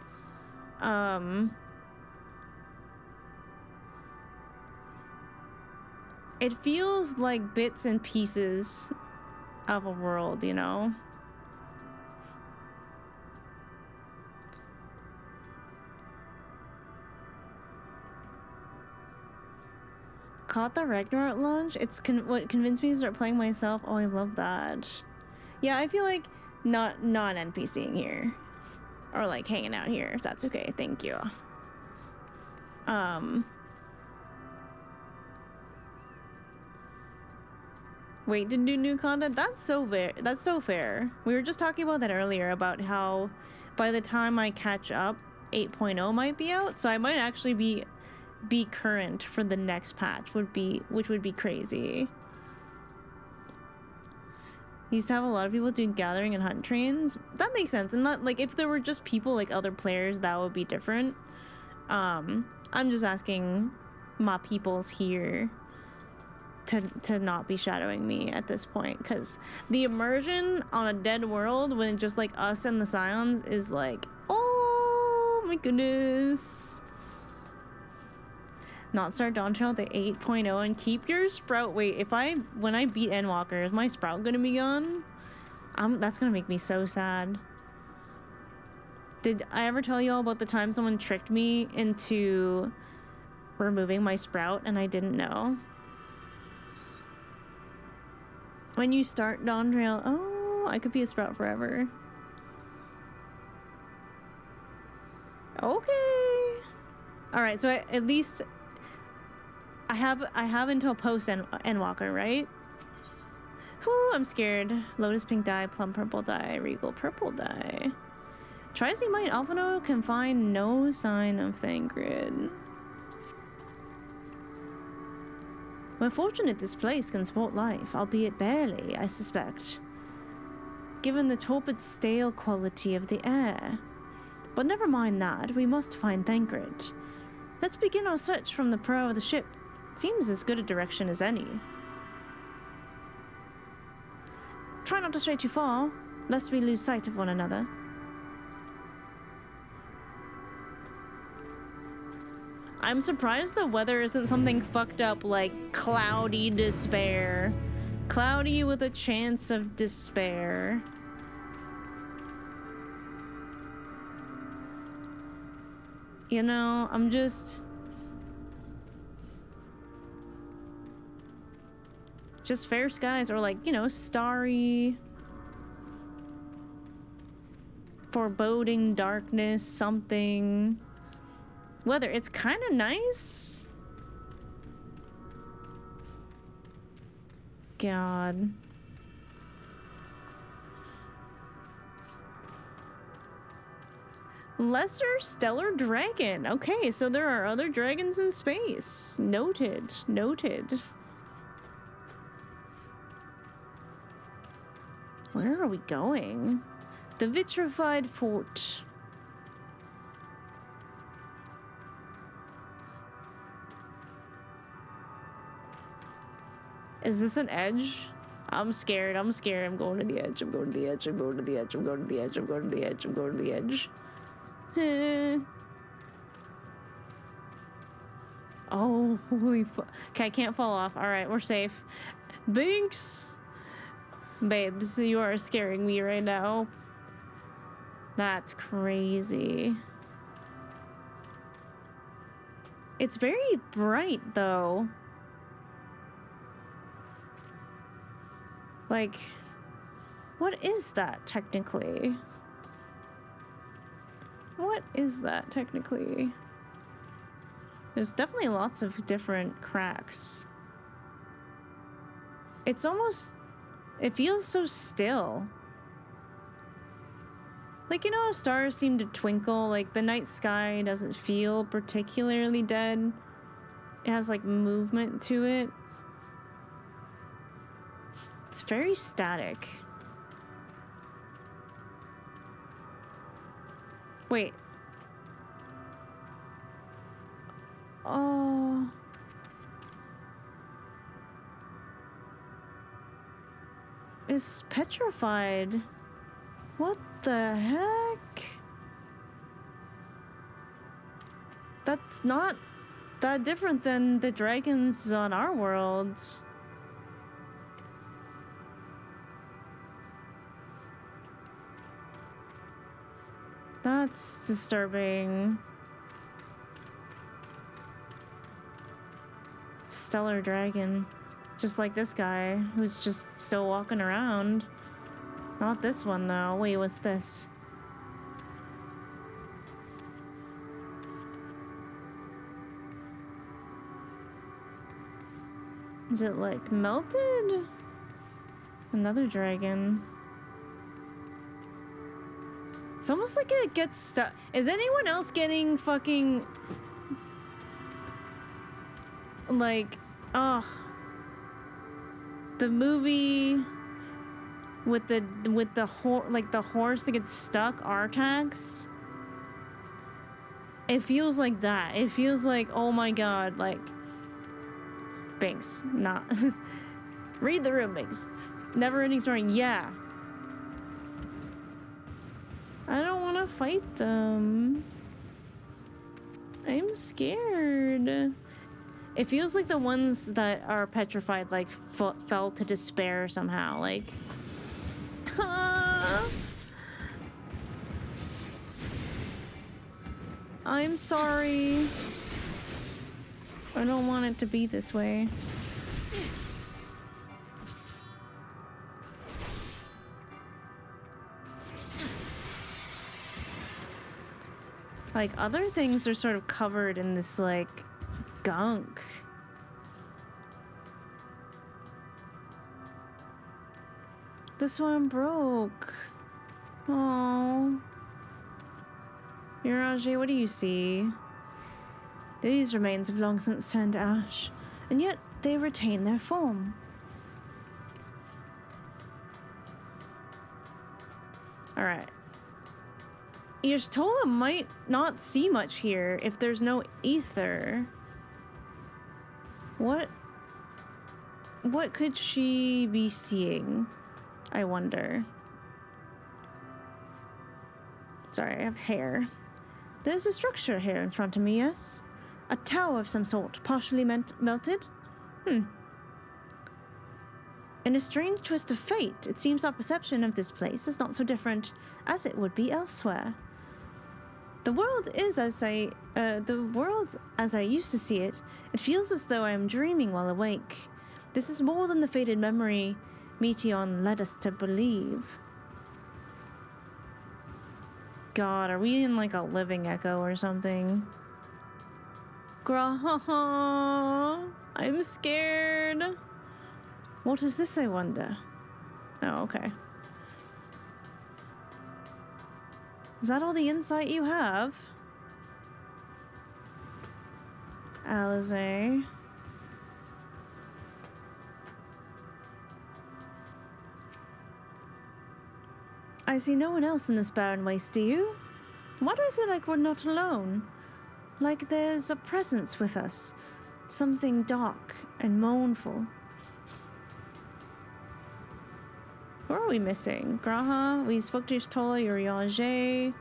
It feels like bits and pieces of a world, you know? Caught the Ragnarok launch? It's what convinced me to start playing myself. Oh, I love that. Yeah, I feel like not NPCing here. Or like hanging out here, if that's okay. Thank you. Wait, to do new content? That's so fair. We were just talking about that earlier, about how by the time I catch up, 8.0 might be out, so I might actually be current for the next patch, which would be crazy. Used to have a lot of people doing gathering and hunt trains. That makes sense. And not like if there were just people like other players, that would be different. I'm just asking my peoples here to not be shadowing me at this point, because the immersion on a dead world when it's just like us and the Scions is like, oh my goodness. Not start Dawn Trail to 8.0 and keep your Sprout. Wait, when I beat Endwalker, is my Sprout gonna be gone? That's gonna make me so sad. Did I ever tell you all about the time someone tricked me into removing my Sprout and I didn't know? When you start Dawn Trail, oh, I could be a Sprout forever. Okay. All right, so at least I have until post Endwalker, right? Whew, I'm scared. Lotus pink dye, plum purple dye, regal purple dye. Tri-Sea Alphano can find no sign of Thangrid. We're fortunate this place can support life, albeit barely, I suspect, given the torpid, stale quality of the air. But never mind that, we must find Thangrid. Let's begin our search from the prow of the ship. Seems as good a direction as any. Try not to stray too far, lest we lose sight of one another. I'm surprised the weather isn't something fucked up like cloudy despair. Cloudy with a chance of despair. You know, I'm just fair skies, or like, you know, starry, foreboding darkness, something. Weather, it's kind of nice. God. Lesser stellar dragon. Okay, so there are other dragons in space. Noted. Noted. Where are we going? The vitrified fort. Is this an edge? I'm scared. I'm scared. I'm going to the edge. I'm going to the edge. I'm going to the edge. I'm going to the edge. I'm going to the edge. I'm going to the edge. Oh, holy fuck. Okay, I can't fall off. All right, we're safe. Binks! Babes, you are scaring me right now. That's crazy. It's very bright, though. Like, what is that technically? What is that technically? There's definitely lots of different cracks. It's almost... It feels so still. Like, you know how stars seem to twinkle? Like, the night sky doesn't feel particularly dead. It has, like, movement to it. It's very static. Wait. Oh... It's petrified. What the heck? That's not that different than the dragons on our world. That's disturbing. Stellar dragon. Just like this guy, who's just still walking around. Not this one, though. Wait, what's this? Is it, like, melted? Another dragon. It's almost like it gets stuck. Is anyone else getting fucking... like... oh... the movie with the horse that gets stuck, Artax. It feels like that. It feels like, oh my god, like Binks, not read the room, Binks. Never ending story. Yeah. I don't want to fight them. I'm scared. It feels like the ones that are petrified, like, fell to despair somehow, like... I'm sorry. I don't want it to be this way. Like, other things are sort of covered in this, like... gunk. This one broke. Oh. Mirage, what do you see? These remains have long since turned to ash, and yet they retain their form. Alright. Y'shtola might not see much here if there's no ether. What could she be seeing? I wonder. Sorry, I have hair. There's a structure here in front of me, yes? A tower of some sort, partially melted? In a strange twist of fate, it seems our perception of this place is not so different as it would be elsewhere. The world as I used to see it, it feels as though I am dreaming while awake. This is more than the faded memory Meteon led us to believe. God, are we in like a living echo or something? Graha, I'm scared. What is this, I wonder? Oh, okay. Is that all the insight you have? Alize. I see no one else in this barren waste, do you? Why do I feel like we're not alone? Like there's a presence with us. Something dark and mournful. Who are we missing? Graha, we spoke to Y'shtola, Urianger.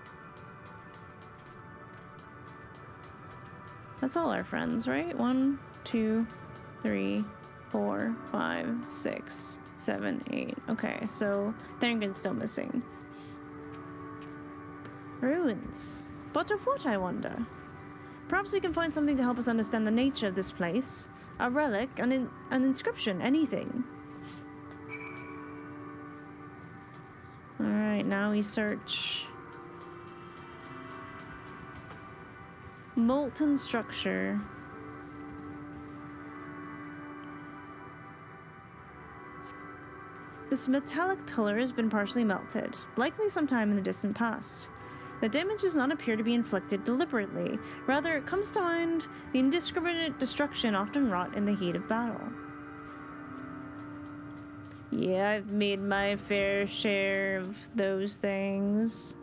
That's all our friends, right? 1, 2, 3, 4, 5, 6, 7, 8. Okay, so Thangren's still missing. Ruins. But of what, I wonder? Perhaps we can find something to help us understand the nature of this place. A relic, an inscription, anything. Alright, now we search. Molten structure. This metallic pillar has been partially melted, likely sometime in the distant past. The damage does not appear to be inflicted deliberately. Rather, it comes to mind the indiscriminate destruction often wrought in the heat of battle. Yeah, I've made my fair share of those things.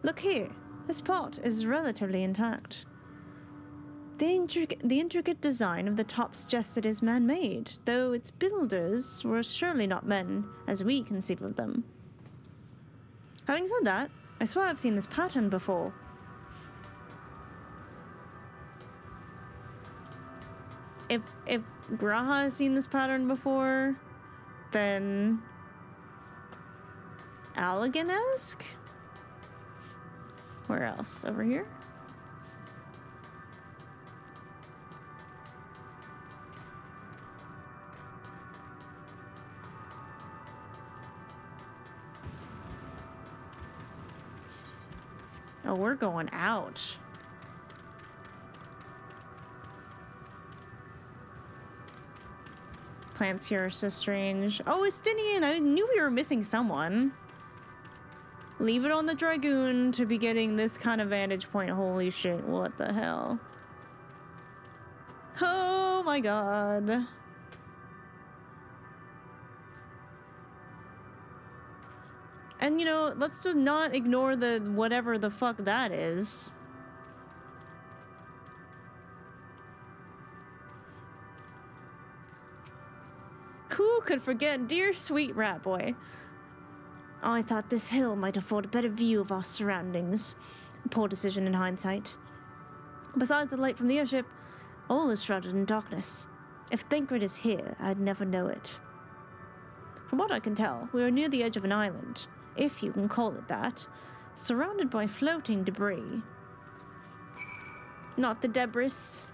Look here. This pot is relatively intact. The intricate design of the top suggests it is man-made, though its builders were surely not men as we conceive of them. Having said that, I swear I've seen this pattern before. If Graha has seen this pattern before, then Allegan-esque? Where else? Over here? Oh, we're going out. Plants here are so strange. Oh, Estinian! I knew we were missing someone. Leave it on the Dragoon to be getting this kind of vantage point. Holy shit, what the hell? Oh my god. And you know, let's just not ignore the whatever the fuck that is. Who could forget dear sweet Rat Boy? I thought this hill might afford a better view of our surroundings. Poor decision in hindsight. Besides the light from the airship, all is shrouded in darkness. If Thancred is here, I'd never know it. From what I can tell, we are near the edge of an island, if you can call it that, surrounded by floating debris. Not the debris.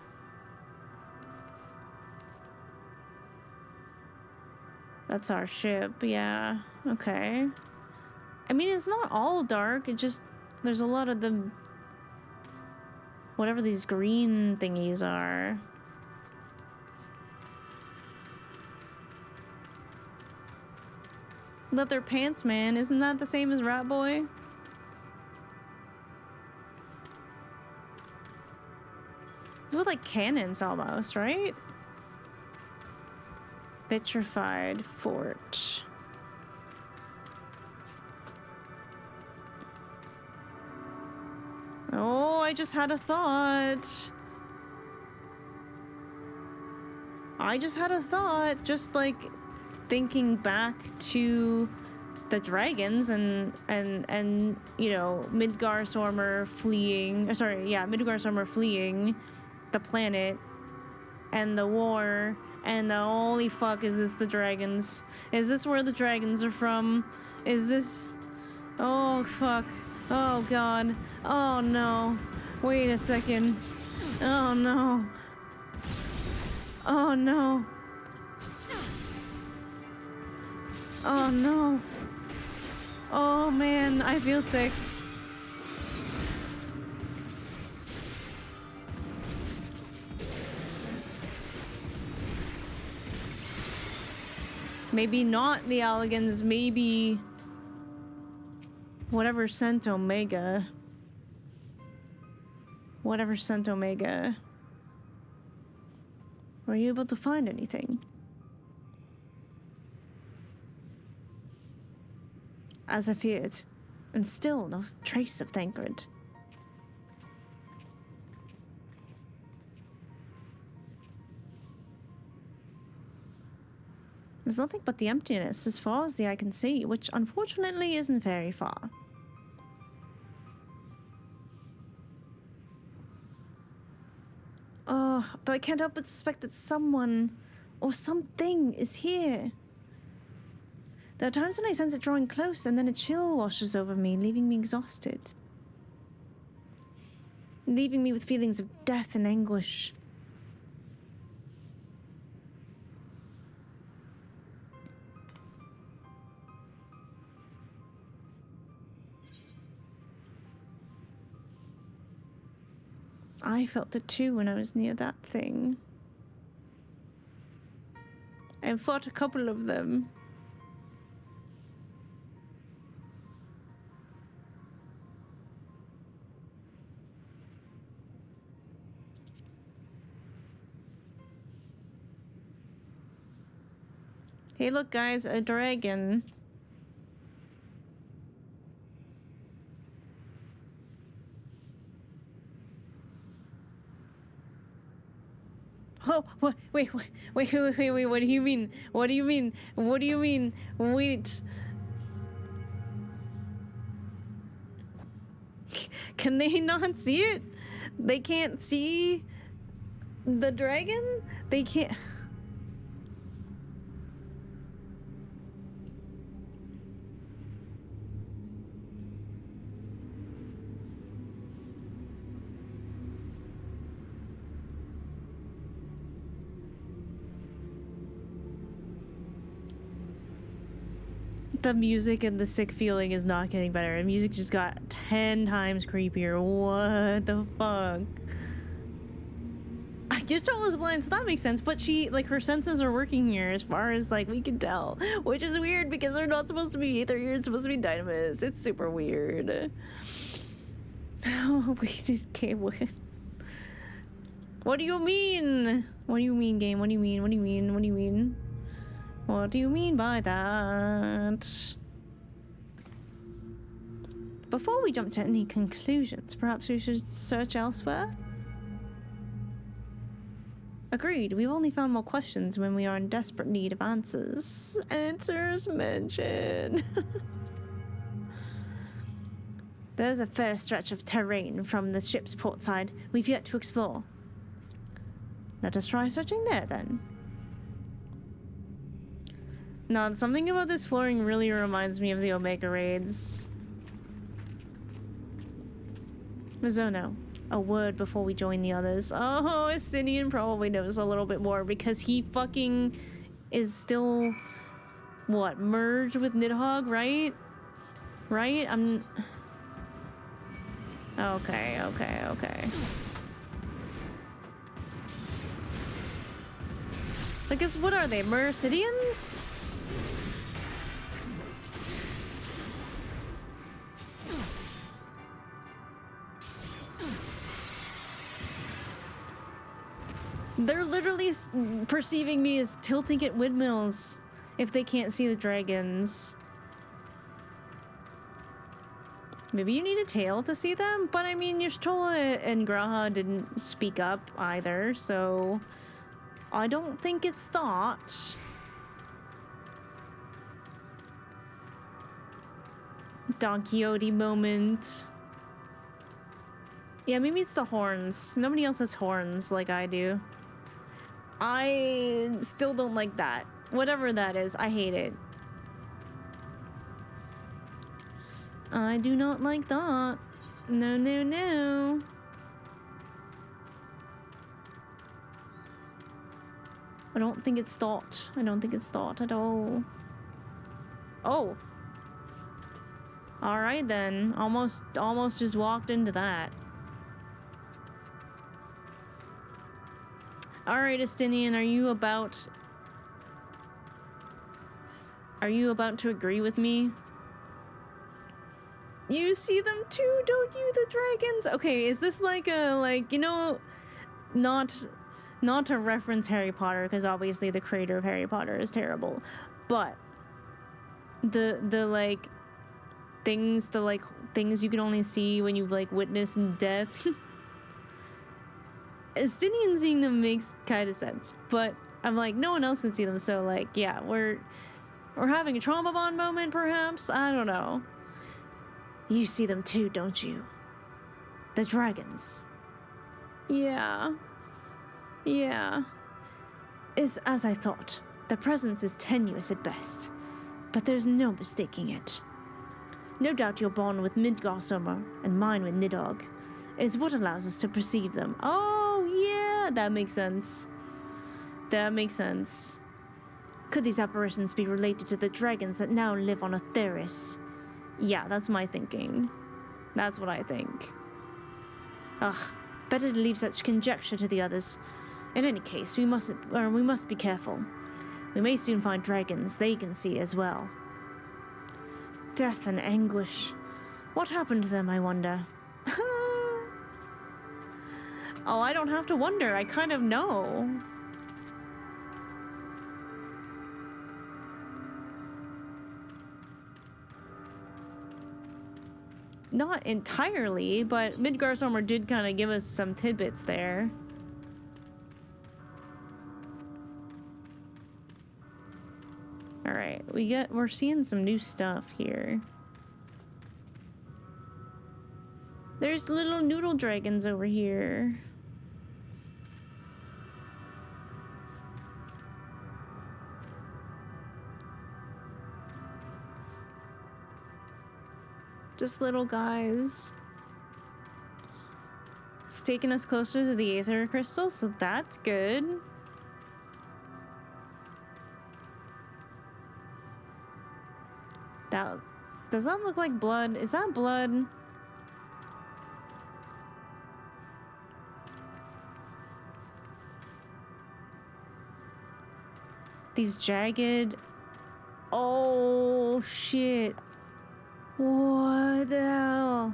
That's our ship, yeah. Okay. I mean, it's not all dark, it just... There's a lot of the... whatever these green thingies are. Leather pants, man. Isn't that the same as Rat Boy? Those are like cannons almost, right? Vitrified fort. Oh, I just had a thought. Just like thinking back to the dragons and you know, Midgardsormr fleeing, Midgardsormr fleeing the planet and the war and the holy fuck, is this the dragons? Is this where the dragons are from? Is this... Oh fuck. Oh god. Oh no. Wait a second. Oh no. Oh no. Oh no. Oh man, I feel sick. Maybe not the Alligans, maybe whatever sent Omega. Whatever sent Omega. Were you able to find anything? As I feared, and still no trace of Thancred. There's nothing but the emptiness as far as the eye can see, which unfortunately isn't very far. Oh, Though I can't help but suspect that someone or something is here. There are times when I sense it drawing close, and then a chill washes over me, leaving me exhausted. Leaving me with feelings of death and anguish. I felt it too when I was near that thing. I fought a couple of them. Hey, look, guys, a dragon. Oh, what? Wait, what do you mean? What do you mean? What do you mean? Wait. Can they not see it? They can't see the dragon? They can't. The music and the sick feeling is not getting better. The music just got 10 times creepier. What the fuck? I just told us blind, so that makes sense. But she, like, her senses are working here as far as, like, we can tell. Which is weird because they're not supposed to be, their ears supposed to be dynamis. It's super weird. Oh, we just can't win. What do you mean? What do you mean, game? What do you mean? What do you mean? What do you mean? What do you mean by that? Before we jump to any conclusions, perhaps we should search elsewhere? Agreed, we've only found more questions when we are in desperate need of answers. Answers mentioned. There's a fair stretch of terrain from the ship's port side we've yet to explore. Let us try searching there, then. No, something about this flooring really reminds me of the Omega raids. Mizono, a word before we join the others. Oh, Estinian probably knows a little bit more because he fucking is still, what, merged with Nidhogg, right? Right? Okay. I guess, what are they, Mercidians? They're literally perceiving me as tilting at windmills if they can't see the dragons. Maybe you need a tail to see them, but I mean, Y'shtola and Graha didn't speak up either, so I don't think it's that. Don Quixote moment. Yeah, maybe it's the horns. Nobody else has horns like I do. I still don't like that. Whatever that is, I hate it. I do not like that. No. I don't think it's thought. I don't think it's thought at all. Oh. Alright then. Almost just walked into that. Alright, Estinian, are you about to agree with me? You see them too, don't you, the dragons? Okay, is this like a, you know, not to reference Harry Potter, because obviously the creator of Harry Potter is terrible, but the things you can only see when you've witnessed death. Estinian seeing them makes kind of sense, but I'm like, no one else can see them, so yeah, we're having a trauma bond moment, perhaps? I don't know. You see them too, don't you? The dragons. Yeah. Yeah. It's as I thought. The presence is tenuous at best, but there's no mistaking it. No doubt your bond with Midgårdsummer and mine with Nidhogg is what allows us to perceive them. Oh, yeah, that makes sense. That makes sense. Could these apparitions be related to the dragons that now live on Etheris? Yeah, that's my thinking. That's what I think. Ugh, better to leave such conjecture to the others. In any case, we must be careful. We may soon find dragons they can see as well. Death and anguish. What happened to them, I wonder? Oh, I don't have to wonder. I kind of know. Not entirely, but Midgårdsummer did kind of give us some tidbits there. All right, we're seeing some new stuff here. There's little noodle dragons over here. Just little guys. It's taking us closer to the Aether Crystal, so that's good. Does that look like blood? Is that blood? These jagged... Oh, shit. What the hell?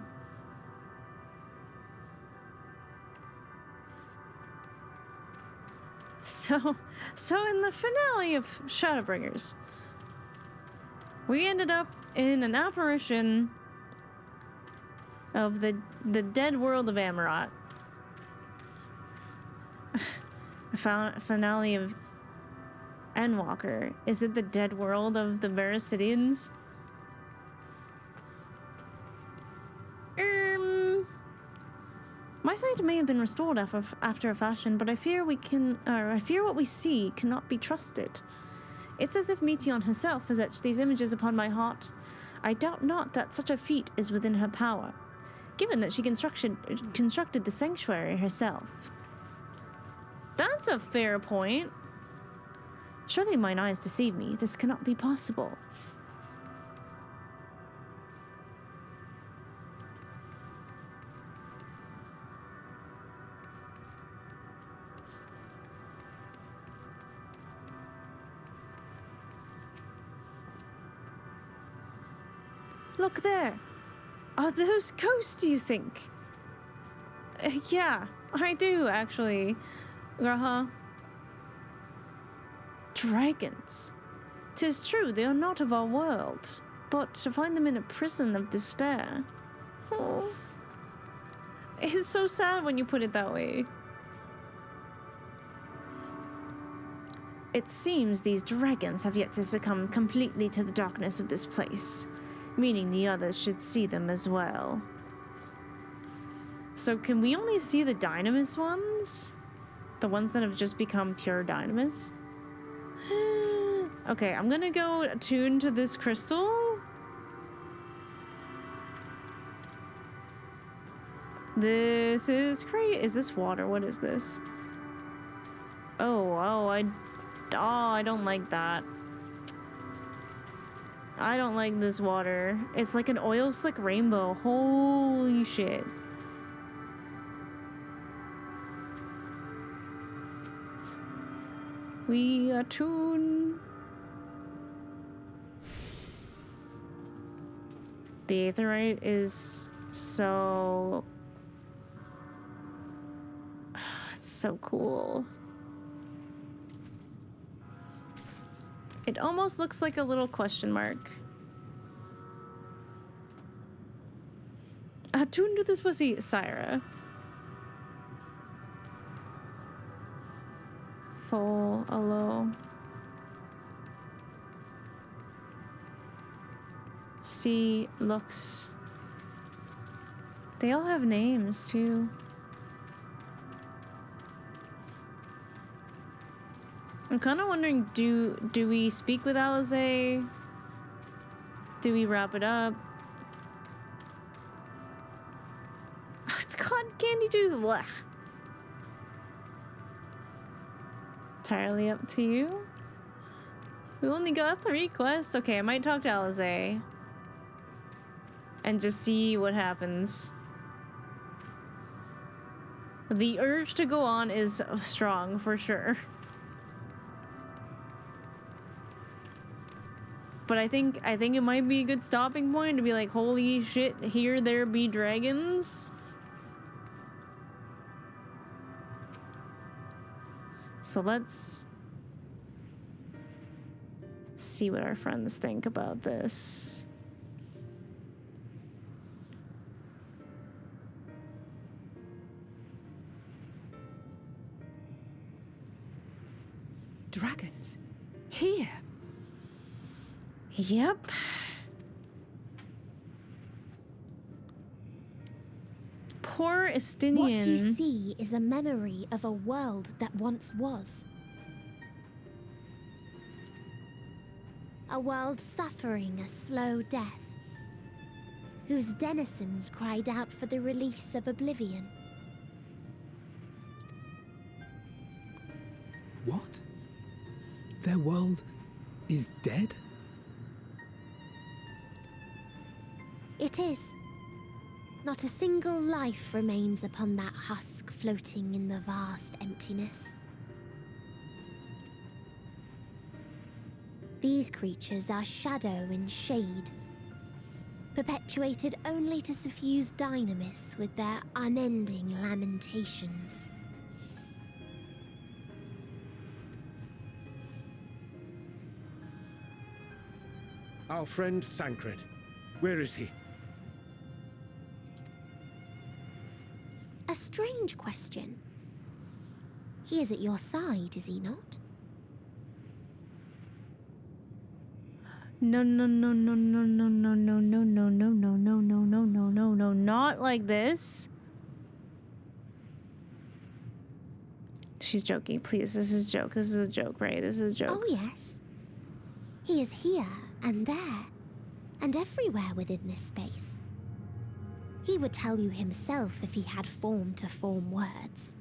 So in the finale of Shadowbringers, we ended up in an apparition of the dead world of Amarot. A finale of Endwalker. Is it the dead world of the Verisidians? My sight may have been restored after a fashion, but I fear what we see cannot be trusted. It's as if Meteon herself has etched these images upon my heart. I doubt not that such a feat is within her power, given that she constructed the sanctuary herself. That's a fair point. Surely mine eyes deceive me. This cannot be possible. Look there. Are those ghosts, do you think? Yeah, I do, actually. Dragons. 'Tis true, they are not of our world, but to find them in a prison of despair. Oh. It's so sad when you put it that way. It seems these dragons have yet to succumb completely to the darkness of this place, meaning the others should see them as well. So can we only see the Dynamis ones? The ones that have just become pure Dynamis? Okay, I'm gonna go attune to this crystal. This is crazy. Is this water? What is this? I don't like that. I don't like this water. It's like an oil slick rainbow. Holy shit. We attune. The aetherite is so... It's so cool. It almost looks like a little question mark. Attune to this pussy, Syra. Full, low. See, looks. They all have names too. I'm kind of wondering, do we speak with Alize? Do we wrap it up? It's cotton candy juice. Blah. Entirely up to you. We only got 3 quests. Okay, I might talk to Alize and just see what happens. The urge to go on is strong for sure. But I think it might be a good stopping point to be like, holy shit, here there be dragons. So let's see what our friends think about this. Dragons? Here? Yep. Poor Estinian. What you see is a memory of a world that once was. A world suffering a slow death, whose denizens cried out for the release of oblivion. What? Their world is dead? It is. Not a single life remains upon that husk floating in the vast emptiness. These creatures are shadow and shade, perpetuated only to suffuse dynamis with their unending lamentations. Our friend Thancred. Where is he? A strange question. He is at your side, is he not? No, no, no, no, no, no, no, no, no, no, no, no, no, no, no, no, no, no, not like this. She's joking, please. This is a joke. This is a joke, right? This is a joke. Oh, yes. He is here and there, and everywhere within this space. He would tell you himself if he had form to form words.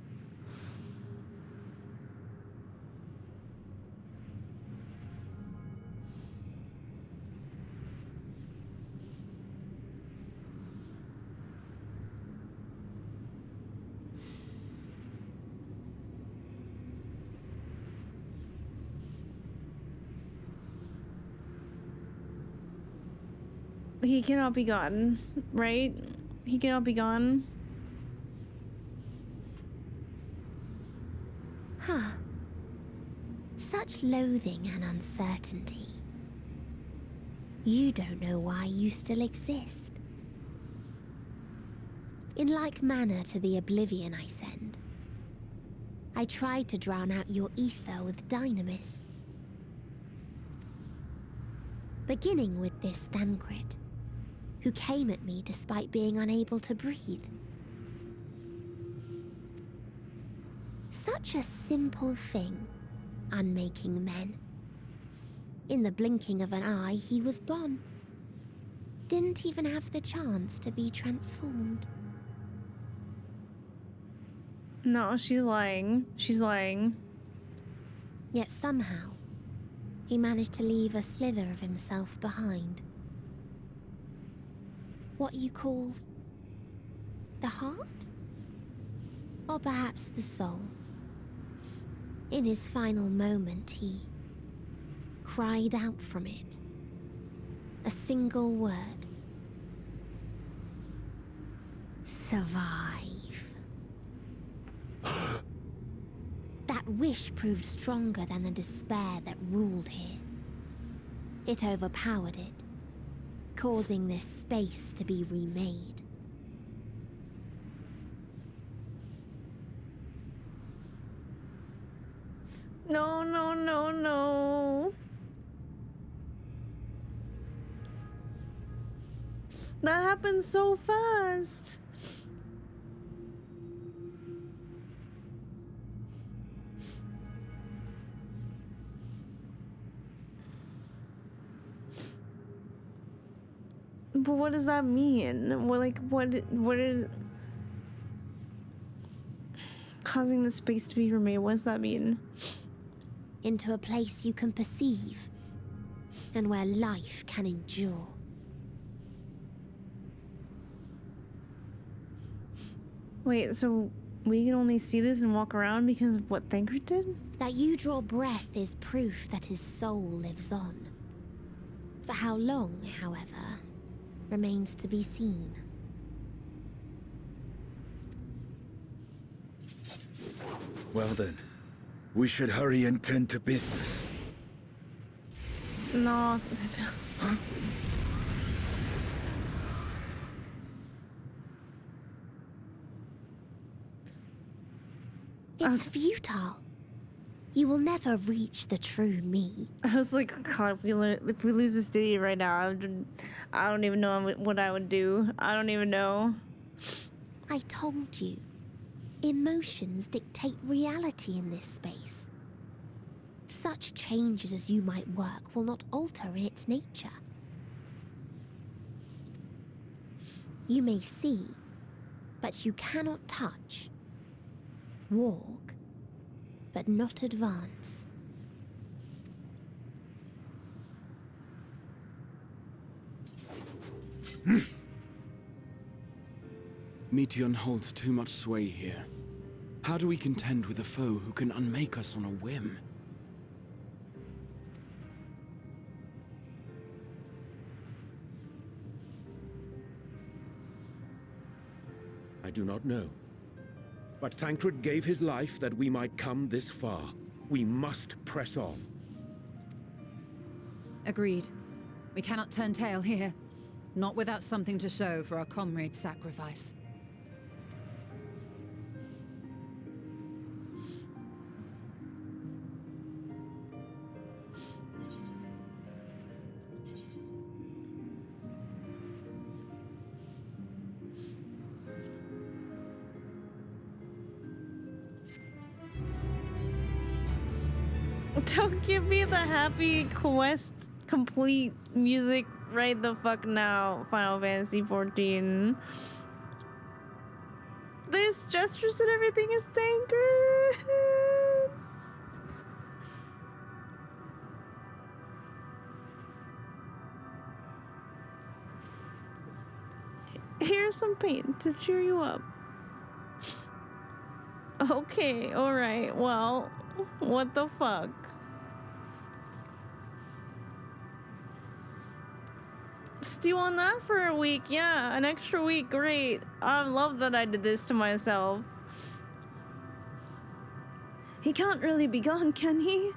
He cannot be gone, right? He cannot be gone. Huh. Such loathing and uncertainty. You don't know why you still exist. In like manner to the oblivion I send, I tried to drown out your ether with dynamis. Beginning with this Thancred, who came at me despite being unable to breathe. Such a simple thing, unmaking men. In the blinking of an eye, he was gone. Didn't even have the chance to be transformed. No, she's lying. She's lying. Yet somehow, he managed to leave a slither of himself behind. What you call the heart? Or perhaps the soul. In his final moment, he cried out from it. A single word. Survive. That wish proved stronger than the despair that ruled here. It overpowered it, causing this space to be remade. No, no, no, no. That happened so fast. But what does that mean? What, like, what is causing the space to be remade? What does that mean? Into a place you can perceive, and where life can endure. Wait, so we can only see this and walk around because of what Thancred did? That you draw breath is proof that his soul lives on. For how long, however, remains to be seen. Well then, we should hurry and tend to business. No. It's futile. You will never reach the true me. I was like, God, if we lose this city right now, I don't even know what I would do. I don't even know. I told you. Emotions dictate reality in this space. Such changes as you might work will not alter its nature. You may see, but you cannot touch. Walk, but not advance. Meteon holds too much sway here. How do we contend with a foe who can unmake us on a whim? I do not know. But Thancred gave his life that we might come this far. We must press on. Agreed. We cannot turn tail here. Not without something to show for our comrade's sacrifice. Don't give me the happy quest complete music right the fuck now, Final Fantasy XIV. This gestures and everything is Thancred. Here's some paint to cheer you up. Okay, alright, well, what the fuck? Stew on that for a week, yeah, an extra week, great. I love that I did this to myself. He can't really be gone, can he?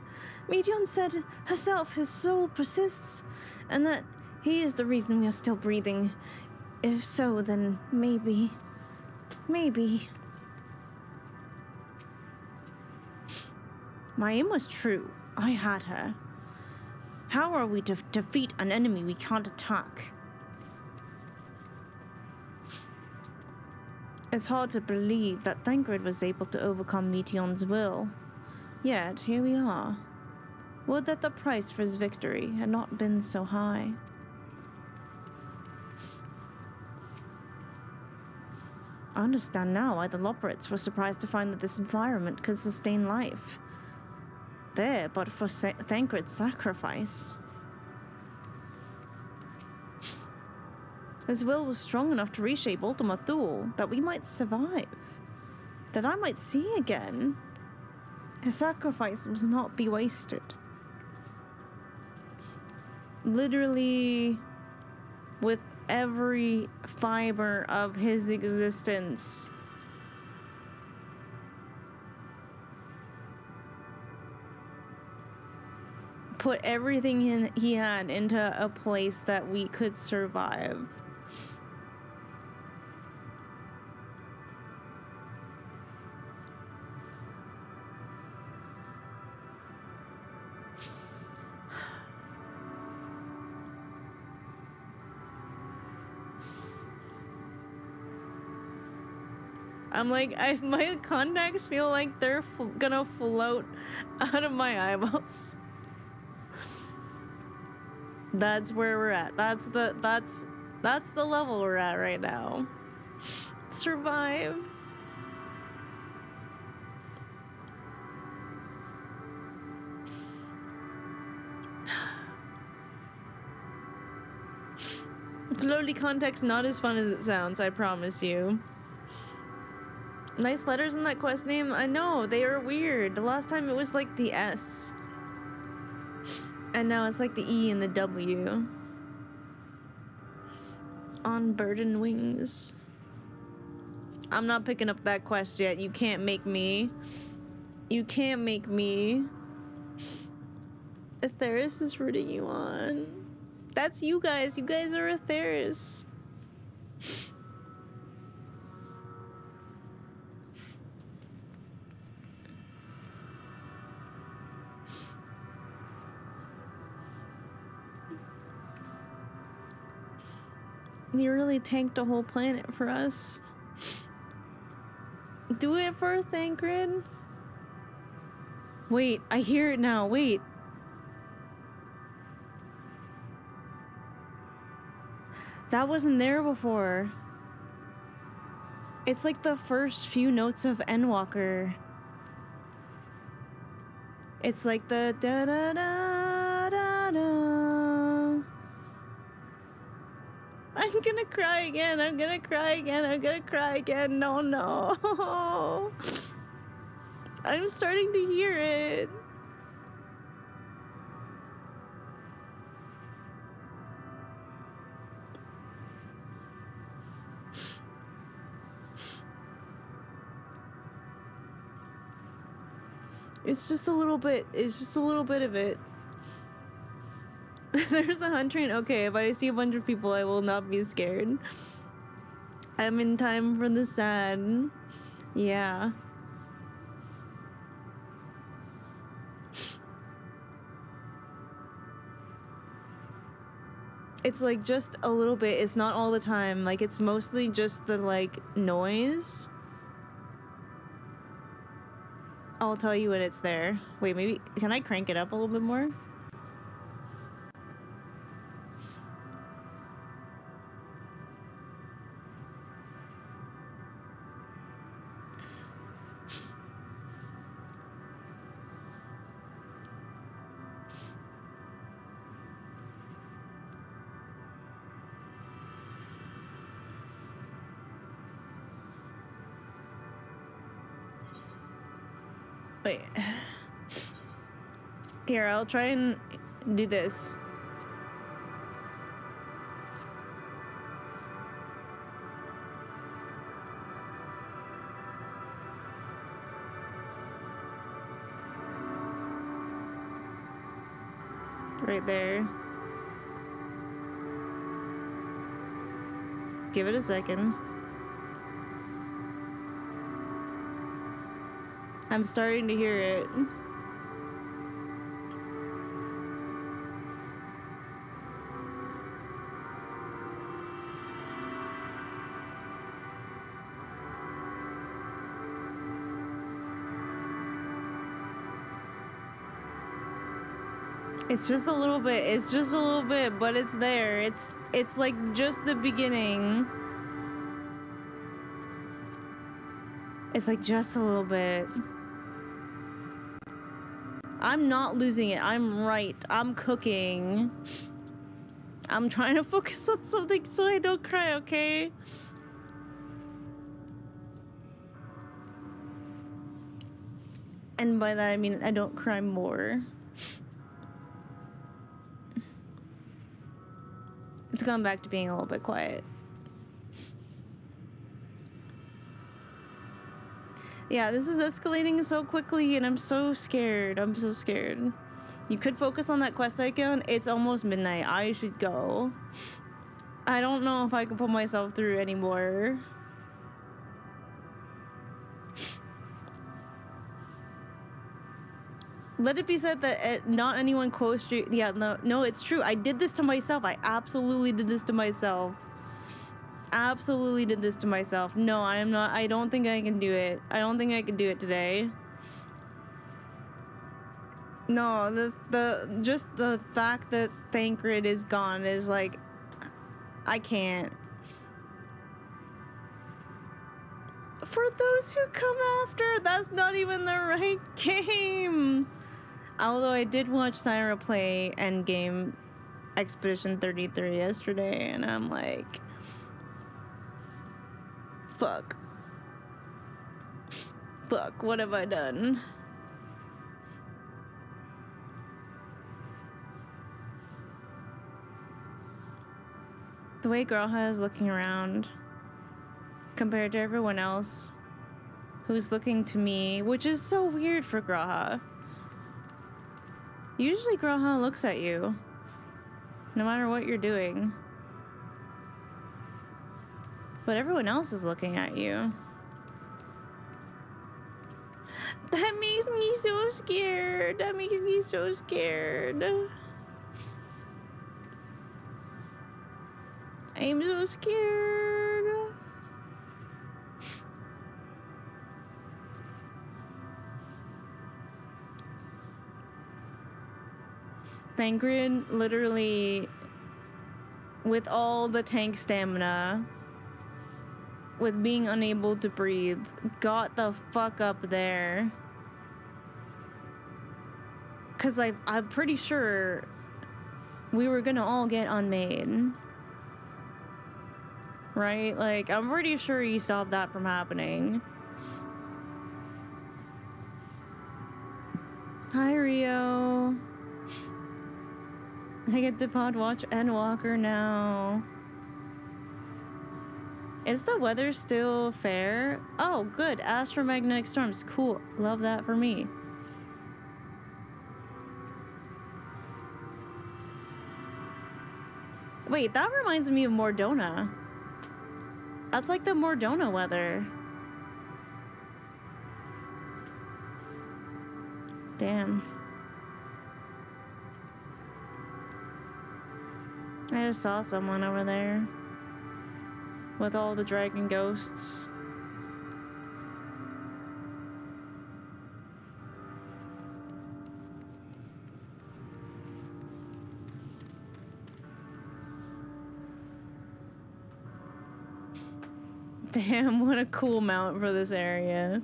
Meteon said herself his soul persists, and that he is the reason we are still breathing. If so, then maybe. My aim was true. I had her. How are we to defeat an enemy we can't attack? It's hard to believe that Thancred was able to overcome Meteon's will. Yet, here we are. Would that the price for his victory had not been so high. I understand now why the Loporits were surprised to find that this environment could sustain life. There, but for Thancred's sacrifice. His will was strong enough to reshape Ultima Thule, that we might survive. That I might see again. His sacrifice must not be wasted. Literally, with every fiber of his existence. Put everything he had into a place that we could survive. I'm like, my contacts feel like they're gonna float out of my eyeballs. That's where we're at. That's That's the level we're at right now. Survive. Floaty context not as fun as it sounds, I promise you. Nice letters in that quest name. I know, they are weird. The last time it was like the S. And now it's like the E and the W. On burdened wings. I'm not picking up that quest yet. You can't make me. You can't make me. Atheris is rooting you on. That's you guys. You guys are Atheris. You really tanked a whole planet for us. Do it for Thancred. Wait, I hear it now. Wait. That wasn't there before. It's like the first few notes of Endwalker. It's like the da da da da da. I'm gonna cry again. I'm gonna cry again. I'm gonna cry again. No, no. I'm starting to hear it. It's just a little bit. It's just a little bit of it. There's a hunt train. Okay, if I see a bunch of people, I will not be scared. I'm in time for the sad. Yeah. It's like just a little bit. It's not all the time. Like it's mostly just the like noise. I'll tell you when it's there. Wait, maybe can I crank it up a little bit more? Wait. Here, I'll try and do this. Right there. Give it a second. I'm starting to hear it. It's just a little bit. It's just a little bit, but it's there. It's like just the beginning. It's like just a little bit. I'm not losing it. I'm right. I'm cooking. I'm trying to focus on something so I don't cry, okay? And by that I mean I don't cry more. It's gone back to being a little bit quiet. Yeah, this is escalating so quickly and I'm so scared. I'm so scared. You could focus on that quest icon. It's almost midnight. I should go. I don't know if I can put myself through anymore. Let it be said that not anyone quotes you. Yeah, no, it's true. I did this to myself. I absolutely did this to myself. Absolutely did this to myself. No, I am not. I don't think I can do it. I don't think I can do it today. No, just the fact that Thancred is gone is like, I can't. For those who come after, that's not even the right game. Although I did watch Syra play Endgame Expedition 33 yesterday, and I'm like, fuck. Fuck, what have I done? The way Grawha is looking around compared to everyone else who's looking to me, which is so weird for Grawha. Usually Grawha looks at you, no matter what you're doing. But everyone else is looking at you. That makes me so scared. That makes me so scared. I'm so scared. Thancred literally, with all the tank stamina, with being unable to breathe, got the fuck up there. Cause I'm pretty sure we were gonna all get unmade. Right? Like, I'm pretty sure he stopped that from happening. Hi, Rio. I get to pod watch Endwalker now. Is the weather still fair? Oh, good. Astromagnetic storms. Cool. Love that for me. Wait, that reminds me of Mordona. That's like the Mordona weather. Damn. I just saw someone over there with all the dragon ghosts. Damn, what a cool mount for this area.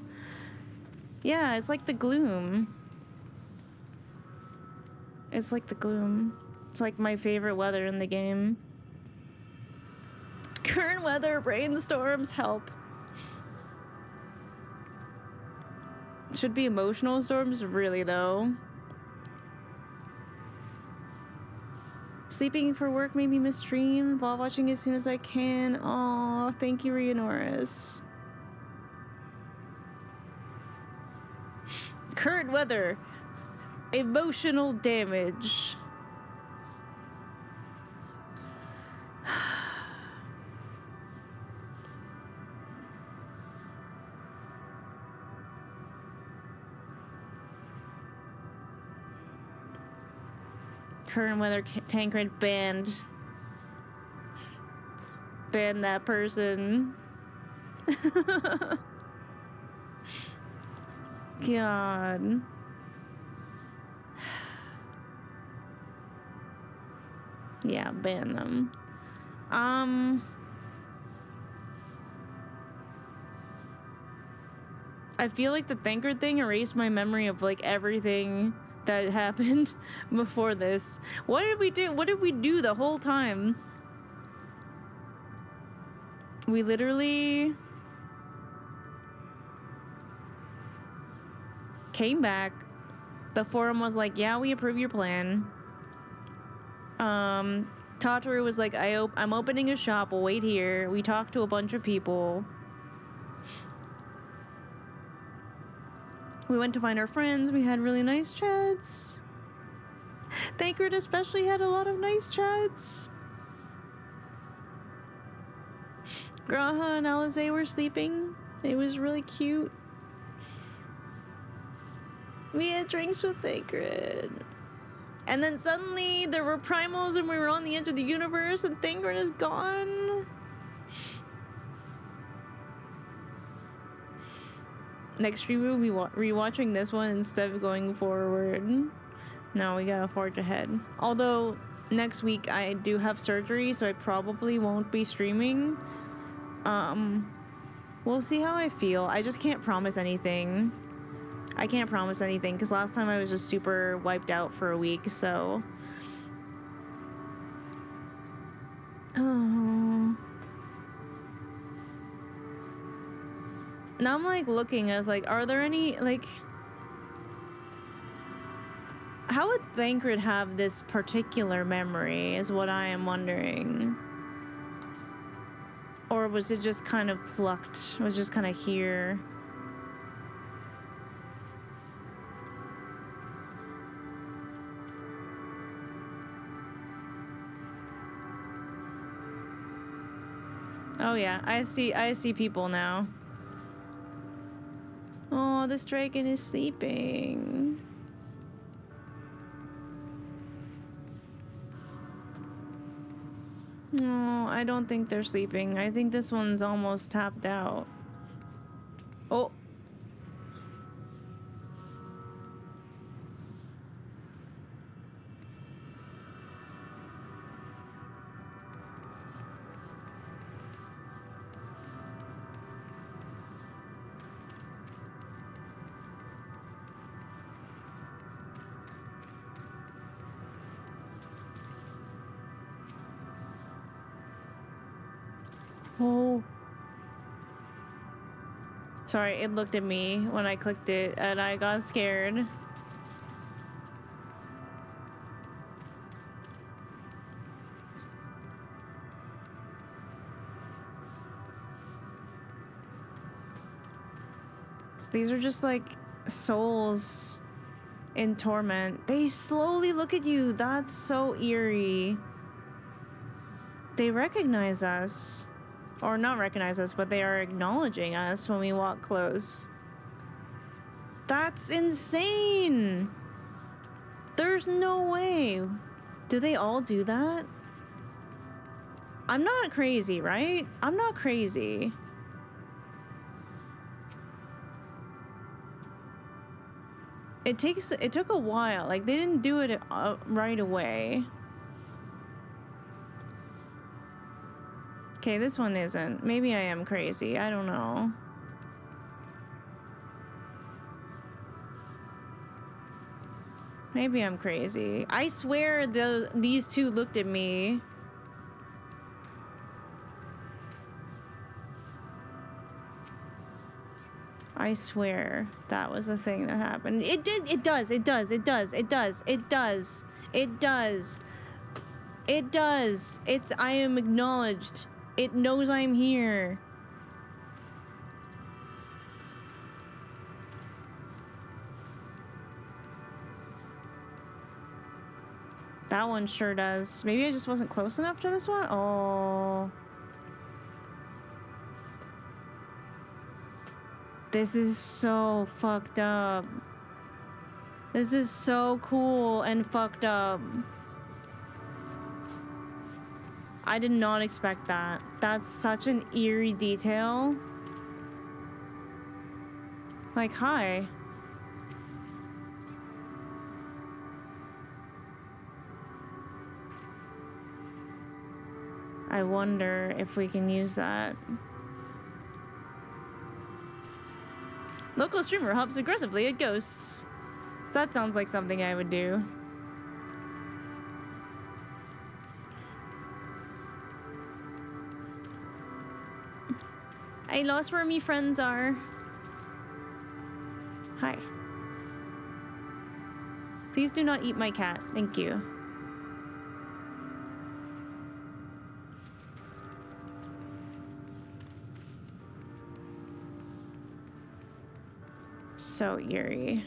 Yeah, it's like the gloom. It's like the gloom. It's like my favorite weather in the game. Current weather, brainstorms, help. Should be emotional storms, really though. Sleeping for work made me miss stream. While watching as soon as I can. Aw, thank you, Rionoris. Current weather. Emotional damage. Current weather Tancred banned. Ban that person. God. Yeah, ban them. I feel like the Tancred thing erased my memory of like everything that happened before this. What did we do? What did we do the whole time? We literally came back. The forum was like, yeah, we approve your plan. Tataru was like, I'm opening a shop, we'll wait here. We talked to a bunch of people. We went to find our friends, we had really nice chats. Tancred especially had a lot of nice chats. Grawha and Alize were sleeping. It was really cute. We had drinks with Tancred. And then suddenly there were primals and we were on the edge of the universe and Tancred is gone. Next stream we'll be rewatching this one instead of going forward. No, we gotta forge ahead. Although next week I do have surgery, so I probably won't be streaming. We'll see how I feel. I just can't promise anything. I can't promise anything because last time I was just super wiped out for a week, so. Oh. Now I'm like looking as like, are there any like. How would Thancred have this particular memory is what I am wondering. Or was it just kind of plucked? It was just kind of here. Oh yeah, I see people now. Oh, this dragon is sleeping. No, I don't think they're sleeping. I think this one's almost tapped out. Oh. Oh. Sorry, it looked at me when I clicked it and I got scared. So these are just like souls in torment. They slowly look at you. That's so eerie. They recognize us. Or not recognize us, but they are acknowledging us when we walk close. That's insane! There's no way. Do they all do that? I'm not crazy, right? I'm not crazy. It took a while. Like, they didn't do it right away. Okay, this one isn't. Maybe I am crazy. I don't know. Maybe I'm crazy. I swear these two looked at me. I swear that was a thing that happened. It did. It does. It does. It does. It does. It does. It does. It does. It's. I am acknowledged. It knows I'm here. That one sure does. Maybe I just wasn't close enough to this one? Oh. This is so fucked up. This is so cool and fucked up. I did not expect that. That's such an eerie detail. Like, hi. I wonder if we can use that. Local streamer hops aggressively at ghosts. That sounds like something I would do. I lost where me friends are. Hi. Please do not eat my cat. Thank you. So eerie.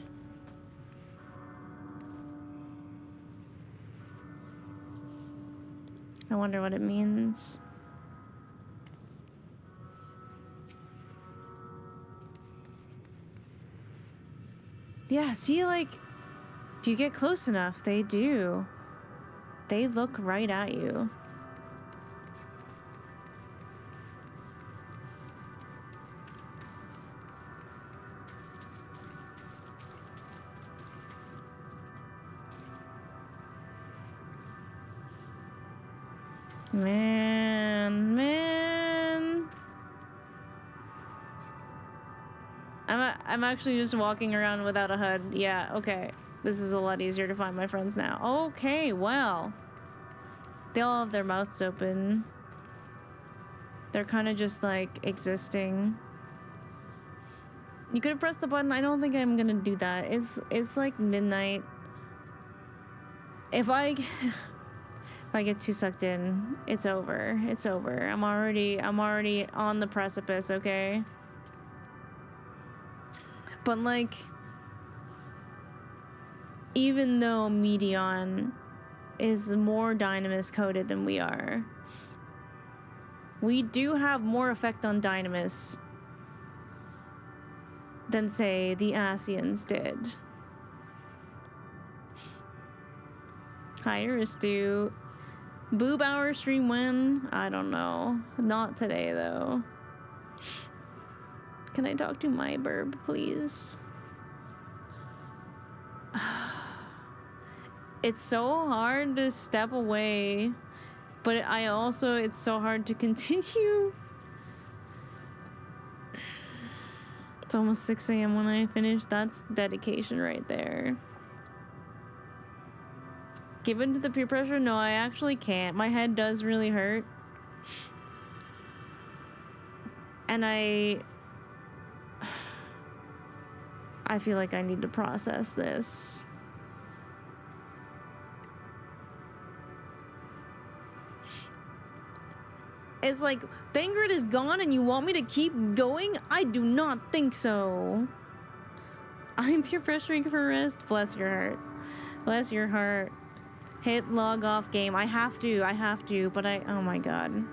I wonder what it means. Yeah, see, like, if you get close enough, they do. They look right at you. Man. I'm actually just walking around without a HUD. Yeah, okay. This is a lot easier to find my friends now. Okay, well. They all have their mouths open. They're kind of just like existing. You could have pressed the button. I don't think I'm gonna do that. It's like midnight. If I get too sucked in, it's over. It's over. I'm already on the precipice, okay? But like, even though Medion is more Dynamis coded than we are, we do have more effect on Dynamis than, say, the Asians did. Hi, Aristu. Boob hour stream when? I don't know. Not today, though. Can I talk to my burb, please? It's so hard to step away, but it's so hard to continue. It's almost 6 a.m. when I finish. That's dedication right there. Give in to the peer pressure? No, I actually can't. My head does really hurt. And I feel like I need to process this. It's like, Thangrid is gone and you want me to keep going? I do not think so. I'm peer pressuring for rest. Bless your heart. Bless your heart. Hit log off game. I have to, but oh my god.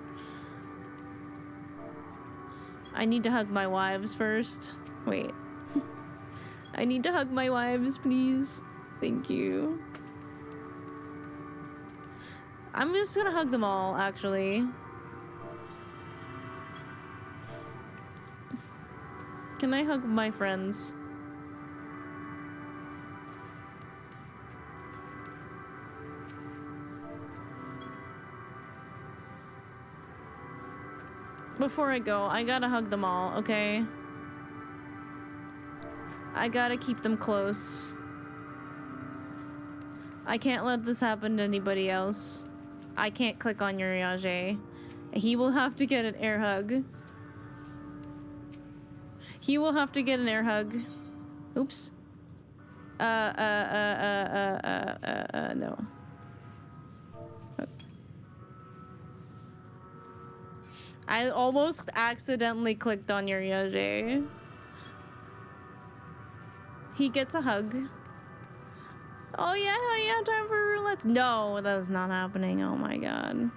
I need to hug my wives first. Wait. I need to hug my wives, please. Thank you. I'm just gonna hug them all, actually. Can I hug my friends? Before I go, I gotta hug them all, okay? I gotta keep them close. I can't let this happen to anybody else. I can't click on Uriage. He will have to get an air hug. He will have to get an air hug. Oops. No. I almost accidentally clicked on Uriage. He gets a hug. Oh yeah, time for roulettes. No, that is not happening. Oh my god.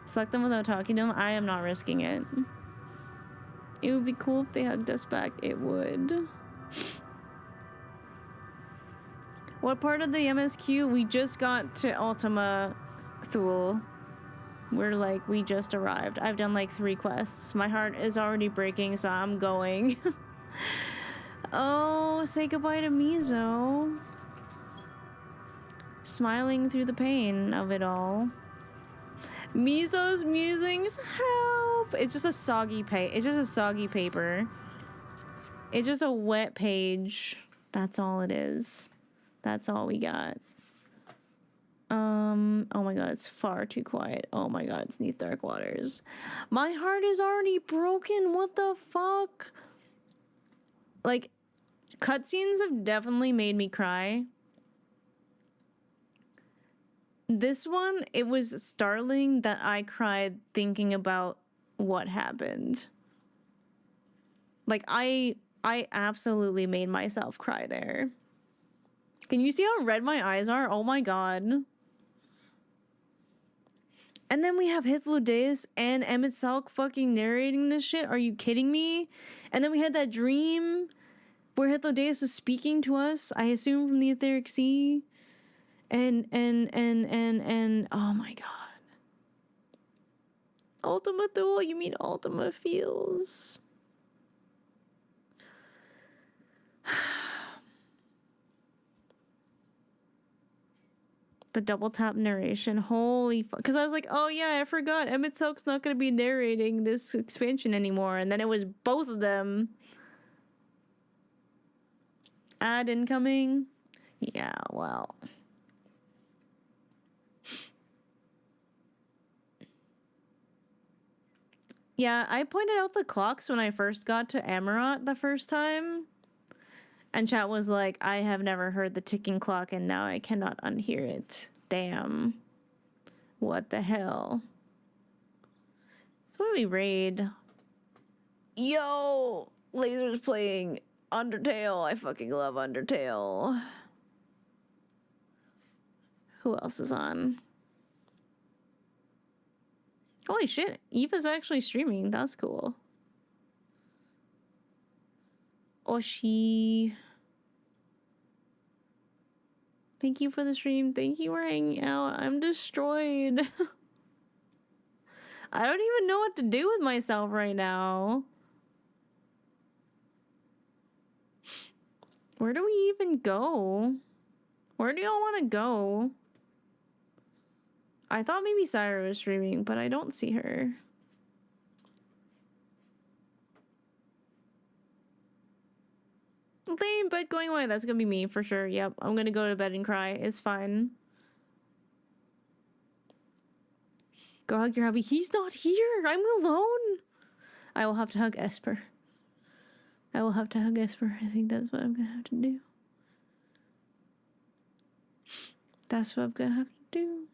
Select them without talking to them. I am not risking it. It would be cool if they hugged us back. It would. What part of the MSQ? We just got to Ultima Thule. We just arrived. I've done like 3 quests. My heart is already breaking, so I'm going. Oh, say goodbye to Mizo. Smiling through the pain of it all. Mizo's musings, help! It's just a soggy It's just a soggy paper. It's just a wet page. That's all it is. That's all we got. Oh my god, it's far too quiet. Oh my god, it's Neath Dark Waters. My heart is already broken. What the fuck? Like, cutscenes have definitely made me cry. This one, it was startling that I cried thinking about what happened. Like, I absolutely made myself cry there. Can you see how red my eyes are? Oh my god. And then we have Hythlodaeus and Emmett Salk fucking narrating this shit. Are you kidding me? And then we had that dream where Hythlodaeus was speaking to us, I assume from the Etheric Sea. And oh my god. Ultima Thule, you mean Ultima Feels. The double tap narration. Holy fuck. Because I was like, oh yeah, I forgot. Emmett Silk's not going to be narrating this expansion anymore. And then it was both of them. Ad incoming. Yeah, well. Yeah, I pointed out the clocks when I first got to Amarat the first time. And chat was like, I have never heard the ticking clock and now I cannot unhear it. Damn. What the hell? Who do we raid? Yo! Laser's playing Undertale. I fucking love Undertale. Who else is on? Holy shit, Eva's actually streaming. That's cool. Oshi. Thank you for the stream. Thank you for hanging out. I'm destroyed. I don't even know what to do with myself right now. Where do we even go? Where do y'all want to go? I thought maybe Syra was streaming, but I don't see her. Lame, but going away. That's gonna be me for sure. Yep, I'm gonna go to bed and cry. It's fine. Go hug your hubby. He's not here. I'm alone. I will have to hug Esper. I will have to hug Esper. I think that's what I'm gonna have to do. That's what I'm gonna have to do.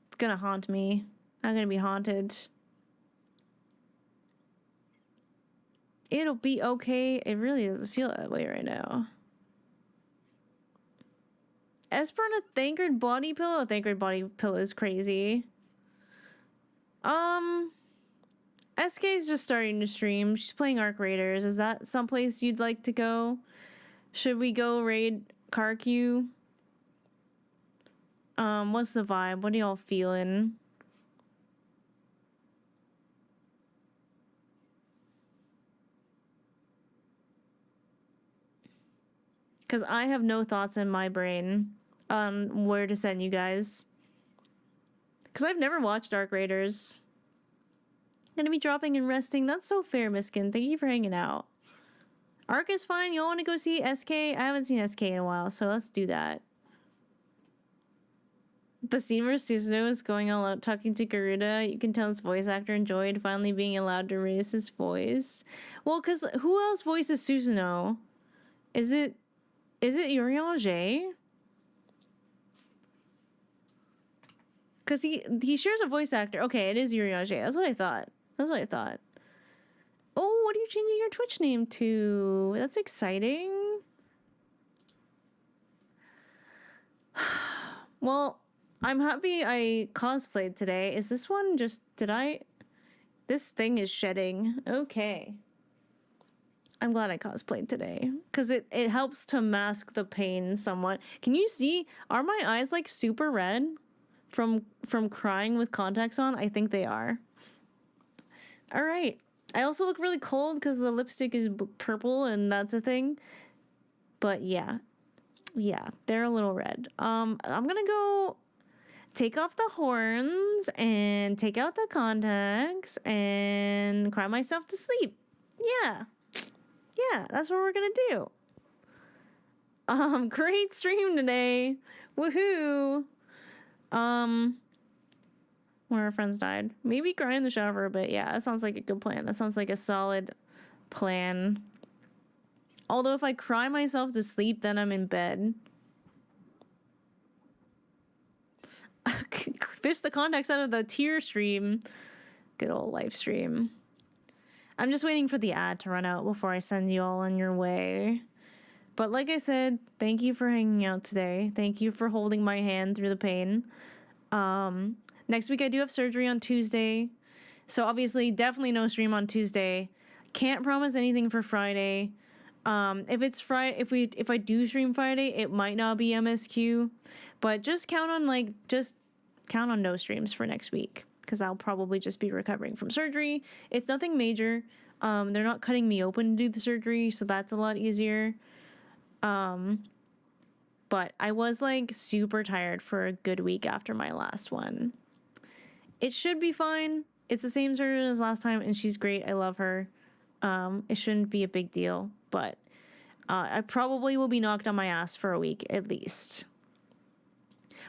It's gonna haunt me. I'm gonna be haunted. It'll be okay. It really doesn't feel that way right now. Esper and a Thankered body pillow? A Thankered body pillow is crazy. SK is just starting to stream. She's playing Arc Raiders. Is that someplace you'd like to go? Should we go raid Karq? What's the vibe? What are y'all feeling? Because I have no thoughts in my brain on where to send you guys. Because I've never watched Arc Raiders. Gonna be dropping and resting. That's so fair, Miskin. Thank you for hanging out. Arc is fine. Y'all want to go see SK? I haven't seen SK in a while, so let's do that. The scene where Susanoo is going all out talking to Garuda, you can tell his voice actor enjoyed finally being allowed to raise his voice. Well, because who else voices Susanoo? Is it Urianger? Because he shares a voice actor. Okay, it is Urianger. That's what I thought. Oh, what are you changing your Twitch name to? That's exciting. Well, I'm happy I cosplayed today. Is this one just... This thing is shedding. Okay. I'm glad I cosplayed today. Because it helps to mask the pain somewhat. Can you see? Are my eyes like super red from crying with contacts on? I think they are. All right. I also look really cold because the lipstick is purple and that's a thing. But yeah. Yeah, they're a little red. I'm gonna go take off the horns and take out the contacts and cry myself to sleep. Yeah. Yeah, that's what we're gonna do. Great stream today. Woohoo. Where our friends died. Maybe cry in the shower, but yeah, that sounds like a good plan. That sounds like a solid plan. Although if I cry myself to sleep, then I'm in bed. Fish the contacts out of the tier stream. Good old live stream. I'm just waiting for the ad to run out before I send you all on your way. But like I said, thank you for hanging out today. Thank you for holding my hand through the pain. Next week I do have surgery on Tuesday. So obviously, definitely no stream on Tuesday. Can't promise anything for Friday. If it's Friday, if I do stream Friday, it might not be MSQ, but just count on no streams for next week because I'll probably just be recovering from surgery. It's nothing major. They're not cutting me open to do the surgery, so that's a lot easier. But but I was like super tired for a good week after my last one. It should be fine. It's the same surgeon as last time, and she's great. I love her. It shouldn't be a big deal, but I probably will be knocked on my ass for a week at least.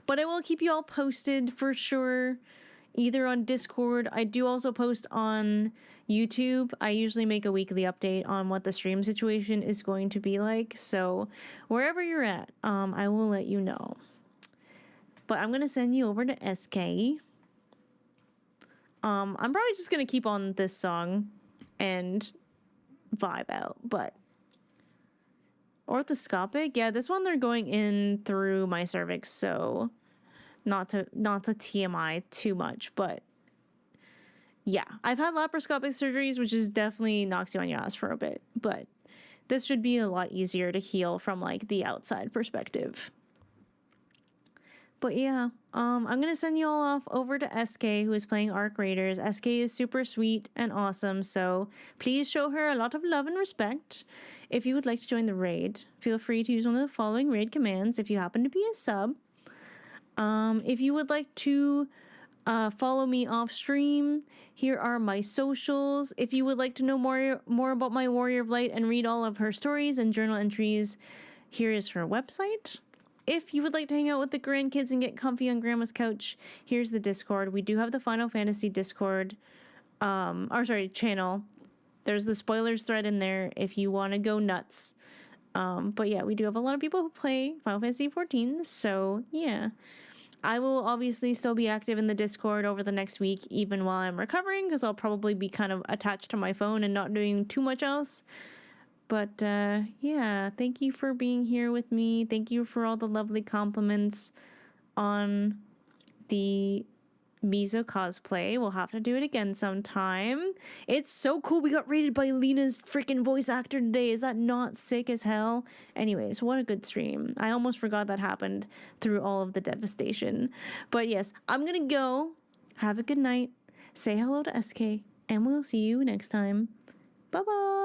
But I will keep you all posted for sure, either on Discord. I do also post on YouTube. I usually make a weekly update on what the stream situation is going to be like. So wherever you're at, I will let you know. But I'm going to send you over to SK. I'm probably just going to keep on this song and vibe out, but orthoscopic, yeah, this one they're going in through my cervix, so not to TMI too much, but yeah, I've had laparoscopic surgeries, which is definitely knocks you on your ass for a bit, but this should be a lot easier to heal from like the outside perspective. But yeah, I'm gonna send you all off over to SK, who is playing Arc Raiders. SK is super sweet and awesome, so please show her a lot of love and respect. If you would like to join the raid, feel free to use one of the following raid commands if you happen to be a sub. If you would like to follow me off stream, here are my socials. If you would like to know more about my Warrior of Light and read all of her stories and journal entries, here is her website. If you would like to hang out with the grandkids and get comfy on Grandma's couch, here's the Discord. We do have the Final Fantasy Discord, channel. There's the spoilers thread in there if you want to go nuts. But yeah, we do have a lot of people who play Final Fantasy XIV, so yeah. I will obviously still be active in the Discord over the next week, even while I'm recovering, because I'll probably be kind of attached to my phone and not doing too much else. But yeah, thank you for being here with me. Thank you for all the lovely compliments on the Mizo cosplay. We'll have to do it again sometime. It's so cool we got rated by Lena's freaking voice actor today. Is that not sick as hell? Anyways, what a good stream. I almost forgot that happened through all of the devastation. But yes, I'm gonna go. Have a good night. Say hello to SK, and we'll see you next time. Bye-bye.